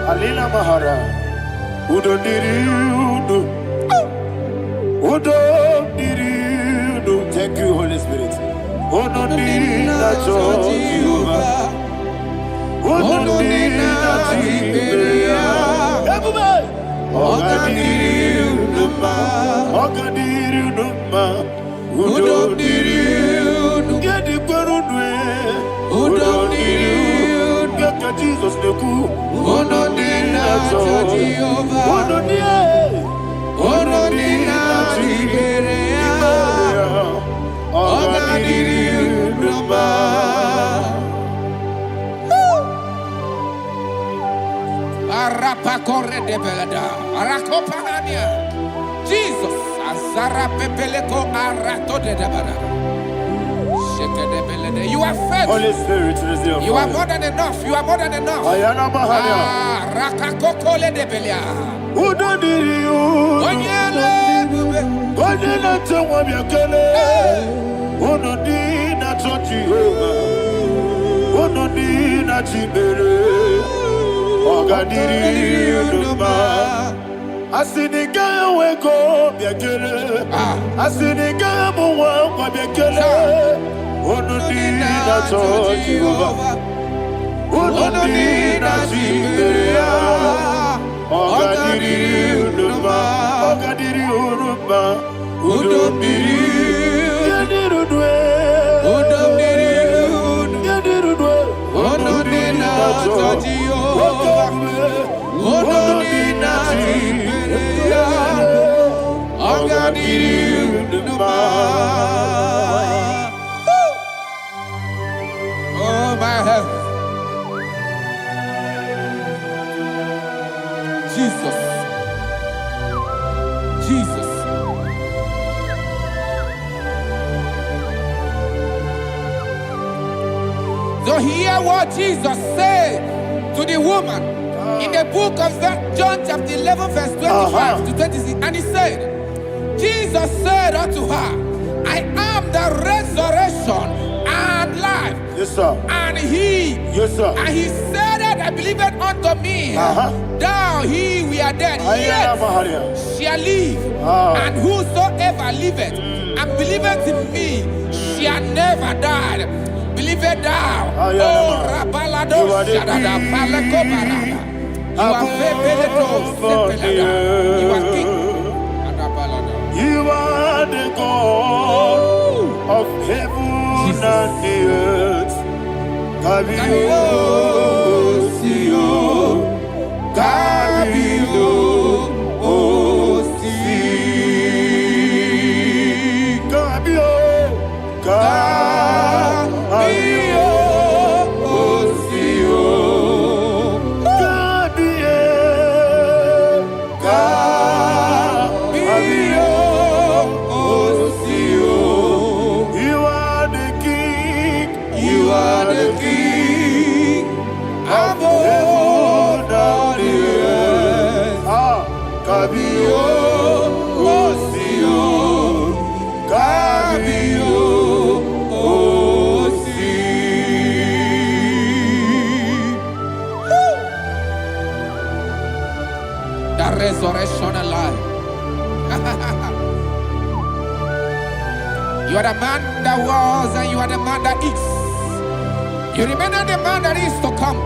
Alina Mahara, Udo Diriudo, Udo Diriudo. Thank you, Holy Spirit. Udo Diriudo, Jehovah. Udo Diriudo, Ogadiriudo, Udo Diriudo, Gedi Gwarudwe, Udo Diriudo, Jesus the cool. Udo Jehovah. Udo Jesus, Azara Pepeleko Arato de Dabara. You are faithful. Holy Spirit, you are more than enough. You are more than enough. Rakakokole de Belia. Udo Diriudo, Onyele Tewa Biakele, Udo Dina Jehovah, Udo Dina Chibere, Ogadiriudo. Asiniga weko biakele, Asiniga muwa biakele. Unodina Jehovah, Unodina Jehovah, Ogadiriudo, Ogadiriudo, Udomiriudo, Udomiriudo, Unodina Jehovah, Unodina Jehovah, Ogadiriudo. My heaven, Jesus, Jesus, to hear what Jesus said to the woman in the book of John chapter 11 verse 25 to 26. And he said, Jesus said unto her, I am the resurrection and life. Yes, sir. And he, yes, sir. And he said that I believe it unto me. Thou he we are dead, yet shall live. And whosoever liveth and believeth in me shall never die. Believe it thou. Oh, Rabalado Shadada Palako Barada. You are You are king. You are the God of heaven and the earth. Kabio, Sio, Kabio, Si, Kabio, Kabio, Sio, Kabio, Osio, Kabio, Osi. The resurrection alive. You are the man that was and you are the man that is. You remember the man that is to come.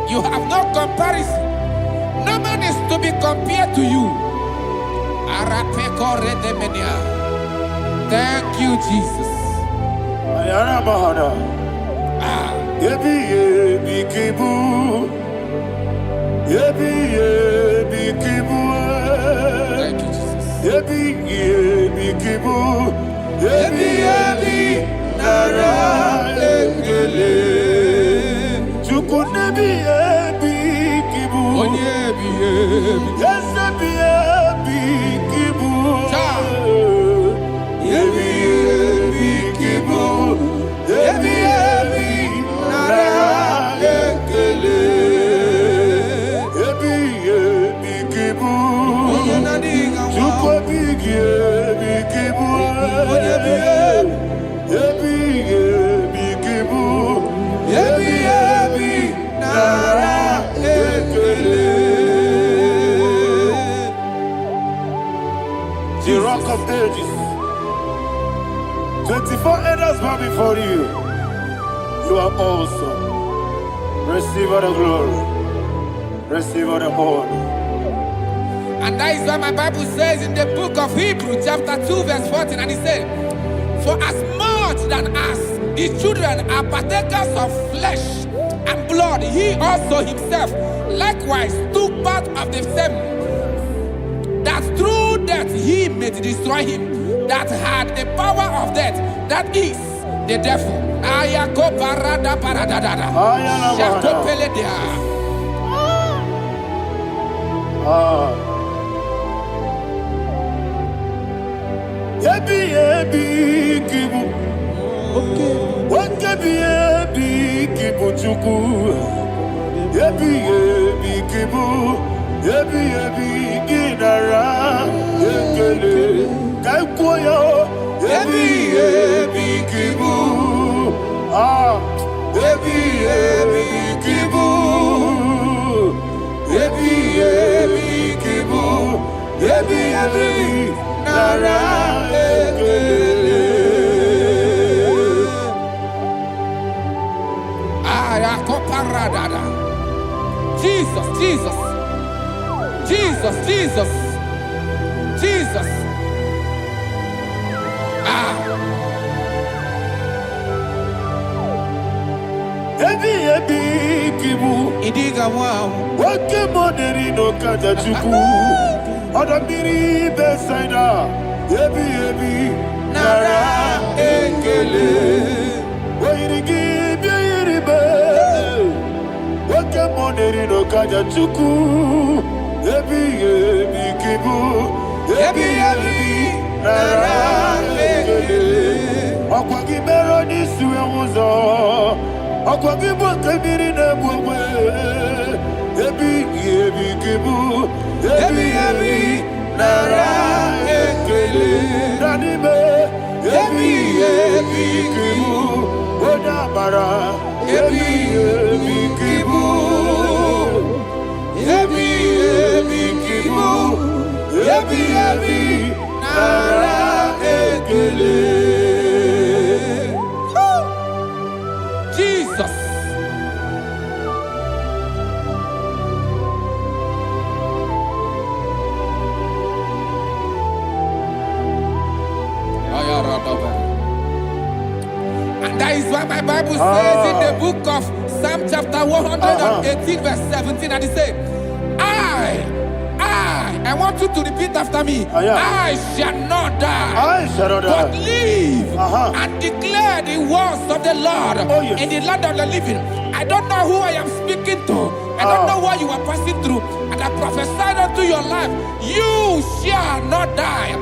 You have no comparison. No man is to be compared to you. Thank you, Jesus. Thank you, The Rock of Ages. 24 elders bow before you. You are awesome. Receive all the glory. Receive all the honor. And that is what my Bible says in the book of Hebrews chapter 2 verse 14. And it said, for as much than us, the children are partakers of flesh and blood, he also himself likewise took part of the same, that through death he may destroy him that had the power of death, that is the devil. Ayako parada paradada. Shako peledea. Yebi kibu. Yebi kibu chuku. Yebi kibu. Yebi ginara. Yekele kaikoyo. Yebi kibu. Yebi kibu. Yebi kibu. Yebi nara. Jesus, Jesus, Jesus, Jesus, Jesus. Yebi kibu. Idiga wow. Wake moderi no kaja chuku. Odamiri besaida. Yebi nara ekele. Wairigi biiribe. Wake moderi no kaja chuku. Yebi kibu. Yebi nara ekele. Okwagi bero ni suwe wuzo. Okwagi boke biri ne bwewe. Ebi kibu. Ebi nara ekele. Nanime. Ebi kibu. Oda bara. Ebi kibu. Ebi kibu. Ebi nara ekele. Jesus. And that is why my Bible says in the book of Psalm chapter 118 verse 17, and it says, I want you to repeat after me. I shall not die, but live and declare the words of the Lord in the land of the living. I don't know who I am speaking to. I don't know what you are passing through. And I prophesy unto your life, you shall not die.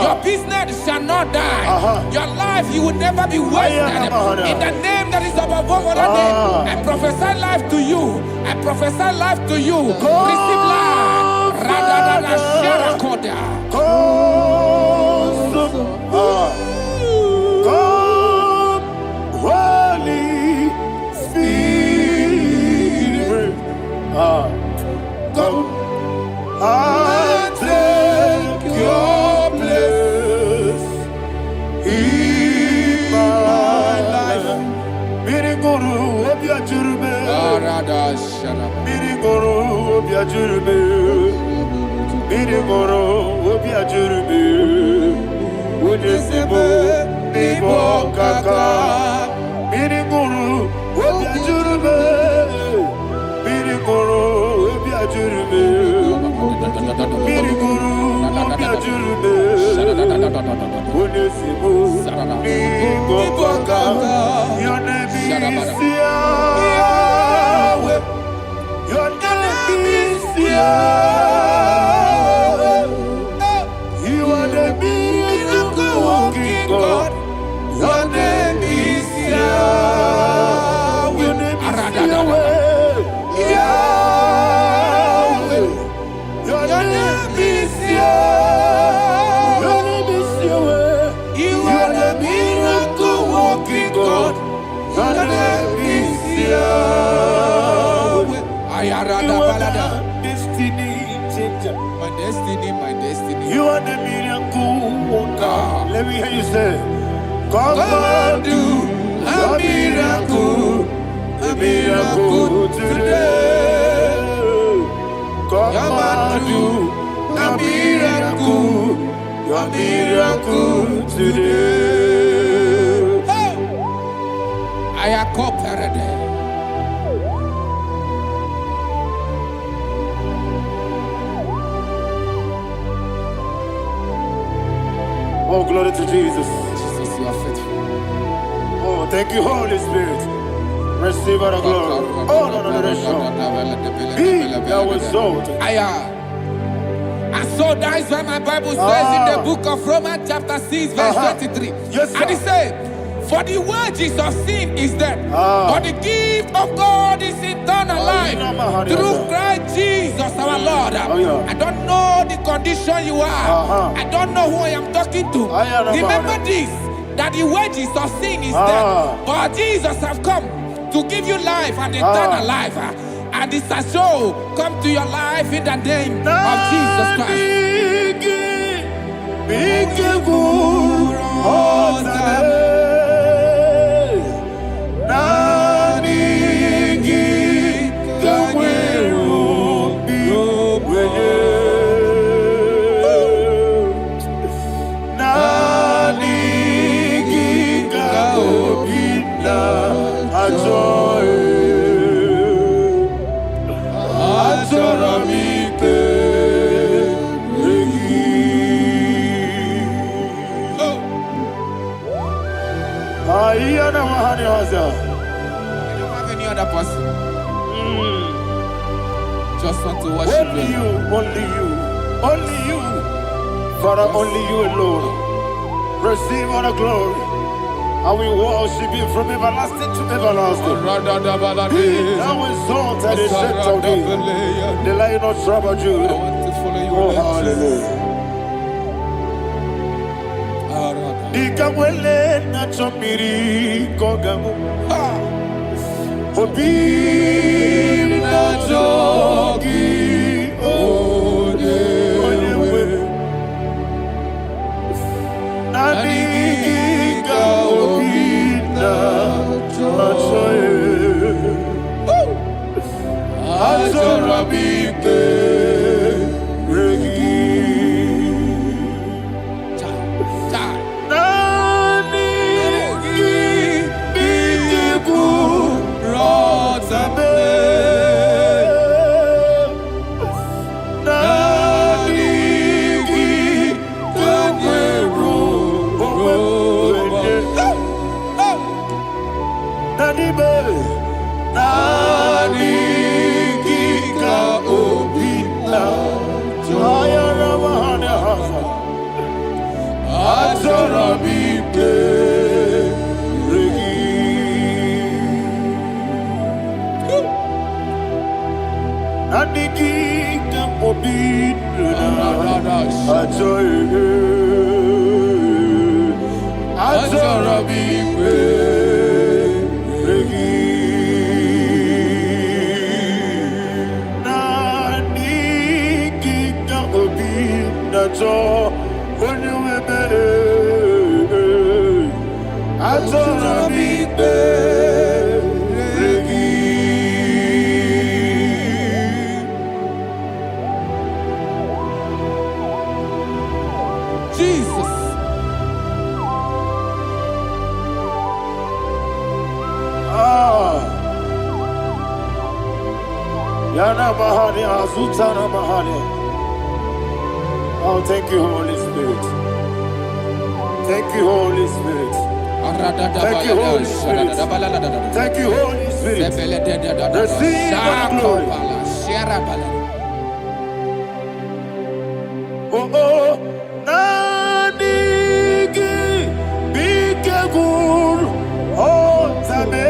Your business shall not die. Your life, you will never be wasted. In the name that is above all other name, I prophesy life to you. I prophesy life to you. Receive life. Holy Spirit, come and take your place in my life. Miriguru obiajurube, miriguru obiajurube. Mirigoro obiajurube, unesebo nibo kaka. Mirigoro obiajurube, mirigoro obiajurube, mirigoro obiajurube, unesebo nibo kaka. Your name is Yahweh. Your name is Yahweh. God, your name is Yahweh. Your name is Yahweh. Yahweh. Your name is Yahweh. Your name is Yahweh. You are the miracle working God. Your name is Yahweh. You are the destiny changer. My destiny. You are the miracle worker. Let me hear you say, come and do a miracle today. Come and do a miracle today. I am cooperative. Oh, glory to Jesus. Jesus, you are faithful. Oh, thank you, Holy Spirit. Receive our glory. Oh, no, Be thou exalted. And so that is why my Bible says in the book of Romans chapter 6 verse 23. Yes, sir. And it says, for the wages of sin is death, but the gift of God is eternal life through Christ Jesus our Lord. I don't know the condition you are. I don't know who I am talking to. Remember this, that the wages of sin is death, but Jesus have come to give you life and eternal life. And this has so come to your life in the name of Jesus Christ. I don't have any other person. Just want to worship only you. Only you. Father, only you alone. Receive all the glory. I will worship him from everlasting to everlasting. Thou exalted and set of thee, the Lion of Tribe of Judah. Oh, hallelujah. Ikamwele na chomiri kogamu. Obi na jogi onyewe. Naniga obi na joye. Azorabike regi. Jesus. Yana Mahani, Azutana Mahani. Oh, thank you, Holy Spirit. Thank you, Holy Spirit. Thank you, Holy Spirit. Thank you, Holy Spirit. Receive the glory. Oh, oh, Nanigi, Bikagur, oh, Tabe.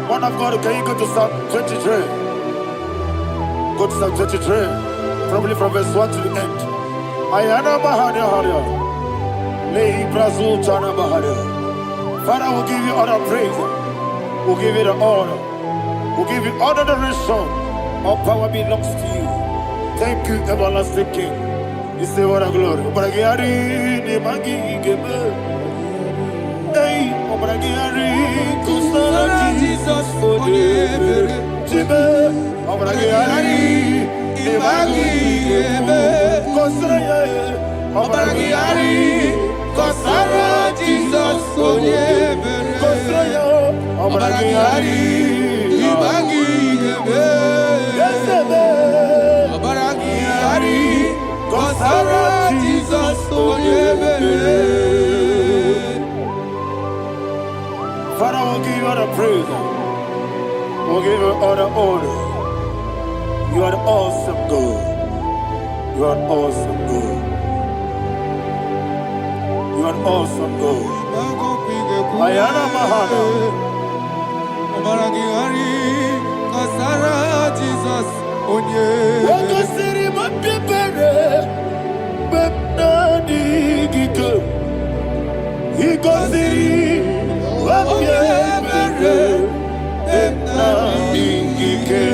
One of God, can you go to Psalm 23? Go to Psalm 23, probably from verse 1 to the end. Ayana Bahania Haria. Lei Brazil Chana Bahania. Father, we'll give you all the praise. We'll give you the honor. We'll give you all the adoration. All power belongs to you. Thank you, everlasting King. You say what a glory. Obragiari, Nemagi, Gebe. Hey, Obragiari, Kusarati. Jesus, Onyebere. Jibe, Obragari, Ibagi, Ebe. Obragari, Kosara, Jesus, Onyebere. Obragari, Ibagi, Ebe. Obragari, Kosara, Jesus, Onyebere. Father, we'll give you all the praise. We'll give you all the honor. You are the awesome God. You are an awesome God. You are an awesome God. Ayana Mahana. Omaragari, Kasara, Jesus, Onyebere. Wakasiri mapipere, bepnadi gike. Ikosiri mapipere, bepnadi gike.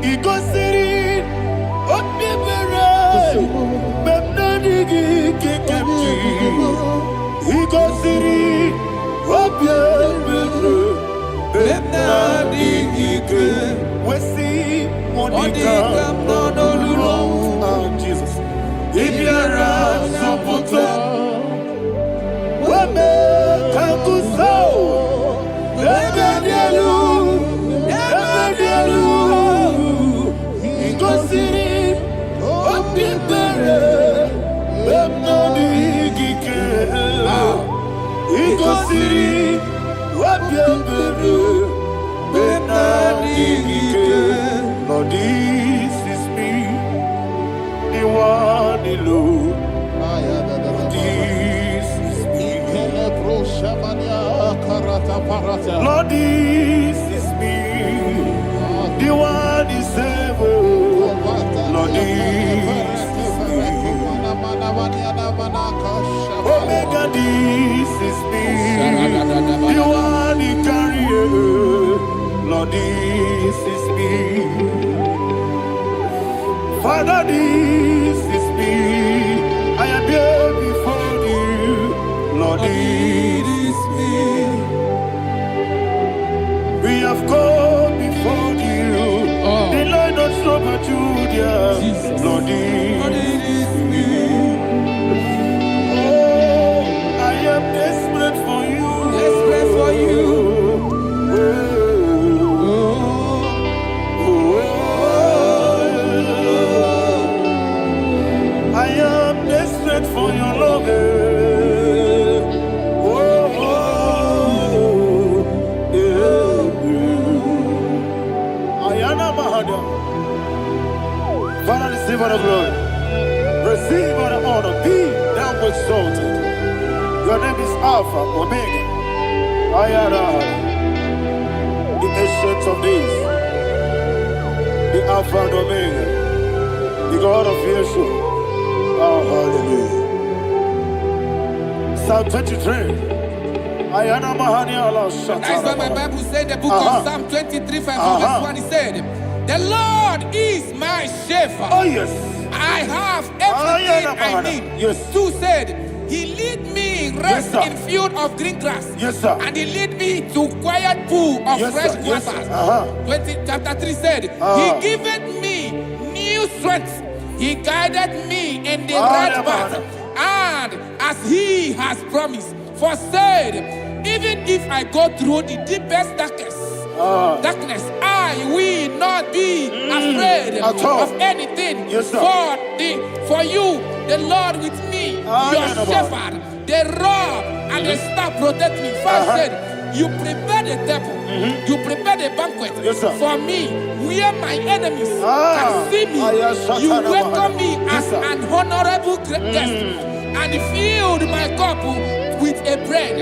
Ikosiri mapipere, bepnadi gike kemti. Ikosiri mapipere, bepnadi gike. Wesi Monica, Jesus. Ibiara Sopoto, Wame Kakuso, Ebedielu, Igosiri, Opipere, Bemnodi Gike, Igosiri, Opipere, Bemnodi Gike. Lord, this is me, the one, the Lord. This is me. Lord, this is me, the one is ever. Lord, this is me. Omega, this is me, the one he carrier. Lord, this is me. Father, this is me. I am here before you. Lord, this is me. We have come before you. The Lord of Sober Judah. Lord, this is me. Oh, I am desperate for you. Desperate for you. I am desperate for your love. Ayana Mahada. Father, receive all the glory. Receive all the honor. Be thou exalted. Your name is Alpha, Omega. Ayana. The ancient of days. The Alpha and Omega. The God of Yeshua. Oh, hallelujah. Psalm 23. Ayana Mahani Allah Shata. That's why my Bible said, the book of Psalm 23, verse 1, he said, the Lord is my shepherd. Oh, yes. I have everything I need. Yes. 2 said, he lead me rest Yes, in field of green grass. Yes, sir. And he lead me to quiet pool of Yes, fresh sir. Yes, waters. sir. Chapter 3 said, he giveth me new strength. He guided me in the right path. And as he has promised, for said, even if I go through the deepest darkness, I will not be afraid of anything. Yes, sir. For you, the Lord with me, your shepherd, the rod and the staff protect me. First said, you prepare the table, you prepare the banquet for me, where my enemies can see me. You welcome me as an honorable guest, and filled my cup with a bread.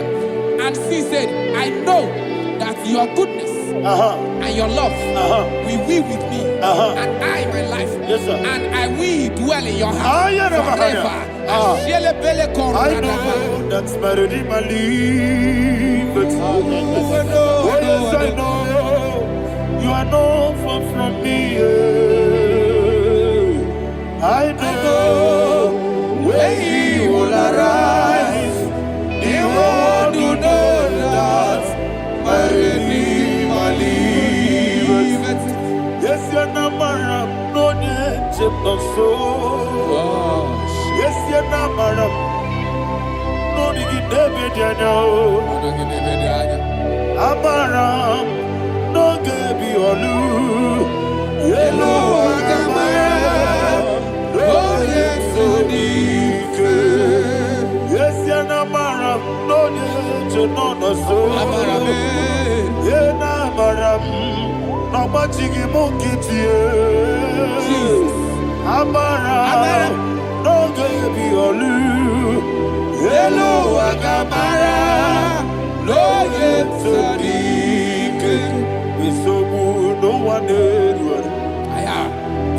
And she said, I know that your goodness and your love will be with me, and I, my life, and I will dwell in your house forever. I know that's better than my life. Oh, yes, I know you are not far from me. I know when he will arise, the world will know that my so. Yes, you're not madam. No, you get David, you know. Amaram, no, get be olu. Yellow, Amaram, no, yes, so deep. Yes, you're not madam. No, you know, so. Yeah, Amaram. No machigi mukiti, Amara, no gebi olu, Hello Agamara, no yetsadike, Bisobu no one edward,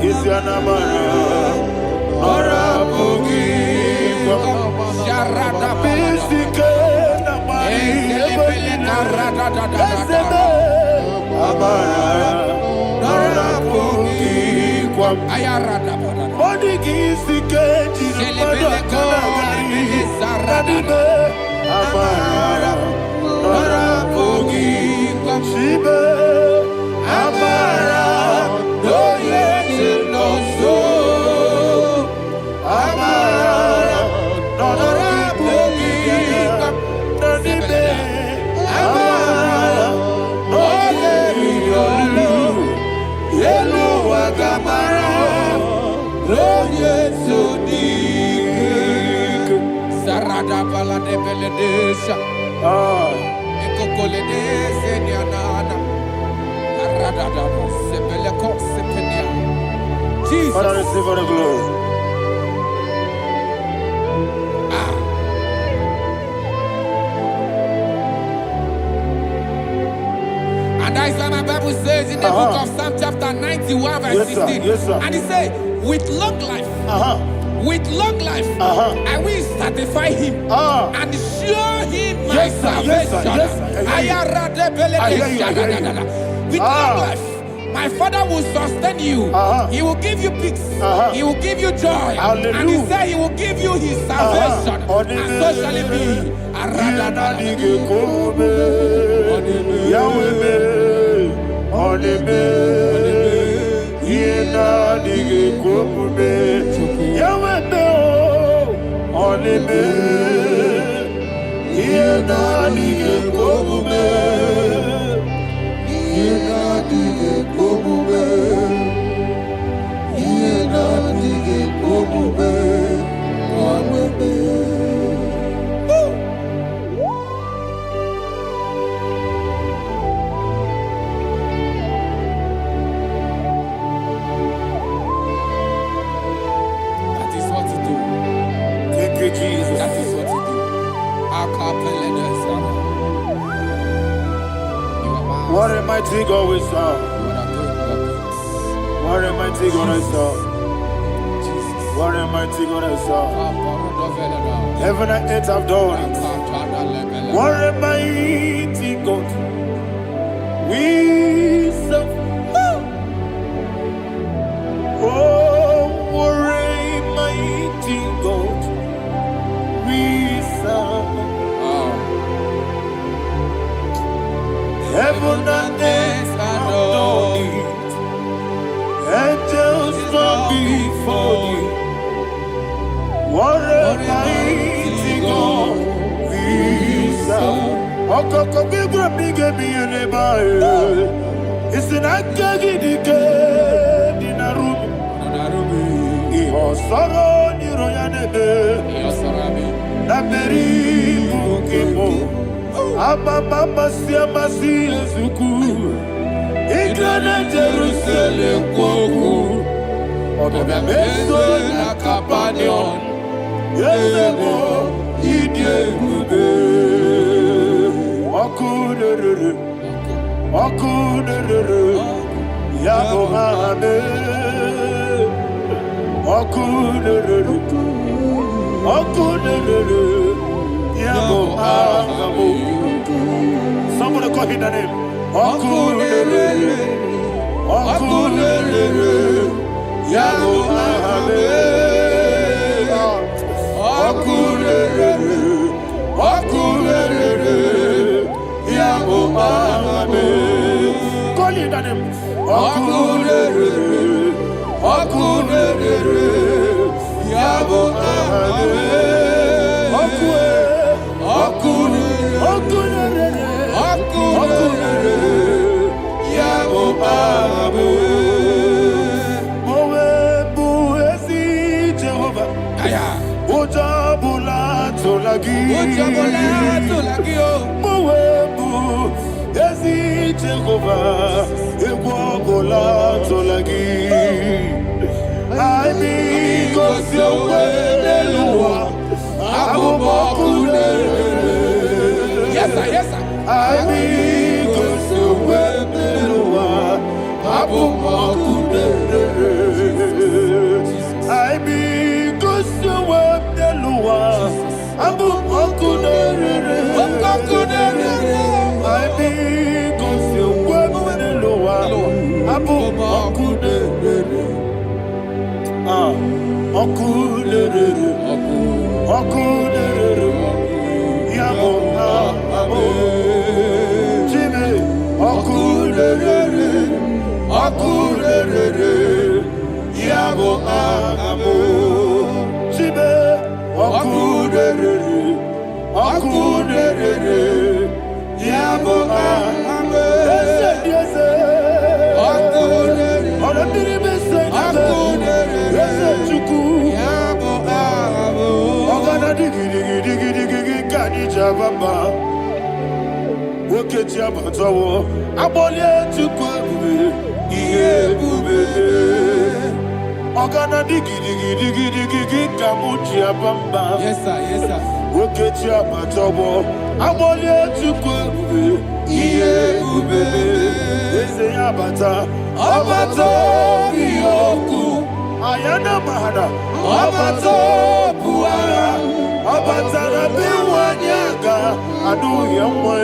is an Amara, Nora Bogi, Sharada Bisike, Namari, Amara, Nora Bogi, Ayarada, Bodigi, Sikeji, Amara, Nora Bogi, Shibe, Amara, no yet no so, Amara, Nora Bogi, Amara, no yet Hello, Agamara, no yet so deep. Sarada Bala de Beledesha, Ecocole de Seniana, Arada Sebeleco Sepenia. Jesus, Father, receive the glory. And that's why my Bible says in the book of Psalm chapter 91 verse 16. Yes, sir. And he said, with long life, I will satisfy him and show him my salvation. With long life, my Father will sustain you. He will give you peace. He will give you joy. Hallelujah. And he said he will give you his salvation. And so shall it be. Jesus. That is what you do. What a mighty God we serve. What a mighty God I serve. What a mighty God I serve. Heaven and earth have done it. What a mighty God we serve. Oh, what a mighty God we serve. Heaven and earth have done it. Angels bow before you. What a mighty God we serve. Okoko bigro bige mi elebare. Isin akagi dike dinarubi. Iho soro ni royanebe. Naberi bukimo. Ababa siama si ezuku. Igrana Jerusalem kwoku. Odobe meso na kapanion. Yesebo idie gube. Okunere. Yabo mahame. Okunere. Yabo mahame. Somebody call him the name. Okunere. Yabo mahame. Okunere. Yabo mahame. Call him the name. Okunere. Okunere, Yabo Abe. Okunere, Yabo Abe. Mowebu ezi Jehovah. Aya. Ojabula tolagi. Mowebu ezi Jehovah. Egwabola tolagi. Aibi kosyowe neluwa. Yes, sir, yes, sir. Aibi kosyowe neluwa. Aibi kosyowe neluwa. Abu Okunere. Aibi kosyowe neluwa. Abu Okunere. Okunere. Okunere. Yabo Abu. Jimmy. Okunere. Okunere. Yabo Abu. Jimmy. Okunere. Okunere. Yabo Abu. Yes, Okunere. Okunere. Jabamba, woke Jabatawo, Abolia to Kwabu, Yebube, Ogana digi, Kamuja Bamba. Yes, sir, yes, sir. Woke Jabatawo, Abolia to Kwabu, Yebube, Ezeyabata, Abato, Yoku, Ayana Mahada, Abato, Buara. Abatara biwanyaga adu yamwe.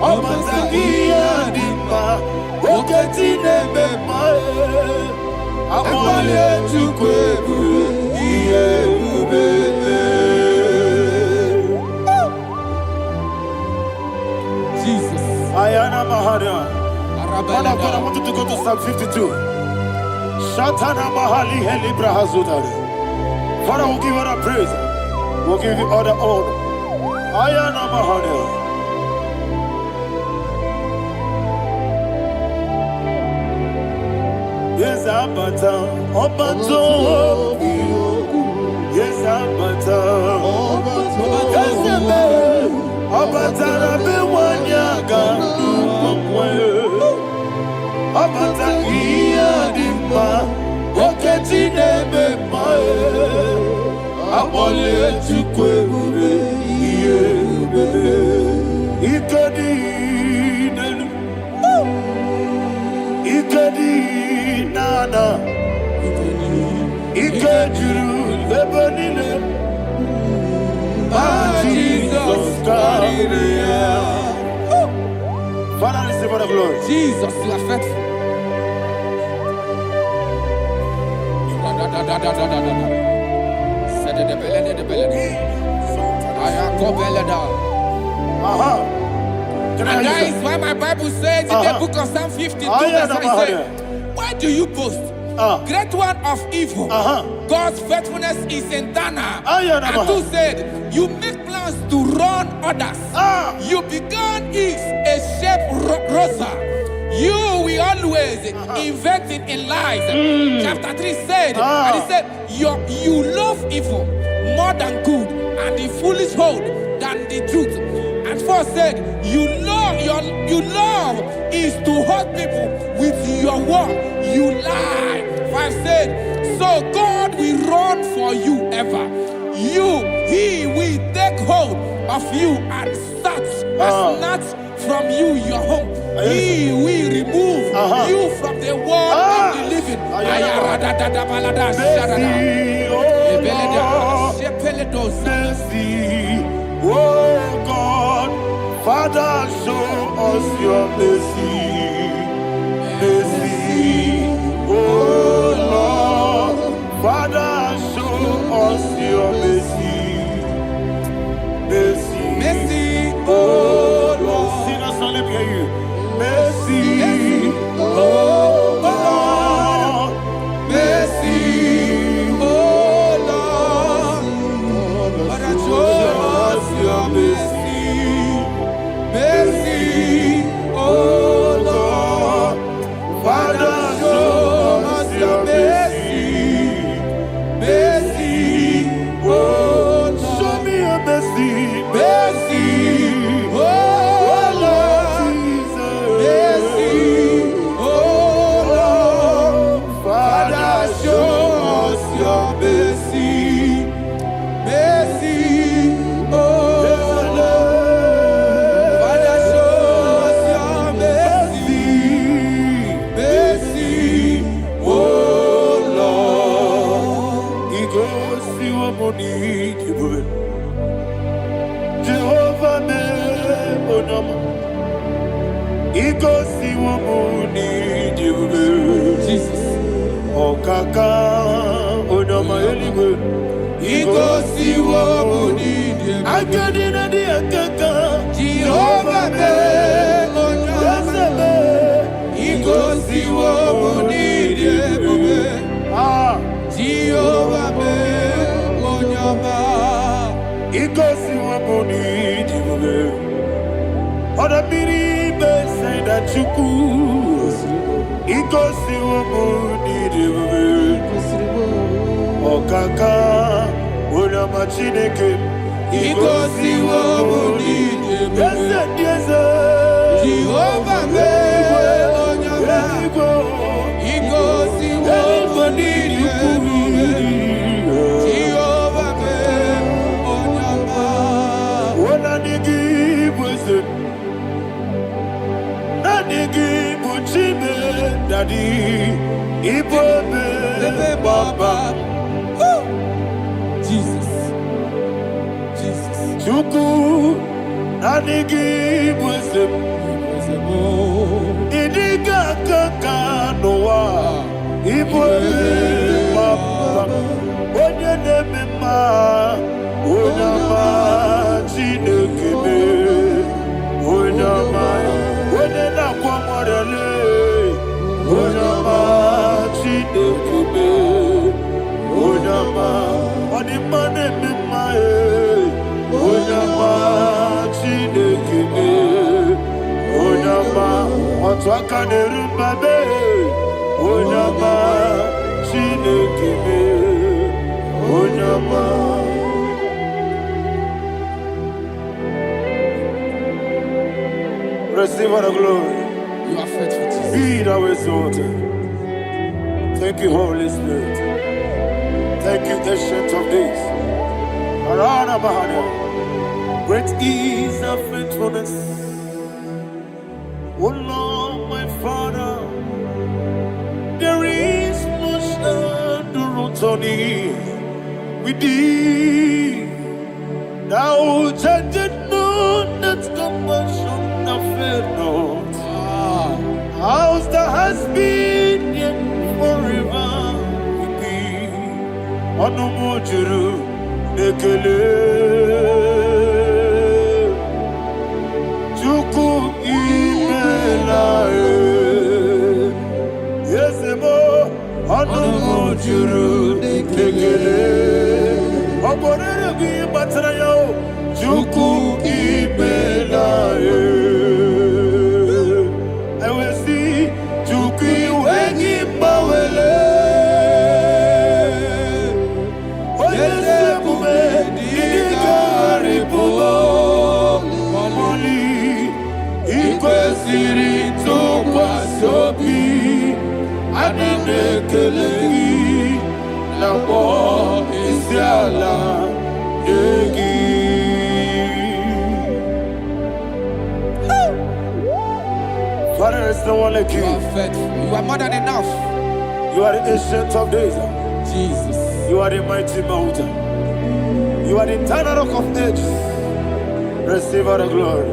Abatagia dimba oketi nebema. Amole chukwebu iye ubebe. Jesus. Ayana Mahada. Father, I want you to go to Psalm 52. Shatana Mahali Heli Brahazudari. Father, we'll give you all the praise. We'll give you all the honor. Ayana Mahane. Yes, Abata. Obato. Yes, Abata. Yes, Abata. Rabe wanyaga. Abata iya dimba. Oketi nebe mae. Abole chukwebube yebube. Ikadi nenu. Ikadi nana. Ikadiru lebanile. Jesus God. Father, receive all the glory. Jesus, you are faithful. And that is why my Bible says in the book of Psalm 52, verse 5, why do you boast? Great one of evil. God's faithfulness is eternal. And 2 said, you make plans to run others. You began is a shape rosa. You will always inventing in lies. Chapter 3 said, and he said, you love evil more than good, and the foolish hold than the truth. And 4 said, you love is to hurt people with your word. You lie. 5 said, so God will run for you ever. He will take hold of you and snatch from you your home. He will remove you from the world of the living. Oh God, Father, show us your mercy. Mercy, oh Lord, Father, show us your mercy. Mercy, Mercy, oh Lord. Sing us all, let me hear you. Mercy, oh Lord, mercy, oh Lord. Father, show us your mercy, mercy, oh Lord. Show me your mercy, Mercy, oh Lord. Mercy, oh Lord. Father, show us your mercy, mercy, oh Lord. Father, show us your mercy, mercy, oh Lord. He goes to your money, Jehovah me onama. He goes to your money, Jesus. Oh kaka onama eligwe. He goes to your money, Akadina di akaka. Jehovah me onama. He goes to your money, Jehovah me onama. He goes to your money, Oda biri be say that you could. He goes to your money, Oh kaka onama chineke. He goes to your money, Jehovah me onama. He goes to your money, Jehovah me onama. Daddy, Ibobe, Baba, Jesus, Jesus. Chuku, Nanigi, Wisdom, Idiga Kaka, Noa, Ibobe, Baba, Onya Nemema, Onyama, Chinekebe, Onyama, Onena Kwamorele. Onyama Chinekebe, Onyama Odimane Mimae, Onyama Chinekebe, Onyama Otwakane Rumbabe, Onyama Chinekebe, Onyama. Receive all the glory. You are faithful, Jesus. Be thou exalted. Thank you, Holy Spirit. Thank you, Ancient of Days. Arana Bahana. Great is thy faithfulness. O Lord, my Father, there is much endurance on thee. With thee, thou judgest not that compassion of faith not. House that has been yet forever with thee. Onumujuru nekele. Chuku imelae. Yesemo onumujuru nekele. Oborere gi batrayo. Chuku imelae. Father, there's no one like you. You are faithful. You are more than enough. You are the Ancient of Days. Jesus. You are the mighty mountain. You are the eternal rock of ages. Receive all the glory.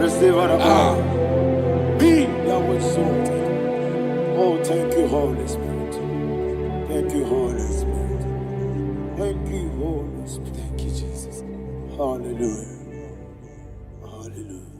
Receive all the glory. Be thou exalted. Oh, thank you, Holy Spirit. Thank you, Holy Spirit. Thank you, Holy Spirit. Thank you, Jesus. Hallelujah. Hallelujah.